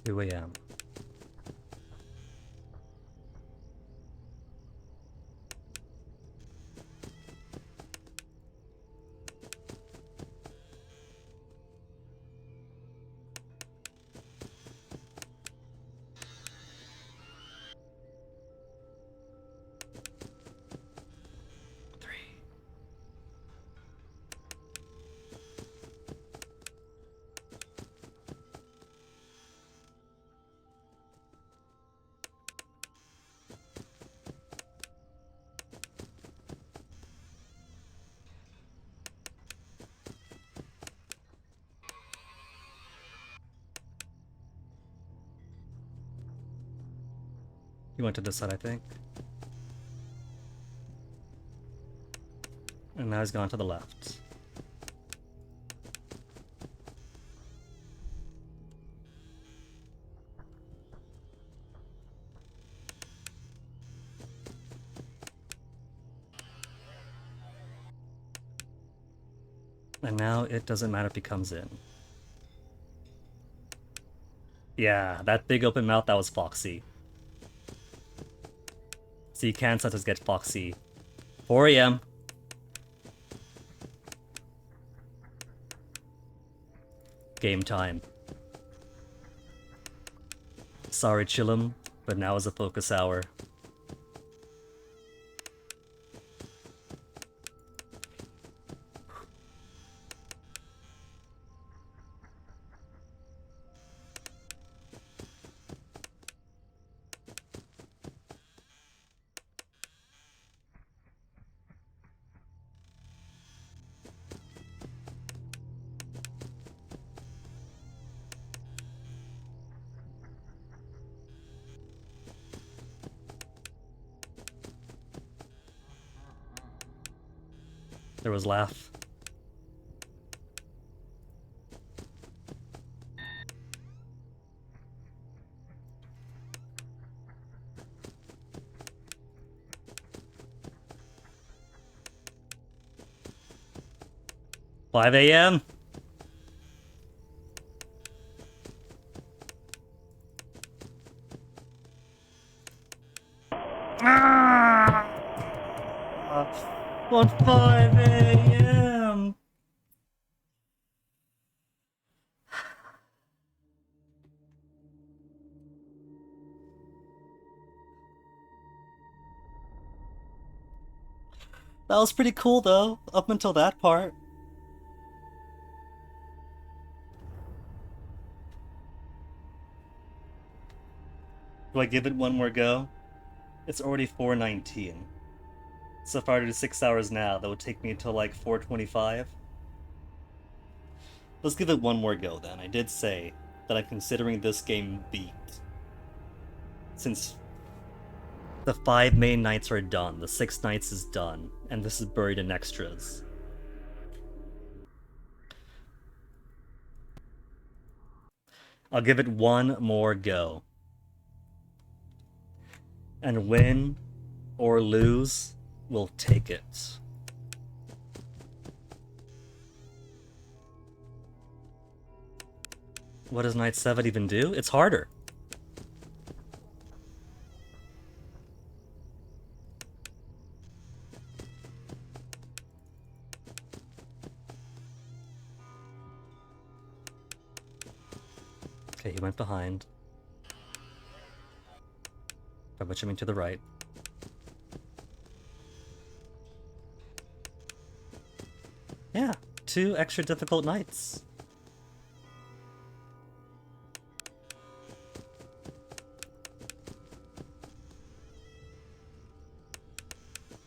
Here I am. He went to this side, I think. And now he's gone to the left. And now it doesn't matter if he comes in. Yeah, that big open mouth, that was Foxy. So you can sometimes get Foxy. 4 AM. Game time. Sorry, Chillum, but now is a focus hour. There was Laugh. "5 AM? On 5 AM! That was pretty cool though, up until that part. Do I give it one more go? It's already 4:19. So if I were to do 6 hours now, that would take me until like 4:25. Let's give it one more go then. I did say that I'm considering this game beat. Since the 5 main nights are done, the 6 nights is done, and this is buried in extras. I'll give it one more go. And win or lose, we'll take it. What does Night 7 even do? It's harder. Okay, he went behind. By which I mean to the right. Yeah, 2 extra difficult nights.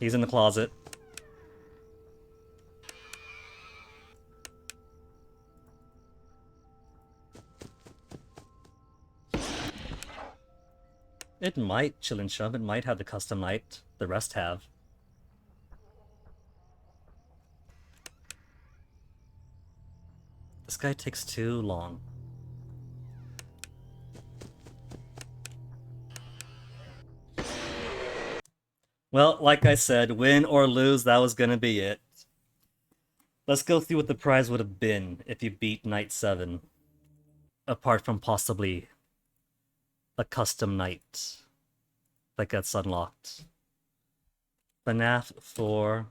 He's in the closet. It might, Chillin' Chum, it might have the custom night. The rest have. This guy takes too long. Well, like I said, win or lose, that was gonna be it. Let's go through what the prize would have been if you beat Night 7. Apart from possibly a custom night that gets unlocked. FNAF 4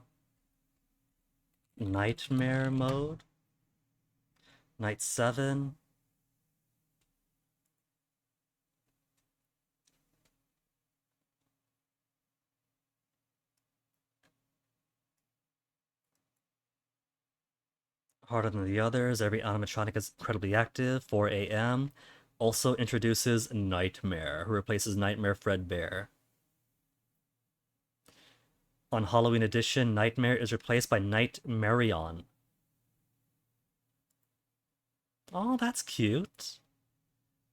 Nightmare Mode. Night 7. Harder than the others, every animatronic is incredibly active. 4 a.m. Also introduces Nightmare, who replaces Nightmare Fredbear. On Halloween Edition, Nightmare is replaced by Nightmarion. Oh, that's cute.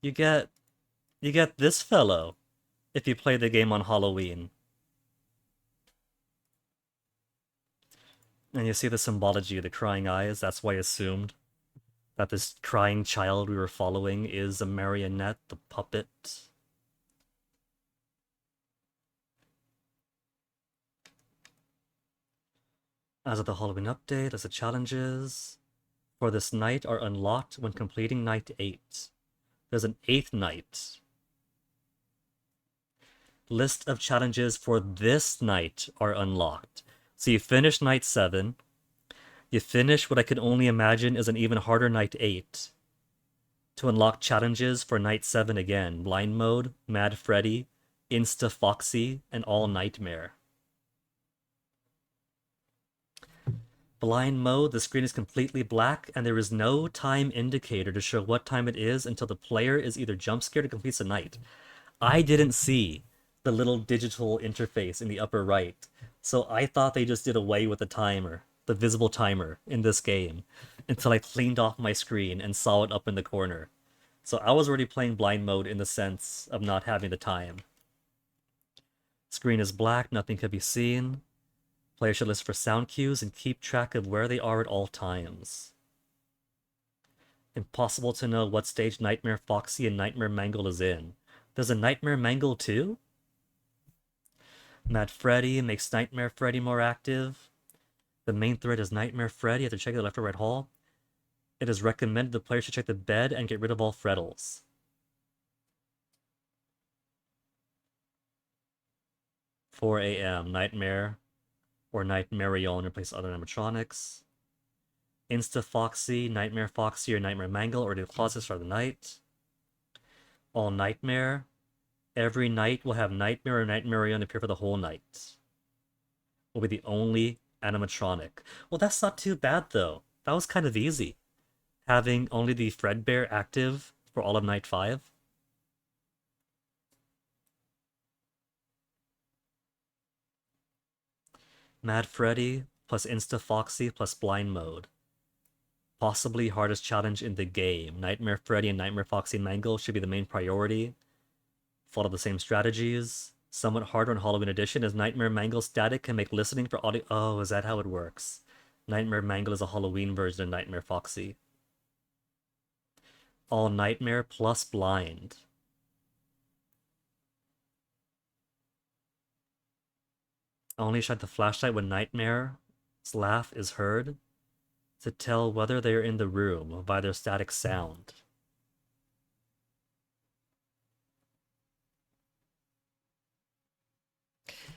You get this fellow if you play the game on Halloween. And you see the symbology of the crying eyes, that's why I assumed that this crying child we were following is a marionette, the puppet. As of the Halloween update, as the challenges for this night are unlocked when completing night 8. There's an 8th night. List of challenges for this night are unlocked. So you finish night 7. You finish what I can only imagine is an even harder night 8. To unlock challenges for night 7 again. Blind Mode, Mad Freddy, Insta Foxy, and All Nightmare. Blind Mode, the screen is completely black and there is no time indicator to show what time it is until the player is either jump scared or completes a night. I didn't see the little digital interface in the upper right, so I thought they just did away with the timer, the visible timer in this game, until I cleaned off my screen and saw it up in the corner. So I was already playing Blind Mode in the sense of not having the time. Screen is black, nothing can be seen. Players should listen for sound cues and keep track of where they are at all times. Impossible to know what stage Nightmare Foxy and Nightmare Mangle is in. There's a Nightmare Mangle too? Mad Freddy makes Nightmare Freddy more active. The main thread is Nightmare Freddy. You have to check the left or right hall. It is recommended the player should check the bed and get rid of all Freddles. "4 a.m. Nightmare or Nightmarion replace other animatronics. Insta Foxy, Nightmare Foxy, or Nightmare Mangle or the closets for the night. All Nightmare. Every night will have Nightmare or Nightmarion appear for the whole night. Will be the only animatronic. Well, that's not too bad though. That was kind of easy. Having only the Fredbear active for all of night 5. Mad Freddy plus Insta Foxy plus Blind Mode. Possibly hardest challenge in the game. Nightmare Freddy and Nightmare Foxy Mangle should be the main priority. Follow the same strategies. Somewhat harder in Halloween Edition as Nightmare Mangle static can make listening for audio. Oh, is that how it works? Nightmare Mangle is a Halloween version of Nightmare Foxy. all nightmare plus blind. Only shine the flashlight when nightmare's laugh is heard to tell whether they are in the room by their static sound.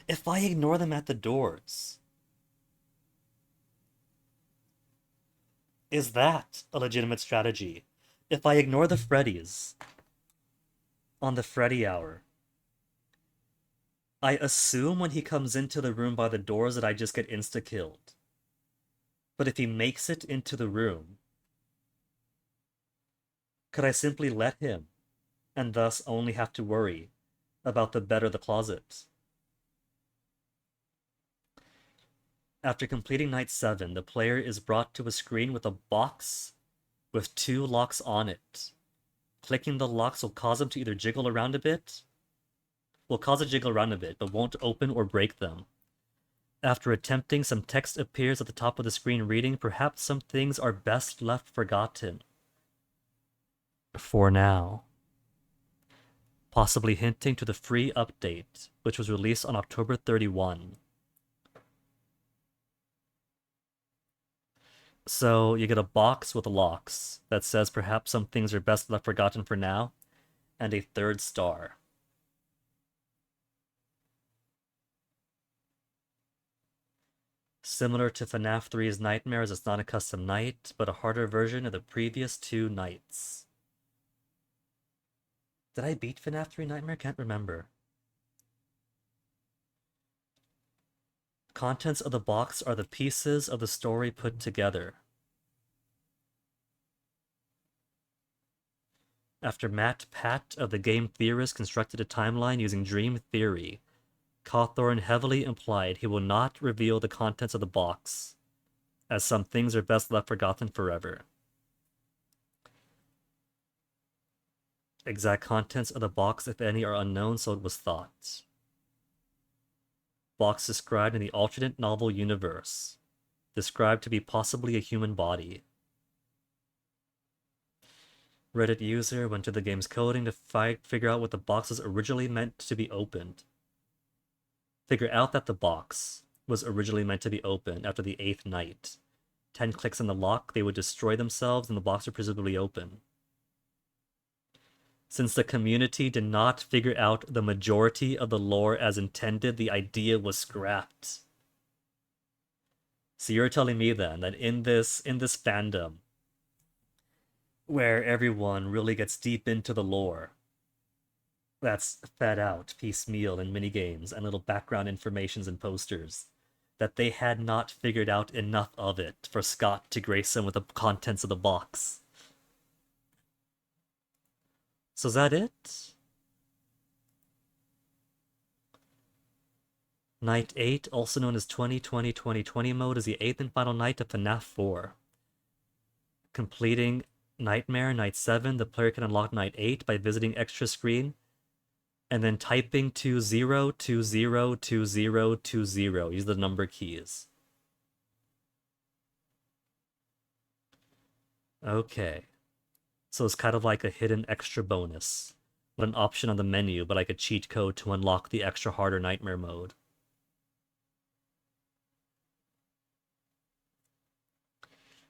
If I ignore them at the doors, is that a legitimate strategy? If I ignore the Freddies on the Freddy hour, I assume when he comes into the room by the doors that I just get insta-killed. But if he makes it into the room, could I simply let him, and thus only have to worry about the bed or the closet? After completing night 7, the player is brought to a screen with a box with 2 locks on it. Clicking the locks will cause them to either jiggle around a bit, but won't open or break them. After attempting, some text appears at the top of the screen reading, "Perhaps some things are best left forgotten. For now." Possibly hinting to the free update, which was released on October 31. So you get a box with locks that says perhaps some things are best left forgotten for now, and a 3rd star. Similar to FNAF 3's Nightmares, it's not a custom night, but a harder version of the previous 2 nights. Did I beat FNAF 3 Nightmare? Can't remember. Contents of the box are the pieces of the story put together. After Matt Pat of The Game Theorist constructed a timeline using Dream Theory, Cawthorn heavily implied he will not reveal the contents of the box, as some things are best left forgotten forever. Exact contents of the box, if any, are unknown, so it was thought. Box described in the alternate novel universe, described to be possibly a human body. Reddit user went to the game's coding to figure out what the box was originally meant to be opened. Figure out that the box was originally meant to be opened after the 8th night. 10 clicks on the lock, they would destroy themselves and the box would presumably open. Since the community did not figure out the majority of the lore as intended, the idea was scrapped. So you're telling me then that in this fandom, where everyone really gets deep into the lore, that's fed out piecemeal in minigames and little background informations and posters, that they had not figured out enough of it for Scott to grace them with the contents of the box. So is that it? Night 8, also known as 2020-2020 mode, is the 8th and final night of FNAF 4. Completing Nightmare Night 7, the player can unlock Night 8 by visiting Extra Screen and then typing 202020. Use the number keys. Okay. So it's kind of like a hidden extra bonus. Not an option on the menu, but like a cheat code to unlock the extra harder nightmare mode.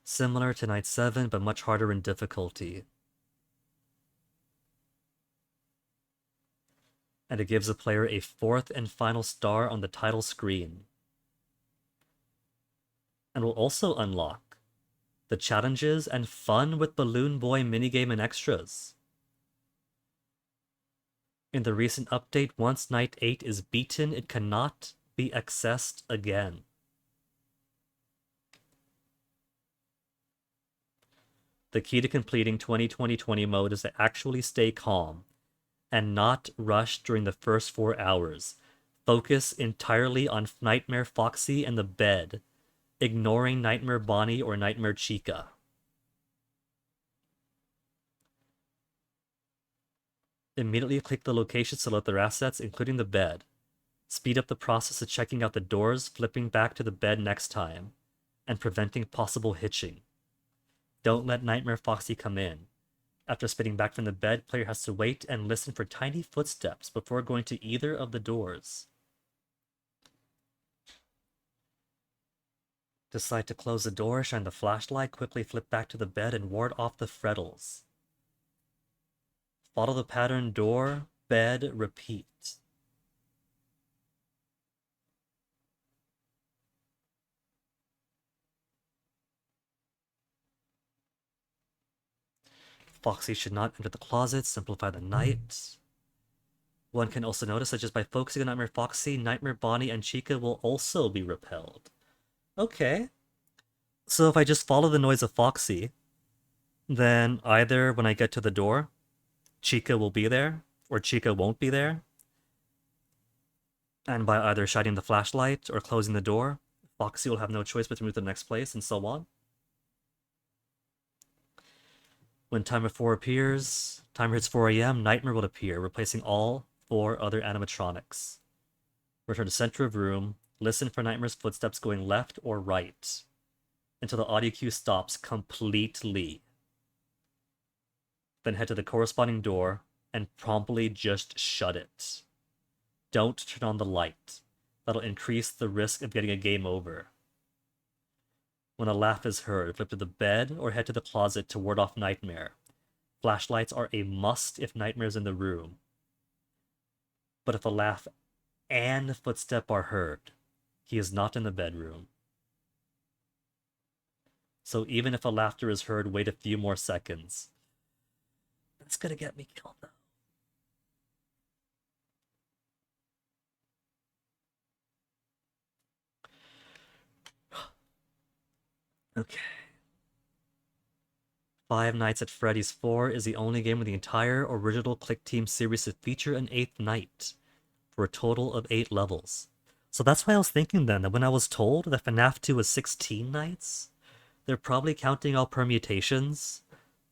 Similar to Night 7, but much harder in difficulty. And it gives the player a 4th and final star on the title screen. And will also unlock the challenges and fun with Balloon Boy minigame and extras. In the recent update, once Night 8 is beaten, it cannot be accessed again. The key to completing 2020-20 mode is to actually stay calm and not rush during the first 4 hours. Focus entirely on Nightmare Foxy and the bed, ignoring Nightmare Bonnie or Nightmare Chica. Immediately click the locations to load their assets, including the bed. Speed up the process of checking out the doors, flipping back to the bed next time, and preventing possible hitching. Don't let Nightmare Foxy come in. After spinning back from the bed, player has to wait and listen for tiny footsteps before going to either of the doors. Decide to close the door, shine the flashlight, quickly flip back to the bed, and ward off the Frettles. Follow the pattern door, bed, repeat. Foxy should not enter the closet, simplify the night. One can also notice that just by focusing on Nightmare Foxy, Nightmare Bonnie and Chica will also be repelled. Okay. So if I just follow the noise of Foxy, then either when I get to the door, Chica will be there, or Chica won't be there. And by either shining the flashlight or closing the door, Foxy will have no choice but to move to the next place, and so on. When timer 4 appears, timer hits 4 a.m., Nightmare will appear, replacing all 4 other animatronics. Return to center of room, listen for Nightmare's footsteps going left or right, until the audio cue stops completely. Then head to the corresponding door, and promptly just shut it. Don't turn on the light. That'll increase the risk of getting a game over. When a laugh is heard, flip to the bed or head to the closet to ward off Nightmare. Flashlights are a must if Nightmare's in the room. But if a laugh and footstep are heard, he is not in the bedroom. So even if a laughter is heard, wait a few more seconds. That's gonna get me killed though. Okay. Five Nights at Freddy's 4 is the only game in the entire original Click Team series to feature an 8th night, for a total of 8 levels. So that's why I was thinking then that when I was told that FNAF 2 was 16 nights, they're probably counting all permutations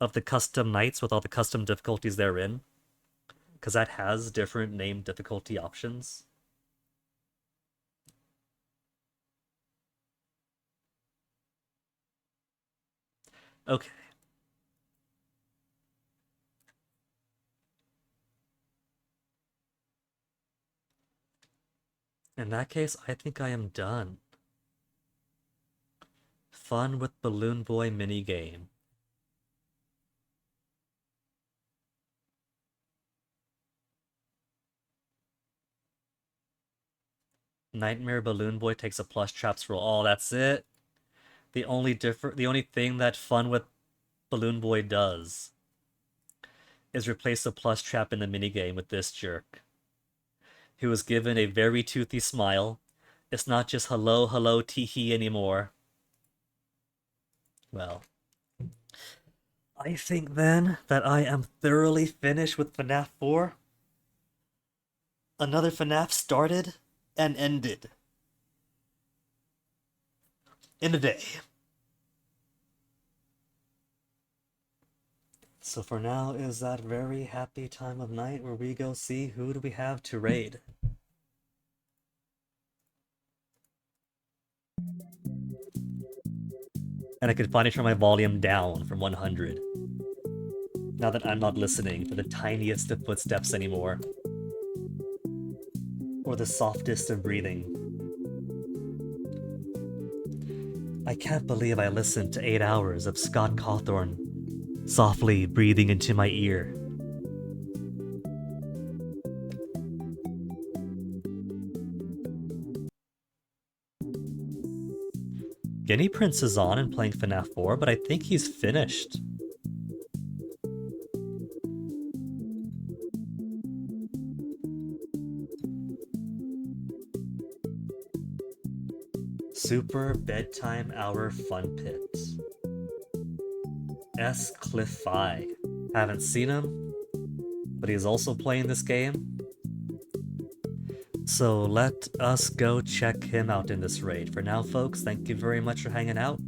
of the custom nights with all the custom difficulties therein, because that has different named difficulty options. Okay. In that case, I think I am done. Fun with Balloon Boy minigame. Nightmare Balloon Boy takes a plush traps roll. Oh, that's it. The only thing that Fun with Balloon Boy does is replace the plush trap in the minigame with this jerk, who was given a very toothy smile. It's not just hello, hello, tee-hee anymore. Well, I think then that I am thoroughly finished with FNAF 4. Another FNAF started and ended in a day. So for now is that very happy time of night where we go see who do we have to raid. And I can finally turn my volume down from 100. Now that I'm not listening for the tiniest of footsteps anymore. Or the softest of breathing. I can't believe I listened to 8 hours of Scott Cawthorne softly breathing into my ear. Guinea Prince is on and playing FNAF 4, but I think he's finished. Super Bedtime Hour Fun Pit. S. Cliff Fi. Haven't seen him, but he's also playing this game. So let us go check him out in this raid. For now, folks, thank you very much for hanging out.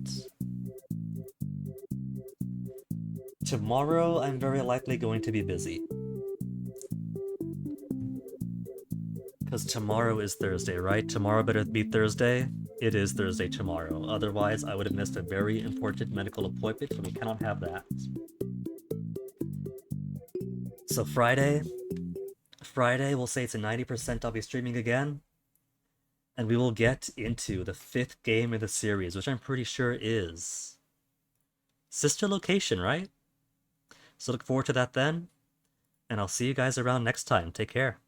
Tomorrow, I'm very likely going to be busy. Because tomorrow is Thursday, right? Tomorrow better be Thursday. It is Thursday tomorrow. Otherwise, I would have missed a very important medical appointment, and we cannot have that. So Friday, we'll say it's a 90% I'll be streaming again, and we will get into the 5th game of the series, which I'm pretty sure is Sister Location, right? So look forward to that then, and I'll see you guys around next time. Take care.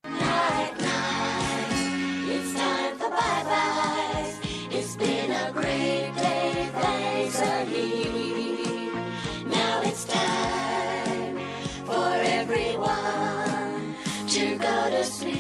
Night, night, it's time for bye-byes. It's been a great day, thanks a heap. Now it's time for everyone to go to sleep.